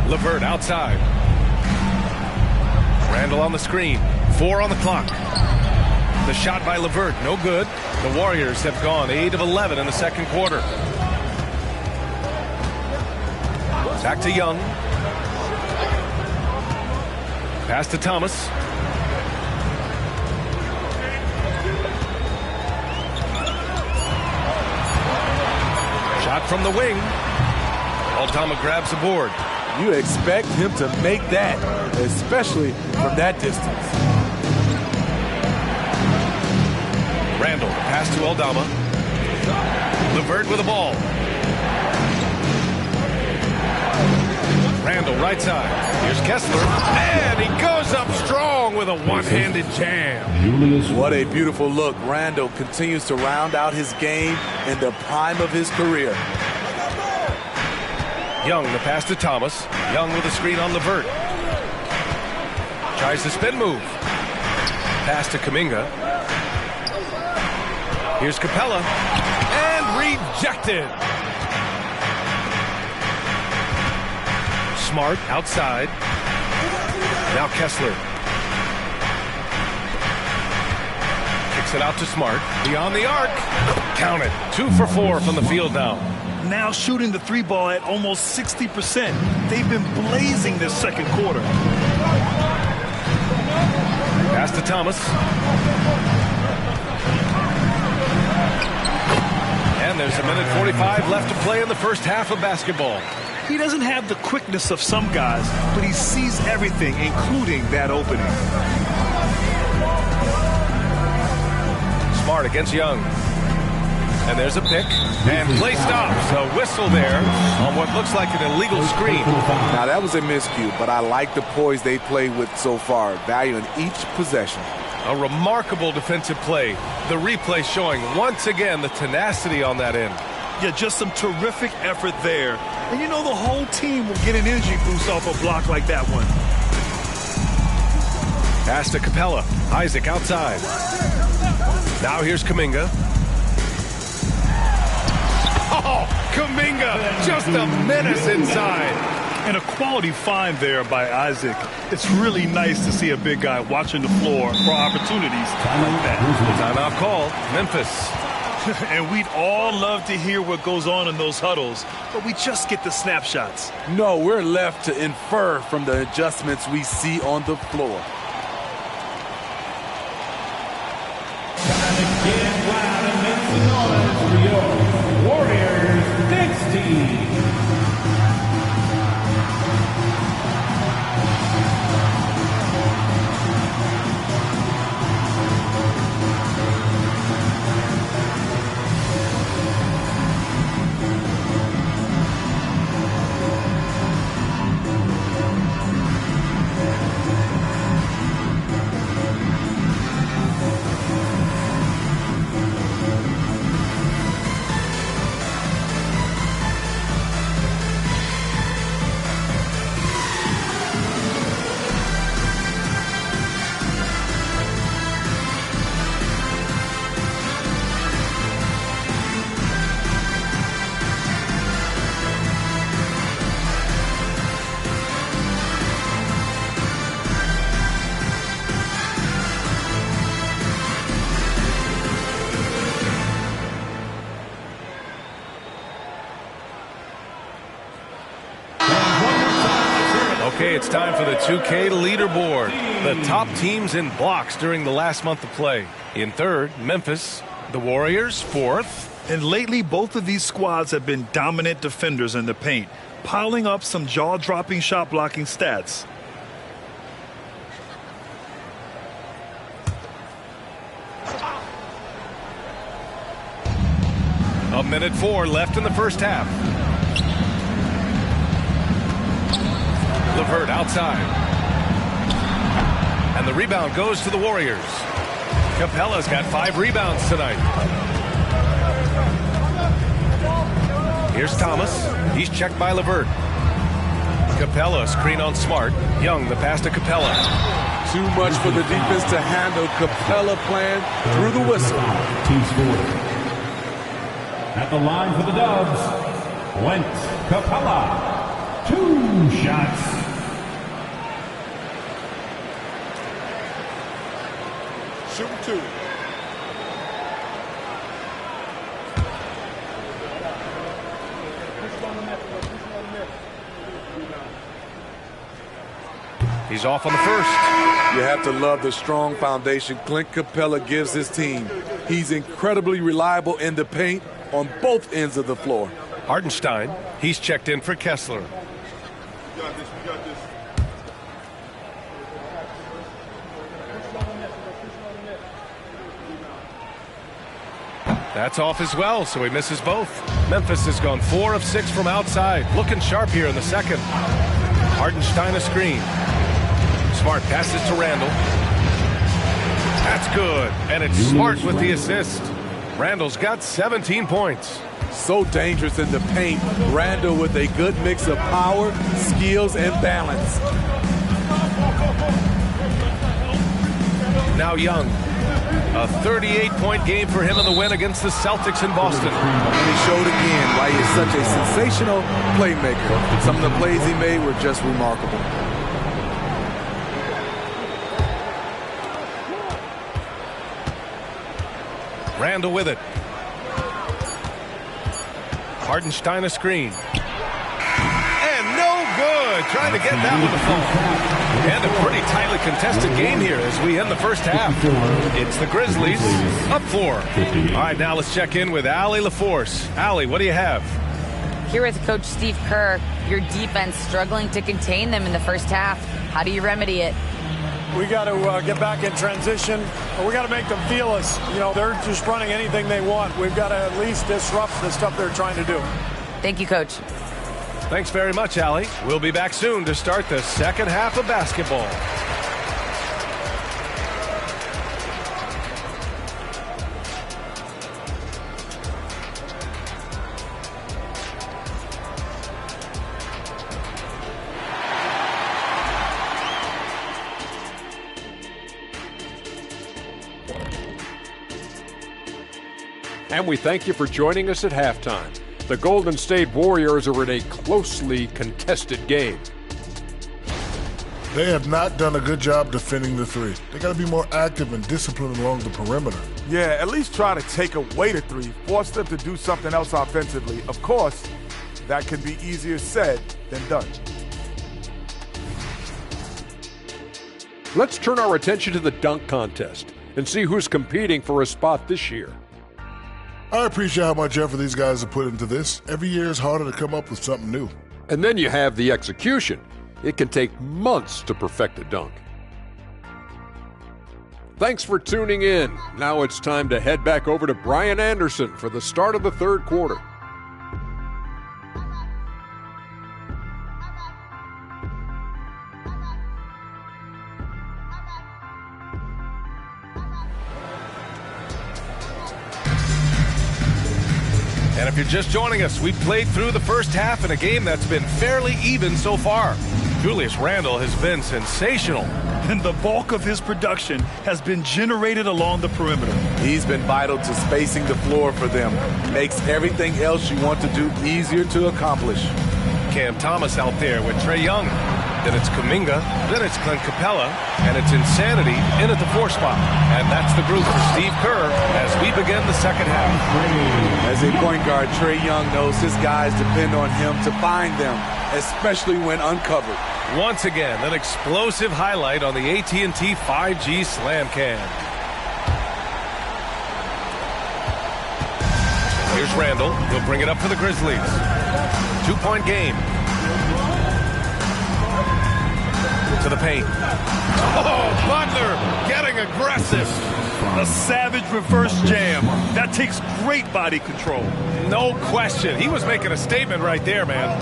LeVert outside. Randall on the screen. 4 on the clock. The shot by LeVert, no good. The Warriors have gone 8 of 11 in the second quarter. Back to Young. Pass to Thomas. Shot from the wing. Aldama grabs the board. You expect him to make that, especially from that distance. Randall, pass to Aldama. LeVert with the ball. Randall, right side. Here's Kessler. And he goes up strong with a one-handed jam. What a beautiful look. Randall continues to round out his game in the prime of his career. Young, the pass to Thomas. Young with a screen on LeVert. Tries the spin move. Pass to Kuminga. Here's Capella. And rejected. Smart outside. Now Kessler. Kicks it out to Smart. Beyond the arc. Count it. 2 for 4 from the field now. now shooting the three ball at almost 60%. They've been blazing this second quarter. Pass to Thomas. And there's a minute 45 left to play in the first half of basketball. He doesn't have the quickness of some guys, but he sees everything, including that opening. Smart against Young. And there's a pick. And play stops. A whistle there on what looks like an illegal screen. Now, that was a miscue, but I like the poise they played with so far. Value in each possession. A remarkable defensive play. The replay showing once again the tenacity on that end. Yeah, just some terrific effort there. And you know the whole team will get an energy boost off a block like that one. Pass to Capella. Isaac outside. Now here's Kuminga. Oh, Kuminga, just a menace inside. And a quality find there by Isaac. It's really nice to see a big guy watching the floor for opportunities like that. Timeout call, Memphis. And we'd all love to hear what goes on in those huddles, but we just get the snapshots. No, we're left to infer from the adjustments we see on the floor. Warriors next team. Okay, it's time for the 2K leaderboard. The top teams in blocks during the last month of play. In third, Memphis. The Warriors, fourth. And lately, both of these squads have been dominant defenders in the paint, piling up some jaw-dropping shot blocking stats. A minute 4 left in the first half. LeVert outside. And the rebound goes to the Warriors. Capella's got 5 rebounds tonight. Here's Thomas. He's checked by LeVert. Capella, screen on Smart. Young, the pass to Capella. Too much for the defense to handle. Capella playing through the whistle. Team scored. At the line for the Dubs, Went Capella. 2 shots. Shoot 2. He's off on the first. You have to love the strong foundation Clint Capella gives his team. He's incredibly reliable in the paint on both ends of the floor. Hartenstein, he's checked in for Kessler. We got this, we got this. That's off as well, so he misses both. Memphis has gone 4 of 6 from outside. Looking sharp here in the second. Hartenstein a screen. Smart passes to Randall. That's good. And it's Smart with the assist. Randall's got 17 points. So dangerous in the paint. Randall with a good mix of power, skills, and balance. Now Young. A 38-point game for him in the win against the Celtics in Boston. And he showed again why he is such a sensational playmaker. Some of the plays he made were just remarkable. Randall with it. Hartenstein a screen. And no good. Trying to get that one to fall. And a pretty tightly contested game here as we end the first half. It's the Grizzlies up 4. All right, now let's check in with Allie LaForce. Allie, what do you have? Here with Coach Steve Kerr, your defense struggling to contain them in the first half. How do you remedy it? We got to get back in transition. We got to make them feel us. You know, they're just running anything they want. We've got to at least disrupt the stuff they're trying to do. Thank you, Coach. Thanks very much, Allie. We'll be back soon to start the second half of basketball. And we thank you for joining us at halftime. The Golden State Warriors are in a closely contested game. They have not done a good job defending the three. They got to be more active and disciplined along the perimeter. Yeah, at least try to take away the three, force them to do something else offensively. Of course, that can be easier said than done. Let's turn our attention to the dunk contest and see who's competing for a spot this year. I appreciate how much effort these guys have put into this. Every year is harder to come up with something new. And then you have the execution. It can take months to perfect a dunk. Thanks for tuning in. Now it's time to head back over to Brian Anderson for the start of the third quarter. And if you're just joining us, we played through the first half in a game that's been fairly even so far. Julius Randle has been sensational. And the bulk of his production has been generated along the perimeter. He's been vital to spacing the floor for them. Makes everything else you want to do easier to accomplish. Cam Thomas out there with Trae Young. Then it's Kuminga. Then it's Clint Capella. And it's Insanity in at the 4 spot. And that's the group for Steve Kerr as we begin the second half. As a point guard, Trae Young knows his guys depend on him to find them, especially when uncovered. Once again, an explosive highlight on the AT&T 5G Slam Cam. Here's Randle. He'll bring it up for the Grizzlies. 2-point game. To the paint. Oh, Butler getting aggressive. A savage reverse jam. That takes great body control. No question. He was making a statement right there, man.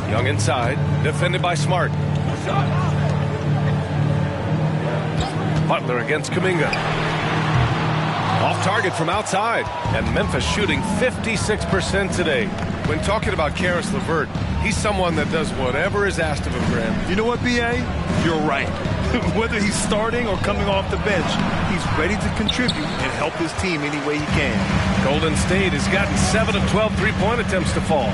Young inside, defended by Smart. Butler against Kuminga. Off target from outside. And Memphis shooting 56% today. When talking about Karis LeVert, he's someone that does whatever is asked of him, Graham. You know what, B.A.? You're right. Whether he's starting or coming off the bench, he's ready to contribute and help his team any way he can. Golden State has gotten 7 of 12 three-point attempts to fall.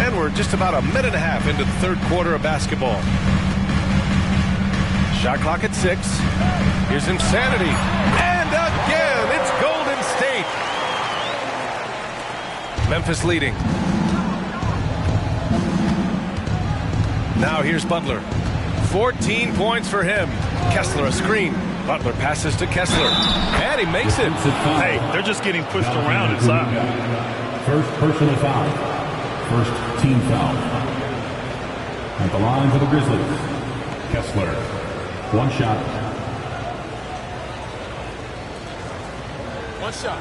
And we're just about a minute and a half into the third quarter of basketball. Shot clock at 6. Here's Insanity. And again, it's Golden State. Memphis leading. Now here's Butler. 14 points for him. Kessler a screen. Butler passes to Kessler. And he makes it. Hey, they're just getting pushed around inside. First personal foul. First team foul. At the line for the Grizzlies. Kessler. One shot. One shot.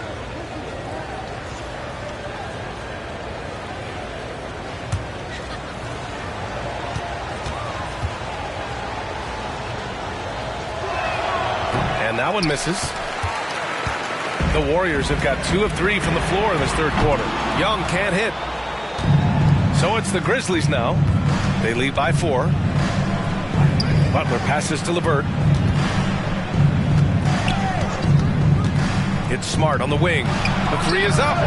And that one misses. The Warriors have got 2 of 3 from the floor in this third quarter. Young can't hit. So it's the Grizzlies now. They lead by 4. Butler passes to LeVert. It's Smart on the wing. The 3 is up.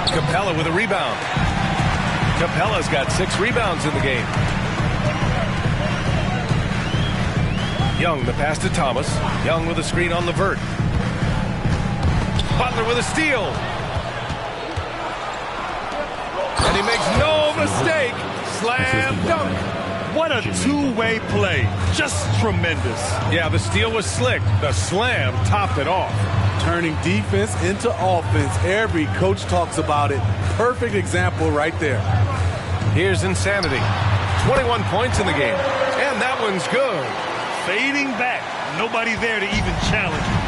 Capella with a rebound. Capella's got 6 rebounds in the game. Young, the pass to Thomas. Young with a screen on Levert. Butler with a steal. And he makes no mistake. Slam dunk. What a two-way play. Just tremendous. Yeah, the steal was slick. The slam topped it off. Turning defense into offense. Every coach talks about it. Perfect example right there. Here's Insanity. 21 points in the game. And that one's good. Fading back. Nobody there to even challenge him.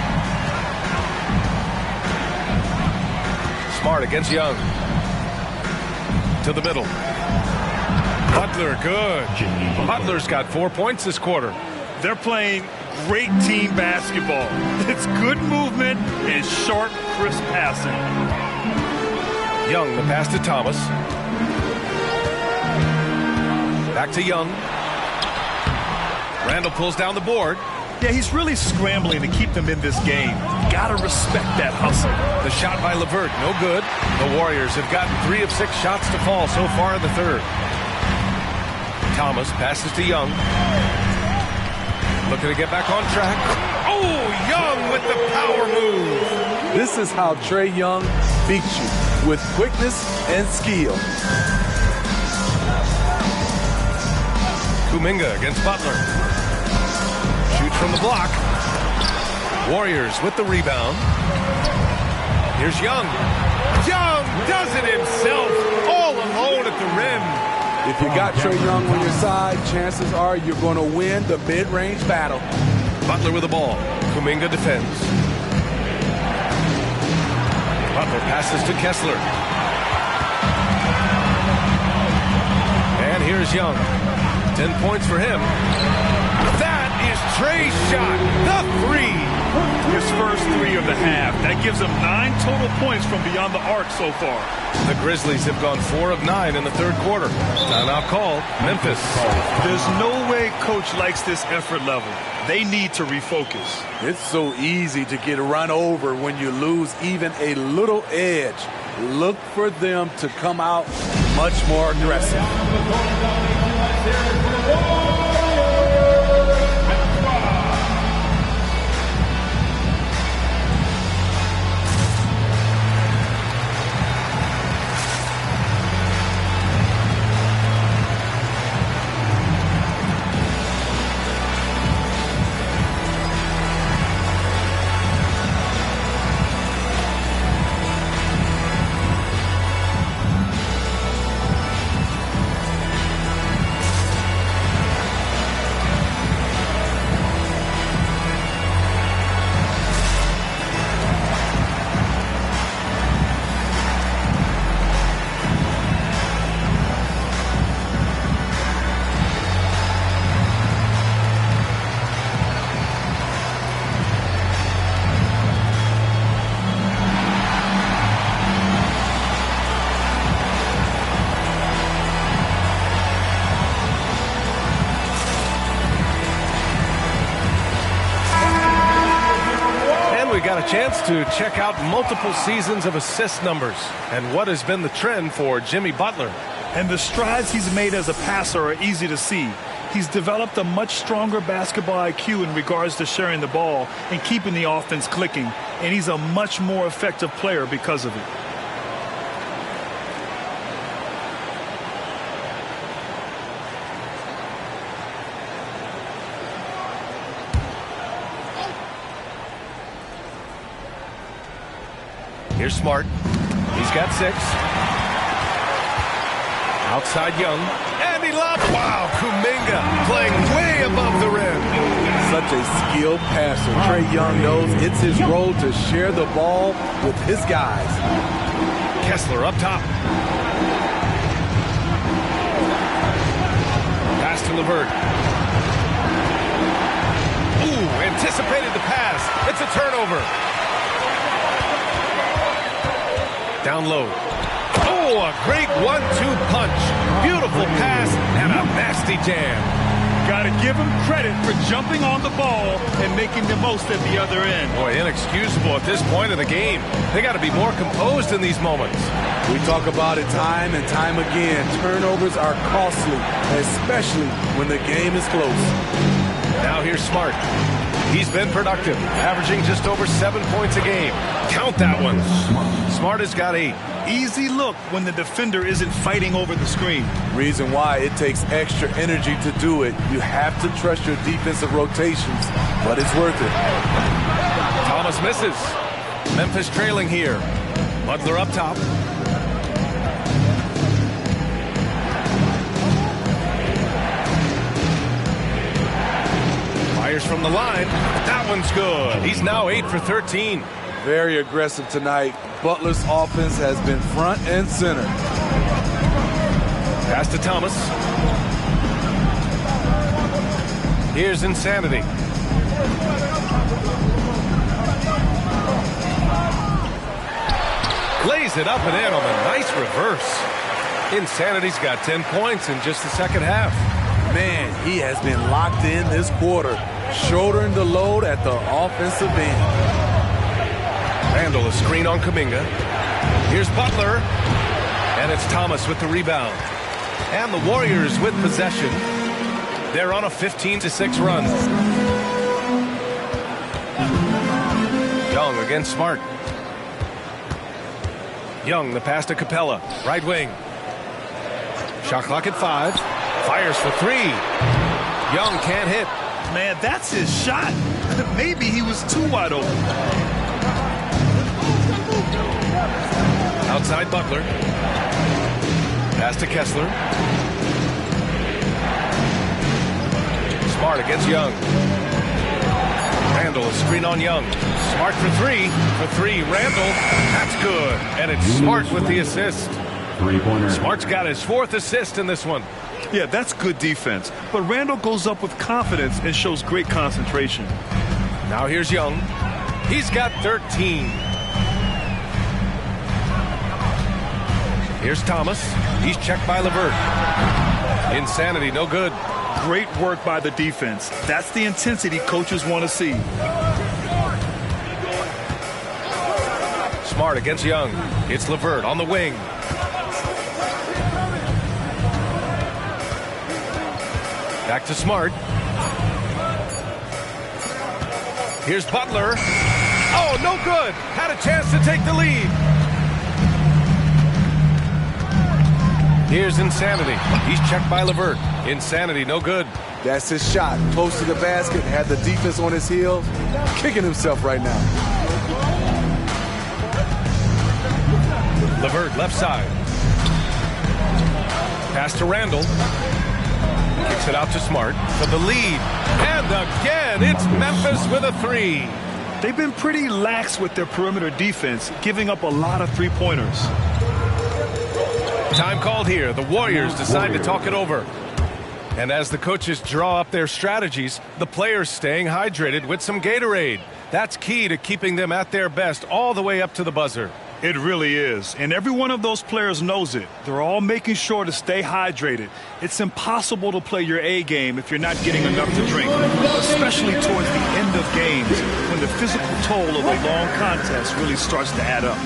Smart against Young. To the middle. Butler, good. Butler's got 4 points this quarter. They're playing great team basketball. It's good movement and sharp, crisp passing. Young, the pass to Thomas. Back to Young. Randall pulls down the board. Yeah, he's really scrambling to keep them in this game. Gotta respect that hustle. The shot by Levert, no good. The Warriors have gotten 3 of 6 shots to fall so far in the third. Thomas passes to Young. Looking to get back on track. Oh, Young with the power move. This is how Trae Young beats you, with quickness and skill. Kuminga against Butler. Shoots from the block. Warriors with the rebound. Here's Young. Young does it himself, all alone at the rim. If you got Trae Young on your side, chances are you're going to win the mid-range battle. Butler with the ball. Kuminga defends. Butler passes to Kessler. And here's Young. 10 points for him. That is Trae's shot. The three. His first 3 of the half. That gives him 9 total points from beyond the arc so far. The Grizzlies have gone 4 of 9 in the third quarter. Timeout call. Memphis. There's no way coach likes this effort level. They need to refocus. It's so easy to get run over when you lose even a little edge. Look for them to come out much more aggressive. Got a chance to check out multiple seasons of assist numbers and what has been the trend for Jimmy Butler. And the strides he's made as a passer are easy to see. He's developed a much stronger basketball IQ in regards to sharing the ball and keeping the offense clicking, and he's a much more effective player because of it. Here's Smart. He's got 6. Outside Young. And he lobs. Wow, Kuminga playing way above the rim. Such a skilled passer. Trae Young knows it's his role to share the ball with his guys. Kessler up top. Pass to Levert. Ooh, anticipated the pass. It's a turnover. Down low. Oh, a great 1-2 punch. Beautiful pass and a nasty jam. Got to give him credit for jumping on the ball and making the most at the other end. Boy, inexcusable at this point of the game. They got to be more composed in these moments. We talk about it time and time again. Turnovers are costly, especially when the game is close. Now here's Smart. He's been productive, averaging just over 7 points a game. Count that one. Smart has got a easy look when the defender isn't fighting over the screen. Reason why it takes extra energy to do it. You have to trust your defensive rotations, but it's worth it. Thomas misses. Memphis trailing here. Butler up top. Fires from the line. That one's good. He's now 8 for 13. Very aggressive tonight. Butler's offense has been front and center. Pass to Thomas. Here's Insanity. Lays it up and in on the nice reverse. Insanity's got 10 points in just the second half. Man, he has been locked in this quarter, shouldering the load at the offensive end. Randall a screen on Kuminga. Here's Butler. And it's Thomas with the rebound. And the Warriors with possession. They're on a 15-6 run. Young against Smart. Young, the pass to Capella. Right wing. Shot clock at 5. Fires for 3. Young can't hit. Man, that's his shot. Maybe he was too wide open. Outside Butler. Pass to Kessler. Smart against Young. Randall a screen on Young. Smart for 3. For 3, Randall. That's good. And it's Smart with the assist. Three-pointer. Smart's got his 4th assist in this one. Yeah, that's good defense. But Randall goes up with confidence and shows great concentration. Now here's Young. He's got 13. Here's Thomas. He's checked by LeVert. Insanity, no good. Great work by the defense. That's the intensity coaches want to see. Smart against Young. It's LeVert on the wing. Back to Smart. Here's Butler. Oh, no good. Had a chance to take the lead. Here's Insanity. He's checked by LeVert. Insanity, no good. That's his shot. Close to the basket. Had the defense on his heels. Kicking himself right now. LeVert, left side. Pass to Randall. Kicks it out to Smart for the lead. And again, it's Memphis with a 3. They've been pretty lax with their perimeter defense, giving up a lot of three-pointers. Time called here. The Warriors decide to talk it over. And as the coaches draw up their strategies, the players staying hydrated with some Gatorade. That's key to keeping them at their best all the way up to the buzzer. It really is. And every one of those players knows it. They're all making sure to stay hydrated. It's impossible to play your A game if you're not getting enough to drink, especially towards the end of games when the physical toll of a long contest really starts to add up.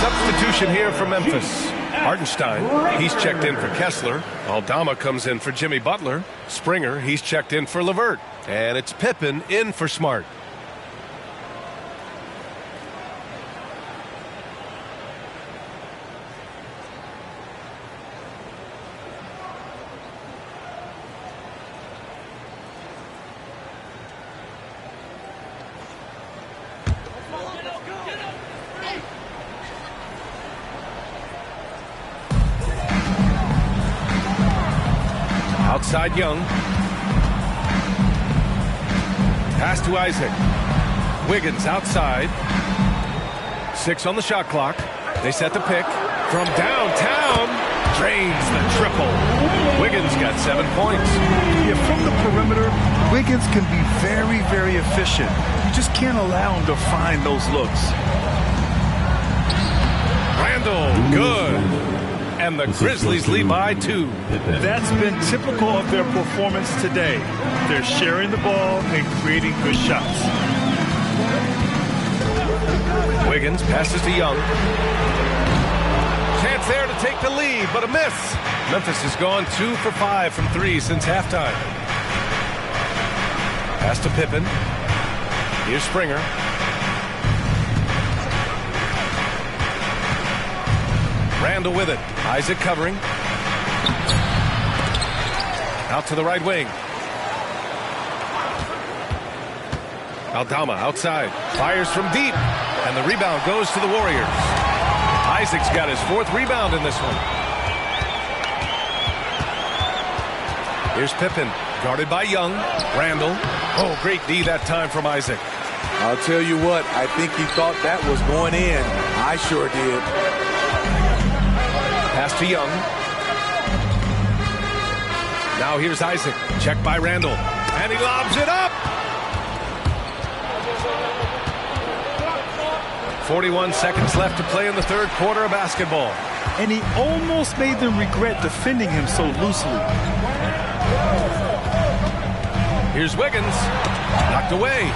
Substitution here for Memphis. Hartenstein, he's checked in for Kessler. Aldama comes in for Jimmy Butler. Springer, he's checked in for LeVert. And it's Pippen in for Smart. Outside Young. Pass to Isaac. Wiggins outside. 6 on the shot clock. They set the pick. From downtown, drains the triple. Wiggins got 7 points. Yeah, from the perimeter, Wiggins can be very, very efficient. You just can't allow him to find those looks. Randall, good. And the Grizzlies lead by 2. That's been typical of their performance today. They're sharing the ball and creating good shots. Wiggins passes to Young. Chance there to take the lead, but a miss. Memphis has gone 2 for 5 from 3 since halftime. Pass to Pippen. Here's Springer. Randall with it. Isaac covering. Out to the right wing. Aldama outside. Fires from deep. And the rebound goes to the Warriors. Isaac's got his 4th rebound in this one. Here's Pippen. Guarded by Young. Randall. Oh, great D that time from Isaac. I'll tell you what, I think he thought that was going in. I sure did. Pass to Young. Now here's Isaac. Checked by Randall. And he lobs it up. 41 seconds left to play in the 3rd quarter of basketball. And he almost made them regret defending him so loosely. Here's Wiggins. Knocked away.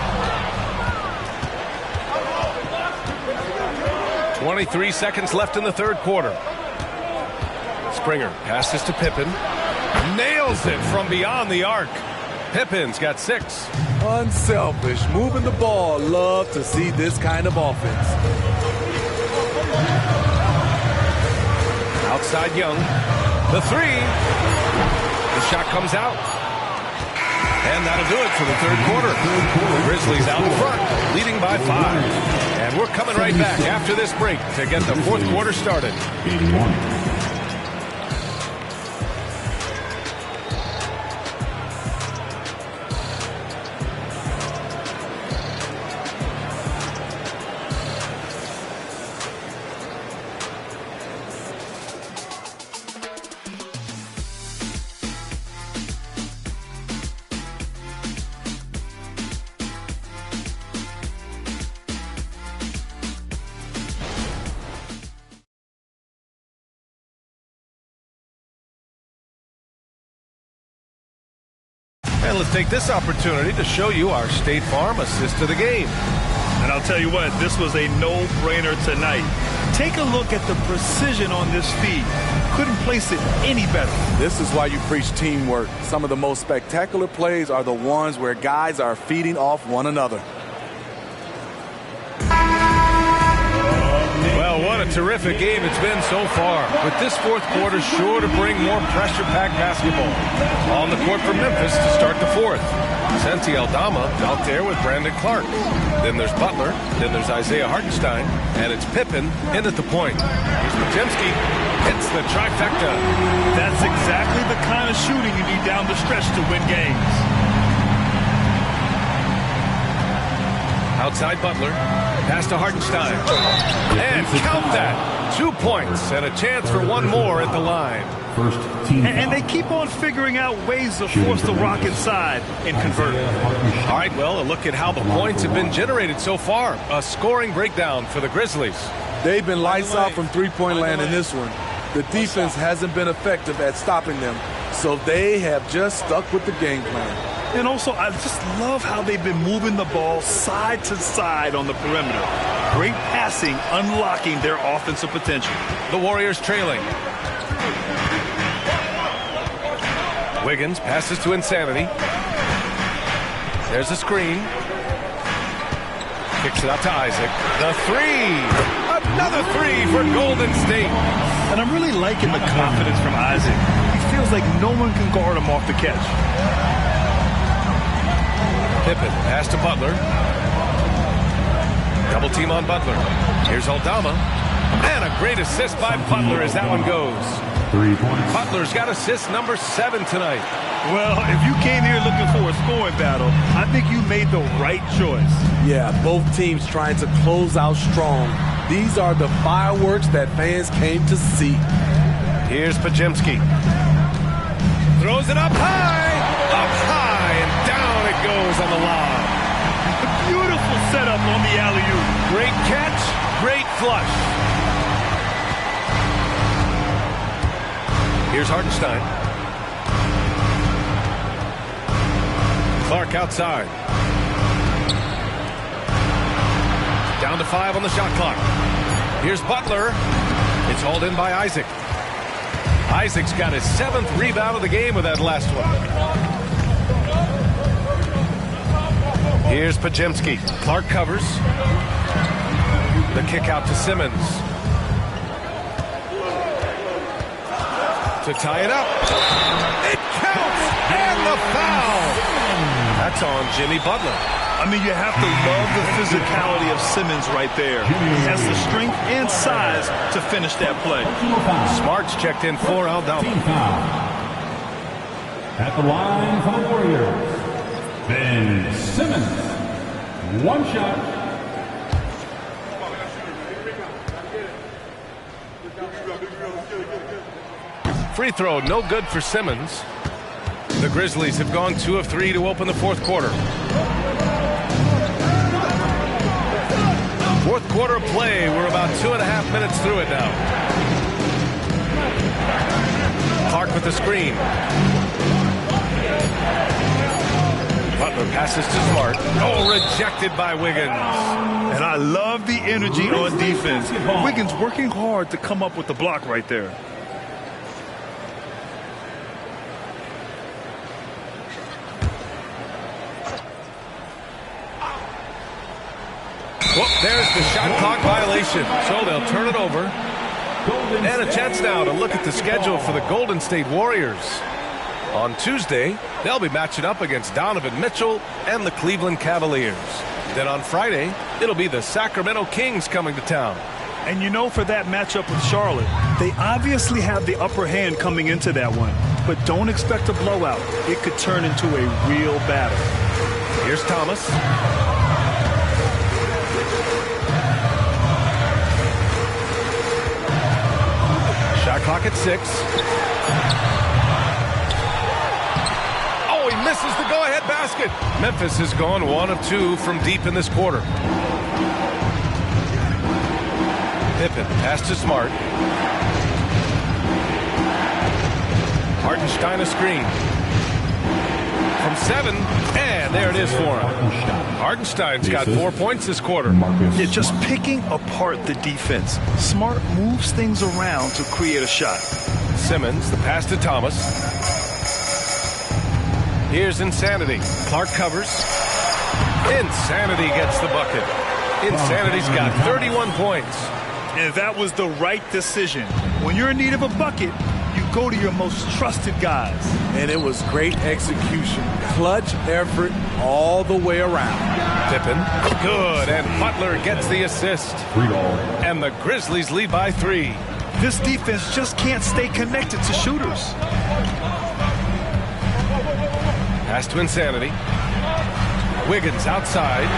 23 seconds left in the 3rd quarter. Springer passes to Pippen. Nails it from beyond the arc. Pippen's got 6. Unselfish, moving the ball. Love to see this kind of offense. Outside Young. The 3. The shot comes out. And that'll do it for the 3rd quarter. The Grizzlies out in front, leading by 5. And we're coming right back after this break to get the 4th quarter started. 81. And let's take this opportunity to show you our State Farm assist to the game. And I'll tell you what, this was a no-brainer tonight. Take a look at the precision on this feed. Couldn't place it any better. This is why you preach teamwork. Some of the most spectacular plays are the ones where guys are feeding off one another. Well, what a terrific game it's been so far. With this 4th quarter sure to bring more pressure-packed basketball. On the court for Memphis to start the 4th. Santi Aldama out there with Brandon Clark. Then there's Butler. Then there's Isaiah Hartenstein. And it's Pippen in at the point. Here's Podziemski. Hits the trifecta. That's exactly the kind of shooting you need down the stretch to win games. Outside Butler. Pass to Hartenstein. And count that. 2 points and a chance for one more at the line. First team. And they keep on figuring out ways to force the rock inside and convert. All right, well, a look at how the points have been generated so far. A scoring breakdown for the Grizzlies. They've been lights out from three-point land in this one. The defense hasn't been effective at stopping them, so they have just stuck with the game plan. And also, I just love how they've been moving the ball side to side on the perimeter. Great passing, unlocking their offensive potential. The Warriors trailing. Wiggins passes to Insanity. There's a screen. Kicks it out to Isaac. The 3. Another 3 for Golden State. And I'm really liking the confidence from Isaac. He feels like no one can guard him off the catch. Pippen, pass to Butler. Double team on Butler. Here's Aldama. And a great assist by Butler as that one goes. 3 points. Butler's got assist number 7 tonight. Well, if you came here looking for a scoring battle, I think you made the right choice. Yeah, both teams trying to close out strong. These are the fireworks that fans came to see. Here's Pajemski. Throws it up high, and down it goes on the lob. A beautiful setup on the alley-oop. Great catch, great flush. Here's Hartenstein. Clark outside. Down to 5 on the shot clock. Here's Butler. It's hauled in by Isaac. Isaac's got his 7th rebound of the game with that last one. Here's Pajemski. Clark covers. The kick out to Simmons. To tie it up. It counts! And the foul! That's on Jimmy Butler. I mean, you have to love the physicality of Simmons right there. He has the strength and size to finish that play. Smart's checked in for Aldama. At the line for the Warriors, Ben Simmons. 1 shot. Free throw, no good for Simmons. The Grizzlies have gone 2 of 3 to open the 4th quarter. 4th quarter play. We're about 2.5 minutes through it now. Clark with the screen. Butler passes to Smart. Oh, rejected by Wiggins. And I love the energy on defense. Wiggins working hard to come up with the block right there. Well, there's the shot clock violation. So they'll turn it over. And a chance now to look at the schedule for the Golden State Warriors. On Tuesday, they'll be matching up against Donovan Mitchell and the Cleveland Cavaliers. Then on Friday, it'll be the Sacramento Kings coming to town. And you know, for that matchup with Charlotte, they obviously have the upper hand coming into that one. But don't expect a blowout. It could turn into a real battle. Here's Thomas. Shot clock at 6. Oh, he misses the go-ahead basket. Memphis has gone 1 of 2 from deep in this quarter. Pippen pass to Smart. Hartenstein a screen. From 7, and there it is for him. Hartenstein's got 4 points this quarter. Yeah, just picking apart the defense. Smart moves things around to create a shot. Simmons, the pass to Thomas. Here's Insanity. Clark covers. Insanity gets the bucket. Insanity's got 31 points. And that was the right decision. When you're in need of a bucket, you go to your most trusted guys. And it was great execution. Clutch effort all the way around. Pippen, good, and Butler gets the assist. And the Grizzlies lead by 3. This defense just can't stay connected to shooters. Pass to Insanity. Wiggins outside.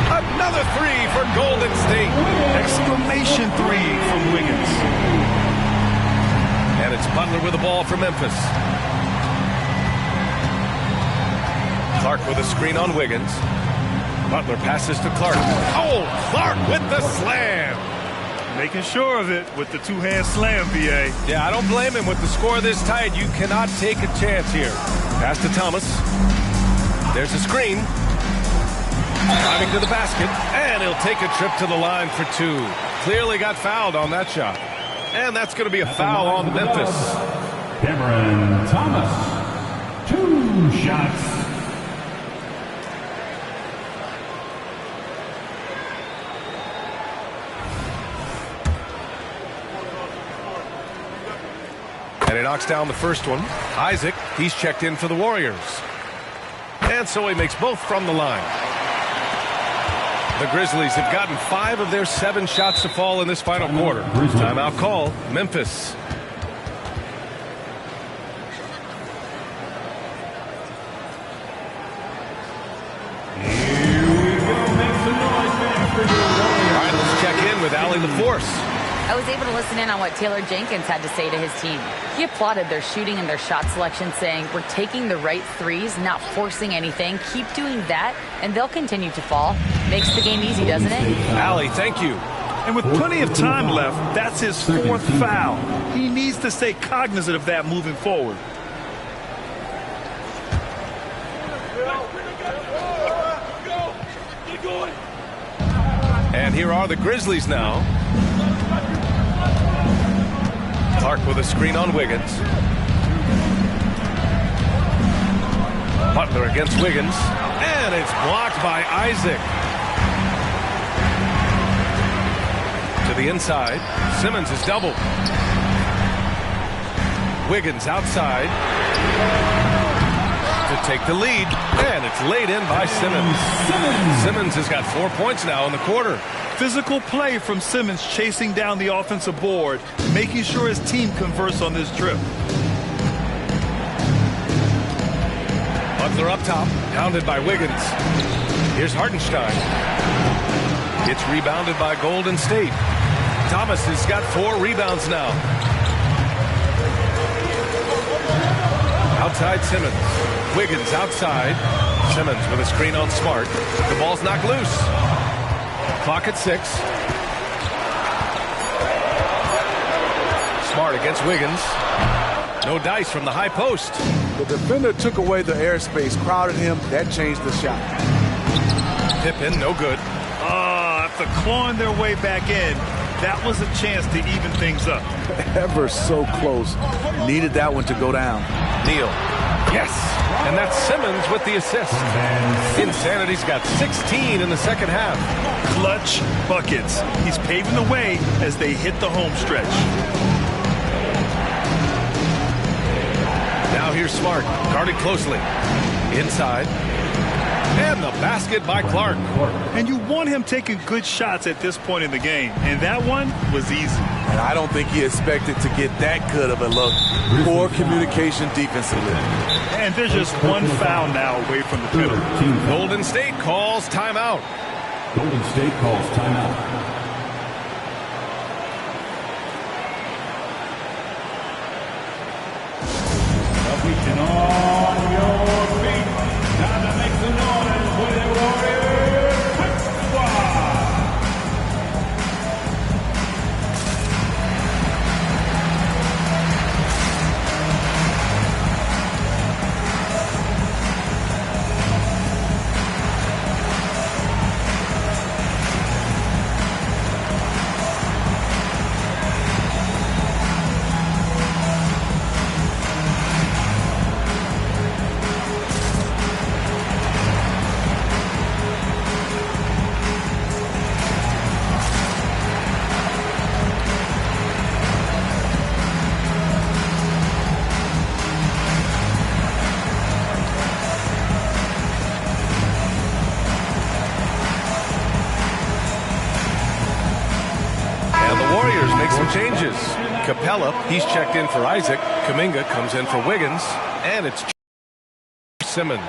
Another 3 for Golden State. Exclamation 3 from Wiggins. And it's Butler with the ball for Memphis. Clark with a screen on Wiggins. Butler passes to Clark. Oh, Clark with the slam. Making sure of it with the 2-hand slam, VA. Yeah, I don't blame him with the score this tight. You cannot take a chance here. Pass to Thomas. There's a screen. Driving to the basket, and he'll take a trip to the line for 2. Clearly got fouled on that shot. And that's going to be a foul on Memphis. Cameron Thomas. 2 shots. And he knocks down the first one. Isaac, he's checked in for the Warriors. And so he makes both from the line. The Grizzlies have gotten 5 of their 7 shots to fall in this final quarter. Timeout call, Memphis. with Allie LaForce. I was able to listen in on what Taylor Jenkins had to say to his team. He applauded their shooting and their shot selection, saying, we're taking the right threes, not forcing anything. Keep doing that, and they'll continue to fall. Makes the game easy, doesn't it? Allie, thank you. And with plenty of time left, that's his fourth foul. He needs to stay cognizant of that moving forward. And here are the Grizzlies now. Clark with a screen on Wiggins. Butler against Wiggins. And it's blocked by Isaac. To the inside. Simmons is doubled. Wiggins outside to take the lead. And it's laid in by Simmons. Simmons has got 4 points now in the quarter. Physical play from Simmons chasing down the offensive board, making sure his team converts on this trip. Butler up top, pounded by Wiggins. Here's Hartenstein. It's rebounded by Golden State. Thomas has got 4 rebounds now. Outside Simmons. Wiggins outside. Simmons with a screen on Smart. The ball's knocked loose. Clock at 6. Smart against Wiggins. No dice from the high post. The defender took away the airspace, crowded him. That changed the shot. Pippen, no good. After clawing their way back in, that was a chance to even things up. Ever so close. Needed that one to go down. Neal. Yes. And that's Simmons with the assist. Insanity's got 16 in the second half. Clutch buckets. He's paving the way as they hit the home stretch. Now here's Smart, guarded closely. Inside. And the basket by Clark. And you want him taking good shots at this point in the game. And that one was easy. And I don't think he expected to get that good of a look. Poor communication defensively. And there's just one foul now away from the penalty. Golden State calls timeout. Golden State calls timeout. And on your feet, time to make some noise for the Warriors Squad. Changes. Capella, he's checked in for Isaac. Kuminga comes in for Wiggins. And it's Simmons.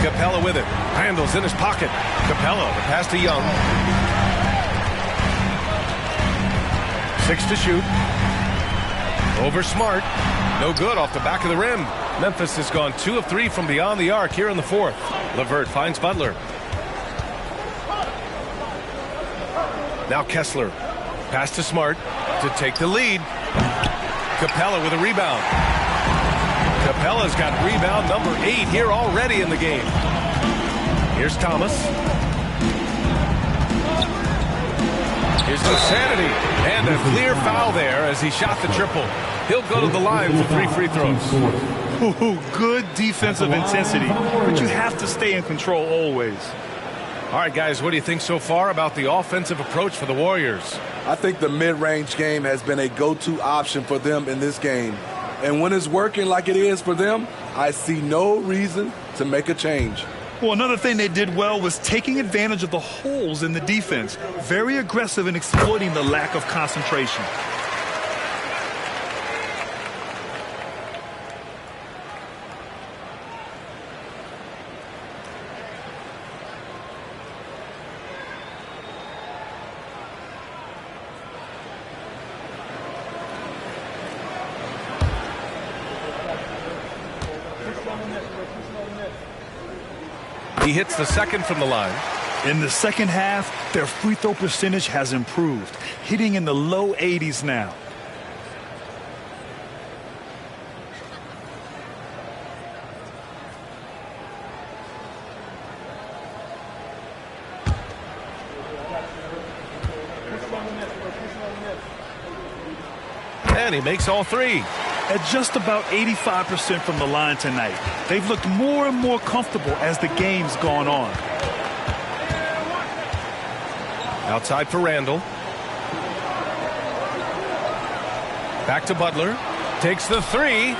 Capella with it. Randall's in his pocket. Capella, the pass to Young. 6 to shoot. Over Smart. No good off the back of the rim. Memphis has gone 2 of 3 from beyond the arc here in the 4th. LeVert finds Butler. Now Kessler. Pass to Smart to take the lead. Capella with a rebound. Capella's got rebound number 8 here already in the game. Here's Thomas. Here's Insanity. And a clear foul there as he shot the triple. He'll go to the line for 3 free throws. Good defensive intensity, but you have to stay in control always. All right, guys, what do you think so far about the offensive approach for the Warriors? I think the mid-range game has been a go-to option for them in this game. And when it's working like it is for them, I see no reason to make a change. Well, another thing they did well was taking advantage of the holes in the defense. Very aggressive in exploiting the lack of concentration. He hits the second from the line. In the second half, their free throw percentage has improved, hitting in the low 80s now. And he makes all three. At just about 85% from the line tonight. They've looked more and more comfortable as the game's gone on. Outside for Randall. Back to Butler. Takes the three.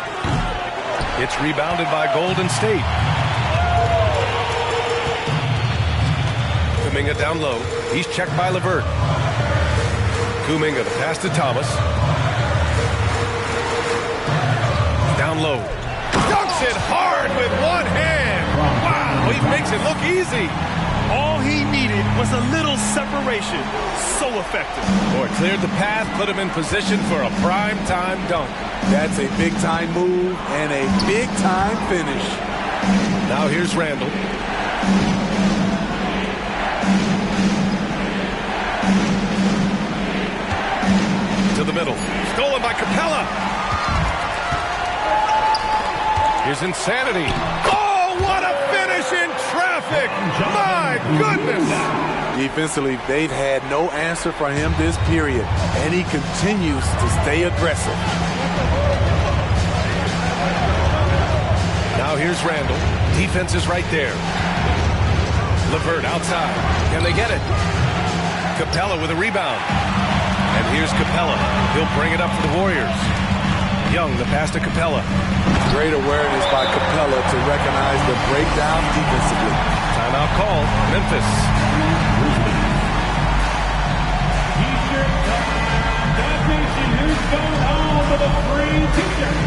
It's rebounded by Golden State. Kuminga down low. He's checked by LeVert. Kuminga, the pass to Thomas. Down low. Dunks it hard with one hand. Wow, he makes it look easy. All he needed was a little separation. So effective. Boy, cleared the path, put him in position for a prime-time dunk. That's a big-time move and a big-time finish. Now here's Randall. To the middle. Stolen by Capella. Here's Insanity. Oh, what a finish in traffic! My goodness! Defensively, they've had no answer for him this period, and he continues to stay aggressive. Now here's Randall. Defense is right there. LeVert outside. Can they get it? Capella with a rebound. And here's Capella. He'll bring it up for the Warriors. Young, the pass to Capella. Great awareness by Capella to recognize the breakdown defensively. Timeout call. Memphis. T-shirt time. That nation, who's going home with a free T-shirt?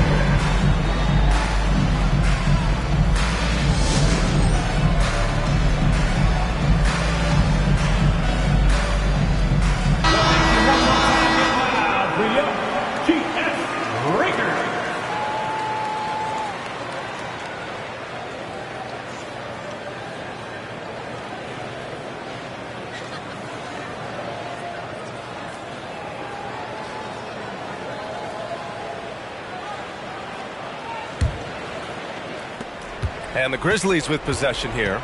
And the Grizzlies with possession here.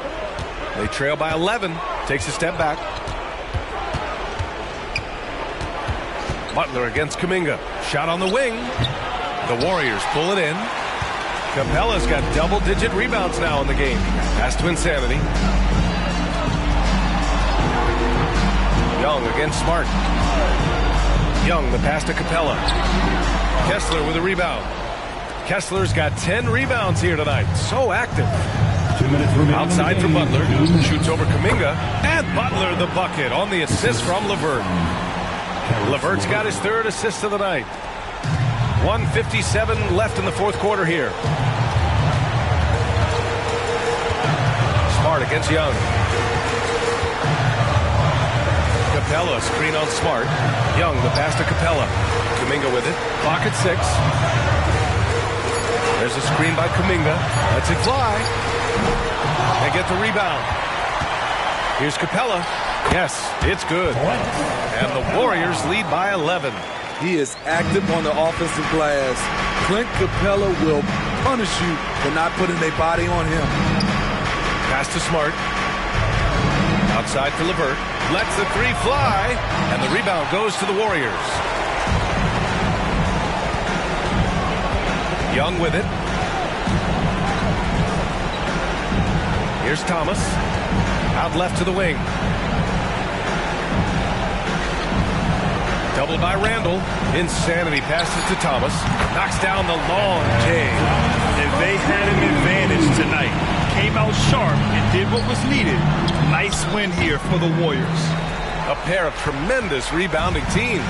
They trail by 11. Takes a step back. Butler against Kuminga. Shot on the wing. The Warriors pull it in. Capella's got double-digit rebounds now in the game. Pass to Insanity. Young against Smart. Young, the pass to Capella. Kessler with a rebound. Kessler's got 10 rebounds here tonight. So active. 2 minutes remaining. Outside for Butler. Shoots over Kuminga. And Butler the bucket on the assist from LeVert. LeVert's got his third assist of the night. 1:57 left in the fourth quarter here. Smart against Young. Capella, screen on Smart. Young, the pass to Capella. Kuminga with it. Clock at 6. There's a screen by Kuminga. Lets it fly. They get the rebound. Here's Capella. Yes, it's good. And the Warriors lead by 11. He is active on the offensive glass. Clint Capella will punish you for not putting a body on him. Pass to Smart. Outside for LeVert. Lets the three fly. And the rebound goes to the Warriors. Young with it. Here's Thomas. Out left to the wing. Doubled by Randall. Insanity passes to Thomas. Knocks down the long J. And they had an advantage tonight. Came out sharp and did what was needed. Nice win here for the Warriors. A pair of tremendous rebounding teams.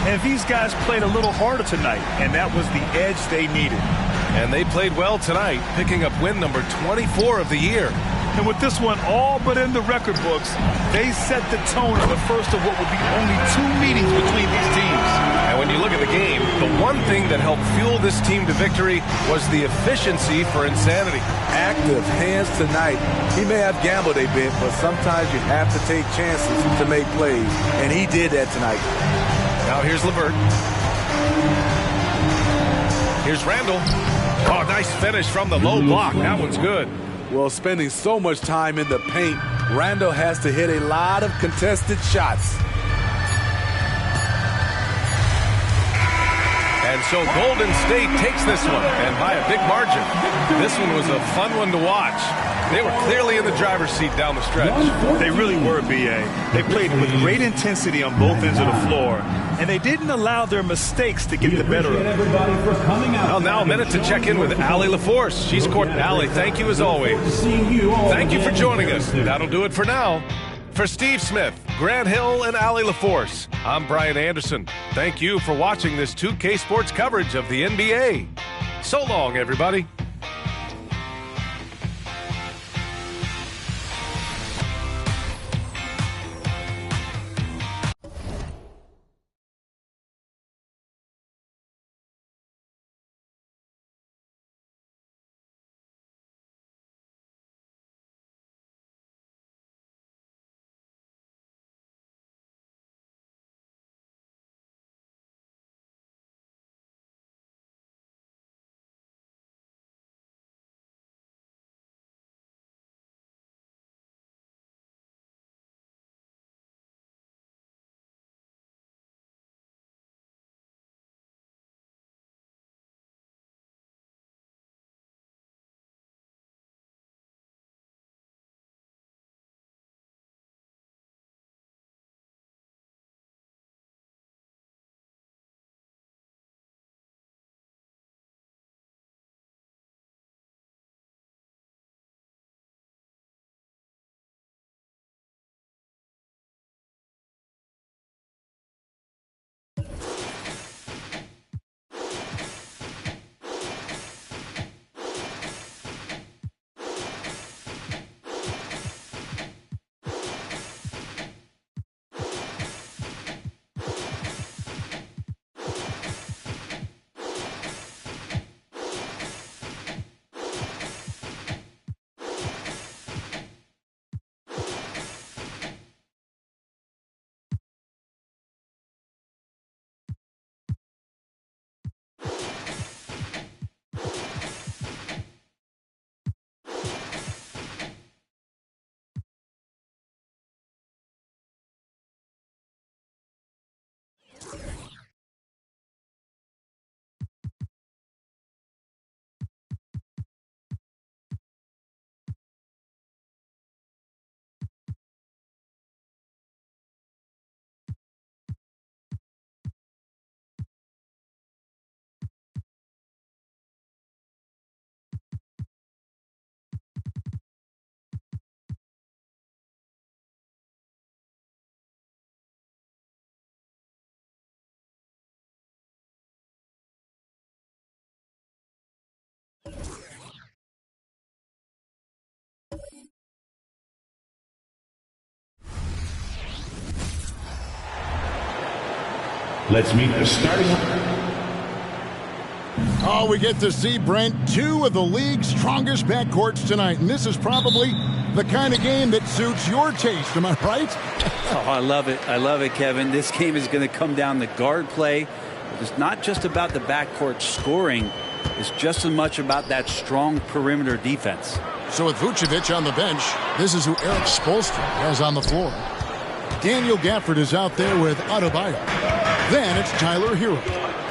And these guys played a little harder tonight, and that was the edge they needed. And they played well tonight, picking up win number 24 of the year. And with this one all but in the record books, they set the tone of the first of what would be only 2 meetings between these teams. And when you look at the game, the one thing that helped fuel this team to victory was the efficiency for Insanity. Active hands tonight. He may have gambled a bit, but sometimes you have to take chances to make plays, and he did that tonight. Now here's LeVert. Here's Randall. Oh, nice finish from the low block. That one's good. Well, spending so much time in the paint, Randall has to hit a lot of contested shots. And so Golden State takes this one, and by a big margin. This one was a fun one to watch. They were clearly in the driver's seat down the stretch. They really were, B.A. They played with great intensity on both ends of the floor, and they didn't allow their mistakes to get the better of them. Well, now a minute to check in with Allie LaForce. She's court. Allie, thank you as always. Thank you for joining us. That'll do it for now. For Steve Smith, Grant Hill, and Allie LaForce, I'm Brian Anderson. Thank you for watching this 2K Sports coverage of the NBA. So long, everybody. Let's meet the starting. Oh, we get to see, Brent, 2 of the league's strongest backcourts tonight. And this is probably the kind of game that suits your taste. Am I right? Oh, I love it. I love it, Kevin. This game is going to come down to guard play. It's not just about the backcourt scoring. It's just as much about that strong perimeter defense. So with Vucevic on the bench, this is who Eric Spoelstra has on the floor. Daniel Gafford is out there with Adebayo. Then it's Tyler Hero.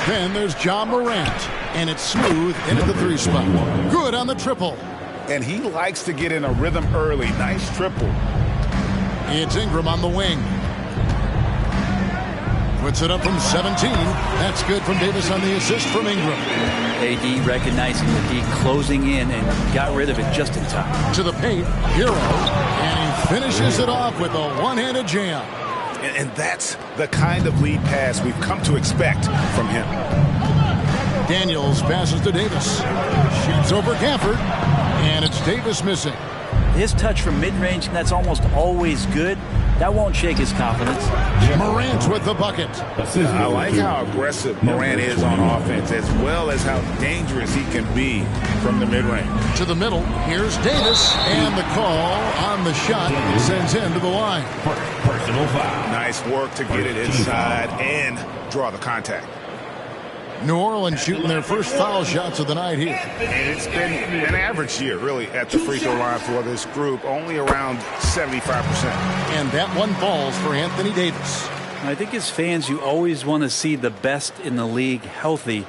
Then there's John Morant. And it's Smooth into the 3 spot. Good on the triple. and he likes to get in a rhythm early. Nice triple. It's Ingram on the wing. Puts it up from 17. That's good from Davis on the assist from Ingram. AD recognizing the D, closing in, and got rid of it just in time. To the paint, Hero, and he finishes it off with a one-handed jam. And that's the kind of lead pass we've come to expect from him. Daniels passes to Davis. Shoots over Gafford, and it's Davis missing. His touch from mid-range, that's almost always good. That won't shake his confidence. Morant with the bucket. I like how aggressive Morant is on offense, as well as how dangerous he can be from the mid-range. To the middle, here's Davis, and the call on the shot sends him to the line. Personal foul. Nice work to get it inside and draw the contact. New Orleans shooting their first foul shots of the night here. And it's been an average year, really, at the free throw line for this group, only around 75%. And that one falls for Anthony Davis. I think as fans, you always want to see the best in the league healthy.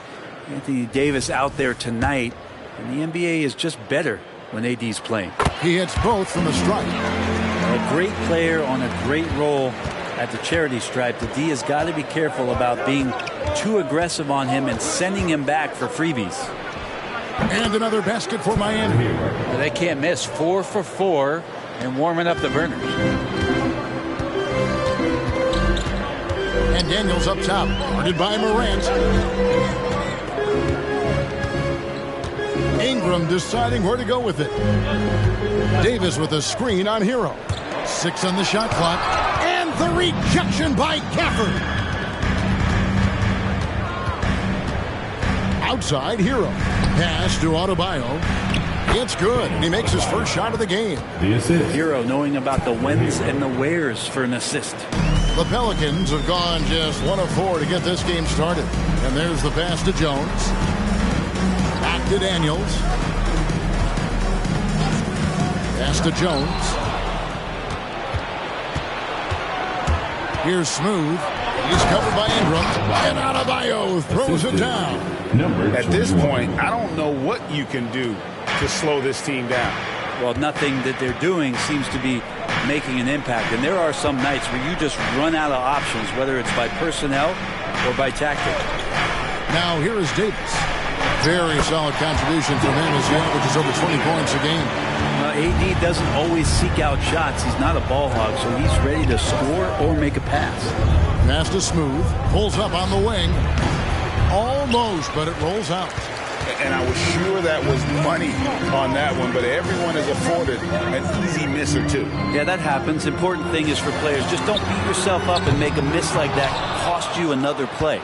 Anthony Davis out there tonight, and the NBA is just better when AD's playing. He hits both from the stripe. A great player on a great role at the charity stripe. The D has got to be careful about being too aggressive on him and sending him back for freebies. And another basket for Miami. But they can't miss. 4 for 4 and warming up the burners. And Daniels up top, guarded by Morant. Ingram deciding where to go with it. Davis with a screen on Hero. 6 on the shot clock. And the rejection by Gafford. Outside, Hero. Pass to Adebayo. It's good, and he makes his first shot of the game. The assist. Hero knowing about the whens and the wheres for an assist. The Pelicans have gone just 1 of 4 to get this game started. And there's the pass to Jones. Back to Daniels. Pass to Jones. Here's Smooth. He's covered by Ingram. And Adebayo throws it down. At this point, I don't know what you can do to slow this team down. Well, nothing that they're doing seems to be making an impact. And there are some nights where you just run out of options, whether it's by personnel or by tactic. Now here is Davis. Very solid contribution from him as he averages over 20 points a game. AD doesn't always seek out shots. He's not a ball hog, so he's ready to score or make a pass. Pass to Smooth. Pulls up on the wing. Almost, but it rolls out. And I was sure that was money on that one, but everyone is afforded an easy miss or two. Yeah, that happens. Important thing is for players, just don't beat yourself up and make a miss like that cost you another play.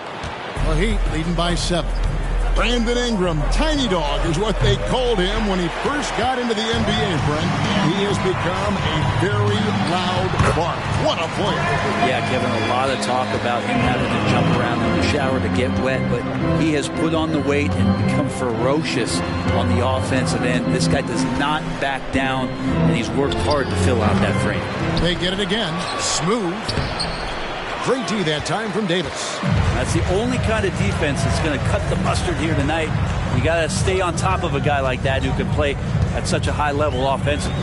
Well, Heat leading by 7. Brandon Ingram, Tiny Dog is what they called him when he first got into the NBA, Frank. He has become a very loud bark. What a player. Yeah, Kevin, a lot of talk about him having to jump around in the shower to get wet, but he has put on the weight and become ferocious on the offensive end. This guy does not back down, and he's worked hard to fill out that frame. They get it again. Smooth. Great D that time from Davis. That's the only kind of defense that's going to cut the mustard here tonight. You got to stay on top of a guy like that who can play at such a high level offensively.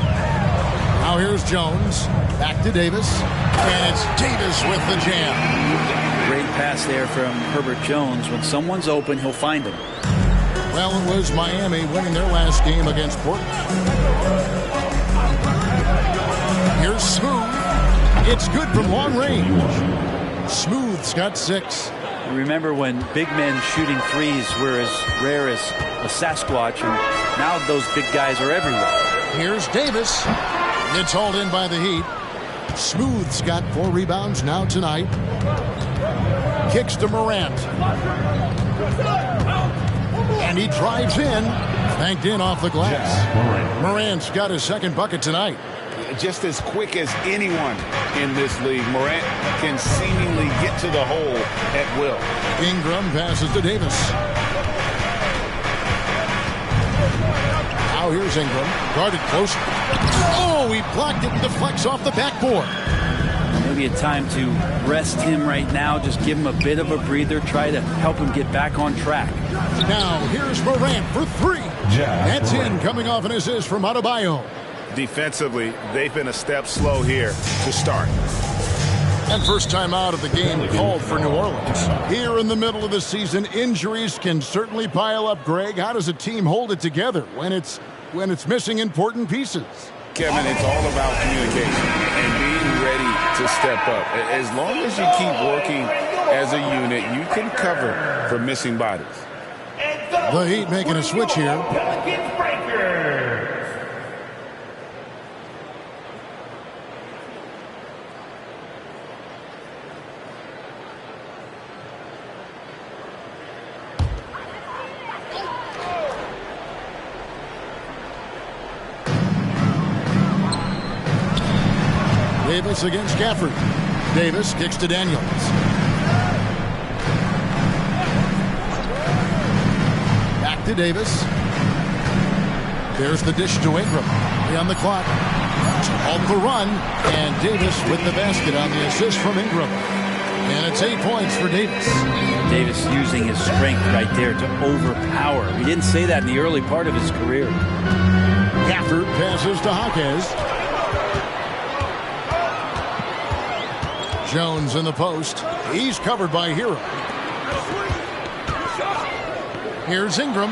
Now here's Jones. Back to Davis. And it's Davis with the jam. Great pass there from Herbert Jones. When someone's open, he'll find him. Well, it was Miami winning their last game against Portland. Here's Smooth. It's good from long range. Smooth's got 6. Remember when big men shooting threes were as rare as a Sasquatch, and now those big guys are everywhere. Here's Davis. It's hauled in by the Heat. Smooth's got 4 rebounds now tonight. Kicks to Morant. And he drives in. Banked in off the glass. Morant's got his second bucket tonight. Just as quick as anyone in this league, Morant can seemingly get to the hole at will. Ingram passes to Davis. Now here's Ingram, guarded close. Oh, he blocked it and deflects off the backboard. Maybe a time to rest him right now. Just give him a bit of a breather. Try to help him get back on track. Now here's Morant for 3. That's in, coming off an assist from Adebayo. Defensively, they've been a step slow here to start. And first time out of the game called for New Orleans. Here in the middle of the season, injuries can certainly pile up, Greg. How does a team hold it together when it's missing important pieces? Kevin, it's all about communication and being ready to step up. As long as you keep working as a unit, you can cover for missing bodies. The Heat making a switch here. Davis against Gafford. Davis kicks to Daniels. Back to Davis. There's the dish to Ingram. 3 on the clock. Off the run. And Davis with the basket on the assist from Ingram. And it's 8 points for Davis. Davis using his strength right there to overpower. We didn't say that in the early part of his career. Gafford passes to Hawkes. Jones in the post. He's covered by Hero. Here's Ingram.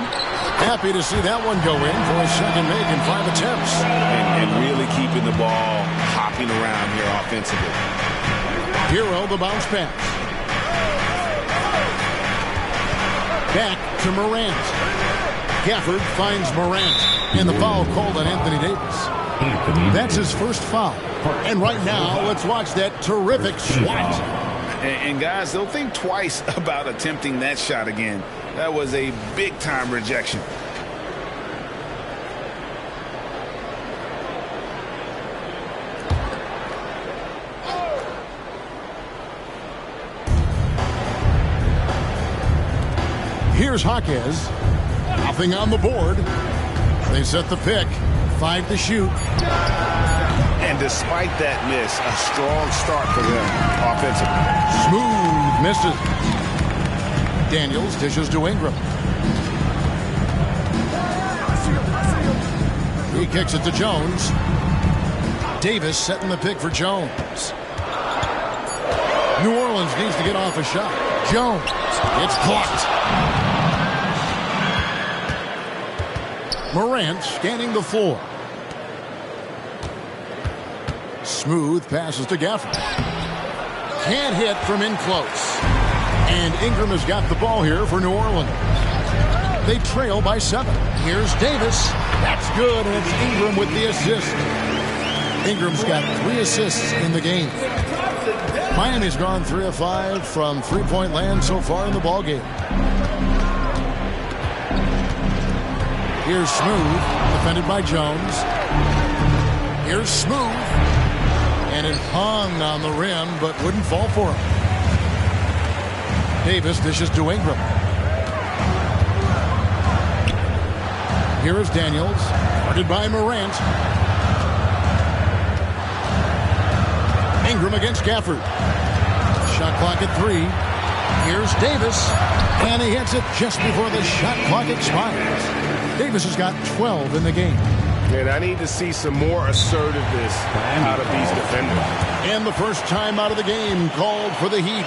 Happy to see that one go in for a second make in 5 attempts. And really keeping the ball hopping around here offensively. Hero, the bounce pass. Back to Morant. Gafford finds Morant. And the foul called on Anthony Davis. That's his first foul. And right now, let's watch that terrific swat. And guys, they'll think twice about attempting that shot again. That was a big-time rejection. Here's Hawkes. Nothing on the board. They set the pick. 5 to shoot. And despite that miss, a strong start for them offensively. Smooth misses. Daniels dishes to Ingram. He kicks it to Jones. Davis setting the pick for Jones. New Orleans needs to get off a shot. Jones. It's blocked. Morant scanning the floor. Smooth passes to Gafford. Can't hit from in close. And Ingram has got the ball here for New Orleans. They trail by 7. Here's Davis. That's good, and it's Ingram with the assist. Ingram's got 3 assists in the game. Miami's gone 3 of 5 from three-point land so far in the ballgame. Here's Smooth, defended by Jones. Here's Smooth. And it hung on the rim, but wouldn't fall for him. Davis dishes to Ingram. Here is Daniels, guarded by Morant. Ingram against Gafford. Shot clock at 3. Here's Davis, and he hits it just before the shot clock expires. Davis has got 12 in the game. And I need to see some more assertiveness out of these defenders. And the first time out of the game called for the Heat.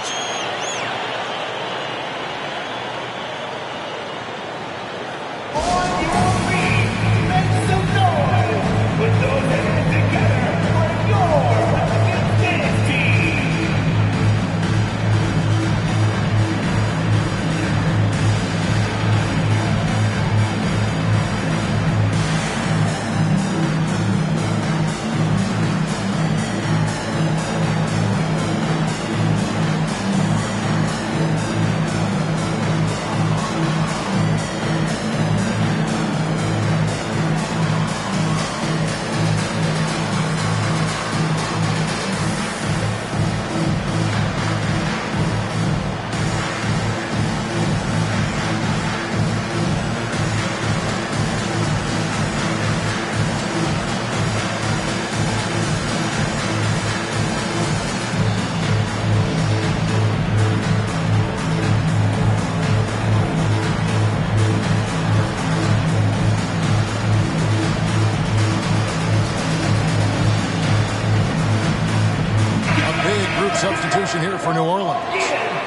substitution here for New Orleans.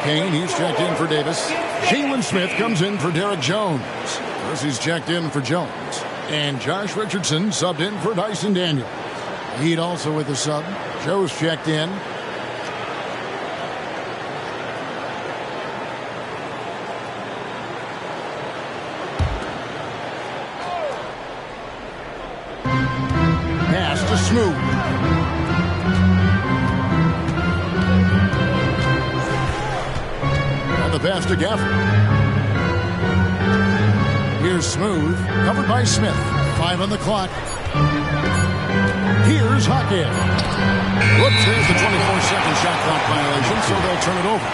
Kane, he's checked in for Davis. Jalen Smith comes in for Derek Jones. He's checked in for Jones. And Josh Richardson subbed in for Dyson Daniels. Heat also with the sub. Joe's checked in. Pass to Smooth. And the pass to Gafford. Here's Smooth, covered by Smith. 5 on the clock. Here's Hawkins. Whoops, there's the 24-second shot clock violation, so they'll turn it over.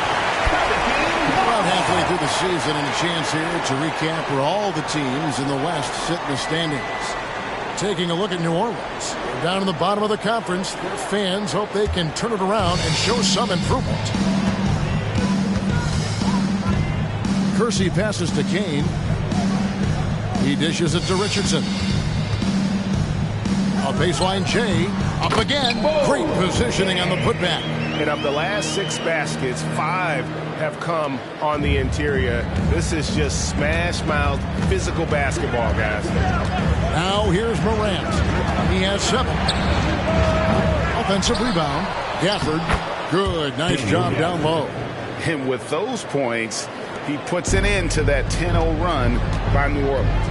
About halfway through the season and a chance here to recap where all the teams in the West sit in the standings. Taking a look at New Orleans. They're down in the bottom of the conference. Their fans hope they can turn it around and show some improvement. Kersey passes to Kane. He dishes it to Richardson. A baseline J. Up again. Great positioning on the putback. And of the last 6 baskets, 5 have come on the interior. This is just smash-mouth physical basketball, guys. Now here's Morant. He has 7. Offensive rebound. Gafford. Good. Nice job down low. And with those points, he puts an end to that 10-0 run by New Orleans.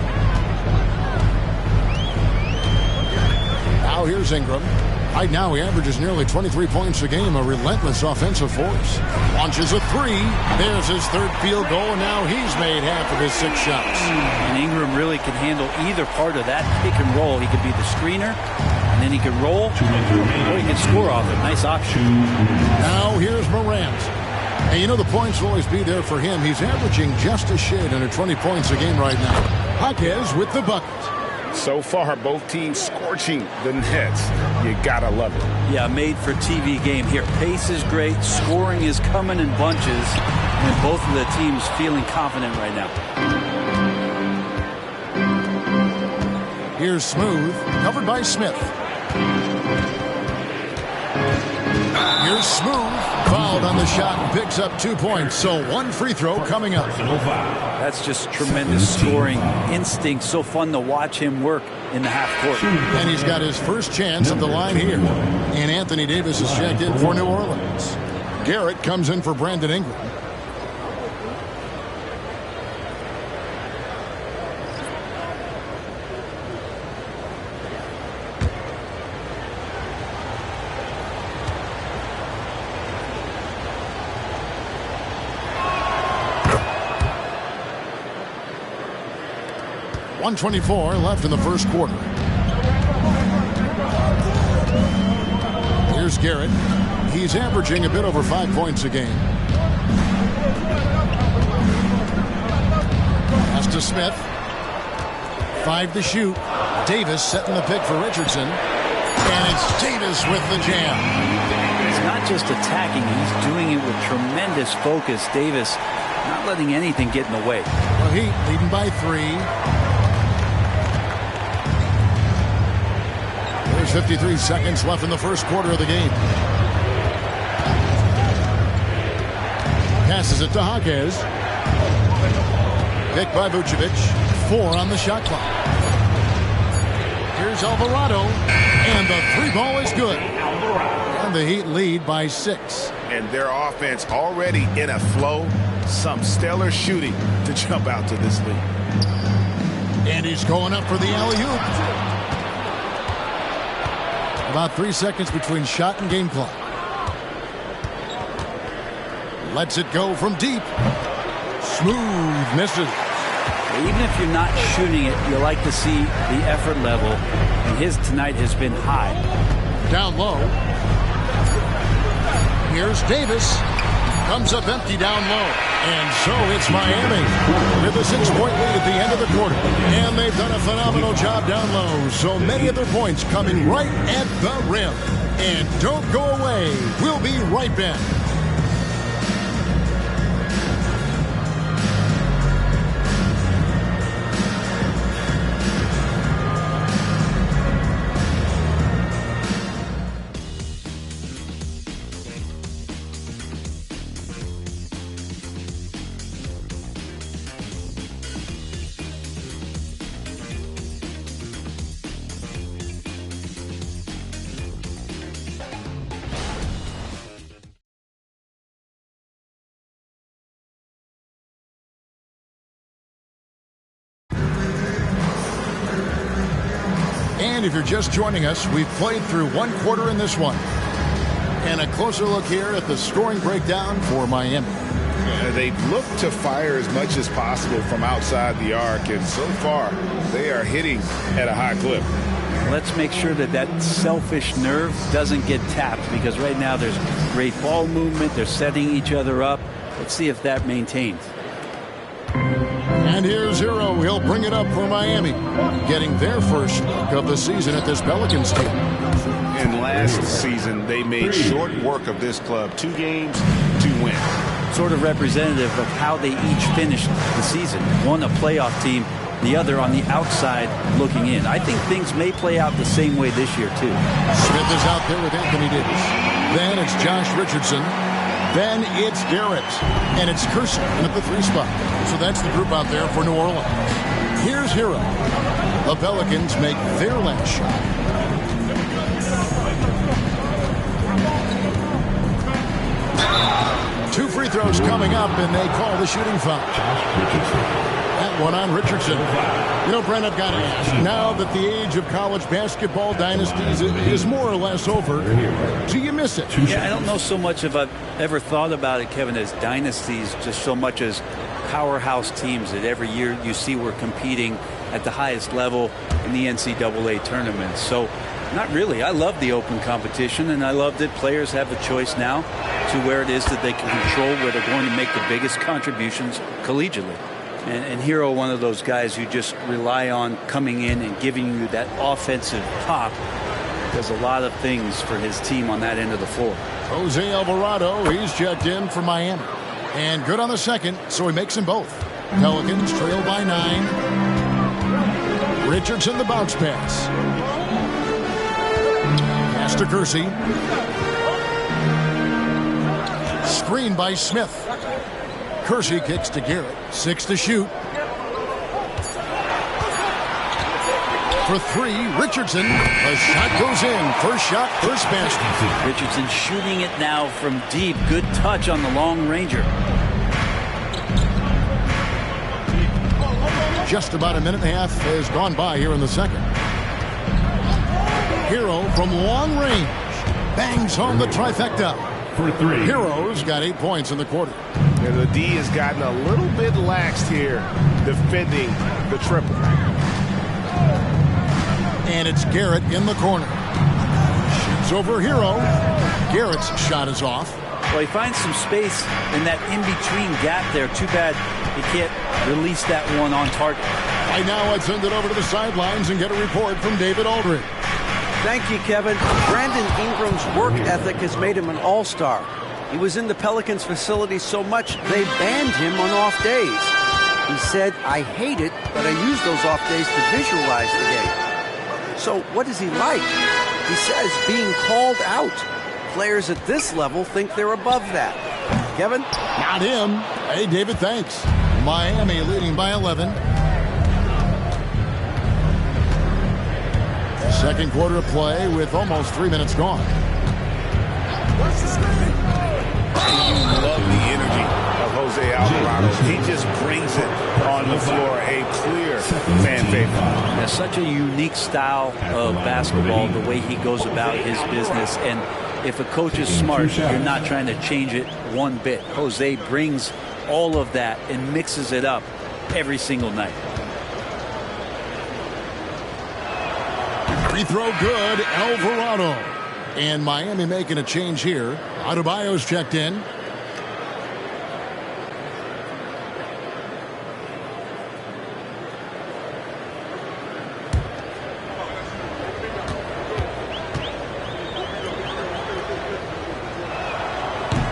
Now here's Ingram. Right now he averages nearly 23 points a game, a relentless offensive force. Launches a 3. There's his 3rd field goal, and now he's made half of his 6 shots. And Ingram really can handle either part of that pick and roll. He could be the screener, and then he could roll, or he could score off it. Nice option. Now here's Morant. And you know the points will always be there for him. He's averaging just a shade under 20 points a game right now. Hawkins with the bucket. So far, both teams scorching the Nets. You gotta love it. Yeah, made for TV game here. Pace is great. Scoring is coming in bunches. And both of the teams feeling confident right now. Here's Smooth, covered by Smith. Here's Smooth, fouled on the shot and picks up 2 points. So 1 free throw coming up. That's just tremendous scoring instinct. So fun to watch him work in the half court. And he's got his first chance at the line here. And Anthony Davis is checked in for New Orleans. Garrett comes in for Brandon Ingram. .124 left in the first quarter. Here's Garrett. He's averaging a bit over 5 points a game. Pass to Smith. 5 to shoot. Davis setting the pick for Richardson. And it's Davis with the jam. He's not just attacking, he's doing it with tremendous focus. Davis not letting anything get in the way. Well, Heat leading by 3. There's 53 seconds left in the first quarter of the game. Passes it to Hawkins. Picked by Vucevic. 4 on the shot clock. Here's Alvarado. And the 3 ball is good. And the Heat lead by 6. And their offense already in a flow. Some stellar shooting to jump out to this lead. And he's going up for the alley-oop. About 3 seconds between shot and game clock. Lets it go from deep. Smooth misses. Even if you're not shooting it, you like to see the effort level. And his tonight has been high. Down low. Here's Davis. Comes up empty down low. And so it's Miami with a 6-point lead at the end of the quarter. And they've done a phenomenal job down low. So many of their points coming right at the rim. And don't go away. We'll be right back. And if you're just joining us, we've played through one quarter in this one. And a closer look here at the scoring breakdown for Miami. They look to fire as much as possible from outside the arc, and so far they are hitting at a high clip. Let's make sure that selfish nerve doesn't get tapped, because right now there's great ball movement. They're setting each other up. Let's see if that maintains. And here's Hero. He'll bring it up for Miami, getting their first look of the season at this Pelicans team. And last season, they made short work of this club. 2 games, 2 wins. Sort of representative of how they each finished the season. One a playoff team, the other on the outside looking in. I think things may play out the same way this year, too. Smith is out there with Anthony Davis. Then it's Josh Richardson. Then it's Garrett. And it's Kersey in at the 3 spot. So that's the group out there for New Orleans. Here's Hero. The Pelicans make their last shot. Two free throws coming up, and they call the shooting foul. That one on Richardson. You know, Brent, I've got to ask, now that the age of college basketball dynasties is more or less over, do you miss it? Yeah, I don't know so much if I've ever thought about it, Kevin, as dynasties, just so much as powerhouse teams that every year you see we're competing at the highest level in the NCAA tournament. So, not really. I love the open competition, and I love that players have a choice now to where it is that they can control where they're going to make the biggest contributions collegiately. And Hero, one of those guys you just rely on coming in and giving you that offensive pop, does a lot of things for his team on that end of the floor. Jose Alvarado, he's checked in for Miami. And good on the second, so he makes them both. Pelicans trail by 9. Richardson, the bounce pass. Pass to Kersey. Screen by Smith. Kersey kicks to Garrett. 6 to shoot. For 3, Richardson. A shot goes in. First shot, first basket. Richardson shooting it now from deep. Good touch on the long ranger. Just about a minute and a half has gone by here in the second. Hero from long range bangs home the trifecta. For 3. Hero's got 8 points in the quarter. And the D has gotten a little bit laxed here defending the triple. And it's Garrett in the corner. Shoots over Hero. Garrett's shot is off. Well, he finds some space in that in-between gap there. Too bad he can't release that one on target. Right now, I'd send it over to the sidelines and get a report from David Aldridge. Thank you, Kevin. Brandon Ingram's work ethic has made him an all-star. He was in the Pelicans facility so much they banned him on off days. He said, "I hate it, but I use those off days to visualize the game." So what is he like? He says being called out. Players at this level think they're above that. Kevin? Not him. Hey, David, thanks. Miami leading by 11. Second quarter of play with almost 3 minutes gone. You love the energy of Jose Alvarado. He just brings it on the floor. A clear fan favorite. Has such a unique style of basketball, the way he goes about his business. And if a coach is smart, you're not trying to change it one bit. Jose brings all of that and mixes it up every single night. Free throw good, Alvarado. And Miami making a change here. Adebayo's checked in.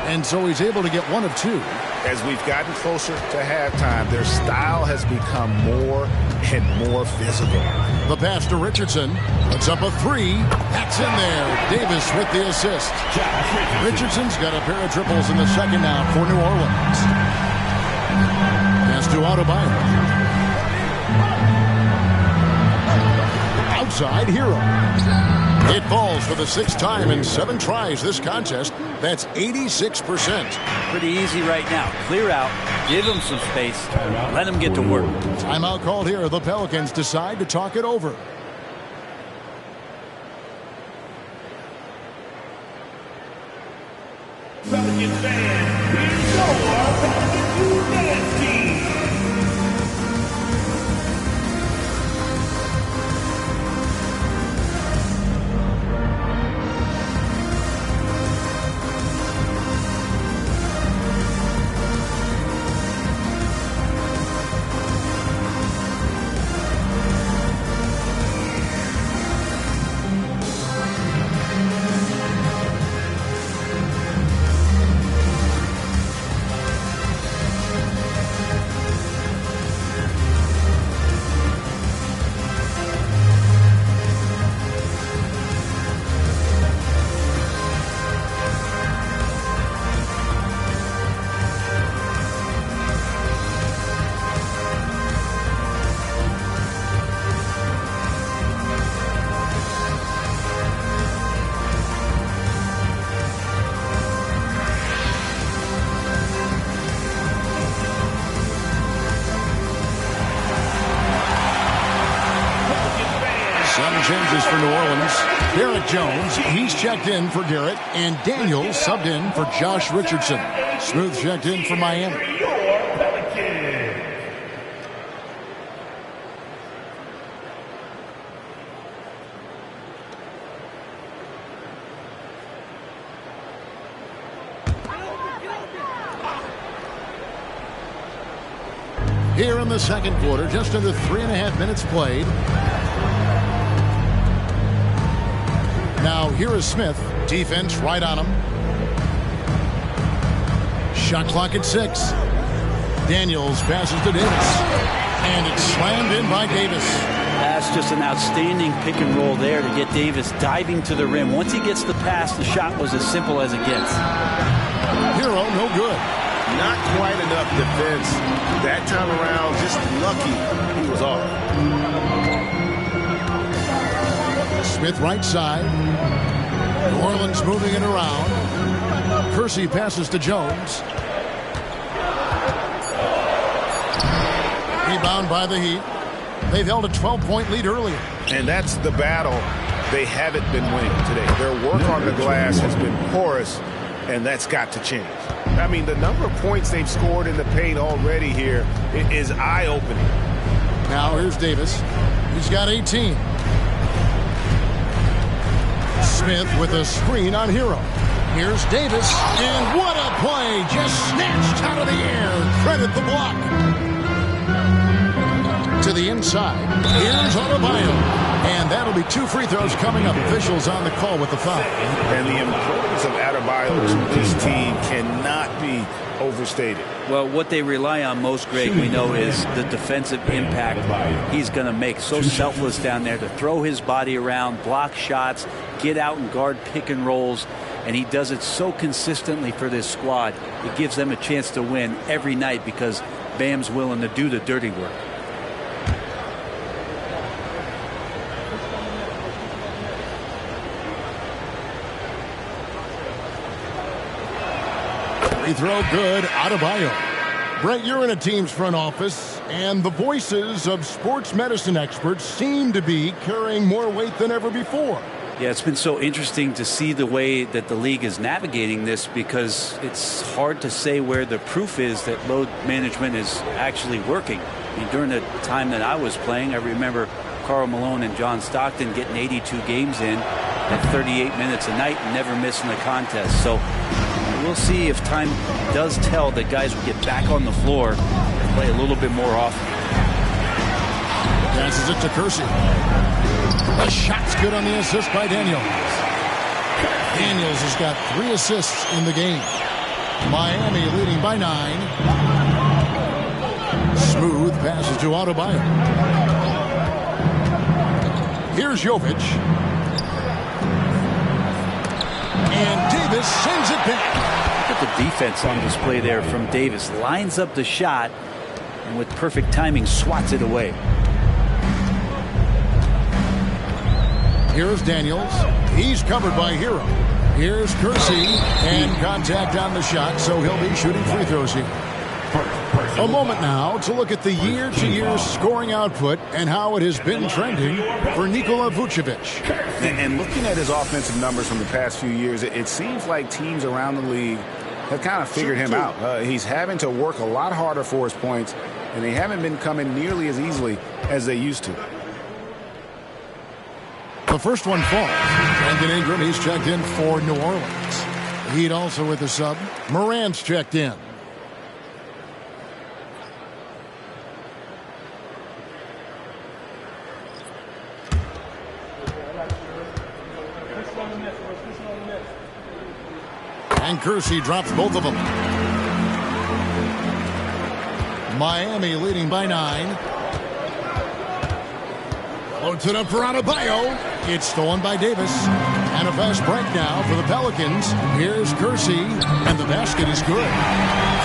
And so he's able to get 1 of 2. As we've gotten closer to halftime, their style has become more and more physical. The pass to Richardson. Puts up a 3. That's in there. Davis with the assist. Richardson's got a pair of triples in the second now for New Orleans. Pass to Adebayo. Outside Hero. It falls for the 6th time in 7 tries this contest. That's 86%. Pretty easy right now. Clear out. Give him some space. Let him get to work. Timeout called here. The Pelicans decide to talk it over. Pelican fans, here's your Pelican dance team. Changes for New Orleans. Garrett Jones, he's checked in for Garrett, and Daniels subbed in for Josh Richardson. Smooth checked in for Miami. Here in the second quarter, just under 3.5 minutes played. Now here is Smith. Defense right on him. Shot clock at 6. Daniels passes to Davis. And it's slammed in by Davis. That's just an outstanding pick and roll there to get Davis diving to the rim. Once he gets the pass, the shot was as simple as it gets. Hero, no good. Not quite enough defense. That time around, just lucky he was off. Smith right side. New Orleans moving it around. Kersey passes to Jones. Rebound by the Heat. They've held a 12-point lead earlier. And that's the battle they haven't been winning today. Their work on the glass has been porous, and that's got to change. I mean, the number of points they've scored in the paint already here is eye-opening. Now here's Davis. He's got 18. Smith with a screen on Hero. Here's Davis, and what a play! Just snatched out of the air. Credit the block. To the inside. Here's Adebayo. And that'll be 2 free throws coming up. Officials on the call with the foul. And the importance of Adebayo to this team cannot be overstated. Well, what they rely on most, Greg, we know, is the defensive impact he's going to make. So selfless down there to throw his body around, block shots, get out and guard pick and rolls. And he does it so consistently for this squad. It gives them a chance to win every night because Bam's willing to do the dirty work. Free throw good. Adebayo. Brent, you're in a team's front office, and the voices of sports medicine experts seem to be carrying more weight than ever before. Yeah, it's been so interesting to see the way that the league is navigating this because it's hard to say where the proof is that load management is actually working. I mean, during the time that I was playing, I remember Karl Malone and John Stockton getting 82 games in at 38 minutes a night and never missing a contest. So we'll see if time does tell that guys will get back on the floor and play a little bit more often. Passes it to Kersey. The shot's good on the assist by Daniels. Daniels has got 3 assists in the game. Miami leading by 9. Smooth passes to Adebayo. Here's Jovic. And Davis sends it back. Look at the defense on display there from Davis. Lines up the shot and with perfect timing swats it away. Here's Daniels. He's covered by Hero. Here's Kersey. And contact on the shot, so he'll be shooting free throws here. A moment now to look at the year-to-year scoring output and how it has been trending for Nikola Vucevic. And looking at his offensive numbers from the past few years, it seems like teams around the league have kind of figured him out. He's having to work a lot harder for his points, and they haven't been coming nearly as easily as they used to. The first one falls. Brandon Ingram, he's checked in for New Orleans. Heat also with the sub. Morant's checked in. And Kersey drops both of them. Miami leading by 9. Floats it up for Adebayo. It's stolen by Davis. And a fast break now for the Pelicans. Here's Kersey, and the basket is good.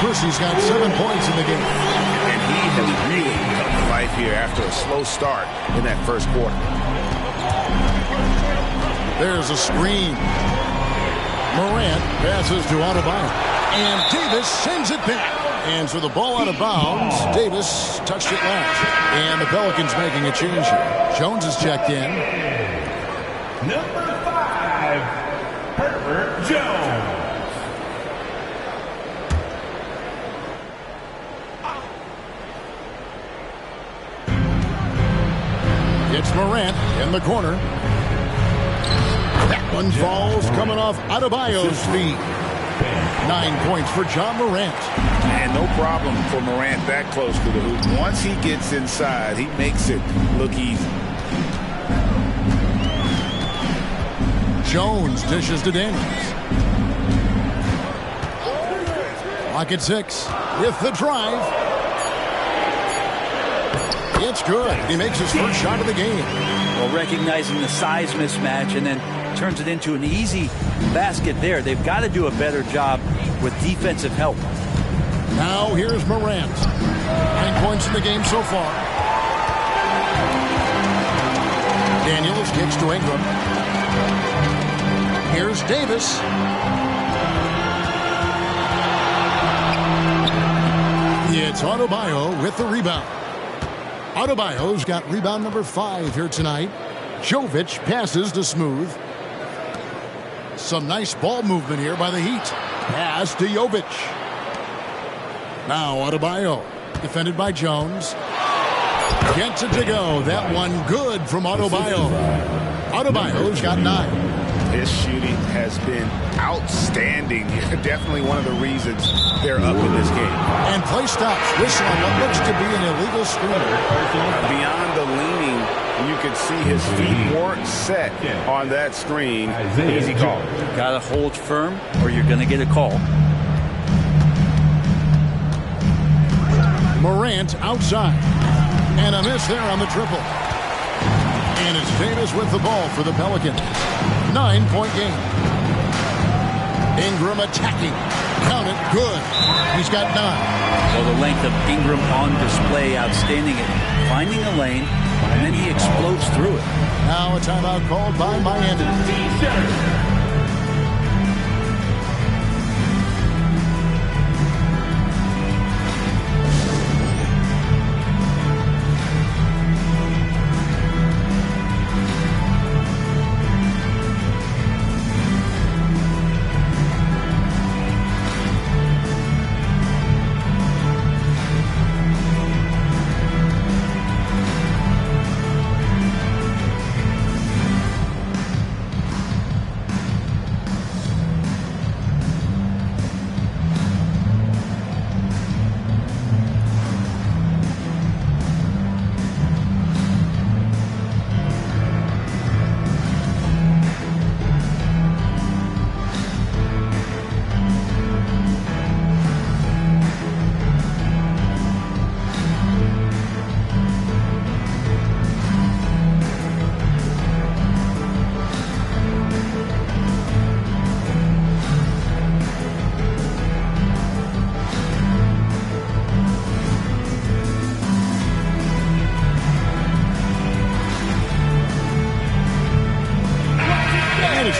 Kersey's got 7 points in the game. And he has really come to life here after a slow start in that first quarter. There's a screen. Morant passes to Adebayo. And Davis sends it back. And so the ball out of bounds. Davis touched it last. And the Pelicans making a change here. Jones is checked in. Number 5, Herbert Jones. It's Morant in the corner. That one falls coming off Adebayo's feet. 9 points for John Morant. And no problem for Morant that close to the hoop. Once he gets inside, he makes it look easy. Jones dishes to Daniels. Lock at 6 with the drive. It's good. He makes his first shot of the game. Well, recognizing the size mismatch and then turns it into an easy basket there. They've got to do a better job with defensive help. Now here's Morant. 9 points in the game so far. Daniels kicks to Ingram. Here's Davis. It's Adebayo with the rebound. Adebayo's got rebound number 5 here tonight. Jovic passes to Smooth. Some nice ball movement here by the Heat. Pass to Jovic. Now Adebayo, defended by Jones. Gets it to go. That one good from Adebayo. Adebayo's got 9. His shooting has been outstanding. Definitely one of the reasons they're up in this game. And play stops. Whistle on what looks to be an illegal screen. Beyond the leaning, you could see his feet weren't set on that screen. Easy call. Got to hold firm or you're going to get a call. Morant outside. And a miss there on the triple. And it's Davis with the ball for the Pelicans. 9-point game. Ingram attacking. Count it. Good. He's got 9. Well, the length of Ingram on display, outstanding at finding a lane, and then he explodes through it. Now a timeout called by Miami.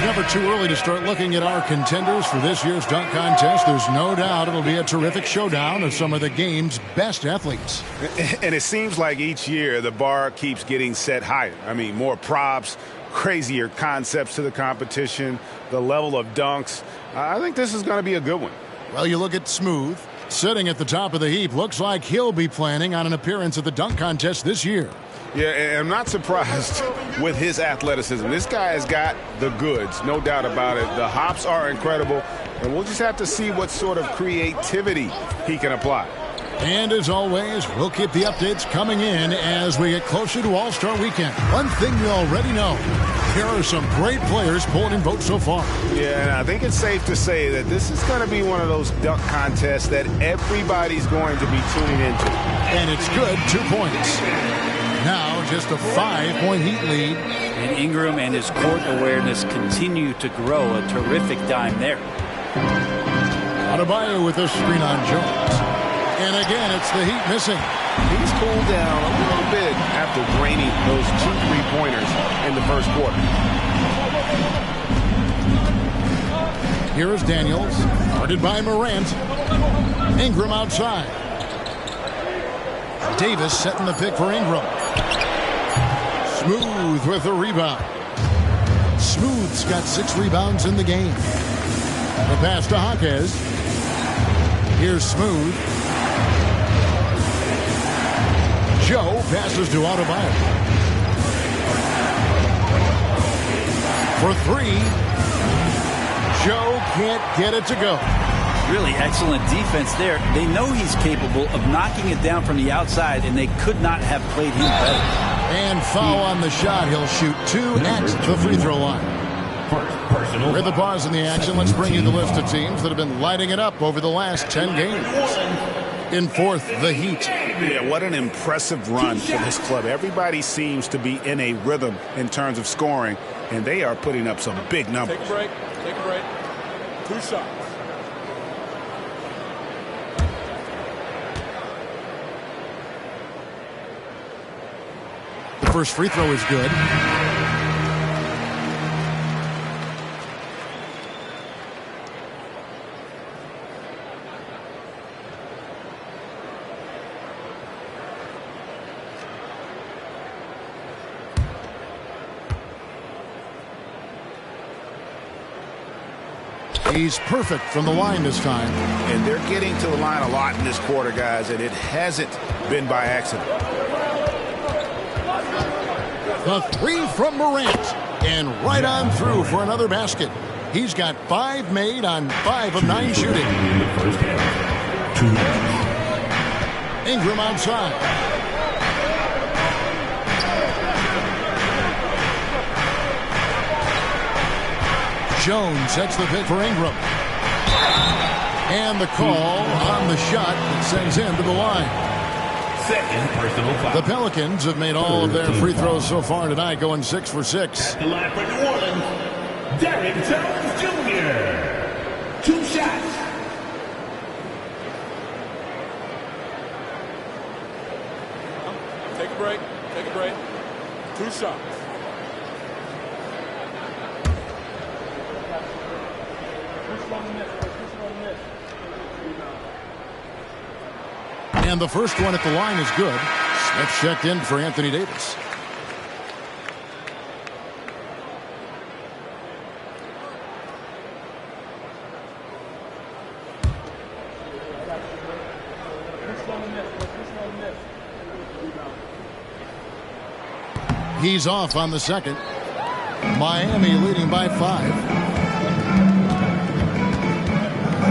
It's never too early to start looking at our contenders for this year's dunk contest. There's no doubt it'll be a terrific showdown of some of the game's best athletes. And it seems like each year the bar keeps getting set higher. I mean, more props, crazier concepts to the competition, the level of dunks. I think this is going to be a good one. Well, you look at Smooth, sitting at the top of the heap. Looks like he'll be planning on an appearance at the dunk contest this year. Yeah, and I'm not surprised with his athleticism. This guy has got the goods, no doubt about it. The hops are incredible, and we'll just have to see what sort of creativity he can apply. And as always, we'll keep the updates coming in as we get closer to All-Star Weekend. One thing you already know, there are some great players pulling in votes so far. Yeah, and I think it's safe to say that this is going to be one of those dunk contests that everybody's going to be tuning into. And it's good, 2 points. Now just a 5-point Heat lead. And Ingram and his court awareness continue to grow. A terrific dime there. Adebayo with a screen on Jones. And again, it's the Heat missing. He's cooled down a little bit after draining those 2 3-pointers in the first quarter. Here is Daniels, guarded by Morant. Ingram outside. Davis setting the pick for Ingram. Smooth with the rebound. Smooth's got 6 rebounds in the game. The pass to Jaquez. Here's Smooth. Joe passes to Adebayo. For 3. Joe can't get it to go. Really excellent defense there. They know he's capable of knocking it down from the outside, and they could not have played him better. And foul on the shot. He'll shoot 2 at the free throw line. With the pause in the action, let's bring you the list of teams that have been lighting it up over the last 10 games. In 4th, the Heat. Yeah, what an impressive run for this club. Everybody seems to be in a rhythm in terms of scoring, and they are putting up some big numbers. Take a break. Take a break. 2 shots. The first free throw is good. He's perfect from the line this time. And they're getting to the line a lot in this quarter, guys, and it hasn't been by accident. The 3 from Morant. And right on through for another basket. He's got 5 made on 5 of 9 shooting. Ingram outside. Jones sets the pick for Ingram. And the call on the shot that sends him to the line. Second personal foul. The Pelicans have made all of their free throws so far tonight, going 6 for 6. At the line for New Orleans, Derrick Jones Jr. 2 shots. Take a break. Take a break. 2 shots. And the first one at the line is good. Smith checked in for Anthony Davis. He's off on the second. Miami leading by 5.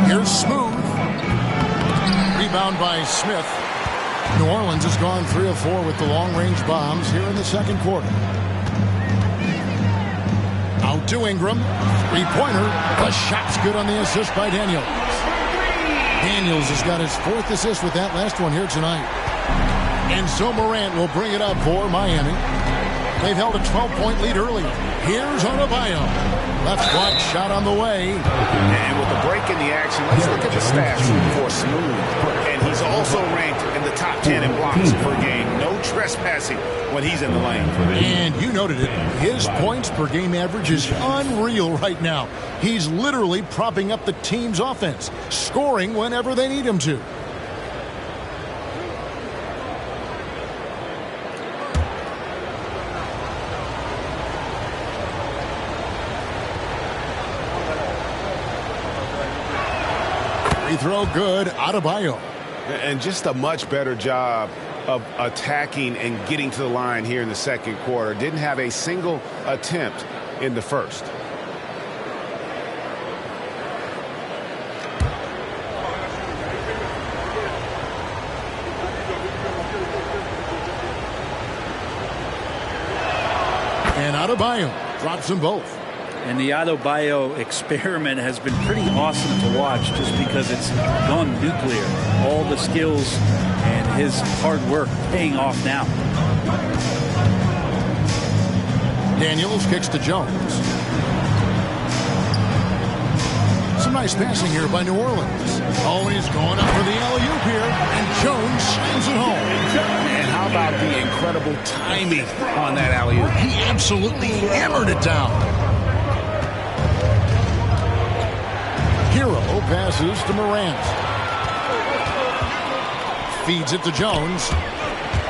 Here's Smooth. Rebound by Smith. New Orleans has gone 3 of 4 with the long-range bombs here in the second quarter. Out to Ingram. 3-pointer. The shot's good on the assist by Daniels. Daniels has got his 4th assist with that last one here tonight. And so Morant will bring it up for Miami. They've held a 12-point lead earlier. Here's Adebayo. Left block shot on the way. And with the break in the action, let's look at the stats for Smooth. And he's is also ranked in the top 10 in blocks per game. No trespassing when he's in the lane. And you noted it. His points per game average is unreal right now. He's literally propping up the team's offense, scoring whenever they need him to. Free throw good, Adebayo. And just a much better job of attacking and getting to the line here in the second quarter. Didn't have a single attempt in the first. And Adebayo drops them both. And the Adebayo experiment has been pretty awesome to watch just because it's gone nuclear. All the skills and his hard work paying off now. Daniels kicks to Jones. Some nice passing here by New Orleans. Always going up for the alley-oop here, and Jones slams it home. And how about the incredible timing on that alley-oop? He absolutely hammered it down. Hero passes to Morant. Feeds it to Jones.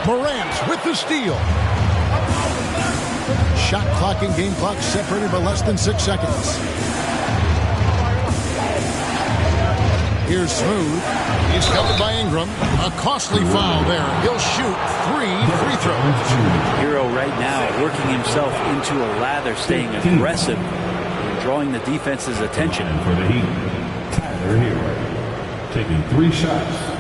Morant with the steal. Shot clock and game clock separated by less than 6 seconds. Here's Smooth. He's covered by Ingram. A costly foul there. He'll shoot 3 free throws. Hero right now working himself into a lather, staying aggressive, and drawing the defense's attention. And for the Heat, Tyler Hero, taking 3 shots.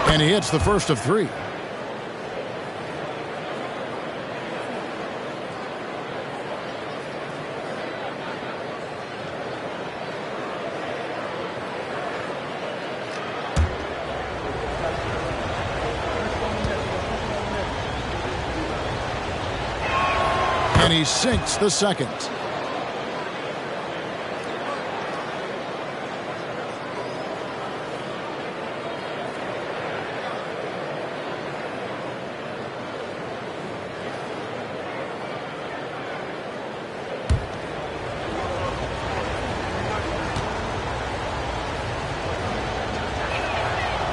And he hits the first of 3. And he sinks the second.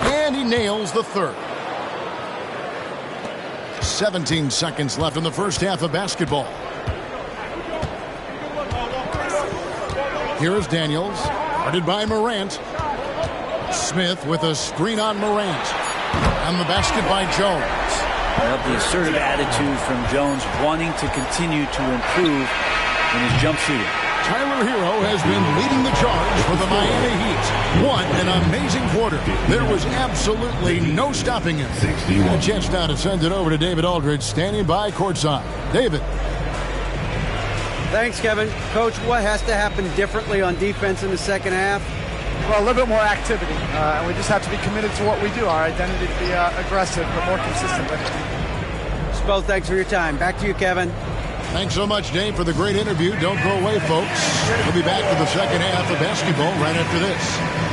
And he nails the third. 17 seconds left in the first half of basketball. Here is Daniels, guarded by Morant. Smith with a screen on Morant. And the basket by Jones. I love the assertive attitude from Jones, wanting to continue to improve in his jump shooting. Tyler Hero has been leading the charge for the Miami Heat. What an amazing quarter. There was absolutely no stopping him. A chance now to send it over to David Aldridge, standing by courtside. David. Thanks, Kevin. Coach, what has to happen differently on defense in the second half? Well, a little bit more activity. And we just have to be committed to what we do. Our identity to be aggressive, but more consistent with it. Spell, thanks for your time. Back to you, Kevin. Thanks so much, Dave, for the great interview. Don't go away, folks. We'll be back for the second half of basketball right after this.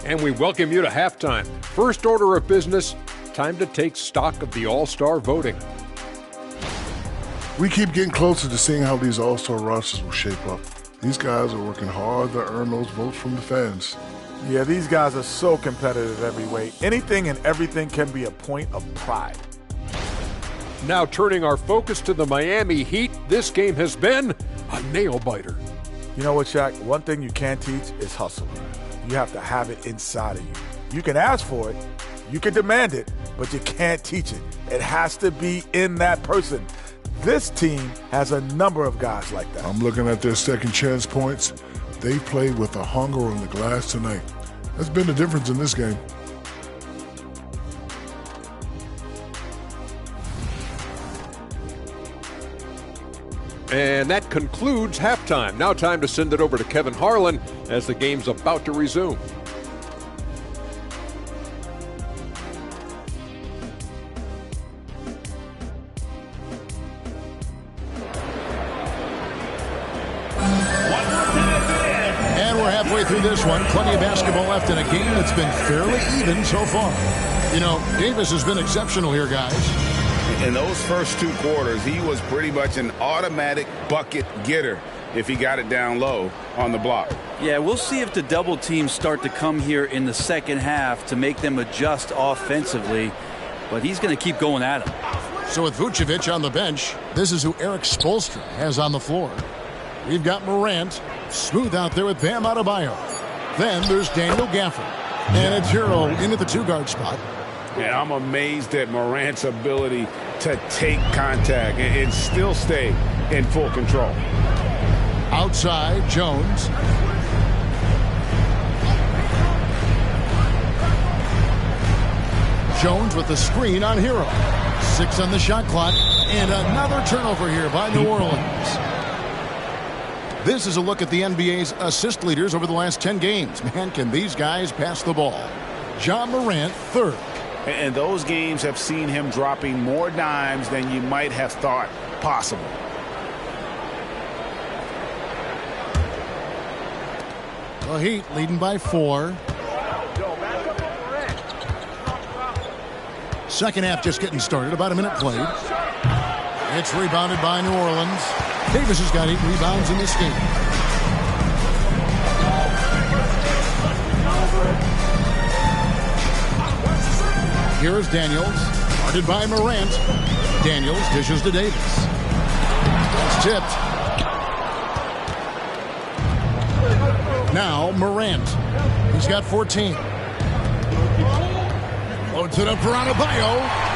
And we welcome you to halftime. First order of business, time to take stock of the All-Star voting. We keep getting closer to seeing how these All-Star rosters will shape up. These guys are working hard to earn those votes from the fans. Yeah, these guys are so competitive every way. Anything and everything can be a point of pride. Now turning our focus to the Miami Heat, this game has been a nail-biter. You know what, Shaq? One thing you can't teach is hustle. You have to have it inside of you. You can ask for it, you can demand it, but you can't teach it. It has to be in that person. This team has a number of guys like that. I'm looking at their second chance points. They played with a hunger on the glass tonight. That's been the difference in this game. And that concludes halftime. Now time to send it over to Kevin Harlan as the game's about to resume. Through this one, plenty of basketball left in a game that's been fairly even so far. You know, Davis has been exceptional here, guys. In those first 2 quarters, he was pretty much an automatic bucket getter if he got it down low on the block. Yeah, we'll see if the double teams start to come here in the second half to make them adjust offensively, but he's going to keep going at him. So with Vucevic on the bench, this is who Eric Spoelstra has on the floor. We've got Morant, smooth out there with Bam Adebayo. Then there's Daniel Gafford. And it's Hero into the 2-guard spot. And I'm amazed at Morant's ability to take contact and still stay in full control. Outside, Jones. Jones with the screen on Hero. 6 on the shot clock. And another turnover here by New Orleans. This is a look at the NBA's assist leaders over the last 10 games. Man, can these guys pass the ball? John Morant, 3rd. And those games have seen him dropping more dimes than you might have thought possible. The Heat leading by 4. Second half just getting started. About a minute played. It's rebounded by New Orleans. Davis has got 8 rebounds in this game. Here's Daniels, guarded by Morant. Daniels dishes to Davis. It's tipped. Now Morant. He's got 14. Loads it up for Adebayo.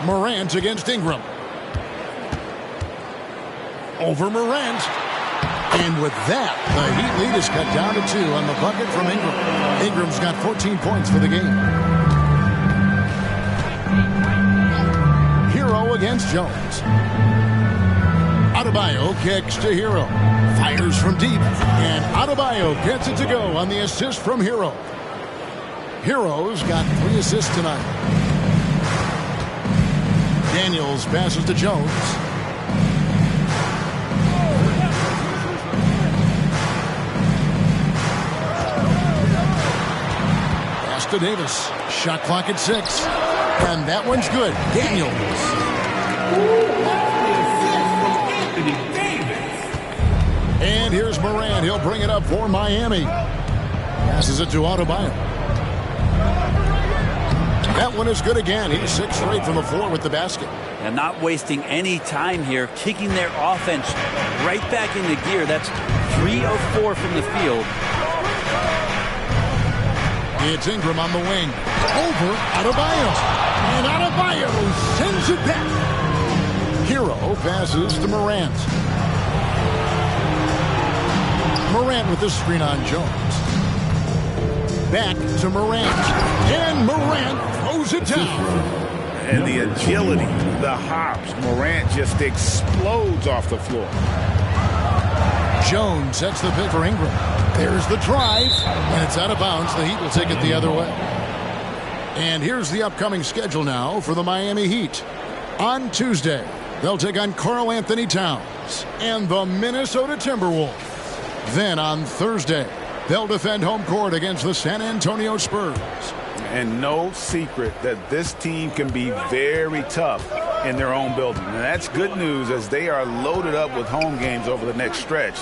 Morant against Ingram. Over Morant. And with that, the Heat lead is cut down to 2 on the bucket from Ingram. Ingram's got 14 points for the game. Hero against Jones. Adebayo kicks to Hero. Fires from deep. And Adebayo gets it to go on the assist from Hero. Hero's got 3 assists tonight. Daniels passes to Jones. Pass to Davis. Shot clock at 6. And that one's good. Daniels. And here's Morant. He'll bring it up for Miami. Passes it to Adebayo. That one is good again. He's 6 straight from the floor with the basket. And not wasting any time here, kicking their offense right back into gear. That's 3 of 4 from the field. It's Ingram on the wing. Over Adebayo. And Adebayo sends it back. Hero passes to Morant. Morant with the screen on Jones. Back to Morant. And Morant throws it down. And the agility, the hops, Morant just explodes off the floor. Jones sets the pick for Ingram. There's the drive, and it's out of bounds. The Heat will take it the other way. And here's the upcoming schedule now for the Miami Heat. On Tuesday, they'll take on Karl Anthony Towns and the Minnesota Timberwolves. Then on Thursday, they'll defend home court against the San Antonio Spurs. And no secret that this team can be very tough in their own building. And that's good news as they are loaded up with home games over the next stretch.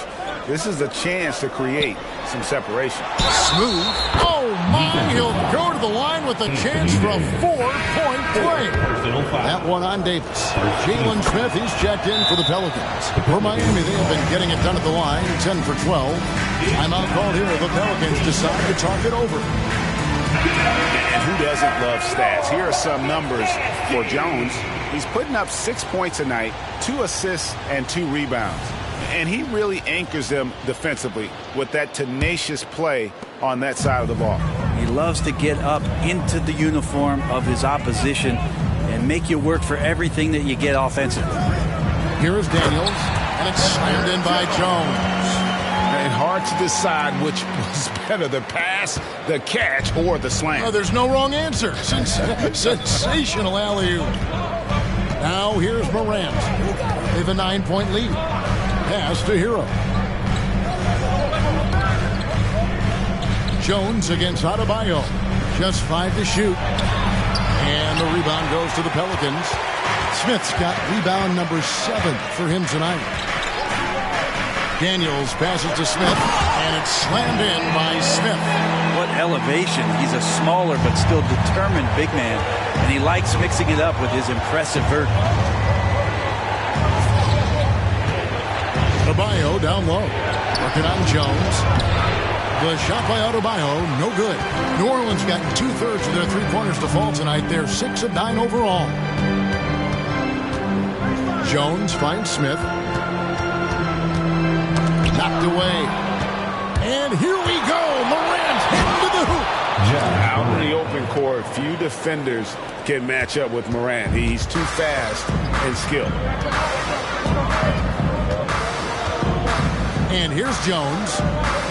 This is a chance to create some separation. Smooth. Oh, my. He'll go to the line with a chance for a 4-point play. That one on Davis. Jalen Smith, he's checked in for the Pelicans. For Miami, they have been getting it done at the line, 10 for 12. Timeout called here. The Pelicans decide to talk it over. And who doesn't love stats? Here are some numbers for Jones. He's putting up 6 points a night, 2 assists, and 2 rebounds. And he really anchors them defensively with that tenacious play on that side of the ball. He loves to get up into the uniform of his opposition and make you work for everything that you get offensively. Here is Daniels, and it's slammed in by Jones. And hard to decide which was better, the pass, the catch, or the slam. Oh, there's no wrong answer. Sensational alley-oop. Now here's Morant. They have a 9-point lead. Pass to Hero. Jones against Adebayo. Just 5 to shoot. And the rebound goes to the Pelicans. Smith's got rebound number 7 for him tonight. Daniels passes to Smith, and it's slammed in by Smith. What elevation. He's a smaller but still determined big man, and he likes mixing it up with his impressive vert. Adebayo down low. Working on Jones. The shot by Adebayo, no good. New Orleans got 2/3 of their three-pointers to fall tonight. They're 6 of 9 overall. Jones finds Smith. Knocked away. And here we go. Morant into the hoop. Out in the open court, few defenders can match up with Morant. He's too fast and skilled. And here's Jones.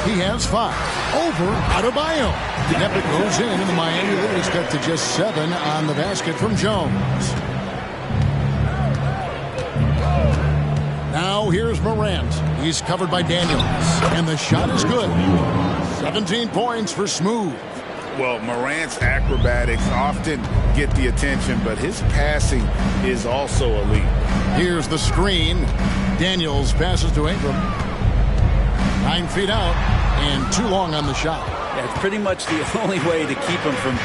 He has 5. Over Adebayo. The epic goes in, and the Miami lead is cut to just 7 on the basket from Jones. Now here's Morant. He's covered by Daniels. And the shot is good. 17 points for Smooth. Well, Morant's acrobatics often get the attention, but his passing is also elite. Here's the screen. Daniels passes to Ingram. 9 feet out and too long on the shot. Yeah, it's pretty much the only way to keep him from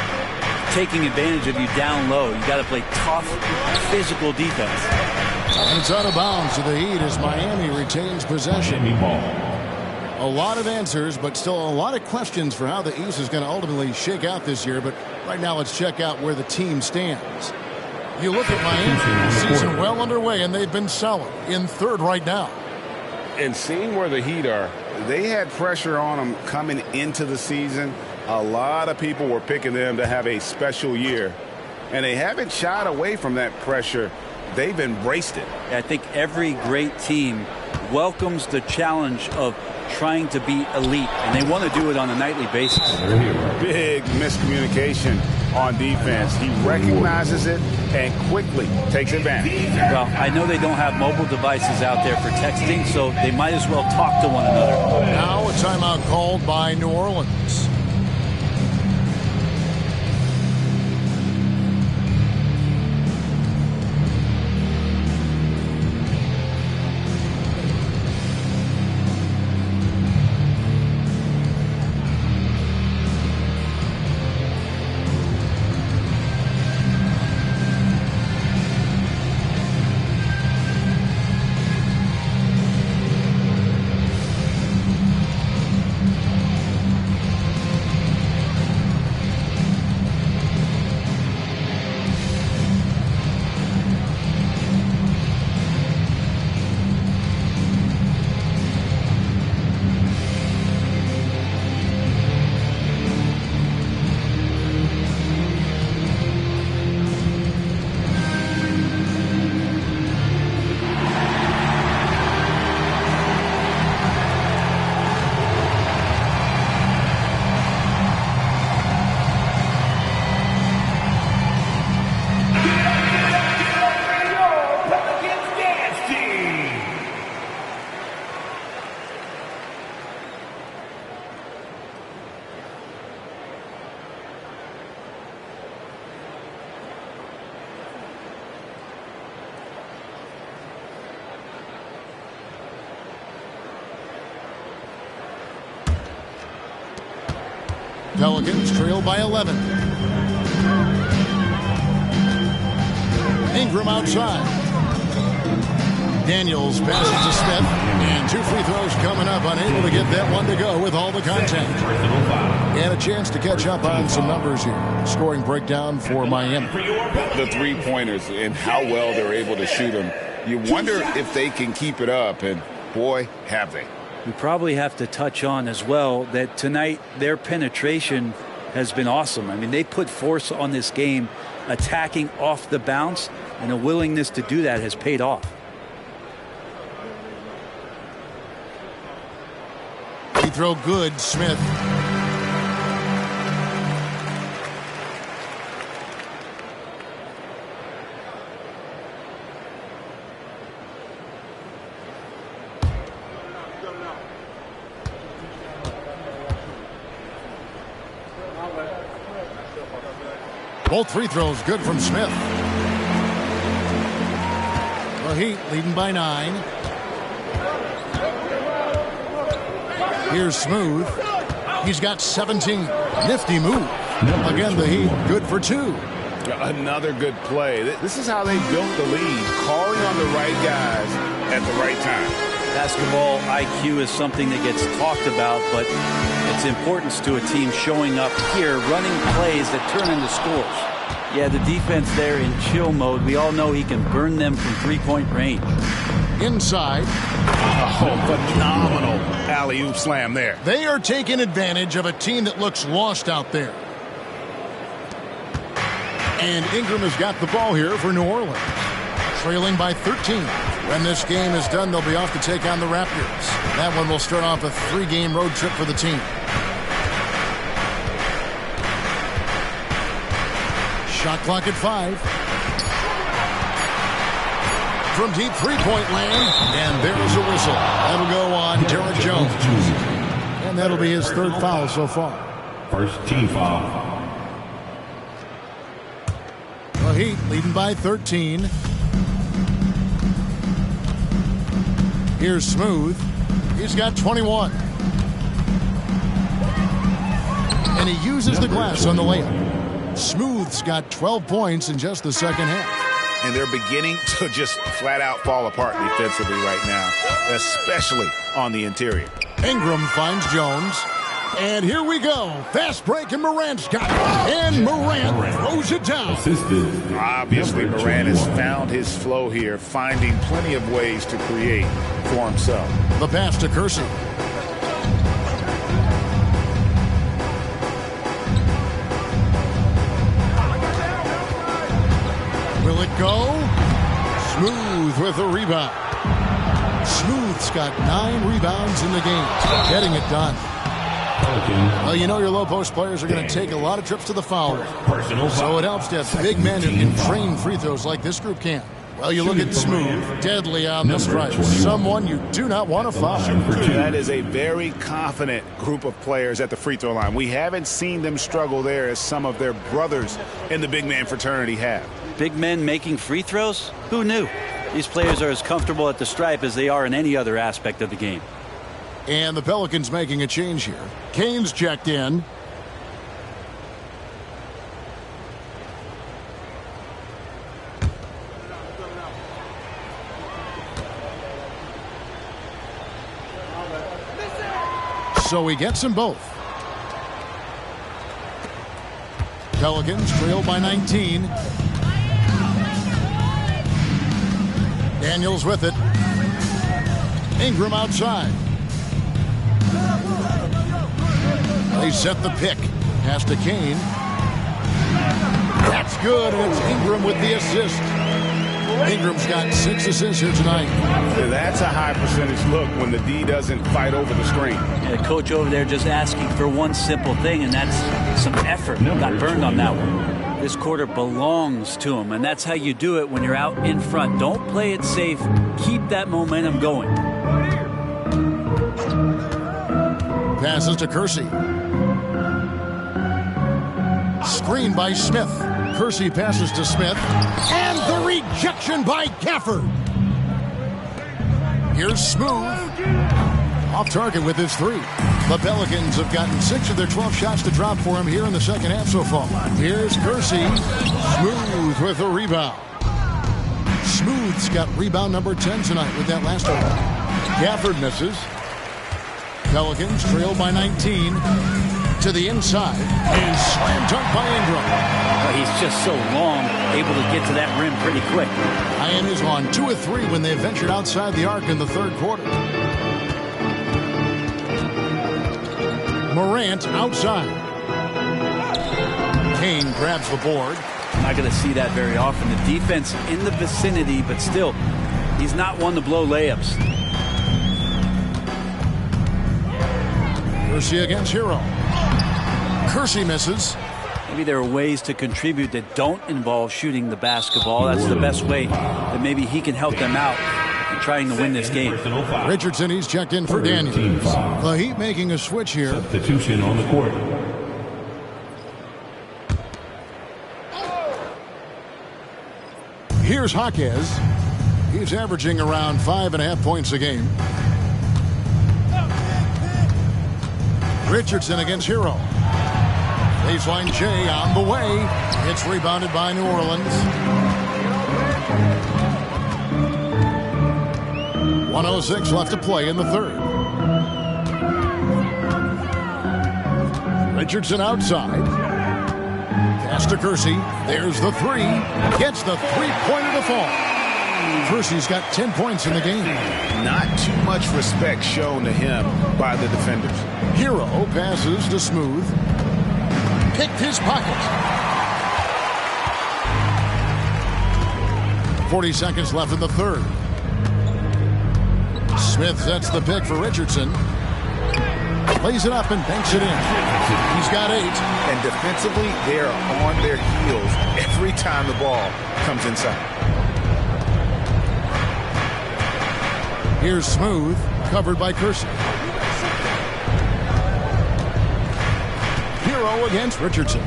taking advantage of you down low. You got to play tough, physical defense. And it's out of bounds to the Heat as Miami retains possession. A lot of answers, but still a lot of questions for how the East is going to ultimately shake out this year. But right now, let's check out where the team stands. You look at Miami, season well underway, and they've been solid in 3rd right now. And seeing where the Heat are, they had pressure on them coming into the season. A lot of people were picking them to have a special year, and they haven't shied away from that pressure. They've embraced it. I think every great team welcomes the challenge of trying to be elite, and they want to do it on a nightly basis. Big miscommunication on defense. He recognizes it and quickly takes advantage. Well, I know they don't have mobile devices out there for texting, so they might as well talk to one another. Now a timeout called by New Orleans. Pelicans trail by 11. Ingram outside. Daniels passes to Smith. And 2 free throws coming up. Unable to get that one to go with all the contact. And a chance to catch up on some numbers here. Scoring breakdown for Miami. The three-pointers and how well they're able to shoot them. You wonder if they can keep it up. And, boy, have they. We probably have to touch on as well that tonight their penetration has been awesome. I mean, they put force on this game, attacking off the bounce, and a willingness to do that has paid off. Free throw good, Smith. Both free throws good from Smith. The Heat leading by 9. Here's Smooth. He's got 17. Nifty move. Again, the Heat good for 2. Another good play. This is how they built the lead, calling on the right guys at the right time. Basketball IQ is something that gets talked about, but its importance to a team showing up here, running plays that turn into scores. Yeah, the defense there in chill mode, we all know he can burn them from three-point range. Inside. Oh, phenomenal alley-oop slam there. They are taking advantage of a team that looks lost out there. And Ingram has got the ball here for New Orleans. Trailing by 13. When this game is done, they'll be off to take on the Raptors. That one will start off a 3-game road trip for the team. Shot clock at 5. From deep three-point land, and there's a whistle. That'll go on Derek Jones. And that'll be his 3rd foul so far. First team foul. The Heat leading by 13. Here's Smooth. He's got 21. And he uses the glass on the layup. Smooth's got 12 points in just the second half. And they're beginning to just flat out fall apart defensively right now, especially on the interior. Ingram finds Jones. And here we go. Fast break, and Morant's got it. And Morant throws it down. Obviously, Morant has found his flow here, finding plenty of ways to create for himself. The pass to Kersey. Will it go? Smooth with a rebound. Smooth's got 9 rebounds in the game. Getting it done. Well, you know your low post players are going to take a lot of trips to the foul line. So it helps to have big men who can train free throws like this group can. Well, you look at Smooth, deadly on the strike. Someone you do not want to foul. That is a very confident group of players at the free throw line. We haven't seen them struggle there as some of their brothers in the big man fraternity have. Big men making free throws? Who knew? These players are as comfortable at the stripe as they are in any other aspect of the game. And the Pelicans making a change here. Kane's checked in. So he gets them both. Pelicans trail by 19. Daniels with it. Ingram outside. They set the pick. Pass to Kane. That's good, and it's Ingram with the assist. Ingram's got 6 assists here tonight. That's a high percentage look when the D doesn't fight over the screen. Yeah, coach over there just asking for one simple thing, and that's some effort. Got burned on that one. This quarter belongs to him, and that's how you do it when you're out in front. Don't play it safe. Keep that momentum going. Passes to Kersey. Screen by Smith. Kersey passes to Smith. And the rejection by Gafford. Here's Smooth. Off target with his 3. The Pelicans have gotten 6 of their 12 shots to drop for him here in the second half so far. Here's Kersey. Smooth with the rebound. Smooth's got rebound number 10 tonight with that last one. Gafford misses. Pelicans trail by 19. To the inside. And slam dunk by Ingram. Well, he's just so long, able to get to that rim pretty quick. Ian is on 2 of 3 when they ventured outside the arc in the third quarter. Morant outside. Kane grabs the board. Not going to see that very often. The defense in the vicinity, but still, he's not one to blow layups. Kersey against Hero. Kersey misses. Maybe there are ways to contribute that don't involve shooting the basketball. That's the best way that maybe he can help them out in trying to win this game. Richardson, he's checked in for Daniels. The Heat making a switch here. Substitution on the court. Here's Jaquez. He's averaging around 5.5 points a game. Richardson against Hero. Baseline J on the way. It's rebounded by New Orleans. 1:06 left to play in the third. Richardson outside. Pass to Kersey. There's the 3. Gets the three-pointer to fall. Kersey's got 10 points in the game. Not too much respect shown to him by the defenders. Hero passes to Smooth. Picked his pocket. 40 seconds left in the third. Smith sets the pick for Richardson. Plays it up and banks it in. He's got 8. And defensively, they are on their heels every time the ball comes inside. Here's Smooth, covered by Kersey. Hero against Richardson.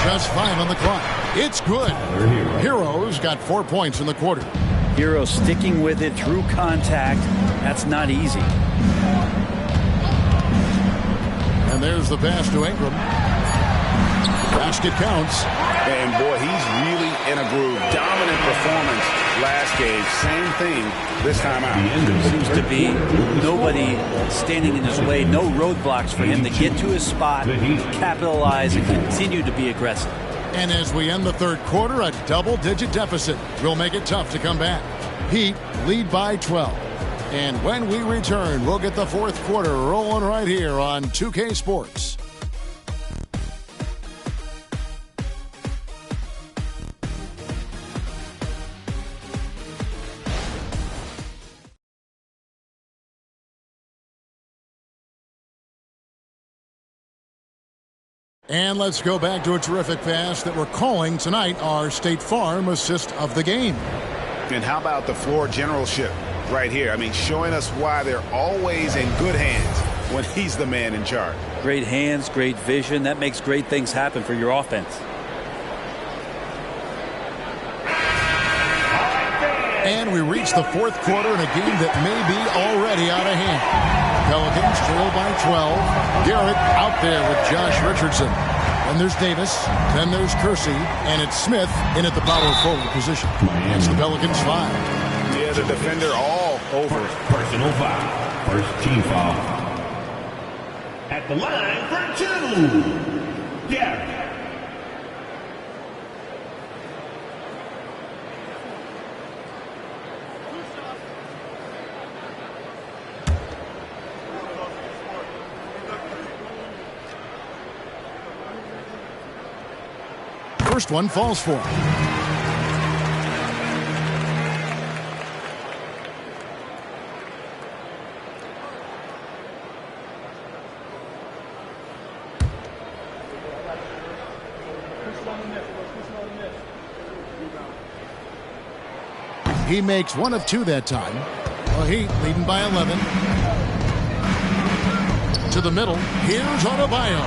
Just 5 on the clock. It's good. Hero's got 4 points in the quarter. Hero sticking with it through contact. That's not easy. And there's the pass to Ingram. Basket counts. And boy, he's really in a groove. Dominant performance last game. Same thing this time out. Seems to be nobody standing in his way. No roadblocks for him to get to his spot, capitalize, and continue to be aggressive. And as we end the third quarter, a double-digit deficit will make it tough to come back. Heat lead by 12. And when we return, we'll get the fourth quarter rolling right here on 2K Sports. And let's go back to a terrific pass that we're calling tonight our State Farm assist of the game. And how about the floor generalship right here? I mean, showing us why they're always in good hands when he's the man in charge. Great hands, great vision. That makes great things happen for your offense. And we reach the fourth quarter in a game that may be already out of hand. Pelicans trail by 12. Garrett out there with Josh Richardson. Then there's Davis. Then there's Kersey. And it's Smith in at the power forward position. It's the Pelicans 5. Yeah, the defender all over. Personal foul. First team foul. At the line for 2. Garrett. First one falls for him. He makes 1 of 2 that time. The Heat leading by 11. To the middle. Here's Adebayo.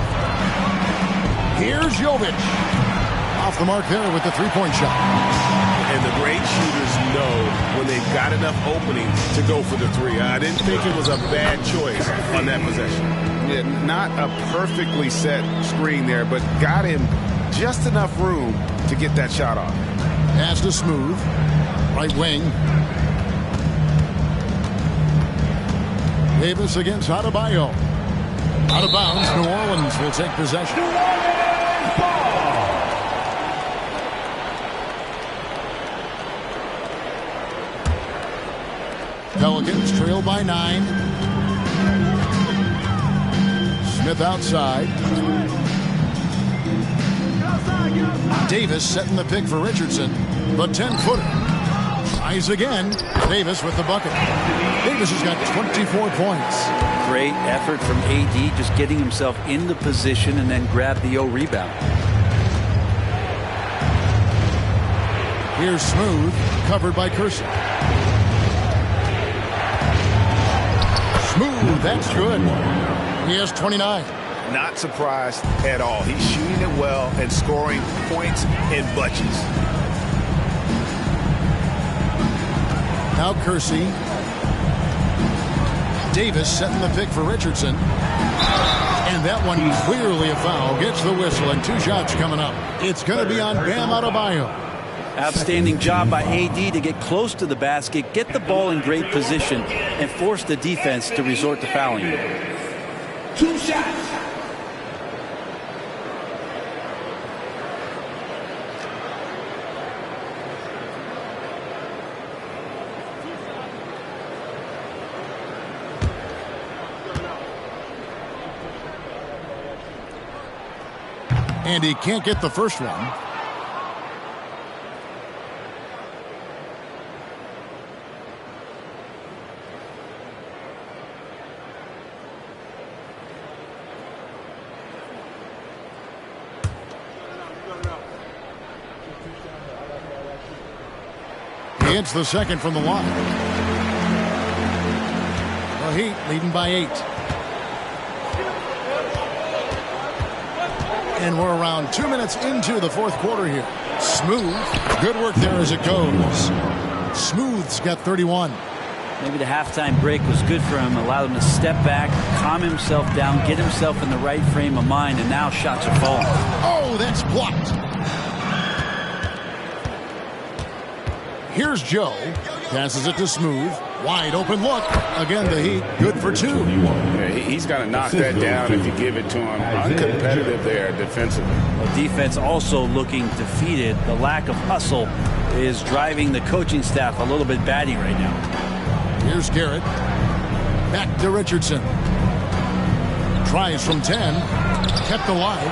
Here's Jovic. Off the mark there with the three-point shot. And the great shooters know when they've got enough opening to go for the three. I didn't think it was a bad choice on that possession. Yeah, not a perfectly set screen there, but got him just enough room to get that shot off. Pass to Smooth. Right wing. Davis against Adebayo. Out of bounds, New Orleans will take possession. Pelicans trail by 9. Smith outside. Davis setting the pick for Richardson. The 10-footer. Tries again. Davis with the bucket. Davis has got 24 points. Great effort from AD, just getting himself into position and then grab the rebound. Here's Smooth, covered by Kersey. Smooth, that's good. He has 29. Not surprised at all. He's shooting it well and scoring points in bunches. Now Kersey. Davis setting the pick for Richardson. And that one clearly a foul. Gets the whistle and 2 shots coming up. It's going to be on Bam Adebayo. Outstanding job by AD to get close to the basket, get the ball in great position, and force the defense to resort to fouling. 2 shots. And he can't get the first one. He hits the second from the line. The Heat leading by 8. And we're around 2 minutes into the fourth quarter here. Smooth. Good work there as it goes. Smooth's got 31. Maybe the halftime break was good for him. Allowed him to step back, calm himself down, get himself in the right frame of mind, and now shots are falling. Oh, that's blocked. Here's Joe. Passes it to Smooth. Wide open look. Again, the Heat good for 2. Yeah, he's got to knock that down if you give it to him. Uncompetitive there defensively. Well, defense also looking defeated. The lack of hustle is driving the coaching staff a little bit batty right now. Here's Garrett. Back to Richardson. Tries from 10. Kept alive.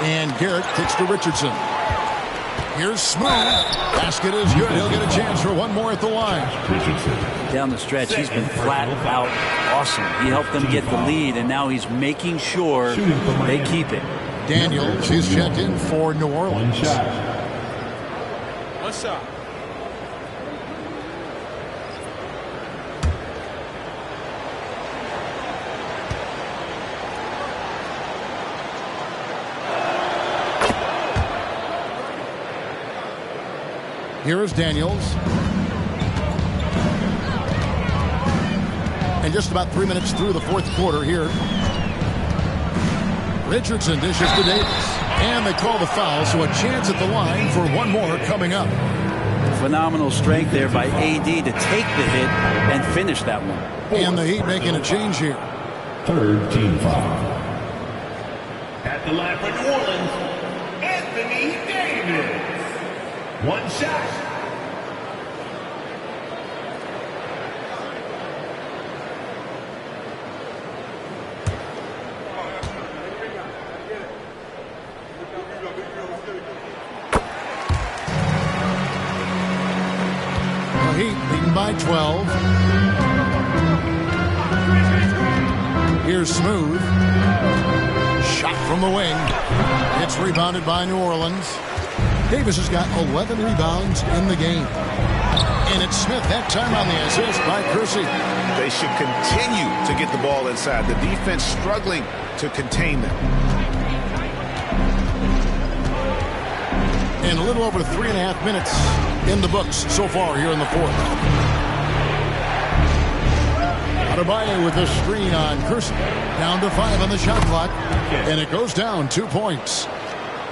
And Garrett kicks to Richardson. Here's Smooth. Basket is good. He'll get a chance for one more at the line. Down the stretch, he's been flat out awesome. He helped them get the lead, and now he's making sure they keep it. Daniels is checked in for New Orleans. What's up? Here's Daniels. And just about 3 minutes through the fourth quarter here. Richardson dishes to Davis. And they call the foul, so a chance at the line for one more coming up. Phenomenal strength there by AD to take the hit and finish that one. And the Heat making a change here. Third team foul. At the line for New Orleans, Anthony Davis. 1 shot. The Heat leading by 12. Here's Smooth. Shot from the wing. It's rebounded by New Orleans. Davis has got 11 rebounds in the game. And it's Smith that time on the assist by Kersey. They should continue to get the ball inside. The defense struggling to contain them. In a little over 3.5 minutes in the books so far here in the fourth. Adebayo with a screen on Kersey. Down to 5 on the shot clock. And it goes down 2 points.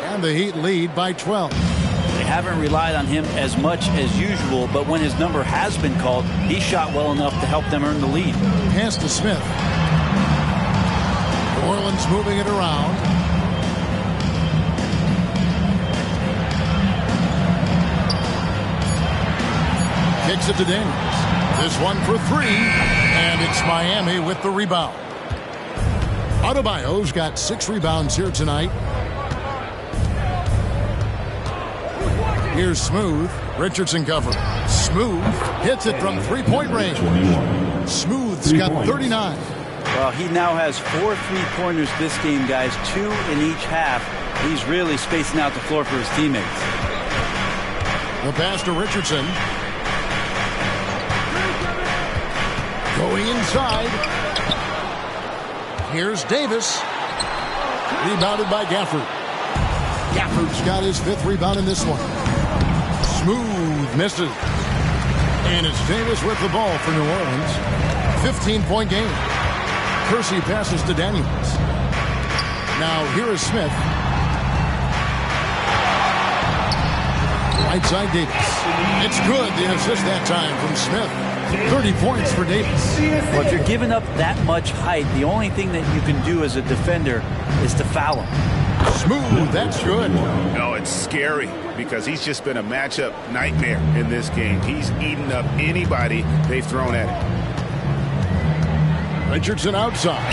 And the Heat lead by 12. They haven't relied on him as much as usual, but when his number has been called, he shot well enough to help them earn the lead. Pass to Smith. New Orleans moving it around. Kicks it to Daniels. This one for 3, and it's Miami with the rebound. Adebayo's got 6 rebounds here tonight. Here's Smooth. Richardson cover. Smooth hits it from 3-point range. Smooth's got 39. Well, he now has 4 3-pointers this game, guys, 2 in each half. He's really spacing out the floor for his teammates. The pass to Richardson. Going inside. Here's Davis. Rebounded by Gafford. Gafford's got his 5th rebound in this one. Smooth misses. And it's Davis with the ball for New Orleans. 15-point game. Kersey passes to Daniels. Now here is Smith. Right side Davis. It's good. The assist that time from Smith. 30 points for Davis. Well, if you're giving up that much height, the only thing that you can do as a defender is to foul him. Smooth, that's good. No, it's scary because he's just been a matchup nightmare in this game. He's eaten up anybody they've thrown at him. Richardson outside.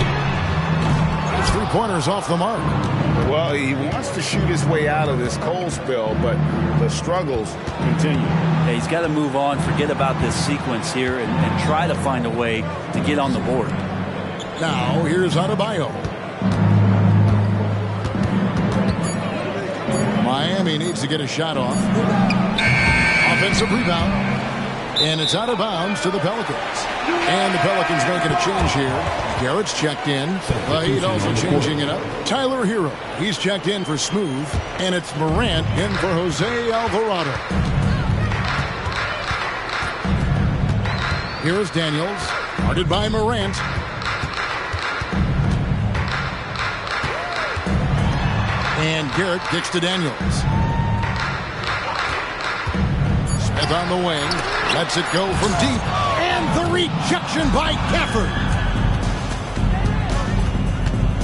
His 3-pointers off the mark. Well, he wants to shoot his way out of this cold spell, but the struggles continue. Yeah, he's got to move on, forget about this sequence here, and try to find a way to get on the board. Now, here's Adebayo. Miami needs to get a shot off. Offensive rebound. And it's out of bounds to the Pelicans. And the Pelicans making a change here. Garrett's checked in. He's also changing it up. Tyler Hero. He's checked in for Smooth. And it's Morant in for Jose Alvarado. Here's Daniels. Guarded by Morant. And Garrett kicks to Daniels. Smith on the wing. Lets it go from deep. And the rejection by Gafford.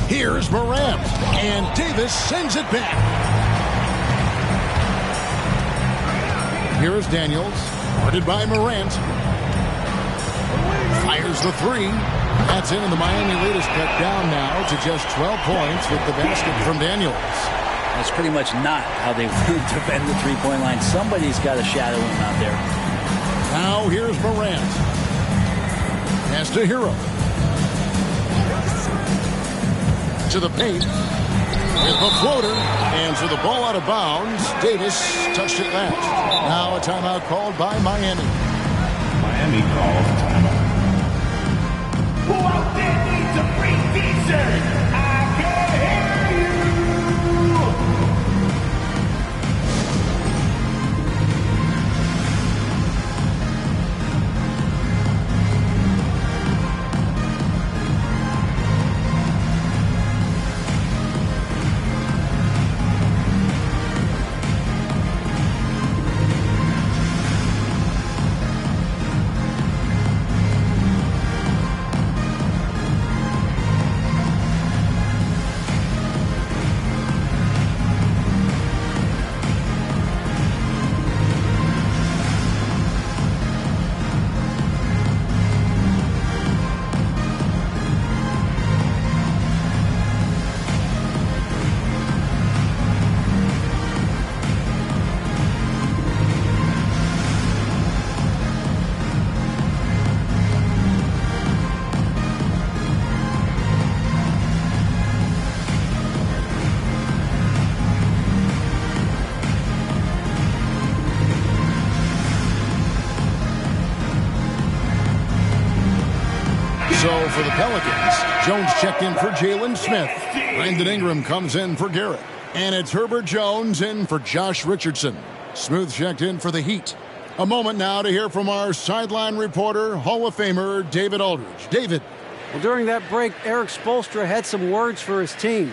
Here's Morant. And Davis sends it back. Here's Daniels. Guarded by Morant. Fires the 3. That's in, and the Miami lead is cut down now to just 12 points with the basket from Daniels. That's pretty much not how they defend the 3-point line. Somebody's got to shadow him out there. Now here's Morant. Pass to Hero. To the paint. With the floater. And so the ball out of bounds. Davis touched it last. Now a timeout called by Miami. Miami calls a timeout. Who out there needs a free t-shirt? I can hear you. So for the Pelicans, Jones checked in for Jalen Smith. Brandon Ingram comes in for Garrett. And it's Herbert Jones in for Josh Richardson. Smooth checked in for the Heat. A moment now to hear from our sideline reporter, Hall of Famer David Aldridge. David. Well, during that break, Eric Spoelstra had some words for his team.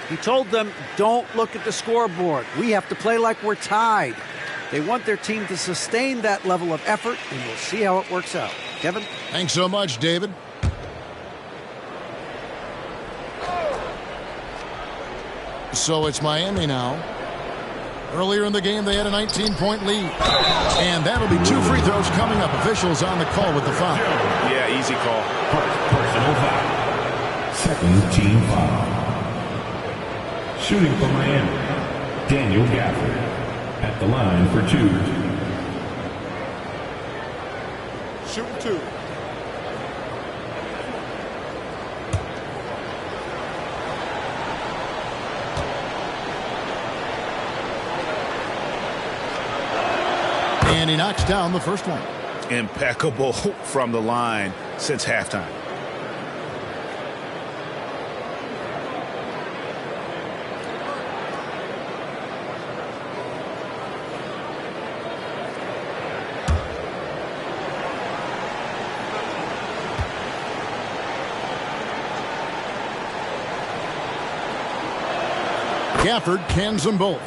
He told them, don't look at the scoreboard. We have to play like we're tied. They want their team to sustain that level of effort, and we'll see how it works out. Kevin? Thanks so much, David. So it's Miami now. Earlier in the game, they had a 19-point lead. And that'll be 2 free throws coming up. Officials on the call with the foul. Yeah, easy call. Personal foul. Second team foul. Shooting for Miami, Daniel Gafford. At the line for 2. Shoot 2. And he knocks down the first one. Impeccable from the line since halftime. Gafford cans them both.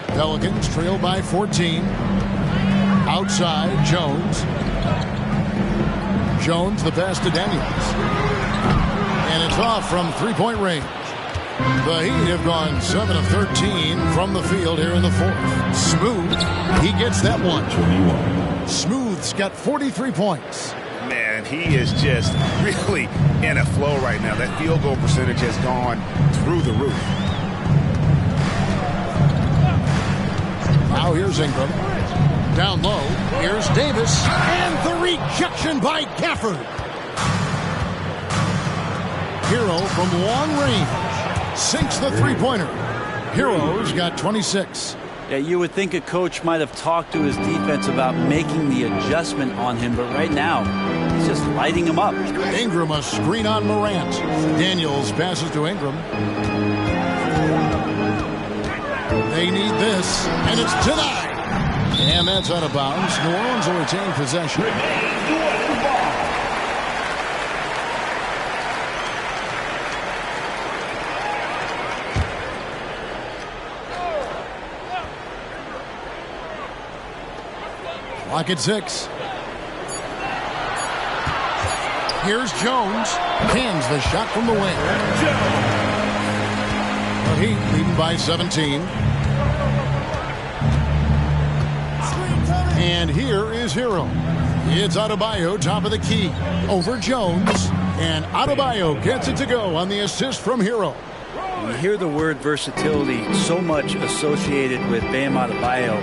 Pelicans trail by 14. Outside, Jones. Jones, the pass to Daniels. And it's off from three-point range. The Heat have gone 7 of 13 from the field here in the fourth. Smooth, he gets that one. 21. Smooth's got 43 points. Man, he is just really in a flow right now. That field goal percentage has gone through the roof. Now here's Ingram. Down low, here's Davis. And the rejection by Gafford. Hero from long range sinks the three-pointer. Hero's got 26. Yeah, you would think a coach might have talked to his defense about making the adjustment on him, but right now, he's just lighting him up. Ingram a screen on Morant. Daniels passes to Ingram. They need this, and it's denied. And that's out of bounds. New Orleans will retain possession. Clock at 6. Here's Jones. Hands the shot from the wing. The Heat leading by 17. And here is Hero. It's Adebayo, top of the key. Over Jones. And Adebayo gets it to go on the assist from Hero. You hear the word versatility so much associated with Bam Adebayo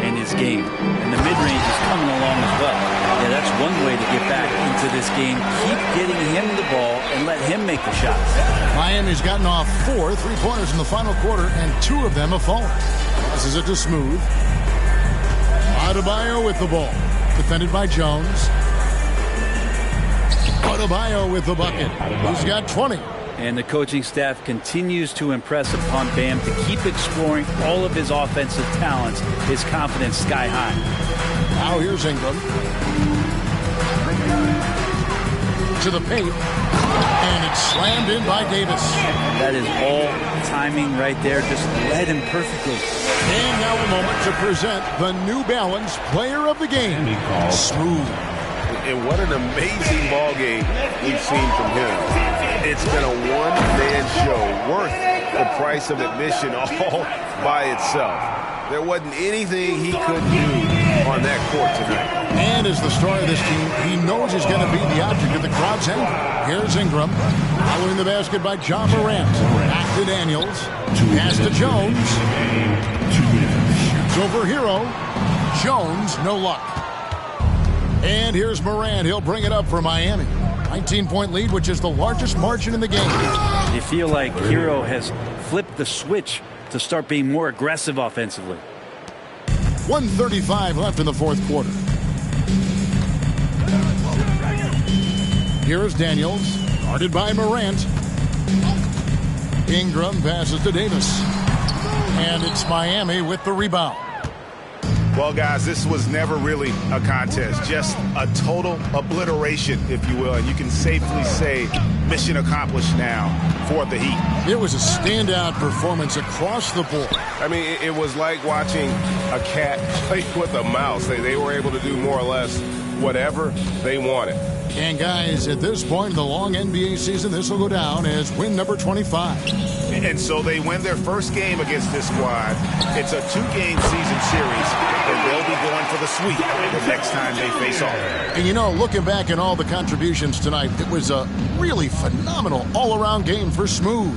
and his game. And the mid-range is coming along as well. Yeah, that's one way to get back into this game. Keep getting him the ball and let him make the shots. Miami's gotten off 4 3-pointers in the final quarter, and 2 of them have fallen. Passes it to Smooth. Adebayo with the ball. Defended by Jones. Adebayo with the bucket. He's got 20. And the coaching staff continues to impress upon Bam to keep exploring all of his offensive talents, his confidence sky high. Now here's Ingram. To the paint. And it's slammed in by Davis. That is all timing right there. Just led him perfectly. And now a moment to present the New Balance Player of the Game. Smooth. And what an amazing ball game we've seen from him. It's been a one-man show worth the price of admission all by itself. There wasn't anything he couldn't do on that court tonight. And as the star of this team, he knows he's going to be the object of the crowd's anger. Here's Ingram. Following the basket by John Morant. Back to Daniels. Pass to Jones. Shoots over Hero. Jones, no luck. And here's Morant. He'll bring it up for Miami. 19-point lead, which is the largest margin in the game. You feel like Hero has flipped the switch to start being more aggressive offensively. 1:35 left in the fourth quarter. Here's Daniels, guarded by Morant. Ingram passes to Davis. And it's Miami with the rebound. Well, guys, this was never really a contest, just a total obliteration, if you will. And you can safely say mission accomplished now for the Heat. It was a standout performance across the board. I mean, it was like watching a cat play with a mouse. They were able to do more or less whatever they wanted. And guys, at this point in the long NBA season, this will go down as win number 25. And so they win their first game against this squad. It's a 2-game season series, and they'll be going for the sweep the next time they face off. And you know, looking back at all the contributions tonight, it was a really phenomenal all-around game for Smooth.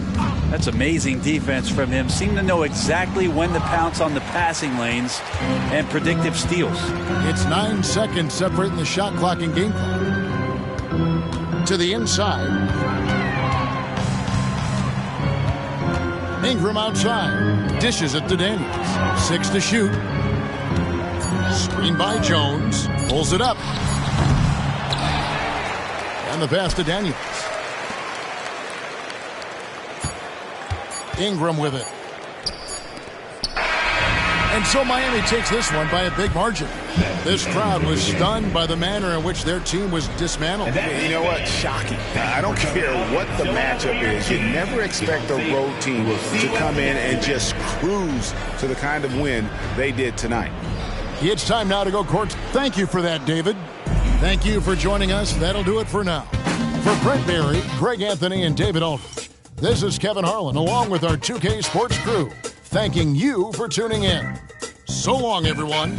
That's amazing defense from him. Seemed to know exactly when to pounce on the passing lanes and predictive steals. It's 9 seconds separating the shot clock and game clock. To the inside. Ingram outside. Dishes it to Daniels. 6 to shoot. Screen by Jones. Pulls it up. And the pass to Daniels. Ingram with it. And so Miami takes this one by a big margin. This crowd was stunned by the manner in which their team was dismantled. You know what? Shocking. I don't care what the matchup is. You never expect a road team to come in and just cruise to the kind of win they did tonight. It's time now to go court. Thank you for that, David. Thank you for joining us. That'll do it for now. For Brent Berry, Greg Anthony, and David Aldridge, this is Kevin Harlan along with our 2K Sports crew, thanking you for tuning in. So long, everyone.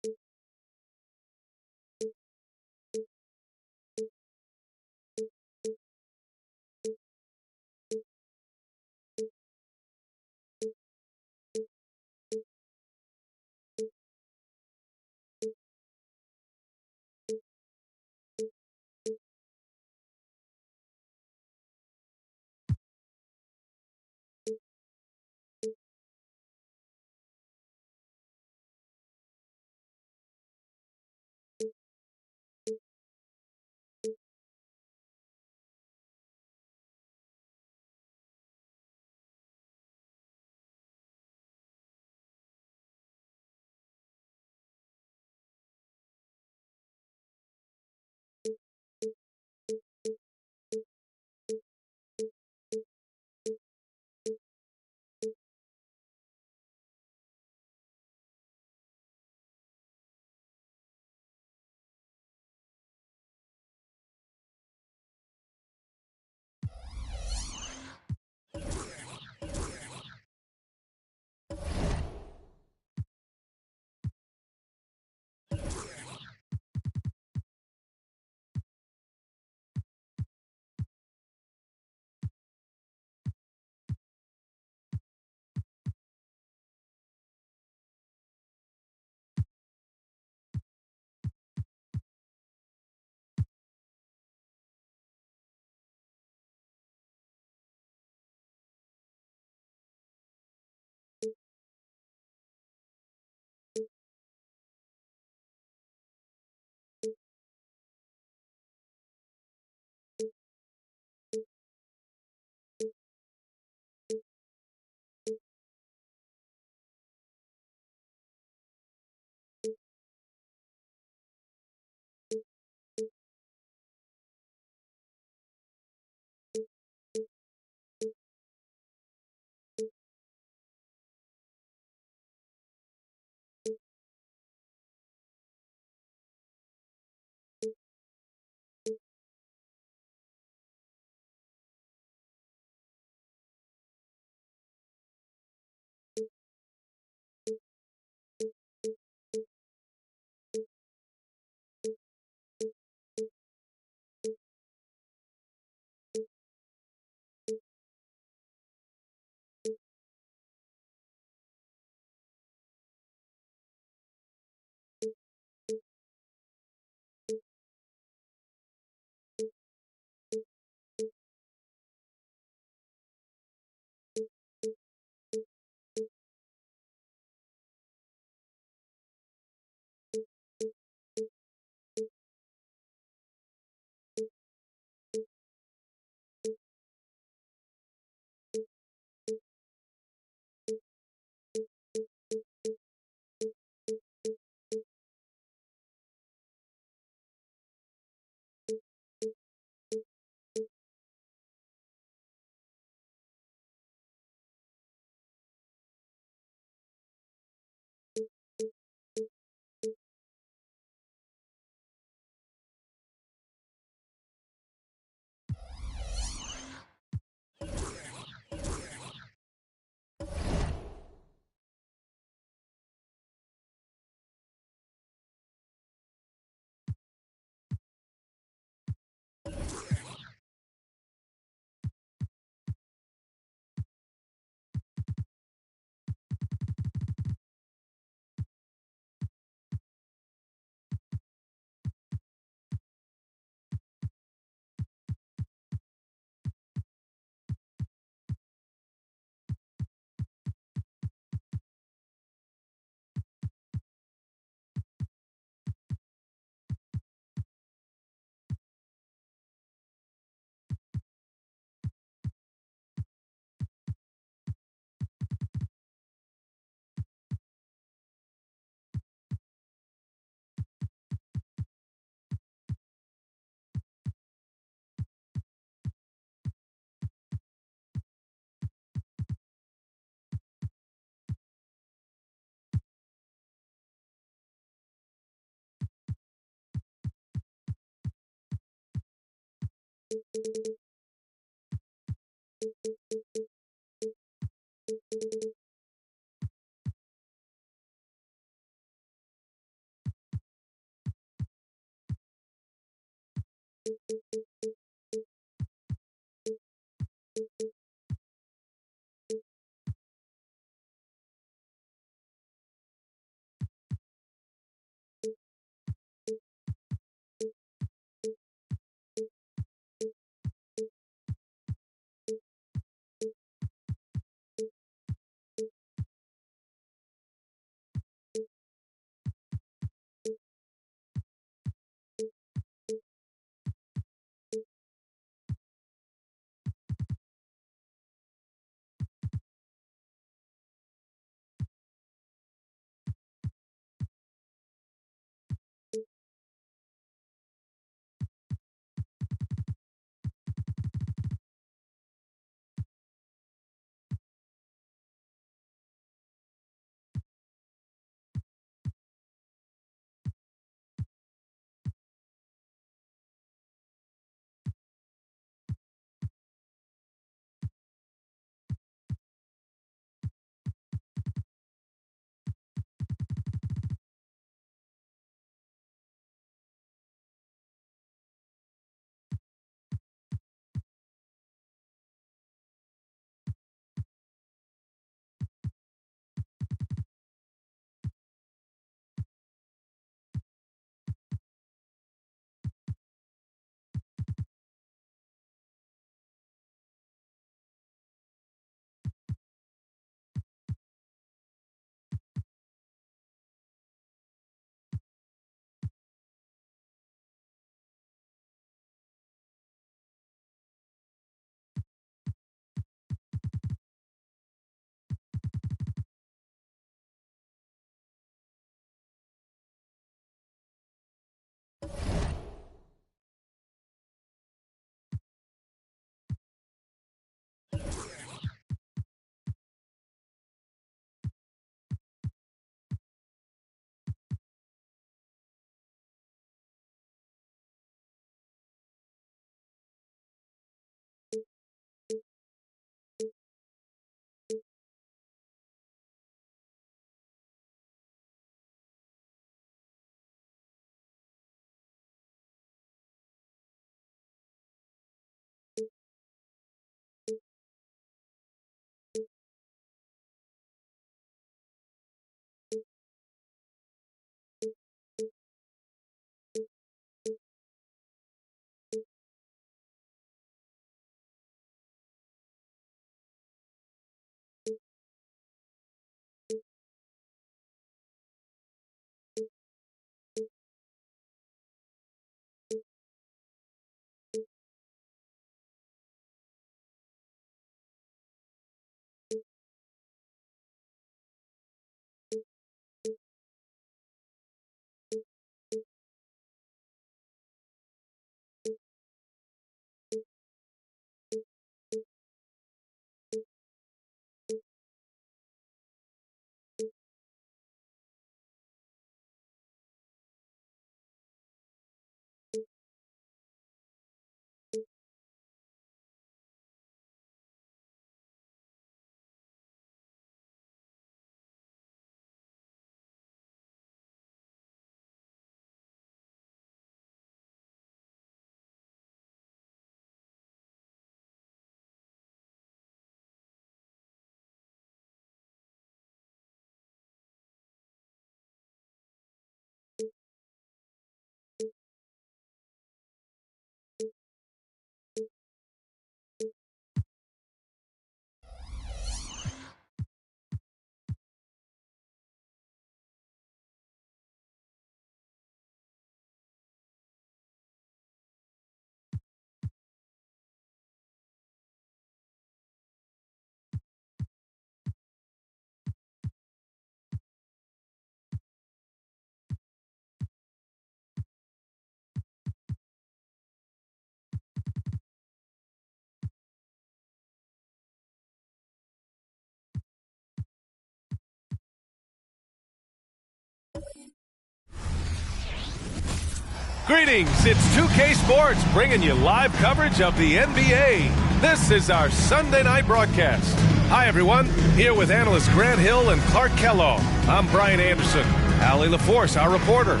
Greetings, it's 2K Sports bringing you live coverage of the NBA. This is our Sunday night broadcast. Hi, everyone. Here with analysts Grant Hill and Clark Kellogg. I'm Brian Anderson. Allie LaForce, our reporter.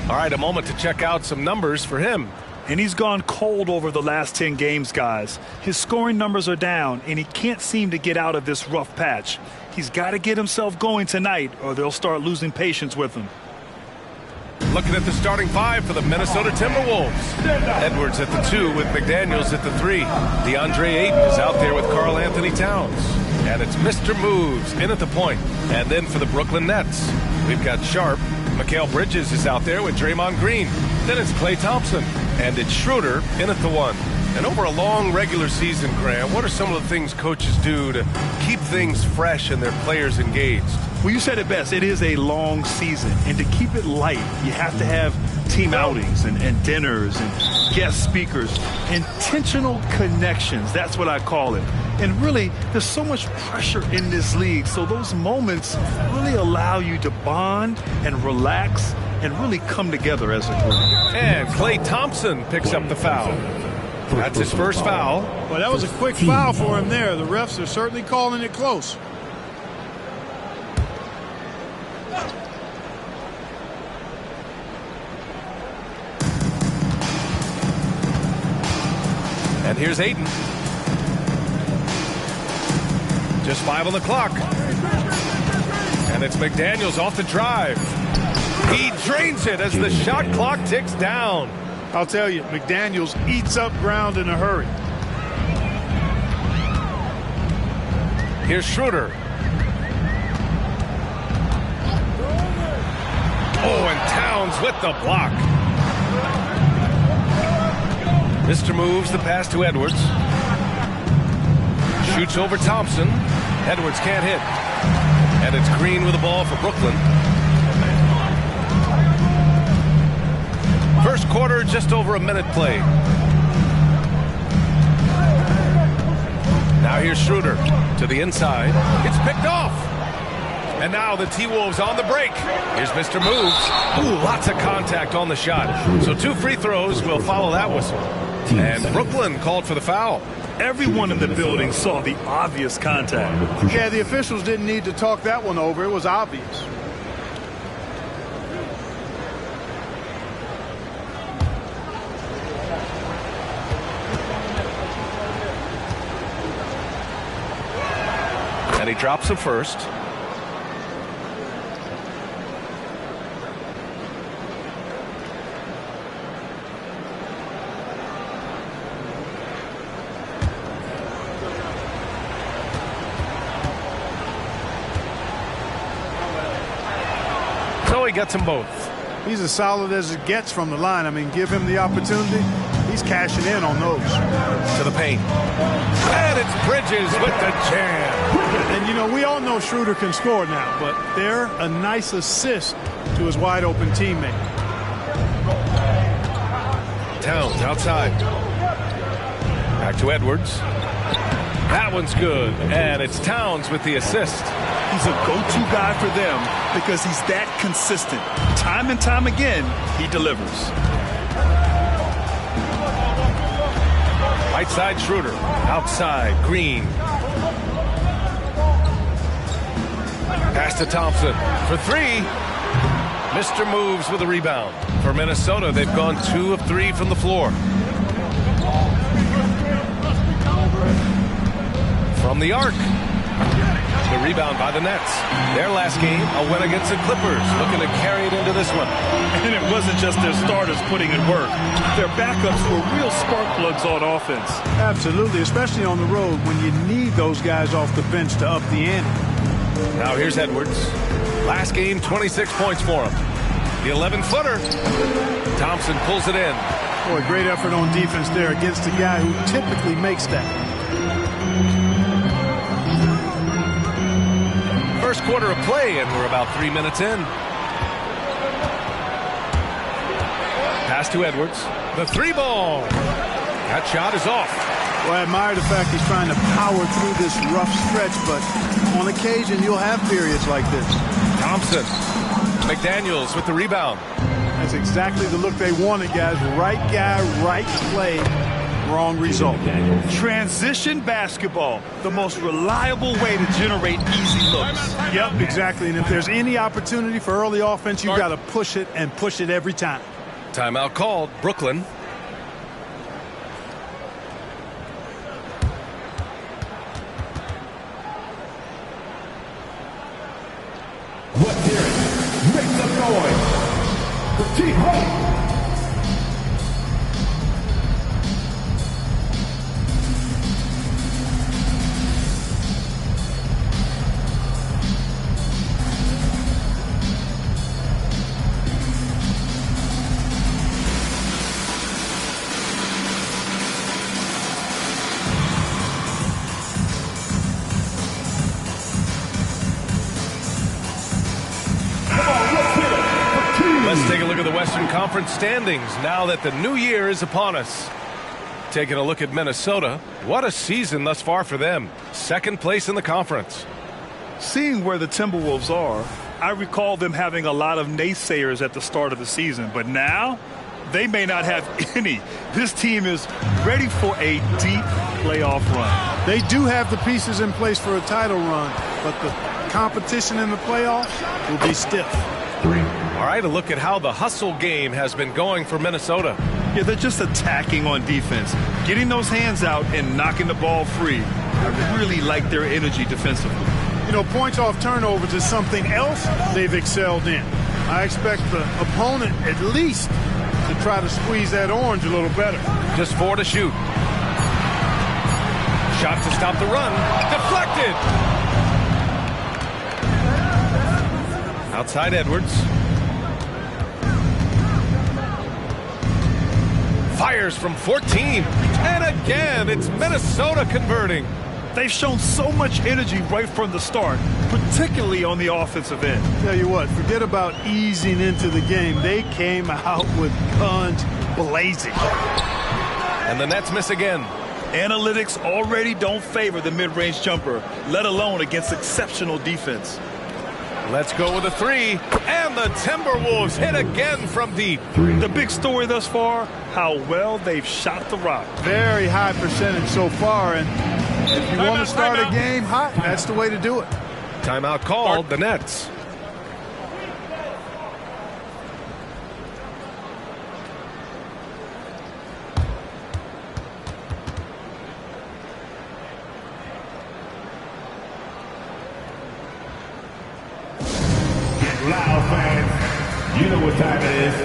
All right, a moment to check out some numbers for him. And he's gone cold over the last 10 games, guys. His scoring numbers are down, and he can't seem to get out of this rough patch. He's got to get himself going tonight, or they'll start losing patience with him. Looking at the starting five for the Minnesota Timberwolves. Edwards at the 2 with McDaniels at the 3. DeAndre Ayton is out there with Karl Anthony Towns. And it's Mr. Moves in at the point. And then for the Brooklyn Nets, we've got Sharp. Mikal Bridges is out there with Draymond Green. Then it's Klay Thompson. And it's Schroeder in at the 1. And over a long regular season, Graham, what are some of the things coaches do to keep things fresh and their players engaged? Well, you said it best. It is a long season. And to keep it light, you have to have team outings and dinners and guest speakers. Intentional connections. That's what I call it. And really, there's so much pressure in this league. So those moments really allow you to bond and relax and really come together as a group. And Klay Thompson picks up the foul. That's his first foul. Well, that was a quick foul for him there. The refs are certainly calling it close. And here's Ayton. Just 5 on the clock. And it's McDaniels off the drive. He drains it as the shot clock ticks down. I'll tell you, McDaniels eats up ground in a hurry. Here's Schroeder. Oh, and Towns with the block. Mr. Moves the pass to Edwards. Shoots over Thompson. Edwards can't hit. And it's Green with the ball for Brooklyn. First quarter, just over a minute played. Now here's Schroeder to the inside. It's picked off. And now the T-Wolves on the break. Here's Mr. Moves. Ooh, lots of contact on the shot. So 2 free throws will follow that whistle. And Brooklyn called for the foul. Everyone in the building saw the obvious contact. Yeah, the officials didn't need to talk that one over. It was obvious. And he drops the first. So he gets them both. He's as solid as it gets from the line. I mean, give him the opportunity. He's cashing in on those. To the paint. And it's Bridges with the jam. And, you know, we all know Schroeder can score now, but they're a nice assist to his wide-open teammate. Towns outside. Back to Edwards. That one's good. And it's Towns with the assist. He's a go-to guy for them because he's that consistent. Time and time again, he delivers. Right side Schroeder. Outside Green. Pass to Thompson for 3. Mr. Moves with a rebound. For Minnesota, they've gone 2 of 3 from the floor. From the arc. The rebound by the Nets. Their last game, a win against the Clippers. Looking to carry it into this one. And it wasn't just their starters putting in work. Their backups were real spark plugs on offense. Absolutely, especially on the road when you need those guys off the bench to up the ante. Now here's Edwards. Last game, 26 points for him. The 11-footer. Thompson pulls it in. Boy, great effort on defense there against a guy who typically makes that. First quarter of play, and we're about 3 minutes in. Pass to Edwards. The 3-ball. That shot is off. Well, I admire the fact he's trying to power through this rough stretch, but on occasion you'll have periods like this. Thompson. McDaniels with the rebound. As That's exactly the look they wanted, guys. Right guy, right play, wrong result. Transition basketball, the most reliable way to generate easy looks. Yep, exactly. And if there's any opportunity for early offense, you've got to push it and push it every time. Timeout called, Brooklyn. Let's hear it. Make some noise. The team home. Let's take a look at the Western Conference standings now that the new year is upon us. Taking a look at Minnesota, what a season thus far for them. Second place in the conference. Seeing where the Timberwolves are, I recall them having a lot of naysayers at the start of the season, but now they may not have any. This team is ready for a deep playoff run. They do have the pieces in place for a title run, but the competition in the playoffs will be stiff. All right, a look at how the hustle game has been going for Minnesota. Yeah, they're just attacking on defense, getting those hands out and knocking the ball free. I really like their energy defensively. You know, points off turnovers is something else they've excelled in. I expect the opponent at least to try to squeeze that orange a little better. Just 4 to shoot. Shot to stop the run. Deflected. Outside Edwards. Fires from 14. And again, it's Minnesota converting. They've shown so much energy right from the start, particularly on the offensive end. Tell you what, forget about easing into the game. They came out with guns blazing. And the Nets miss again. Analytics already don't favor the mid-range jumper, let alone against exceptional defense. Let's go with a 3. And the Timberwolves hit again from deep. The big story thus far, how well they've shot the rock. Very high percentage so far, and if you want to start a game hot, that's the way to do it. Timeout called, the Nets. Loud fans, you know what time it is.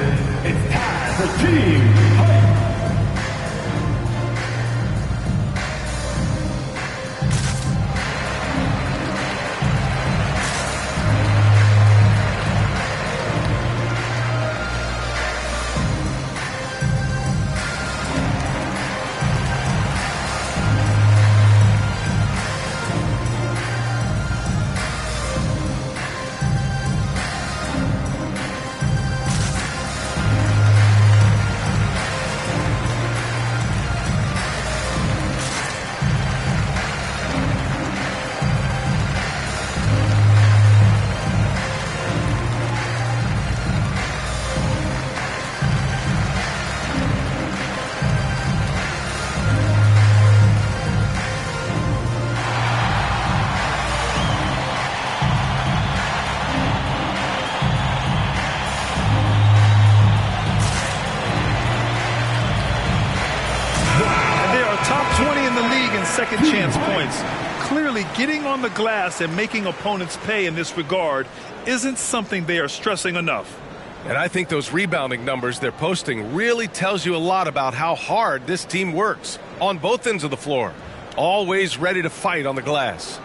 It's time for Team Hype. Second chance points. Clearly, getting on the glass and making opponents pay in this regard isn't something they are stressing enough. And I think those rebounding numbers they're posting really tells you a lot about how hard this team works on both ends of the floor. Always ready to fight on the glass.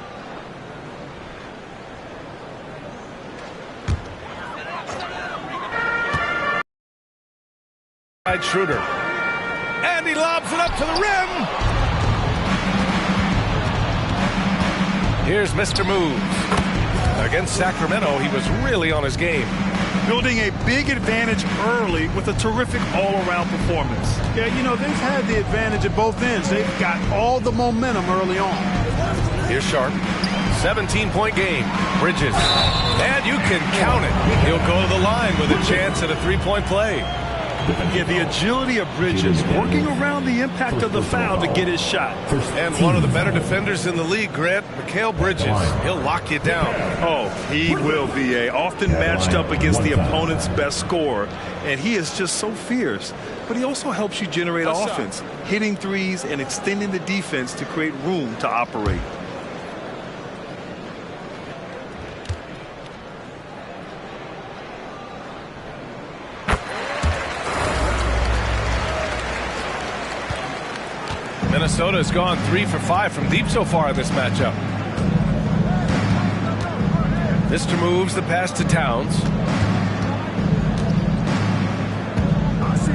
Schroeder. And he lobs it up to the rim. Here's Mr. Moves. Against Sacramento, he was really on his game. Building a big advantage early with a terrific all-around performance. Yeah, you know, they've had the advantage at both ends. They've got all the momentum early on. Here's Sharp. 17-point game. Bridges. And you can count it. He'll go to the line with a chance at a three-point play. Yeah, the agility of Bridges, working around the impact of the foul to get his shot. And one of the better defenders in the league, Grant, Mikal Bridges. He'll lock you down. Oh, he will be often matched up against the opponent's best scorer, and he is just so fierce. But he also helps you generate offense, hitting threes and extending the defense to create room to operate. Minnesota has gone 3 for 5 from deep so far in this matchup. Mr. Moves the pass to Towns.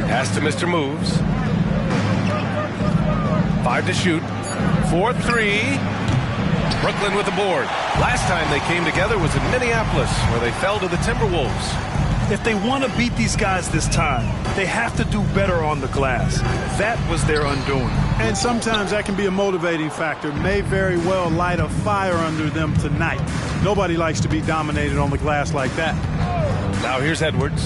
Pass to Mr. Moves. 5 to shoot. 4-3. Brooklyn with the board. Last time they came together was in Minneapolis, where they fell to the Timberwolves. If they want to beat these guys this time, they have to do better on the glass. That was their undoing. And sometimes that can be a motivating factor. May very well light a fire under them tonight. Nobody likes to be dominated on the glass like that. Now here's Edwards.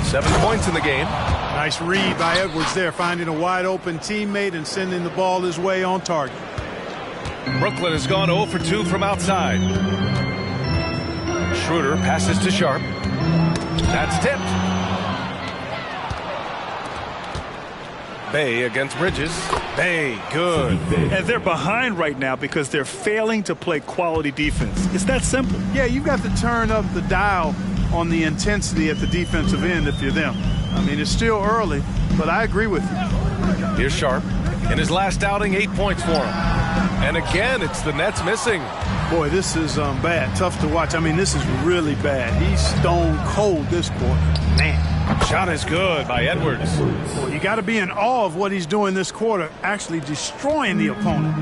7 points in the game. Nice read by Edwards there, finding a wide open teammate and sending the ball his way on target. Brooklyn has gone 0 for 2 from outside. Schroeder passes to Sharp. That's tipped. Bay against Bridges. Bay, good. And they're behind right now because they're failing to play quality defense. It's that simple. Yeah, you've got to turn up the dial on the intensity at the defensive end if you're them. I mean, it's still early, but I agree with you. Here's Sharp. In his last outing, 8 points for him. And again, it's the Nets missing. Boy, this is bad. Tough to watch. I mean, this is really bad. He's stone cold this quarter. Man. Shot is good by Edwards. Well, you got to be in awe of what he's doing this quarter, actually destroying the opponent.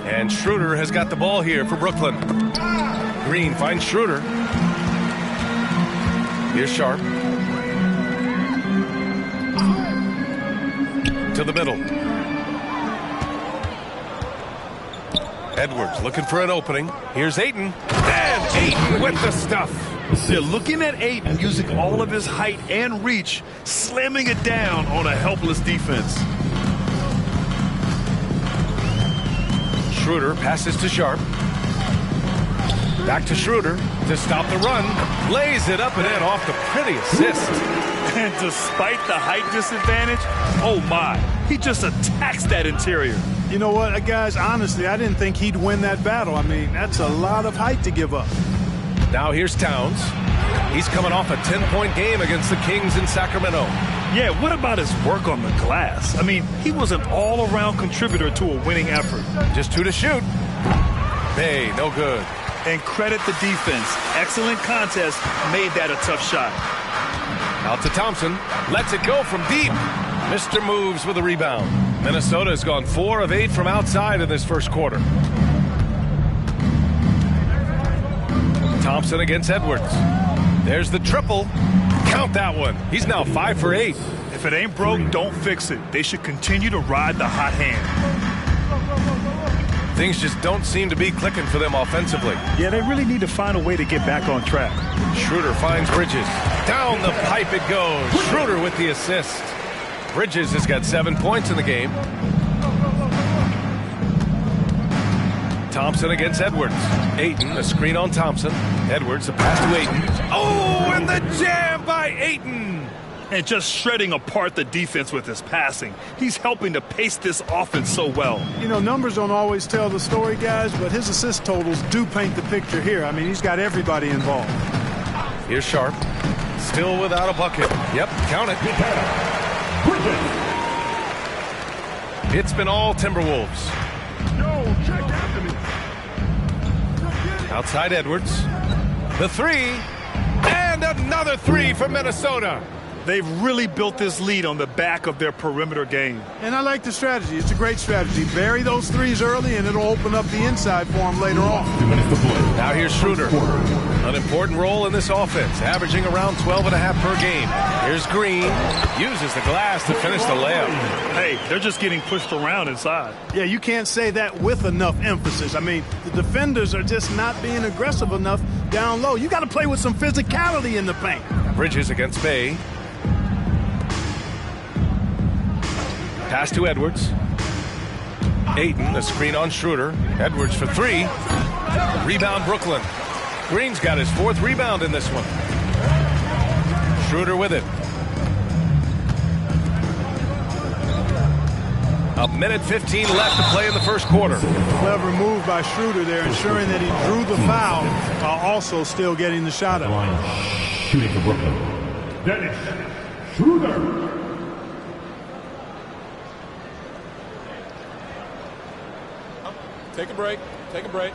And Schroeder has got the ball here for Brooklyn. Green finds Schroeder. Here's Sharp. To the middle. Edwards looking for an opening. Here's Ayton. And Ayton with the stuff. They're looking at Ayton using all of his height and reach, slamming it down on a helpless defense. Schroeder passes to Sharp. Back to Schroeder to stop the run. Lays it up and in off the pretty assist. And despite the height disadvantage, oh my, he just attacks that interior. You know what, guys, honestly, I didn't think he'd win that battle. I mean, that's a lot of height to give up. Now here's Towns. He's coming off a 10-point game against the Kings in Sacramento. Yeah, what about his work on the glass? I mean, he was an all-around contributor to a winning effort. Just 2 to shoot. Bay, no good. And credit the defense. Excellent contest, made that a tough shot. Out to Thompson. Lets it go from deep. Mr. Moves with a rebound. Minnesota has gone 4 of 8 from outside in this first quarter. Thompson against Edwards. There's the triple. Count that one. He's now 5 for 8. If it ain't broke, don't fix it. They should continue to ride the hot hand. Things just don't seem to be clicking for them offensively. Yeah, they really need to find a way to get back on track. Schroeder finds Bridges. Down the pipe it goes. Schroeder with the assist. Bridges has got 7 points in the game. Thompson against Edwards. Ayton, a screen on Thompson. Edwards, a pass to Ayton. Oh, and the jam by Ayton! And just shredding apart the defense with his passing. He's helping to pace this offense so well. You know, numbers don't always tell the story, guys, but his assist totals do paint the picture here. I mean, he's got everybody involved. Here's Sharp. Still without a bucket. Yep, count it. It's been all Timberwolves. No, check after me. Outside Edwards. The 3. And another 3 for Minnesota. They've really built this lead on the back of their perimeter game. And I like the strategy. It's a great strategy. Bury those threes early, and it'll open up the inside for them later on. Now here's Schroeder. An important role in this offense, averaging around 12.5 per game. Here's Green, uses the glass to finish the layup. Hey, they're just getting pushed around inside. Yeah, you can't say that with enough emphasis. I mean, the defenders are just not being aggressive enough down low. You got to play with some physicality in the paint. Bridges against Bay. Pass to Edwards. Ayton, a screen on Schroeder. Edwards for three. Rebound Brooklyn. Green's got his 4th rebound in this one. Schroeder with it. A minute 15 left to play in the first quarter. Clever move by Schroeder there, ensuring that he drew the foul while also still getting the shot up. Shooting for Brooklyn. Dennis Schroeder. Take a break. Take a break.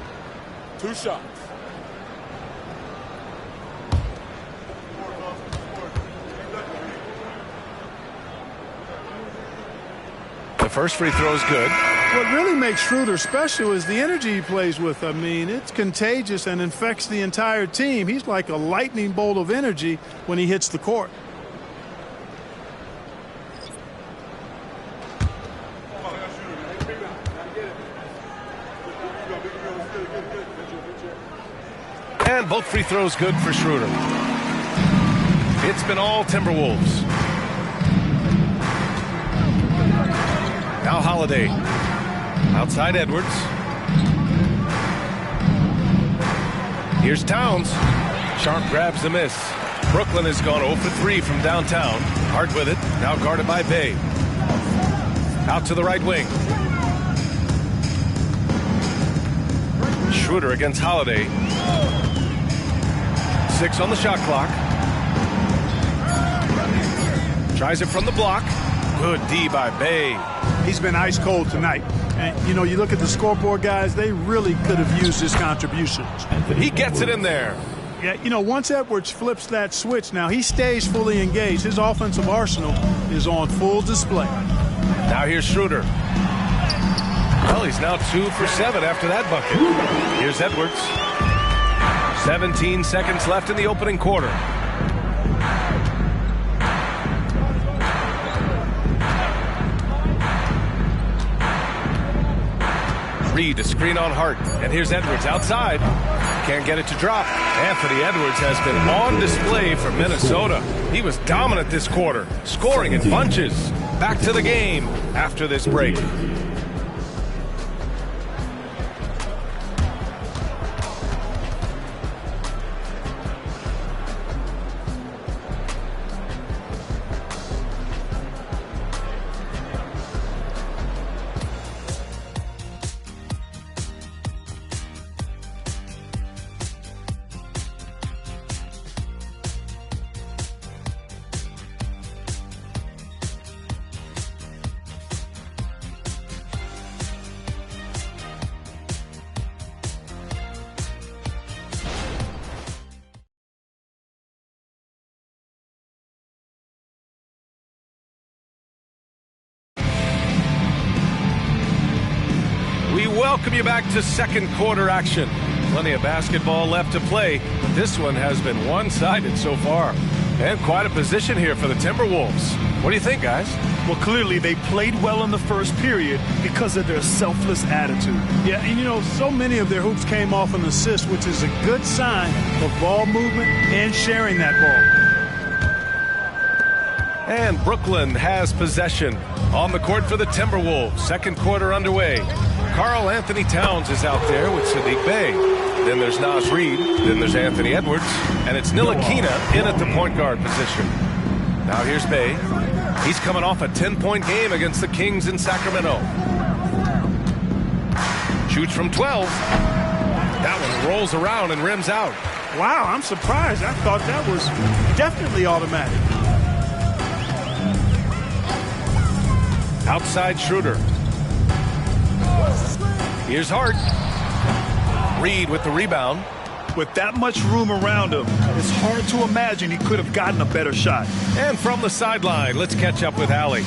2 shots. The first free throw is good. What really makes Schroeder special is the energy he plays with. I mean, it's contagious and infects the entire team. He's like a lightning bolt of energy when he hits the court. And both free throws good for Schroeder. It's been all Timberwolves. Now Holiday. Outside Edwards. Here's Towns. Sharp grabs the miss. Brooklyn has gone 0 for 3 from downtown. Hart with it. Now guarded by Bay. Out to the right wing. Schroeder against Holiday. 6 on the shot clock. Tries it from the block. Good D by Bay. He's been ice cold tonight. And, you know, you look at the scoreboard, guys, they really could have used his contributions. He gets it in there. Yeah, you know, once Edwards flips that switch now, he stays fully engaged. His offensive arsenal is on full display. Now here's Schroeder. Well, he's now 2 for 7 after that bucket. Here's Edwards. 17 seconds left in the opening quarter. Reed, a screen on Hart. And here's Edwards outside. Can't get it to drop. Anthony Edwards has been on display for Minnesota. He was dominant this quarter, scoring in bunches. Back to the game after this break. Welcome you back to second quarter action. Plenty of basketball left to play, but this one has been one-sided so far. And quite a position here for the Timberwolves. What do you think, guys? Well, clearly they played well in the first period because of their selfless attitude. Yeah, and you know, so many of their hoops came off an assist, which is a good sign of ball movement and sharing that ball. And Brooklyn has possession on the court for the Timberwolves. Second quarter underway. Karl Anthony Towns is out there with Sadiq Bey. Then there's Naz Reid. Then there's Anthony Edwards. And it's Ntilikina in at the point guard position. Now here's Bey. He's coming off a 10-point game against the Kings in Sacramento. Shoots from 12. That one rolls around and rims out. Wow, I'm surprised. I thought that was definitely automatic. Outside Schroeder. Here's Hart. Reed with the rebound. With that much room around him, it's hard to imagine he could have gotten a better shot. And from the sideline, let's catch up with Allie.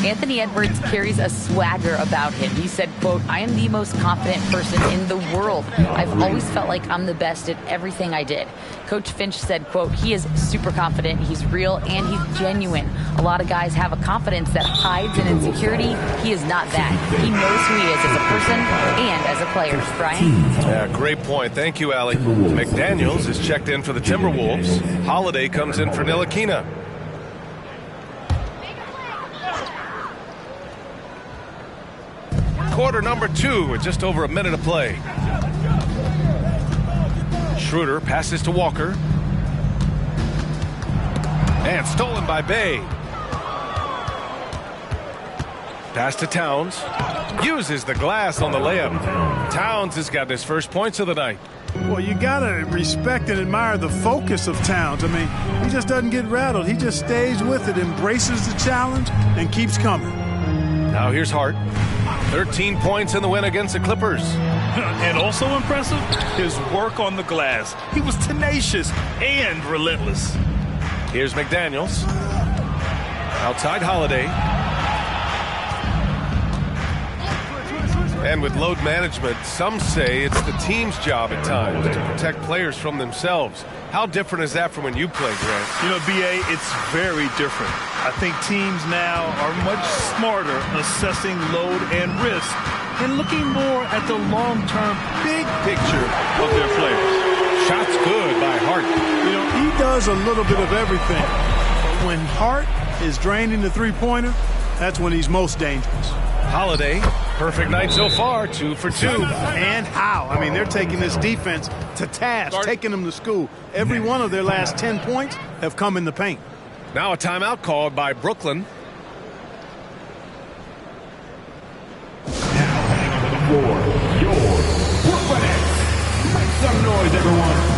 Anthony Edwards carries a swagger about him. He said, quote, I am the most confident person in the world. I've always felt like I'm the best at everything I did. Coach Finch said, quote, he is super confident, he's real, and he's genuine. A lot of guys have a confidence that hides an insecurity. He is not that. He knows who he is as a person and as a player. Brian? Yeah, great point. Thank you, Allie. McDaniels is checked in for the Timberwolves. Holiday comes in for Ntilikina. Quarter number 2 with just over a minute of play. Schroeder passes to Walker. And stolen by Bay. Pass to Towns. Uses the glass on the layup. Towns has got his first points of the night. Well, you got to respect and admire the focus of Towns. I mean, he just doesn't get rattled. He just stays with it, embraces the challenge, and keeps coming. Now here's Hart. 13 points in the win against the Clippers. And also impressive, his work on the glass. He was tenacious and relentless. Here's McDaniels. Outside Holiday. And with load management, some say it's the team's job at times to protect players from themselves. How different is that from when you played, Grant? You know, B.A., it's very different. I think teams now are much smarter assessing load and risk and looking more at the long-term big picture of their players. Shots good by Hart. You know, he does a little bit of everything. But when Hart is draining the three-pointer, that's when he's most dangerous. Holiday, perfect night so far, 2 for 2. And how? I mean, they're taking this defense to task, taking them to school. Every one of their last 10 points have come in the paint. Now a timeout called by Brooklyn. Now heading onto the floor, your Brooklyn Nets. Make some noise, everyone.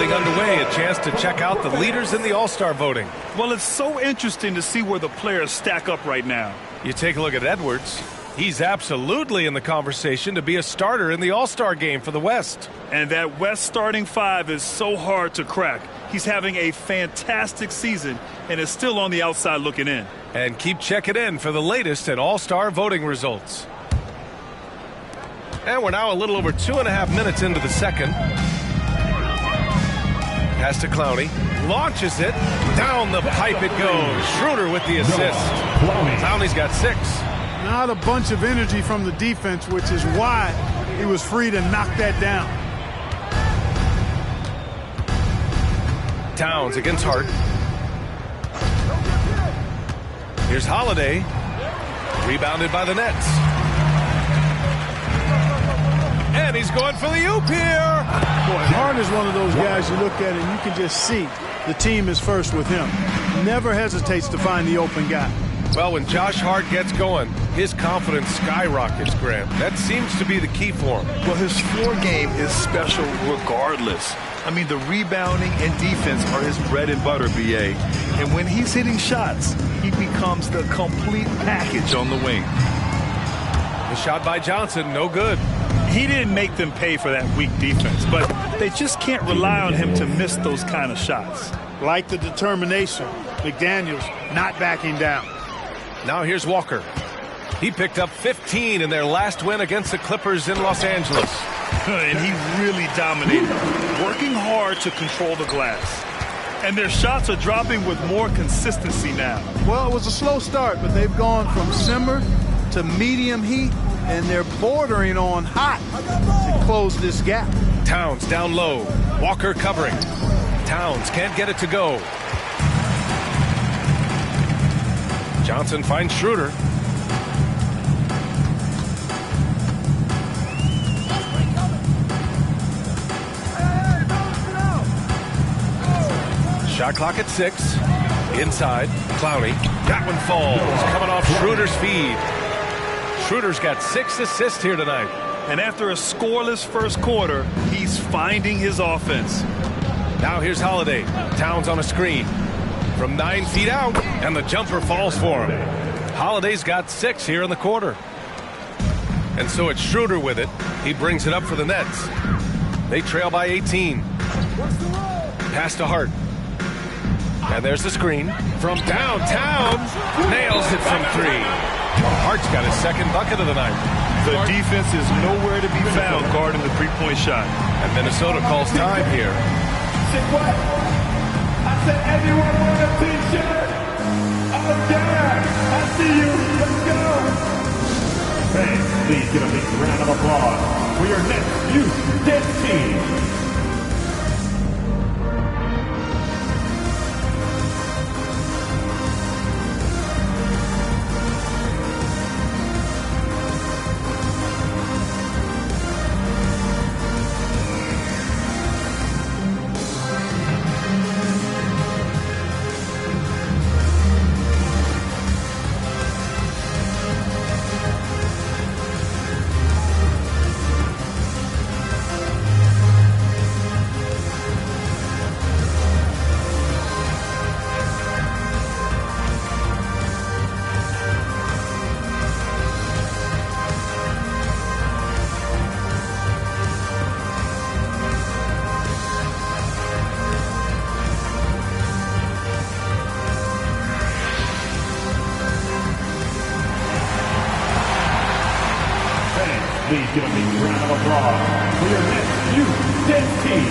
Underway, a chance to check out the leaders in the All-Star voting. Well, it's so interesting to see where the players stack up right now. You take a look at Edwards. He's absolutely in the conversation to be a starter in the All-Star game for the West. And that West starting 5 is so hard to crack. He's having a fantastic season and is still on the outside looking in. And keep checking in for the latest in All-Star voting results. And we're now a little over 2.5 minutes into the second. Pass to Clowney, launches it, down the pipe it goes. Schroeder with the assist. Clowney's got 6. Not a bunch of energy from the defense, which is why he was free to knock that down. Towns against Hart. Here's Holiday, rebounded by the Nets. And he's going for the oop here. Boy, Hart is one of those guys you look at and you can just see the team is first with him. Never hesitates to find the open guy. Well, when Josh Hart gets going, his confidence skyrockets, Grant. That seems to be the key for him. Well, his floor game is special regardless. I mean, the rebounding and defense are his bread and butter, B.A. And when he's hitting shots, he becomes the complete package on the wing. The shot by Johnson, no good. He didn't make them pay for that weak defense, but they just can't rely on him to miss those kind of shots. Like the determination, McDaniels not backing down. Now here's Walker. He picked up 15 in their last win against the Clippers in Los Angeles. And he really dominated, working hard to control the glass. And their shots are dropping with more consistency now. Well, it was a slow start, but they've gone from simmer to medium heat, and they're bordering on hot to close this gap. Towns down low. Walker covering. Towns can't get it to go. Johnson finds Schroeder. Shot clock at 6. Inside. Clowney. That one falls. Coming off Schroeder's feed. Schroeder's got 6 assists here tonight. And after a scoreless first quarter, he's finding his offense. Now here's Holiday. Towns on a screen. From 9 feet out, and the jumper falls for him. Holiday's got 6 here in the quarter. And so it's Schroeder with it. He brings it up for the Nets. They trail by 18. Pass to Hart. And there's the screen. From downtown, nails it from 3. Hart's got his second bucket of the night. The defense is nowhere to be found guarding the three-point shot. And Minnesota calls time here. Say what? I said everyone wear a t-shirt. Oh yeah, I see you. Let's go. Fans, please give a big round of applause for your next youth team. Please give a big round of applause for your next youth team.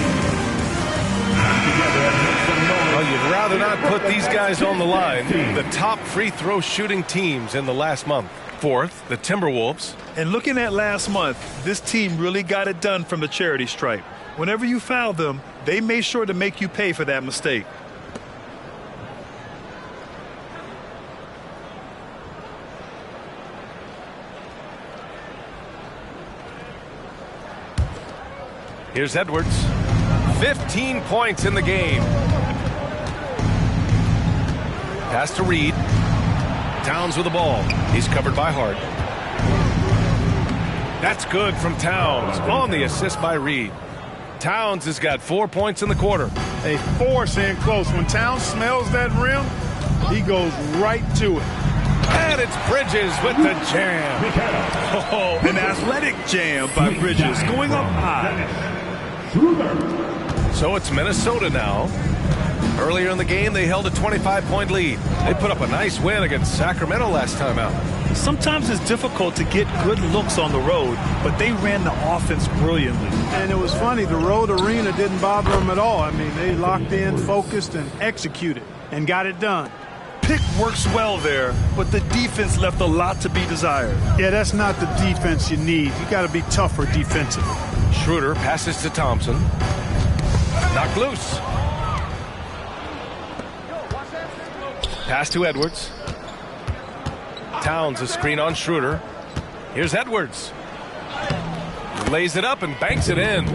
Well, you'd rather not put these guys on the line. The top free throw shooting teams in the last month. 4th, the Timberwolves. And looking at last month, this team really got it done from the charity stripe. Whenever you foul them, they made sure to make you pay for that mistake. Here's Edwards. 15 points in the game. Pass to Reed. Towns with the ball. He's covered by Hart. That's good from Towns on the assist by Reed. Towns has got 4 points in the quarter. They force in close. When Towns smells that rim, he goes right to it. And it's Bridges with the jam. Oh, an athletic jam by Bridges going up high. So it's Minnesota now. Earlier in the game, they held a 25-point lead. They put up a nice win against Sacramento last time out. Sometimes it's difficult to get good looks on the road, but they ran the offense brilliantly. And it was funny, the road arena didn't bother them at all. I mean, they locked in, focused, and executed, and got it done. Pick works well there, but the defense left a lot to be desired. Yeah, that's not the defense you need. You got to be tougher defensively. Schroeder passes to Thompson. Knocked loose. Pass to Edwards. Towns a screen on Schroeder. Here's Edwards. Lays it up and banks it in.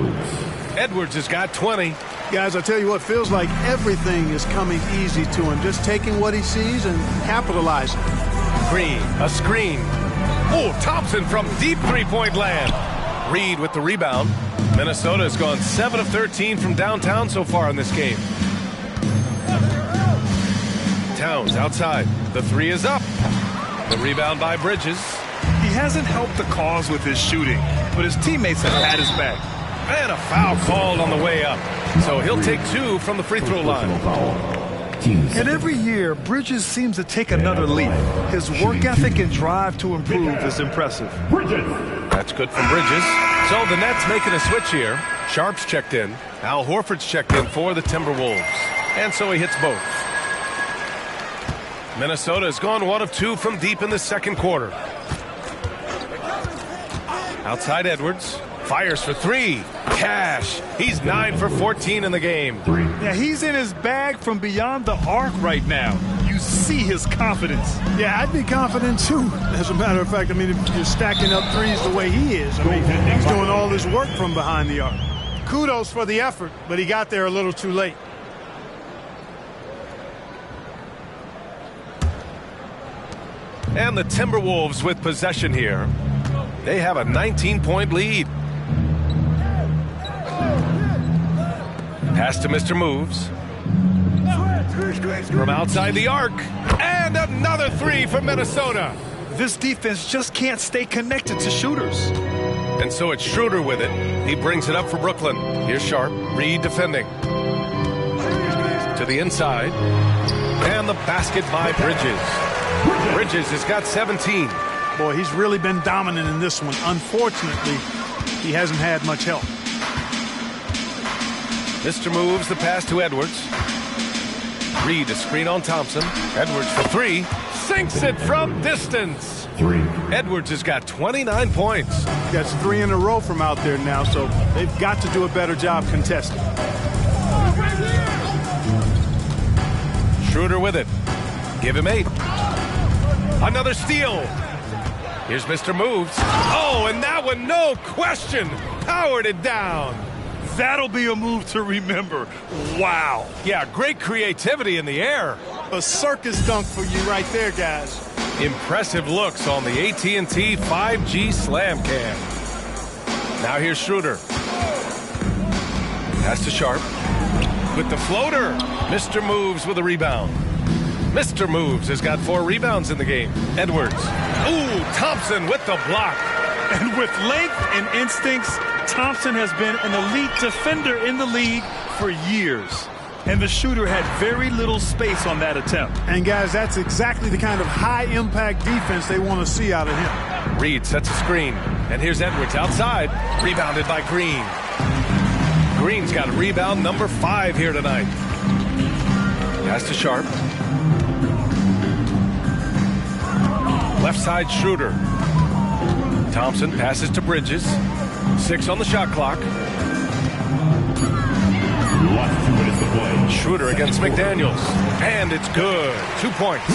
Edwards has got 20. Guys, I tell you what, feels like everything is coming easy to him. Just taking what he sees and capitalizing. Green, a screen. Oh, Thompson from deep three-point land. Reed with the rebound. Minnesota has gone 7 of 13 from downtown so far in this game. Towns outside. The 3 is up. The rebound by Bridges. He hasn't helped the cause with his shooting, but his teammates have had his back. And a foul called on the way up. So he'll take 2 from the free throw line. And every year, Bridges seems to take another leap. His work ethic and drive to improve is impressive. That's good from Bridges. So the Nets making a switch here. Sharp's checked in. Al Horford's checked in for the Timberwolves. And so he hits both. Minnesota has gone 1 of 2 from deep in the second quarter. Outside Edwards. Fires for 3. Cash. He's 9 for 14 in the game. Yeah, he's in his bag from beyond the arc right now. You see his confidence. Yeah, I'd be confident too. As a matter of fact, I mean, if you're stacking up threes the way he is, I mean, he's doing all this work from behind the arc. Kudos for the effort, but he got there a little too late. And the Timberwolves with possession here. They have a 19-point lead. Pass to Mr. Moves. From outside the arc. And another 3 for Minnesota. This defense just can't stay connected to shooters. And so it's Schroeder with it. He brings it up for Brooklyn. Here's Sharp. Reed defending. To the inside. And the basket by Bridges. Bridges has got 17. Boy, he's really been dominant in this one. Unfortunately, he hasn't had much help. Mr. Moves the pass to Edwards. Reed a screen on Thompson. Edwards for 3. Sinks it from distance. 3. Edwards has got 29 points. That's 3 in a row from out there now, so they've got to do a better job contesting. Schroeder with it. Give him 8. Another steal. Here's Mr. Moves. Oh, and that one, no question, powered it down. That'll be a move to remember. Wow. Yeah, great creativity in the air. A circus dunk for you right there, guys. Impressive looks on the AT&T 5G Slam Cam. Now here's Schroeder. Pass to Sharp. With the floater. Mr. Moves with a rebound. Mr. Moves has got 4 rebounds in the game. Edwards. Ooh, Thompson with the block. And with length and instincts, Thompson has been an elite defender in the league for years. And the shooter had very little space on that attempt. And guys, that's exactly the kind of high-impact defense they want to see out of him. Reed sets a screen. And here's Edwards outside. Rebounded by Green. Green's got rebound number 5 here tonight. Pass to Sharp. Left side Schroeder. Thompson passes to Bridges. 6 on the shot clock. Schroeder against McDaniels. And it's good. 2 points.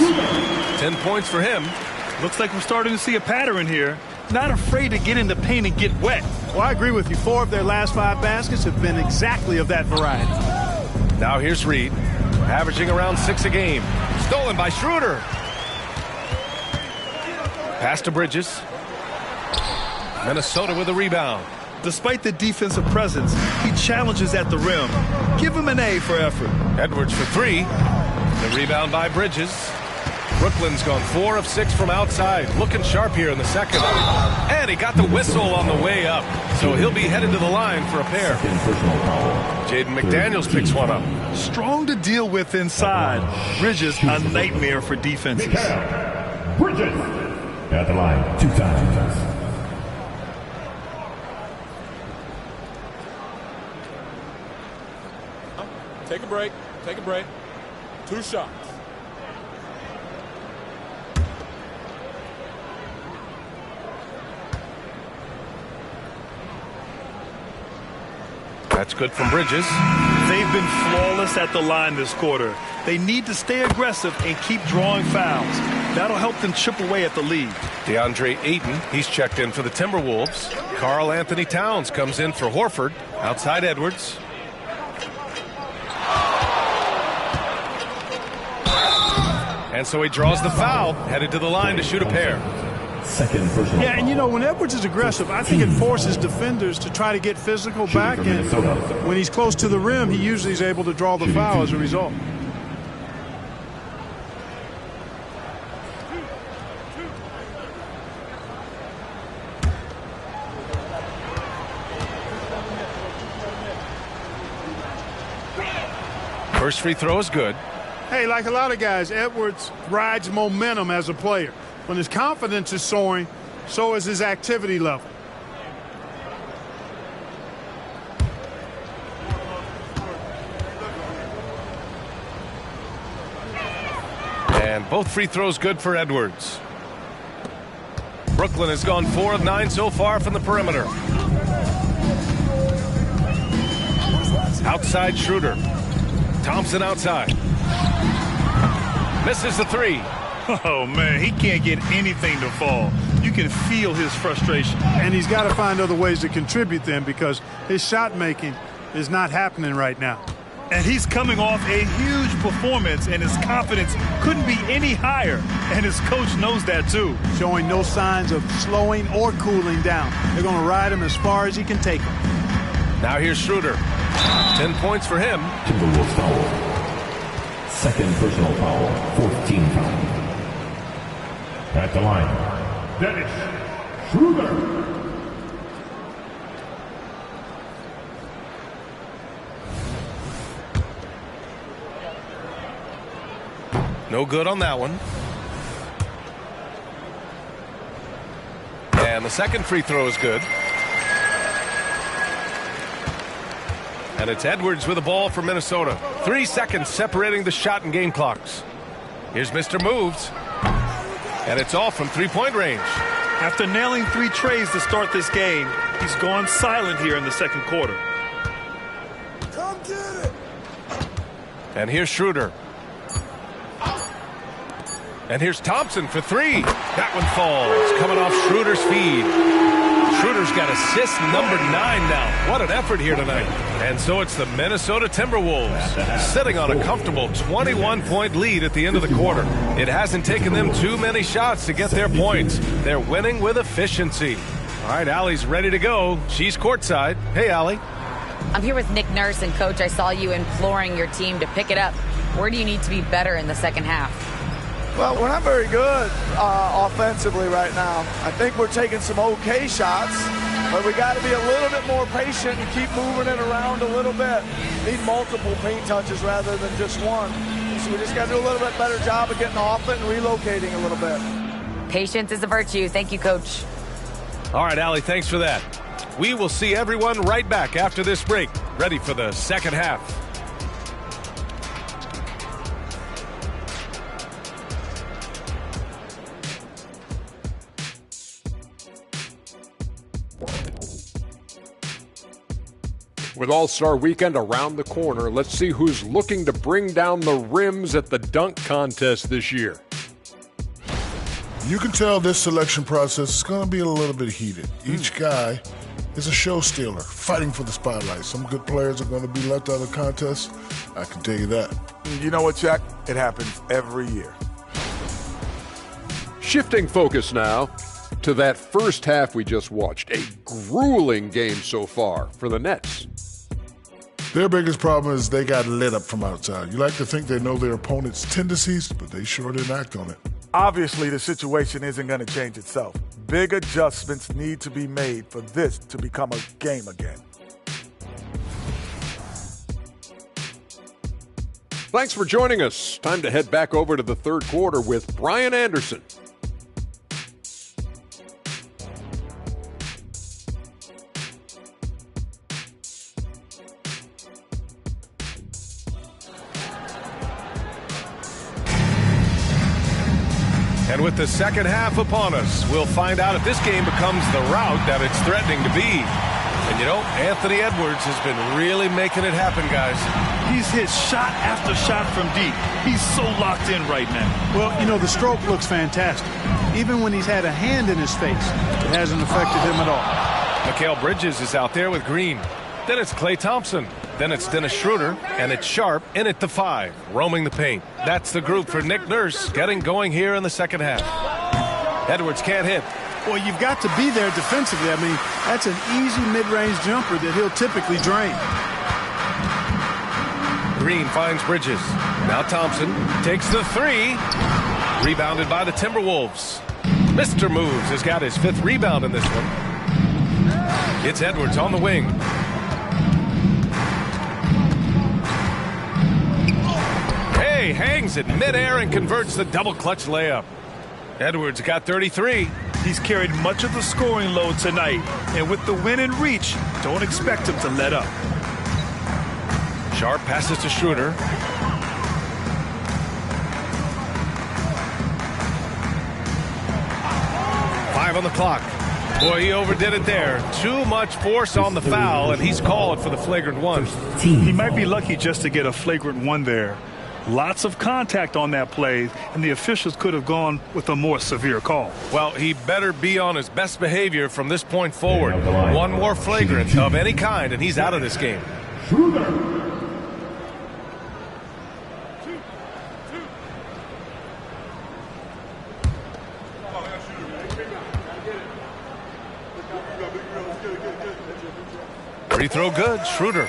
10 points for him. Looks like we're starting to see a pattern here. Not afraid to get in the paint and get wet. Well, I agree with you. 4 of their last 5 baskets have been exactly of that variety. Now here's Reed. Averaging around 6 a game. Stolen by Schroeder. Pass to Bridges. Minnesota with a rebound. Despite the defensive presence, he challenges at the rim. Give him an A for effort. Edwards for 3. The rebound by Bridges. Brooklyn's gone 4 of 6 from outside. Looking sharp here in the second. And he got the whistle on the way up. So he'll be headed to the line for a pair. Jaden McDaniels picks one up. Strong to deal with inside. Bridges, a nightmare for defenses. Bridges at the line 2 times. Take a break. Take a break. 2 shots. That's good from Bridges. They've been flawless at the line this quarter. They need to stay aggressive and keep drawing fouls. That'll help them chip away at the lead. DeAndre Ayton, he's checked in for the Timberwolves. Karl Anthony Towns comes in for Horford. Outside Edwards. And so he draws the foul, headed to the line to shoot a pair. Yeah, and you know, when Edwards is aggressive, I think it forces defenders to try to get physical back. And when he's close to the rim, he usually is able to draw the foul as a result. First free throw is good. Hey, like a lot of guys, Edwards rides momentum as a player. When his confidence is soaring, so is his activity level. And both free throws good for Edwards. Brooklyn has gone 4 of 9 so far from the perimeter. Outside Schroeder. Thompson outside. Misses the three. Oh, man, he can't get anything to fall. You can feel his frustration. And he's got to find other ways to contribute then, because his shot making is not happening right now. And he's coming off a huge performance, and his confidence couldn't be any higher. And his coach knows that, too. Showing no signs of slowing or cooling down. They're going to ride him as far as he can take him. Now here's Schroeder. 10 points for him. Timberwolves foul. Second personal foul. Fourth team foul. At the line, Dennis Schroeder. No good on that one. And the second free throw is good. And it's Edwards with the ball for Minnesota. 3 seconds separating the shot and game clocks. Here's Mr. Moves. And it's off from three-point range. After nailing 3 trays to start this game, he's gone silent here in the second quarter. Come get it. And here's Schroeder. And here's Thompson for 3. That one falls, coming off Schroeder's feed. Schroeder's got assist number 9 now. What an effort here tonight. And so it's the Minnesota Timberwolves sitting on a comfortable 21-point lead at the end of the quarter. It hasn't taken them too many shots to get their points. They're winning with efficiency. All right, Allie's ready to go. She's courtside. Hey, Allie. I'm here with Nick Nurse, and Coach, I saw you imploring your team to pick it up. Where do you need to be better in the second half? Well, we're not very good offensively right now. I think we're taking some okay shots, but we got to be a little bit more patient and keep moving it around a little bit. Need multiple paint touches rather than just one. So we just got to do a little bit better job of getting off it and relocating a little bit. Patience is a virtue. Thank you, Coach. All right, Allie, thanks for that. We will see everyone right back after this break, ready for the second half. With All-Star Weekend around the corner, let's see who's looking to bring down the rims at the dunk contest this year. You can tell this selection process is going to be a little bit heated. Each guy is a show stealer, fighting for the spotlight. Some good players are going to be left out of the contest. I can tell you that. You know what, Jack? It happens every year. Shifting focus now to that first half we just watched. A grueling game so far for the Nets. Their biggest problem is they got lit up from outside. You like to think they know their opponent's tendencies, but they sure didn't act on it. Obviously, the situation isn't going to change itself. Big adjustments need to be made for this to become a game again. Thanks for joining us. Time to head back over to the third quarter with Brian Anderson. And with the second half upon us, we'll find out if this game becomes the rout that it's threatening to be. And you know, Anthony Edwards has been really making it happen, guys. He's hit shot after shot from deep. He's so locked in right now. Well, you know, the stroke looks fantastic. Even when he's had a hand in his face, it hasn't affected him at all. Mikal Bridges is out there with Green. Then it's Klay Thompson. Then it's Dennis Schroeder, and it's Sharp in at the 5, roaming the paint. That's the group for Nick Nurse getting going here in the second half. Edwards can't hit. Well, you've got to be there defensively. I mean, that's an easy mid-range jumper that he'll typically drain. Green finds Bridges. Now Thompson takes the 3. Rebounded by the Timberwolves. Mr. Moves has got his 5th rebound in this one. It's Edwards on the wing. Hey, hangs it midair and converts the double clutch layup. Edwards got 33. He's carried much of the scoring load tonight, and with the win in reach, don't expect him to let up. Sharp passes to Schroeder. 5 on the clock. Boy, he overdid it there. Too much force on the foul, and he's called for the flagrant one. He might be lucky just to get a flagrant one there. Lots of contact on that play, and the officials could have gone with a more severe call. Well, he better be on his best behavior from this point forward. One more flagrant of any kind, and he's out of this game. Free throw good, Schroeder.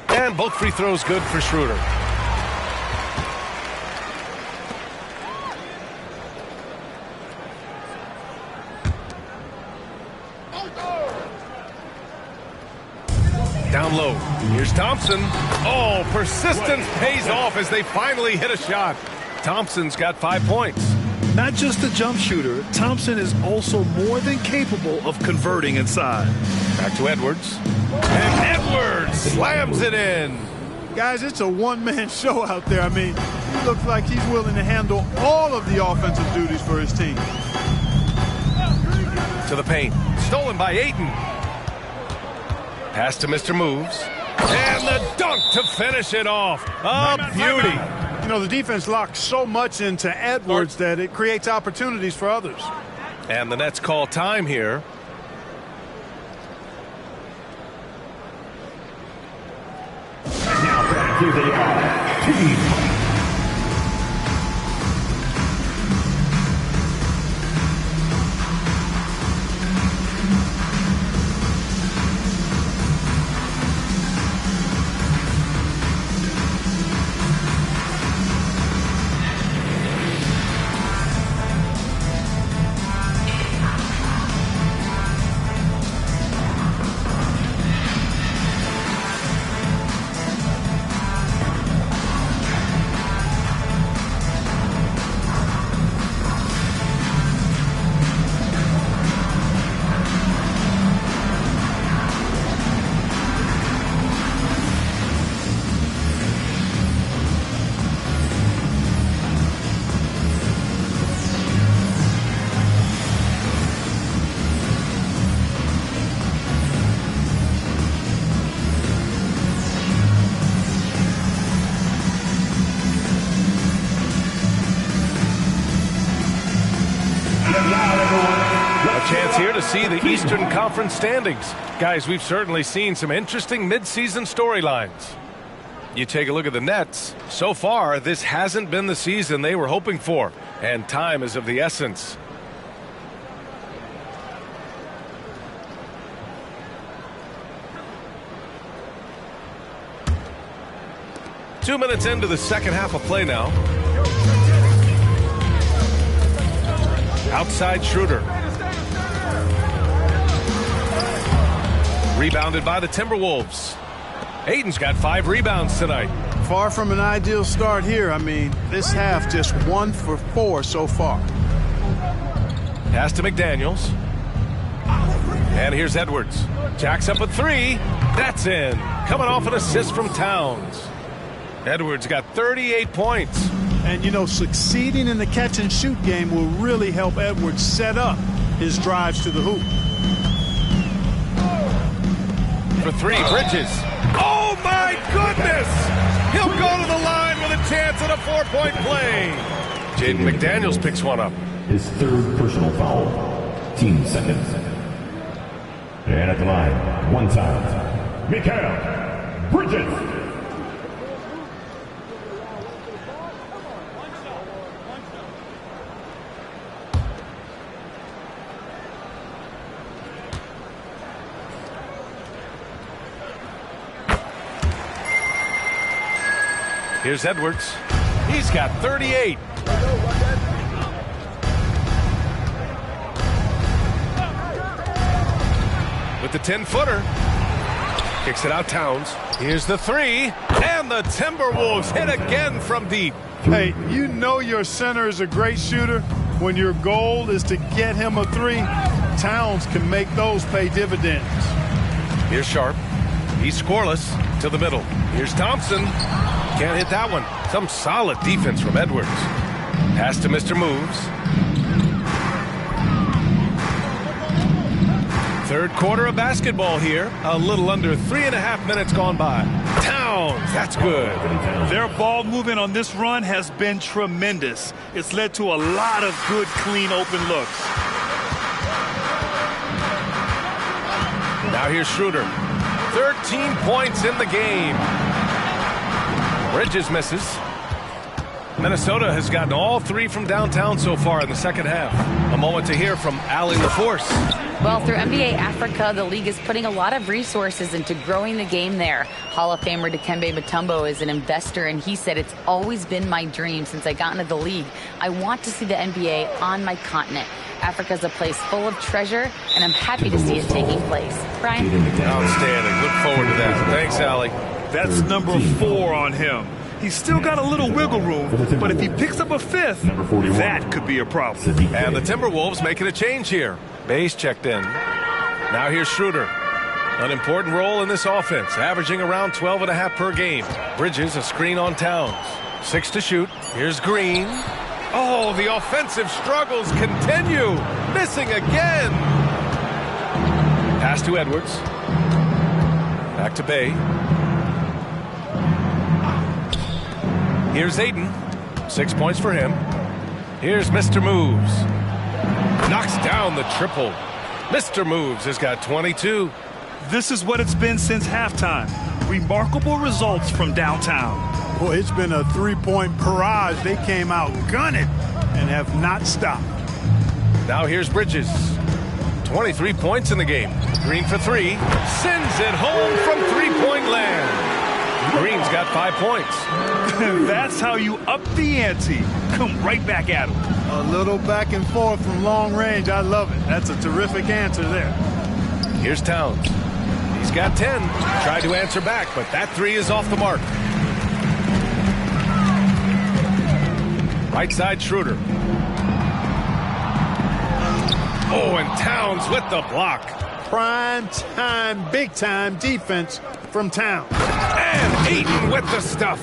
And both free throws good for Schroeder. Down low. Here's Thompson. Oh, persistence pays off as they finally hit a shot. Thompson's got 5 points. Not just a jump shooter, Thompson is also more than capable of converting inside. Back to Edwards. And Edwards slams it in. Guys, it's a one-man show out there. I mean, he looks like he's willing to handle all of the offensive duties for his team. To the paint. Stolen by Ayton. Pass to Mr. Moves. And the dunk to finish it off. A beauty. You know, the defense locks so much into Edwards that it creates opportunities for others. And the Nets call time here. And now back here they are. Team. Here to see the Eastern Conference standings. Guys, we've certainly seen some interesting midseason storylines. You take a look at the Nets. So far, this hasn't been the season they were hoping for, and time is of the essence. Two minutes into the second half of play now. Outside Schroeder. Rebounded by the Timberwolves. Ayton's got 5 rebounds tonight. Far from an ideal start here. I mean, this half just 1 for 4 so far. Pass to McDaniels. And here's Edwards. Jacks up a 3. That's in. Coming off an assist from Towns. Edwards got 38 points. And, you know, succeeding in the catch-and-shoot game will really help Edwards set up his drives to the hoop. For 3, Bridges. Oh, my goodness! He'll go to the line with a chance at a 4-point play. Jaden McDaniels picks one up. His 3rd personal foul. Team second. And at the line, 1 time. Mikal Bridges. Here's Edwards. He's got 38. With the 10-footer. Kicks it out Towns. Here's the 3. And the Timberwolves hit again from deep. Hey, you know your center is a great shooter when your goal is to get him a 3. Towns can make those pay dividends. Here's Sharp. He's scoreless. To the middle. Here's Thompson. Can't hit that one. Some solid defense from Edwards. Pass to Mr. Moves. Third quarter of basketball here. A little under 3.5 minutes gone by. Towns, that's good. Their ball movement on this run has been tremendous. It's led to a lot of good, clean, open looks. Now here's Schroeder. 13 points in the game. Bridges misses. Minnesota has gotten all 3 from downtown so far in the second half. A moment to hear from Allie LaForce. Well, through NBA Africa, the league is putting a lot of resources into growing the game there. Hall of Famer Dikembe Mutombo is an investor, and he said, "It's always been my dream since I got into the league. I want to see the NBA on my continent. Africa's a place full of treasure, and I'm happy to see it taking place." Brian? Outstanding. Look forward to that. Thanks, Allie. That's number 4 on him. He's still got a little wiggle room, but if he picks up a 5th, that could be a problem. And the Timberwolves making a change here. Bays checked in. Now here's Schroeder. An important role in this offense, averaging around 12.5 per game. Bridges a screen on Towns. 6 to shoot. Here's Green. Oh, the offensive struggles continue. Missing again. Pass to Edwards. Back to Bay. Here's Aiden. 6 points for him. Here's Mr. Moves. Knocks down the triple. Mr. Moves has got 22. This is what it's been since halftime. Remarkable results from downtown. Boy, it's been a 3-point barrage. They came out gunning and have not stopped. Now here's Bridges. 23 points in the game. Green for 3. Sends it home from 3-point land. Green's got 5 points. That's how you up the ante. Come right back at him. A little back and forth from long range. I love it. That's a terrific answer there. Here's Towns. He's got 10. Tried to answer back, but that 3 is off the mark. Right side Schroeder. Oh, and Towns with the block. Prime time, big time defense from Towns. And Ayton with the stuff.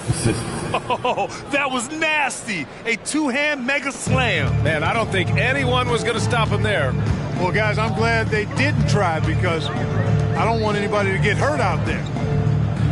Oh, that was nasty. A 2-hand mega slam. Man, I don't think anyone was going to stop him there. Well, guys, I'm glad they didn't try because I don't want anybody to get hurt out there.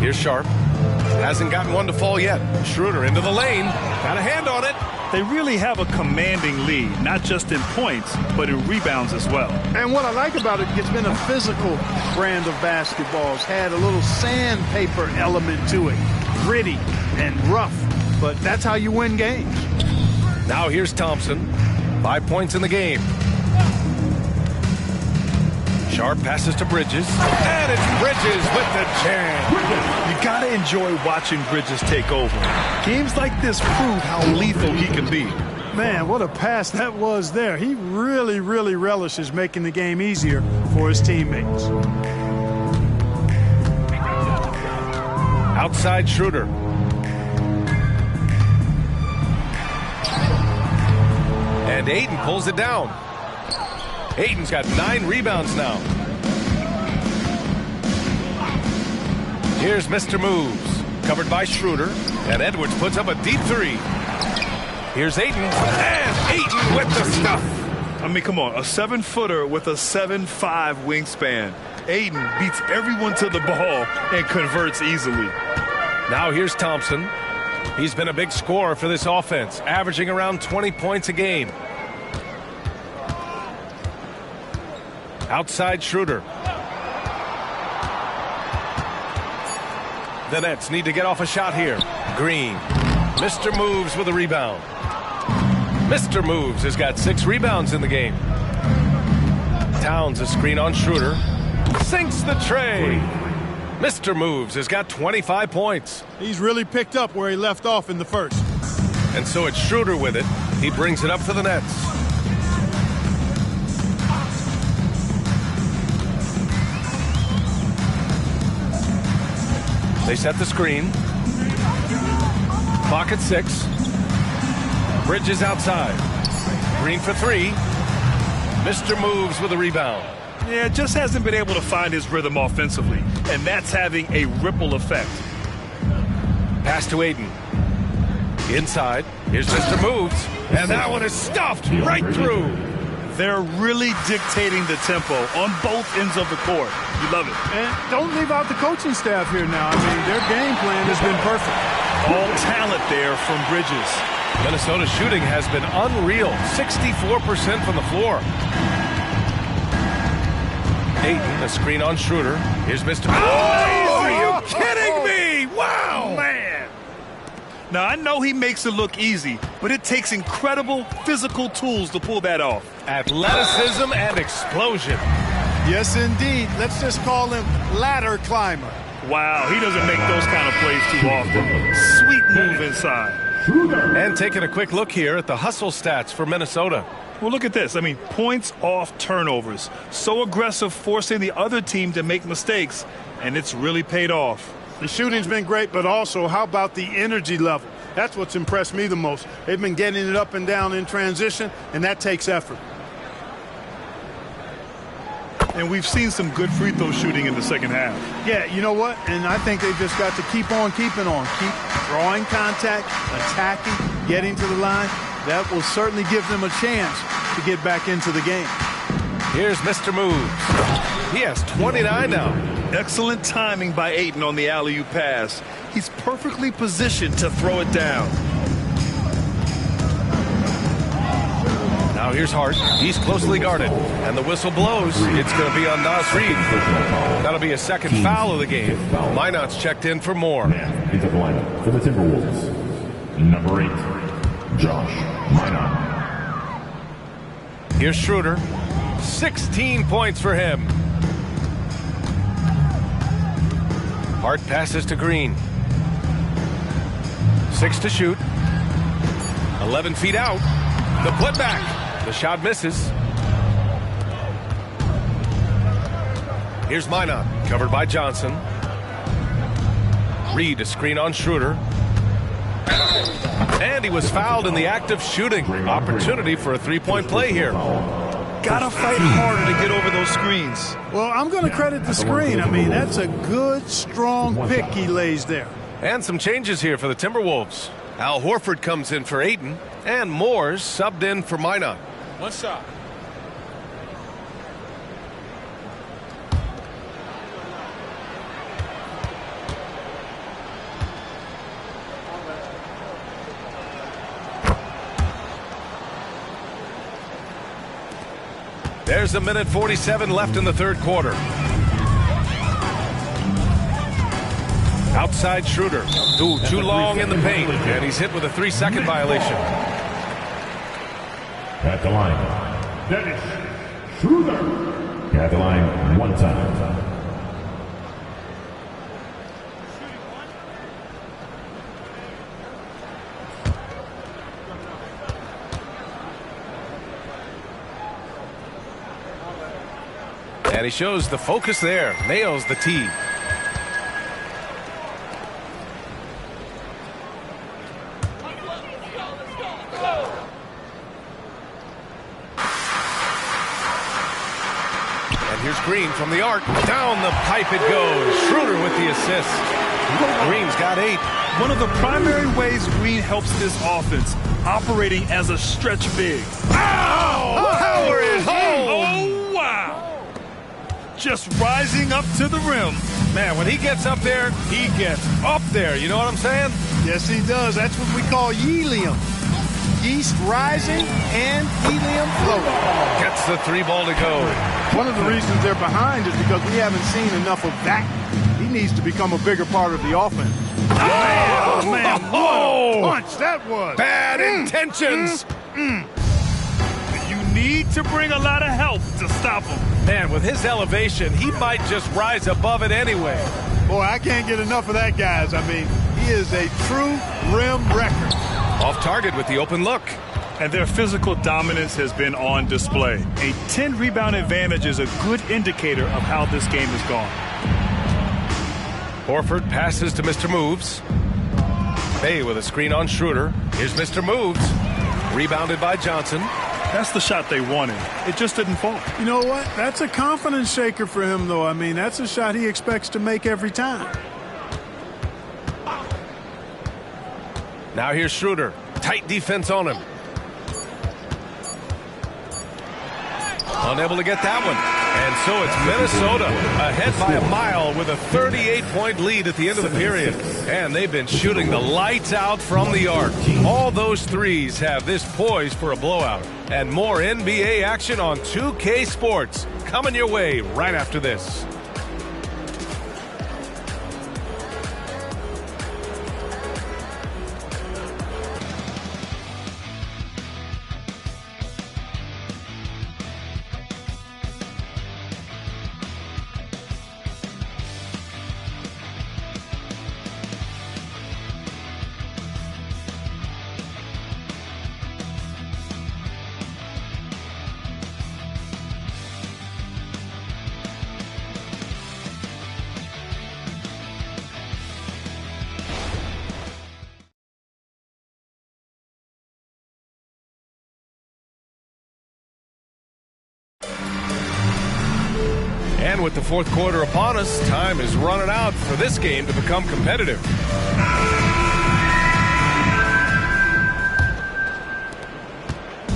Here's Sharp. Hasn't gotten one to fall yet. Schroeder into the lane. Got a hand on it. They really have a commanding lead, not just in points, but in rebounds as well. And what I like about it, it's been a physical brand of basketball. It's had a little sandpaper element to it. Gritty and rough, but that's how you win games. Now here's Thompson. 5 points in the game. Sharp passes to Bridges. And it's Bridges with the jam. You got to enjoy watching Bridges take over. Games like this prove how lethal he can be. Man, what a pass that was there. He really, really relishes making the game easier for his teammates. Outside Schroeder. And Ayton pulls it down. Ayton's got 9 rebounds now. Here's Mr. Moves. Covered by Schroeder. And Edwards puts up a deep 3. Here's Ayton. And Ayton with the stuff. I mean, come on. A 7-footer with a 7'5" wingspan. Ayton beats everyone to the ball and converts easily. Now here's Thompson. He's been a big scorer for this offense, averaging around 20 points a game. Outside Schroeder. The Nets need to get off a shot here. Green. Mr. Moves with a rebound. Mr. Moves has got 6 rebounds in the game. Towns a screen on Schroeder. Sinks the tray. Mr. Moves has got 25 points. He's really picked up where he left off in the first. And so it's Schroeder with it. He brings it up for the Nets. They set the screen. Clock at 6. Bridges outside. Green for 3. Mr. Moves with a rebound. Yeah, just hasn't been able to find his rhythm offensively, and that's having a ripple effect. Pass to Aiden. Inside. Here's Mr. Moves. And that one is stuffed right through. They're really dictating the tempo on both ends of the court. You love it. And don't leave out the coaching staff here now. I mean, their game plan has been perfect. All talent there from Bridges. Minnesota shooting has been unreal. 64% from the floor. Ayton, a screen on Schroeder. Here's Mr. Oh, are you kidding me? Wow! Man. Now, I know he makes it look easy, but it takes incredible physical tools to pull that off. Athleticism and explosion. Yes, indeed. Let's just call him ladder climber. Wow, he doesn't make those kind of plays too often. Sweet move inside. And taking a quick look here at the hustle stats for Minnesota. Well, look at this. I mean, points off turnovers. So aggressive, forcing the other team to make mistakes, and it's really paid off. The shooting's been great, but also, how about the energy level? That's what's impressed me the most. They've been getting it up and down in transition, and that takes effort. And we've seen some good free throw shooting in the second half. Yeah, you know what? And I think they've just got to keep on keeping on. Keep drawing contact, attacking, getting to the line. That will certainly give them a chance to get back into the game. Here's Mr. Moves. He has 29 now. Excellent timing by Ayton on the alley-oop pass. He's perfectly positioned to throw it down. Now here's Hart. He's closely guarded. And the whistle blows. It's going to be on Nas Reed. That'll be a second foul of the game. Minot's checked in for more. Into the lineup for the Timberwolves. Number 8, Josh Minot. Here's Schroeder. 16 points for him. Hart passes to Green. 6 to shoot. 11 feet out. The putback. The shot misses. Here's Minot, covered by Johnson. Reed, a screen on Schroeder. And he was fouled in the act of shooting. Opportunity for a three-point play here. Gotta fight harder to get over those screens. Well, I'm going to credit the screen. I mean, that's a good, strong pick he lays there. And some changes here for the Timberwolves. Al Horford comes in for Ayton, and Moores subbed in for Minot. One shot. There's a minute 47 left in the third quarter. Outside Schroeder. Ooh, too long in the paint. And he's hit with a 3-second violation. At the line, Dennis Schroeder. At the line one time. And he shows the focus there. Nails the tee. And here's Green from the arc. Down the pipe it goes. Schroeder with the assist. Green's got 8. One of the primary ways Green helps this offense, operating as a stretch big. Ow! Power is home! Oh, wow! Just rising up to the rim. Man, when he gets up there, he gets up there. You know what I'm saying? Yes, he does. That's what we call helium. Yeast rising and helium floating. Gets the 3-ball to go. One of the reasons they're behind is because we haven't seen enough of that. He needs to become a bigger part of the offense. Oh, man, what a punch that was. Bad intentions. You need to bring a lot of help to stop him. Man, with his elevation, he might just rise above it anyway. Boy, I can't get enough of that, guys. I mean, he is a true rim wrecker. Off target with the open look. And their physical dominance has been on display. A 10-rebound advantage is a good indicator of how this game has gone. Horford passes to Mr. Moves. Bay with a screen on Schroeder. Here's Mr. Moves. Rebounded by Johnson. That's the shot they wanted. It just didn't fall. You know what? That's a confidence shaker for him, though. I mean, that's a shot he expects to make every time. Now here's Schroeder. Tight defense on him. Unable to get that one. And so it's Minnesota ahead by a mile with a 38-point lead at the end of the period. And they've been shooting the lights out from the arc. All those threes have this poised for a blowout. And more NBA action on 2K Sports coming your way right after this. And with the fourth quarter upon us, time is running out for this game to become competitive.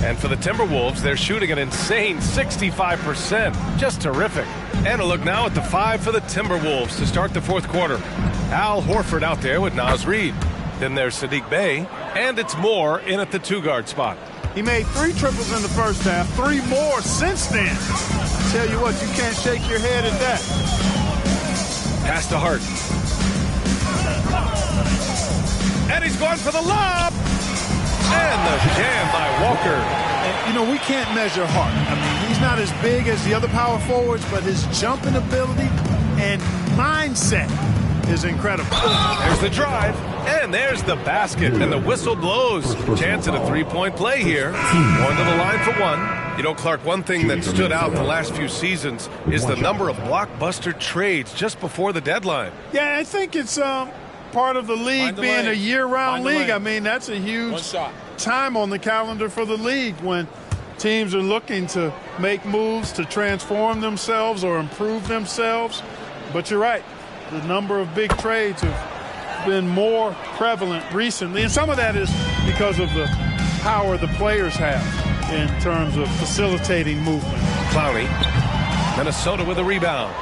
And for the Timberwolves, they're shooting an insane 65%. Just terrific. And a look now at the 5 for the Timberwolves to start the fourth quarter. Al Horford out there with Naz Reid. Then there's Sadiq Bey. And it's Moore in at the 2-guard spot. He made 3 triples in the first half, 3 more since then. Tell you what, you can't shake your head at that. Pass to Hart. And he's going for the lob. And the jam by Walker. And, you know, we can't measure Hart. I mean, he's not as big as the other power forwards, but his jumping ability and mindset is incredible. There's the drive. And there's the basket. And the whistle blows. Chance at a 3-point play here. Going to the line for one. You know, Clark, one thing that stood out the last few seasons is the number of blockbuster trades just before the deadline. Yeah, I think it's part of the league being a year-round league. I mean, that's a huge time on the calendar for the league when teams are looking to make moves to transform themselves or improve themselves. But you're right. The number of big trades have been more prevalent recently. And some of that is because of the power the players have in terms of facilitating movement. Clowney. Minnesota with a rebound.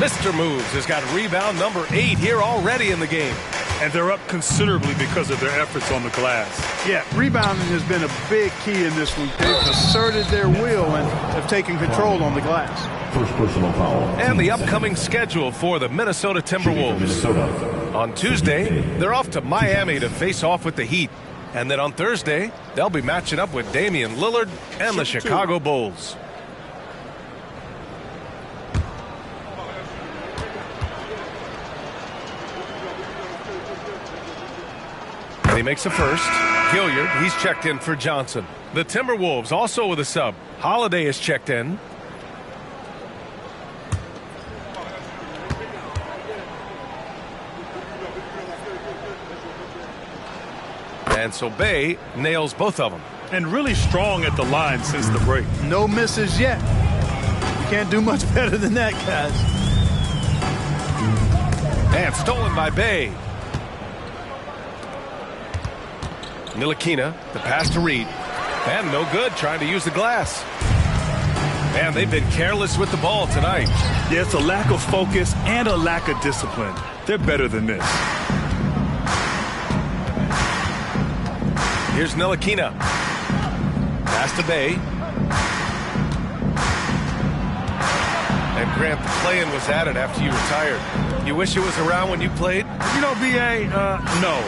Mr. Moves has got rebound number 8 here already in the game. And they're up considerably because of their efforts on the glass. Yeah, rebounding has been a big key in this week. They've asserted their will and have taken control on the glass. First personal foul. And the upcoming schedule for the Minnesota Timberwolves. On Tuesday, they're off to Miami to face off with the Heat. And then on Thursday, they'll be matching up with Damian Lillard and the Chicago Bulls. And he makes a first. Hilliard, he's checked in for Johnson. The Timberwolves also with a sub. Holiday is checked in. And so Bey nails both of them. And really strong at the line since the break. No misses yet. You can't do much better than that, guys. And stolen by Bey. Ntilikina, the pass to Reed. And no good, trying to use the glass. And they've been careless with the ball tonight. Yeah, it's a lack of focus and a lack of discipline. They're better than this. Here's Ntilikina. Pass to Bey. And Grant, the play-in was added after you retired. You wish it was around when you played? You know, B.A., no.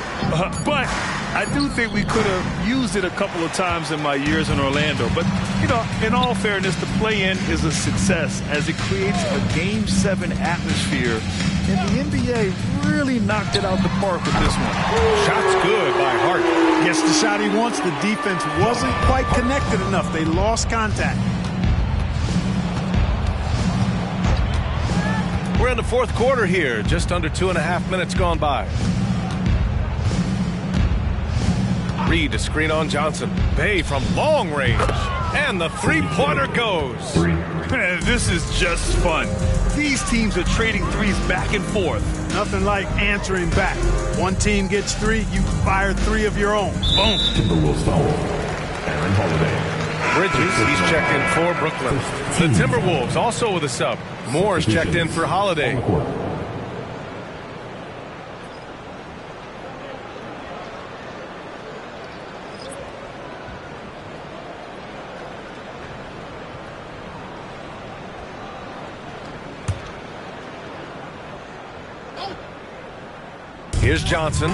But I do think we could have used it a couple of times in my years in Orlando. But, you know, in all fairness, the play-in is a success as it creates a Game 7 atmosphere. And the NBA really knocked it out the park with this one. Shot's good by Hart. Gets the shot he wants. The defense wasn't quite connected enough. They lost contact. We're in the fourth quarter here. Just under 2.5 minutes gone by. Reed to screen on Johnson. Bay from long range. And the three-pointer goes. This is just fun. These teams are trading threes back and forth. Nothing like answering back. One team gets 3, you fire 3 of your own. Boom. Timberwolves foul. Aaron Holiday. Bridges, he's checked in for Brooklyn. The Timberwolves also with a sub. Moore's checked in for Holiday. Here's Johnson.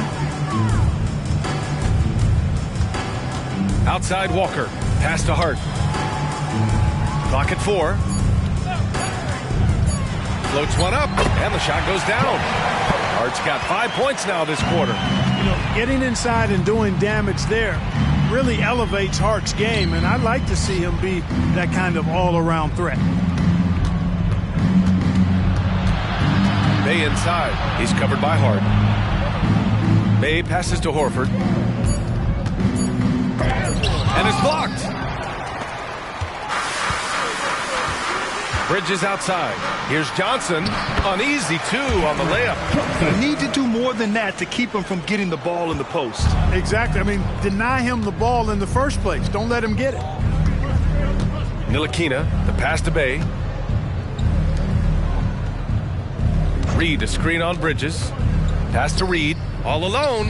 Outside Walker. Pass to Hart. Clock at 4. Floats one up, and the shot goes down. Hart's got 5 points now this quarter. You know, getting inside and doing damage there really elevates Hart's game, and I'd like to see him be that kind of all-around threat. Bay inside. He's covered by Hart. Bay passes to Horford. And is blocked. Bridges outside. Here's Johnson. Uneasy, 2 on the layup. You need to do more than that to keep him from getting the ball in the post. Exactly. I mean, deny him the ball in the first place. Don't let him get it. Ntilikina, the pass to Bay. Reed to screen on Bridges. Pass to Reed. All alone.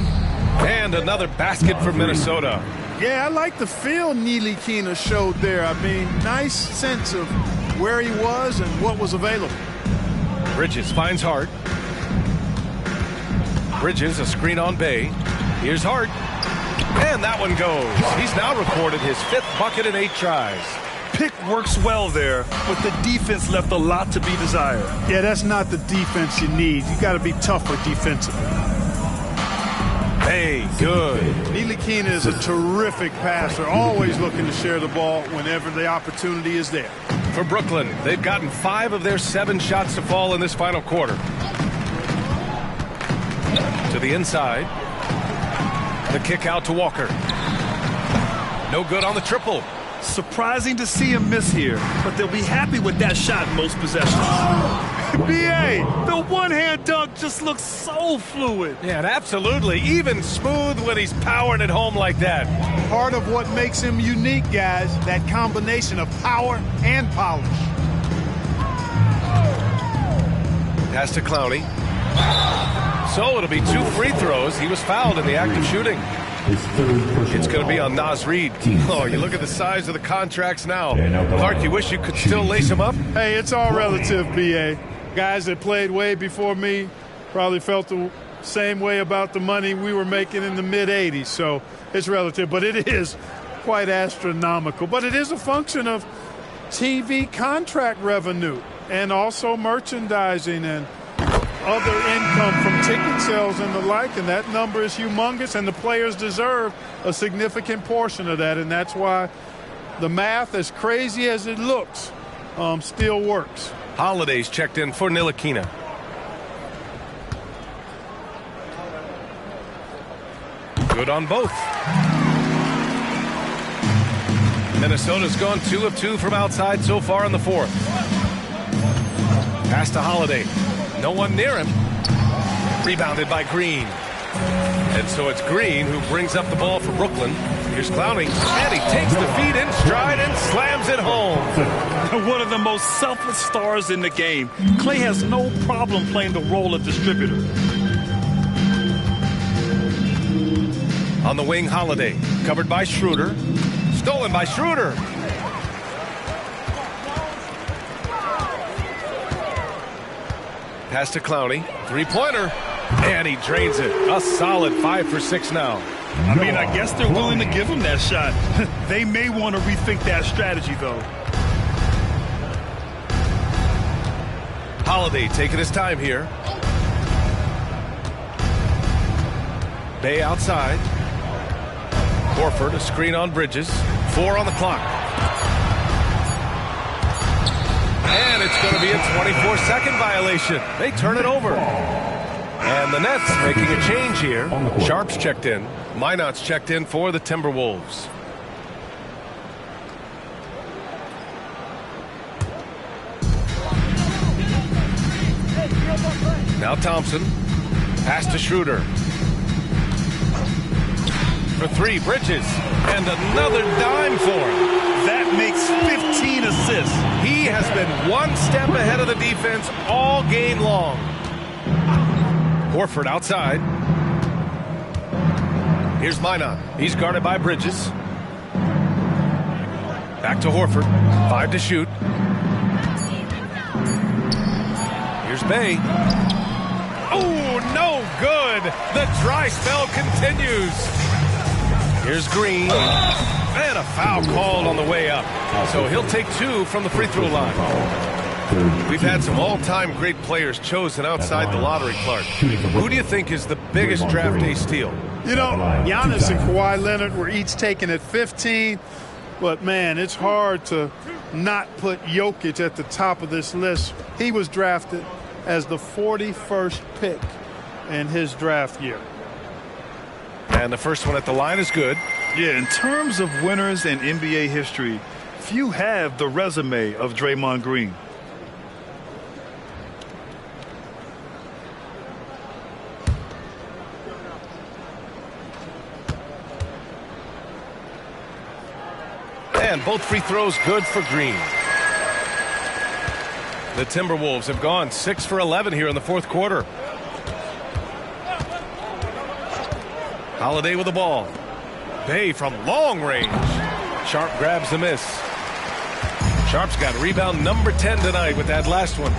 And another basket for Minnesota. Yeah, I like the feel Ntilikina showed there. I mean, nice sense of where he was and what was available. Bridges finds Hart. Bridges, a screen on Bay. Here's Hart. And that one goes. He's now recorded his 5th bucket in 8 tries. Pick works well there, but the defense left a lot to be desired. Yeah, that's not the defense you need. You got to be tougher defensively. Hey, good. Ntilikina is a terrific passer, always looking to share the ball whenever the opportunity is there. For Brooklyn, they've gotten 5 of their 7 shots to fall in this final quarter. To the inside. The kick out to Walker. No good on the triple. Surprising to see him miss here, but they'll be happy with that shot in most possessions. B.A., the one-hand dunk just looks so fluid. Yeah, absolutely. Even smooth when he's powering it home like that. Part of what makes him unique, guys, that combination of power and polish. Pass to Clowney. So it'll be 2 free throws. He was fouled in the act of shooting. It's going to be on Naz Reid. Oh, you look at the size of the contracts now. Clark, you wish you could still lace him up? Hey, it's all relative, B.A. Guys that played way before me probably felt the same way about the money we were making in the mid-'80s. So it's relative, but it is quite astronomical. But it is a function of TV contract revenue and also merchandising and other income from ticket sales and the like, and that number is humongous, and the players deserve a significant portion of that, and that's why the math, as crazy as it looks, still works. Holiday's checked in for Ntilikina. Good on both. Minnesota's gone 2 of 2 from outside so far in the 4th. Pass to Holiday. No one near him. Rebounded by Green. And so it's Green who brings up the ball for Brooklyn. Here's Clowney. And he takes the feed in stride and slams it home. One of the most selfless stars in the game. Clay has no problem playing the role of distributor. On the wing, Holiday. Covered by Schroeder. Stolen by Schroeder. Pass to Clowney. 3-pointer. And he drains it. A solid 5 for 6 now. I mean, I guess they're willing to give him that shot. They may want to rethink that strategy, though. Holiday taking his time here. Bay outside. Horford, a screen on Bridges. 4 on the clock. And it's going to be a 24-second violation. They turn it over. And the Nets making a change here. Sharp's checked in. Minot's checked in for the Timberwolves. Now Thompson. Pass to Schroeder. For three, Bridges. And another dime for him. That makes 15 assists. He has been one step ahead of the defense all game long. Horford outside. Here's Minot. He's guarded by Bridges. Back to Horford. 5 to shoot. Here's Bay. Oh, no good. The dry spell continues. Here's Green. And a foul called on the way up. So he'll take 2 from the free throw line. We've had some all-time great players chosen outside the lottery, Clark. Who do you think is the biggest draft day steal? You know, Giannis and Kawhi Leonard were each taken at 15. But, man, it's hard to not put Jokic at the top of this list. He was drafted as the 41st pick in his draft year. And the first one at the line is good. Yeah, in terms of winners in NBA history, few have the resume of Draymond Green. And both free throws good for Green. The Timberwolves have gone 6 for 11 here in the fourth quarter. Holiday with the ball. Bay from long range. Sharp grabs the miss. Sharp's got rebound number 10 tonight with that last one.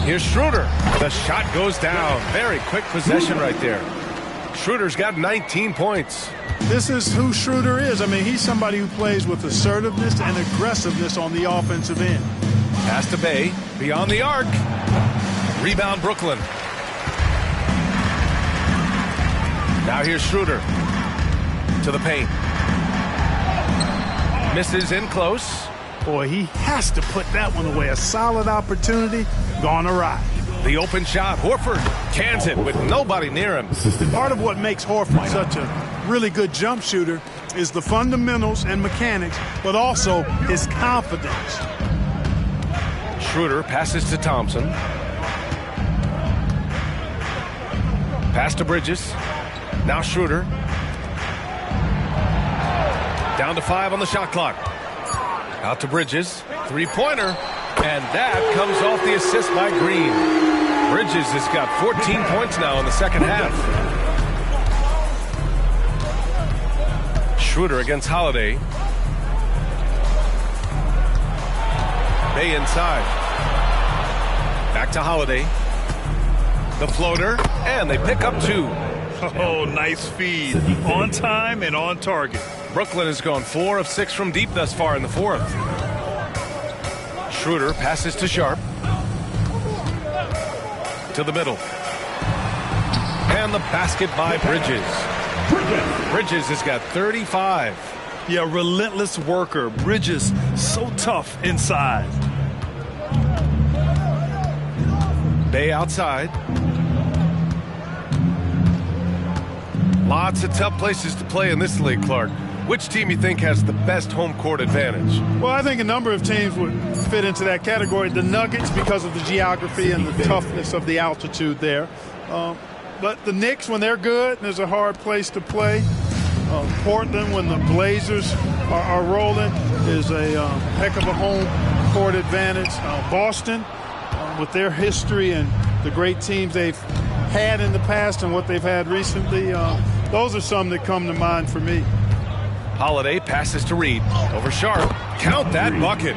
Here's Schroeder. The shot goes down. Very quick possession right there. Schroeder's got 19 points. This is who Schroeder is. I mean, he's somebody who plays with assertiveness and aggressiveness on the offensive end. Pass to Bay. Beyond the arc. Rebound Brooklyn. Now here's Schroeder. To the paint. Misses in close. Boy, he has to put that one away. A solid opportunity gone awry. The open shot. Horford cans it with nobody near him. Part of what makes Horford such a really good jump shooter is the fundamentals and mechanics, but also his confidence. Schroeder passes to Thompson. Pass to Bridges. Now Schroeder. Down to 5 on the shot clock. Out to Bridges. Three-pointer. And that comes off the assist by Green. Bridges has got 14 points now in the second half. Schroeder against Holiday. Bay inside. Back to Holiday. The floater. And they pick up 2. Oh, nice feed. On time and on target. Brooklyn has gone 4 of 6 from deep thus far in the fourth. Schroeder passes to Sharp. To the middle. And the basket by Bridges. Bridges has got 35. Yeah, relentless worker. Bridges, so tough inside. Bay outside. Lots of tough places to play in this league, Clark. Which team you think has the best home court advantage? Well, I think a number of teams would fit into that category. The Nuggets, because of the geography and the toughness of the altitude there. But the Knicks, when they're good, there's a hard place to play. Portland, when the Blazers are rolling, is a heck of a home court advantage. Boston, with their history and the great teams they've had in the past and what they've had recently, those are some that come to mind for me. Holiday passes to Reed. Over Sharp. Count that bucket.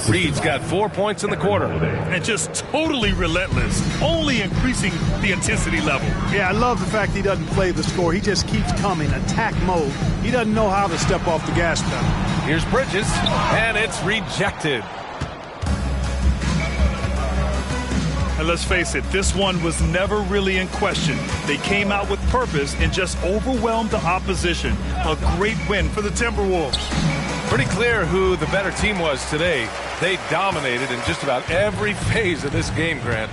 Reed's got 4 points in the quarter. And just totally relentless, only increasing the intensity level. Yeah, I love the fact he doesn't play the score. He just keeps coming, attack mode. He doesn't know how to step off the gas pedal. Here's Bridges, and it's rejected. And let's face it, this one was never really in question. They came out with purpose and just overwhelmed the opposition. A great win for the Timberwolves. Pretty clear who the better team was today. They dominated in just about every phase of this game, Grant.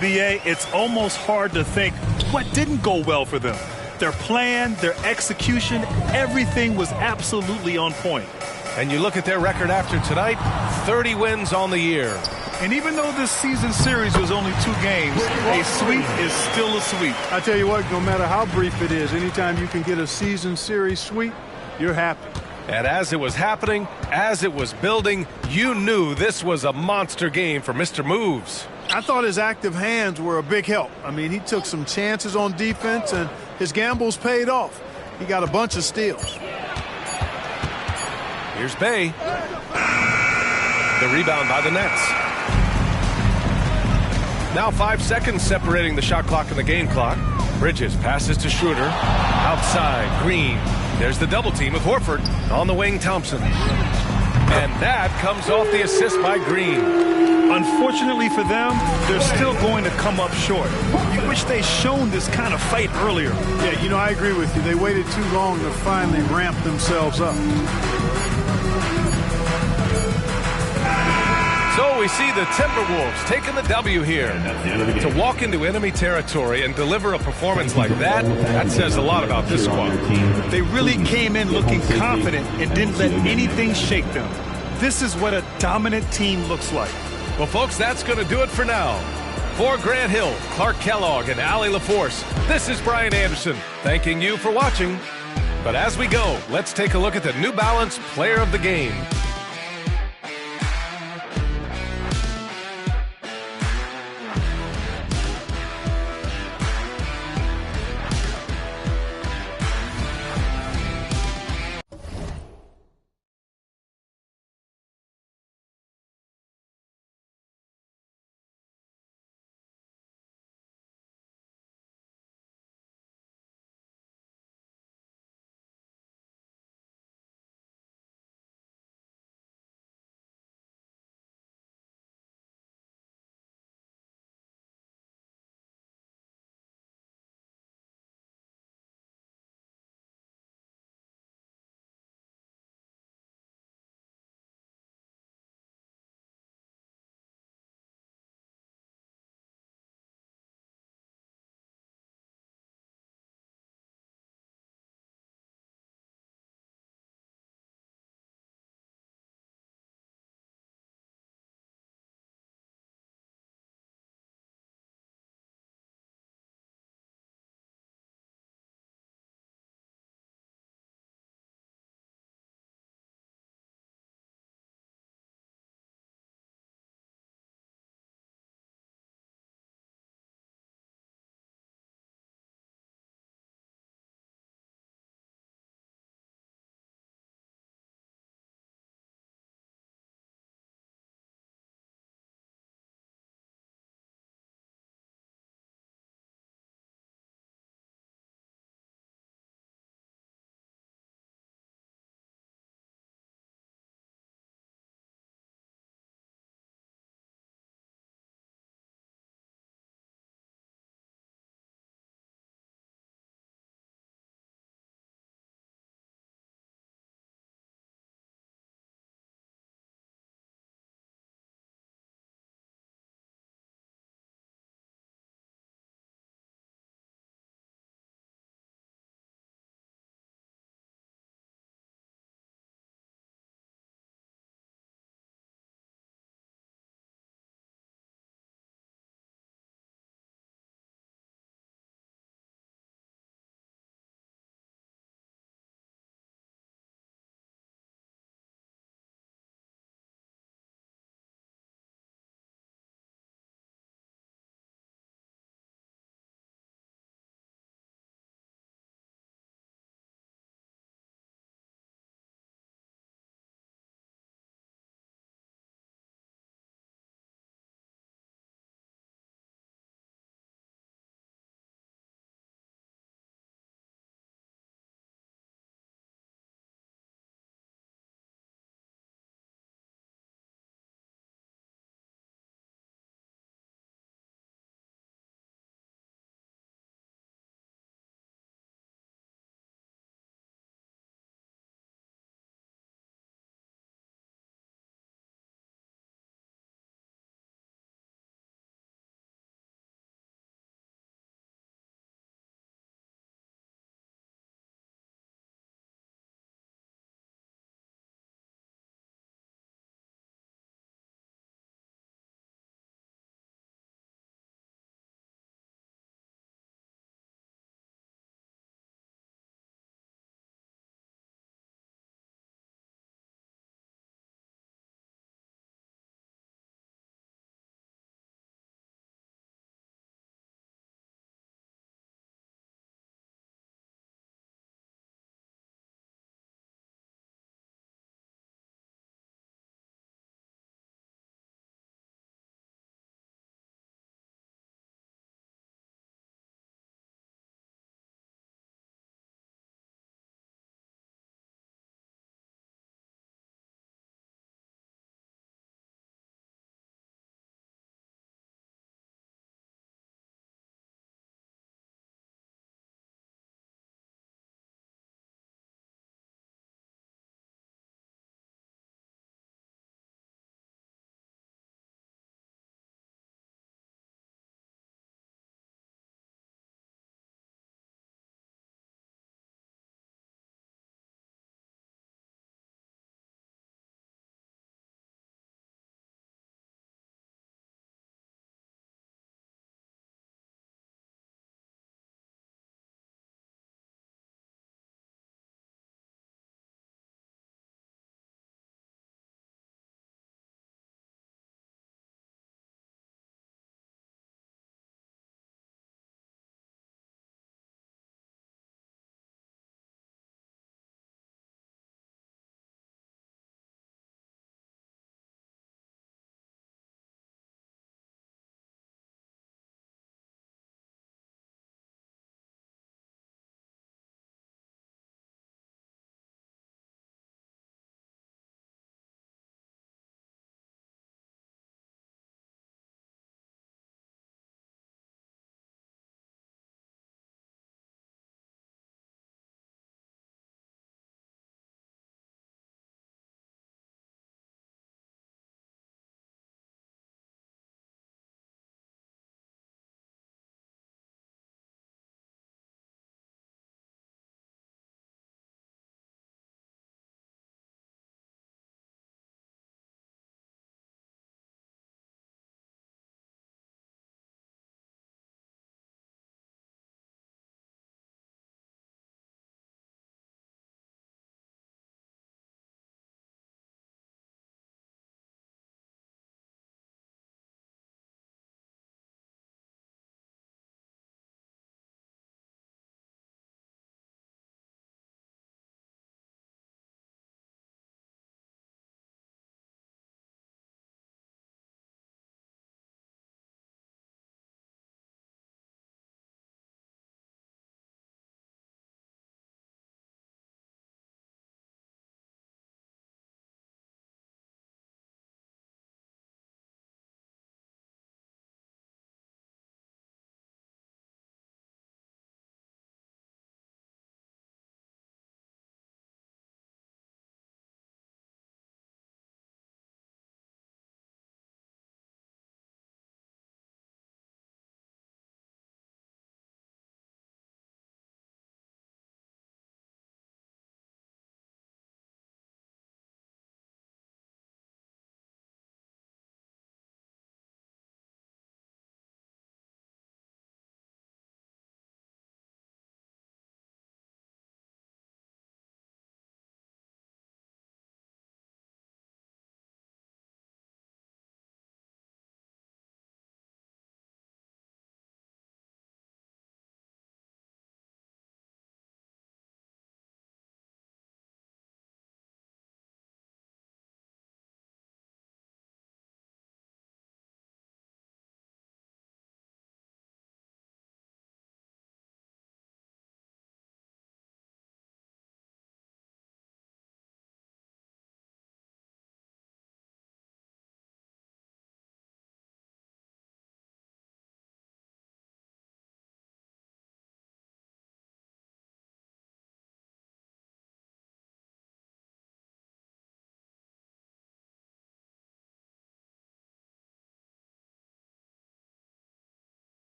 B.A., it's almost hard to think what didn't go well for them. Their plan, their execution, everything was absolutely on point. And you look at their record after tonight, 30 wins on the year. And even though this season series was only 2 games, a sweep is still a sweep. I tell you what, no matter how brief it is, anytime you can get a season series sweep, you're happy. And as it was happening, as it was building, you knew this was a monster game for Mr. Moves. I thought his active hands were a big help. I mean, he took some chances on defense, and his gambles paid off. He got a bunch of steals. Here's Bay. The rebound by the Nets. Now 5 seconds separating the shot clock and the game clock. Bridges passes to Schroeder. Outside, Green. There's the double team with Horford. On the wing, Thompson. And that comes off the assist by Green. Unfortunately for them, they're still going to come up short. You wish they'd shown this kind of fight earlier. Yeah, you know, I agree with you. They waited too long to finally ramp themselves up. So we see the Timberwolves taking the W here. To walk into enemy territory and deliver a performance like that, that says a lot about this squad. They really came in looking confident and didn't let anything shake them. This is what a dominant team looks like. Well, folks, that's going to do it for now. For Grant Hill, Clark Kellogg, and Allie LaForce, this is Brian Anderson, thanking you for watching. But as we go, let's take a look at the New Balance Player of the Game.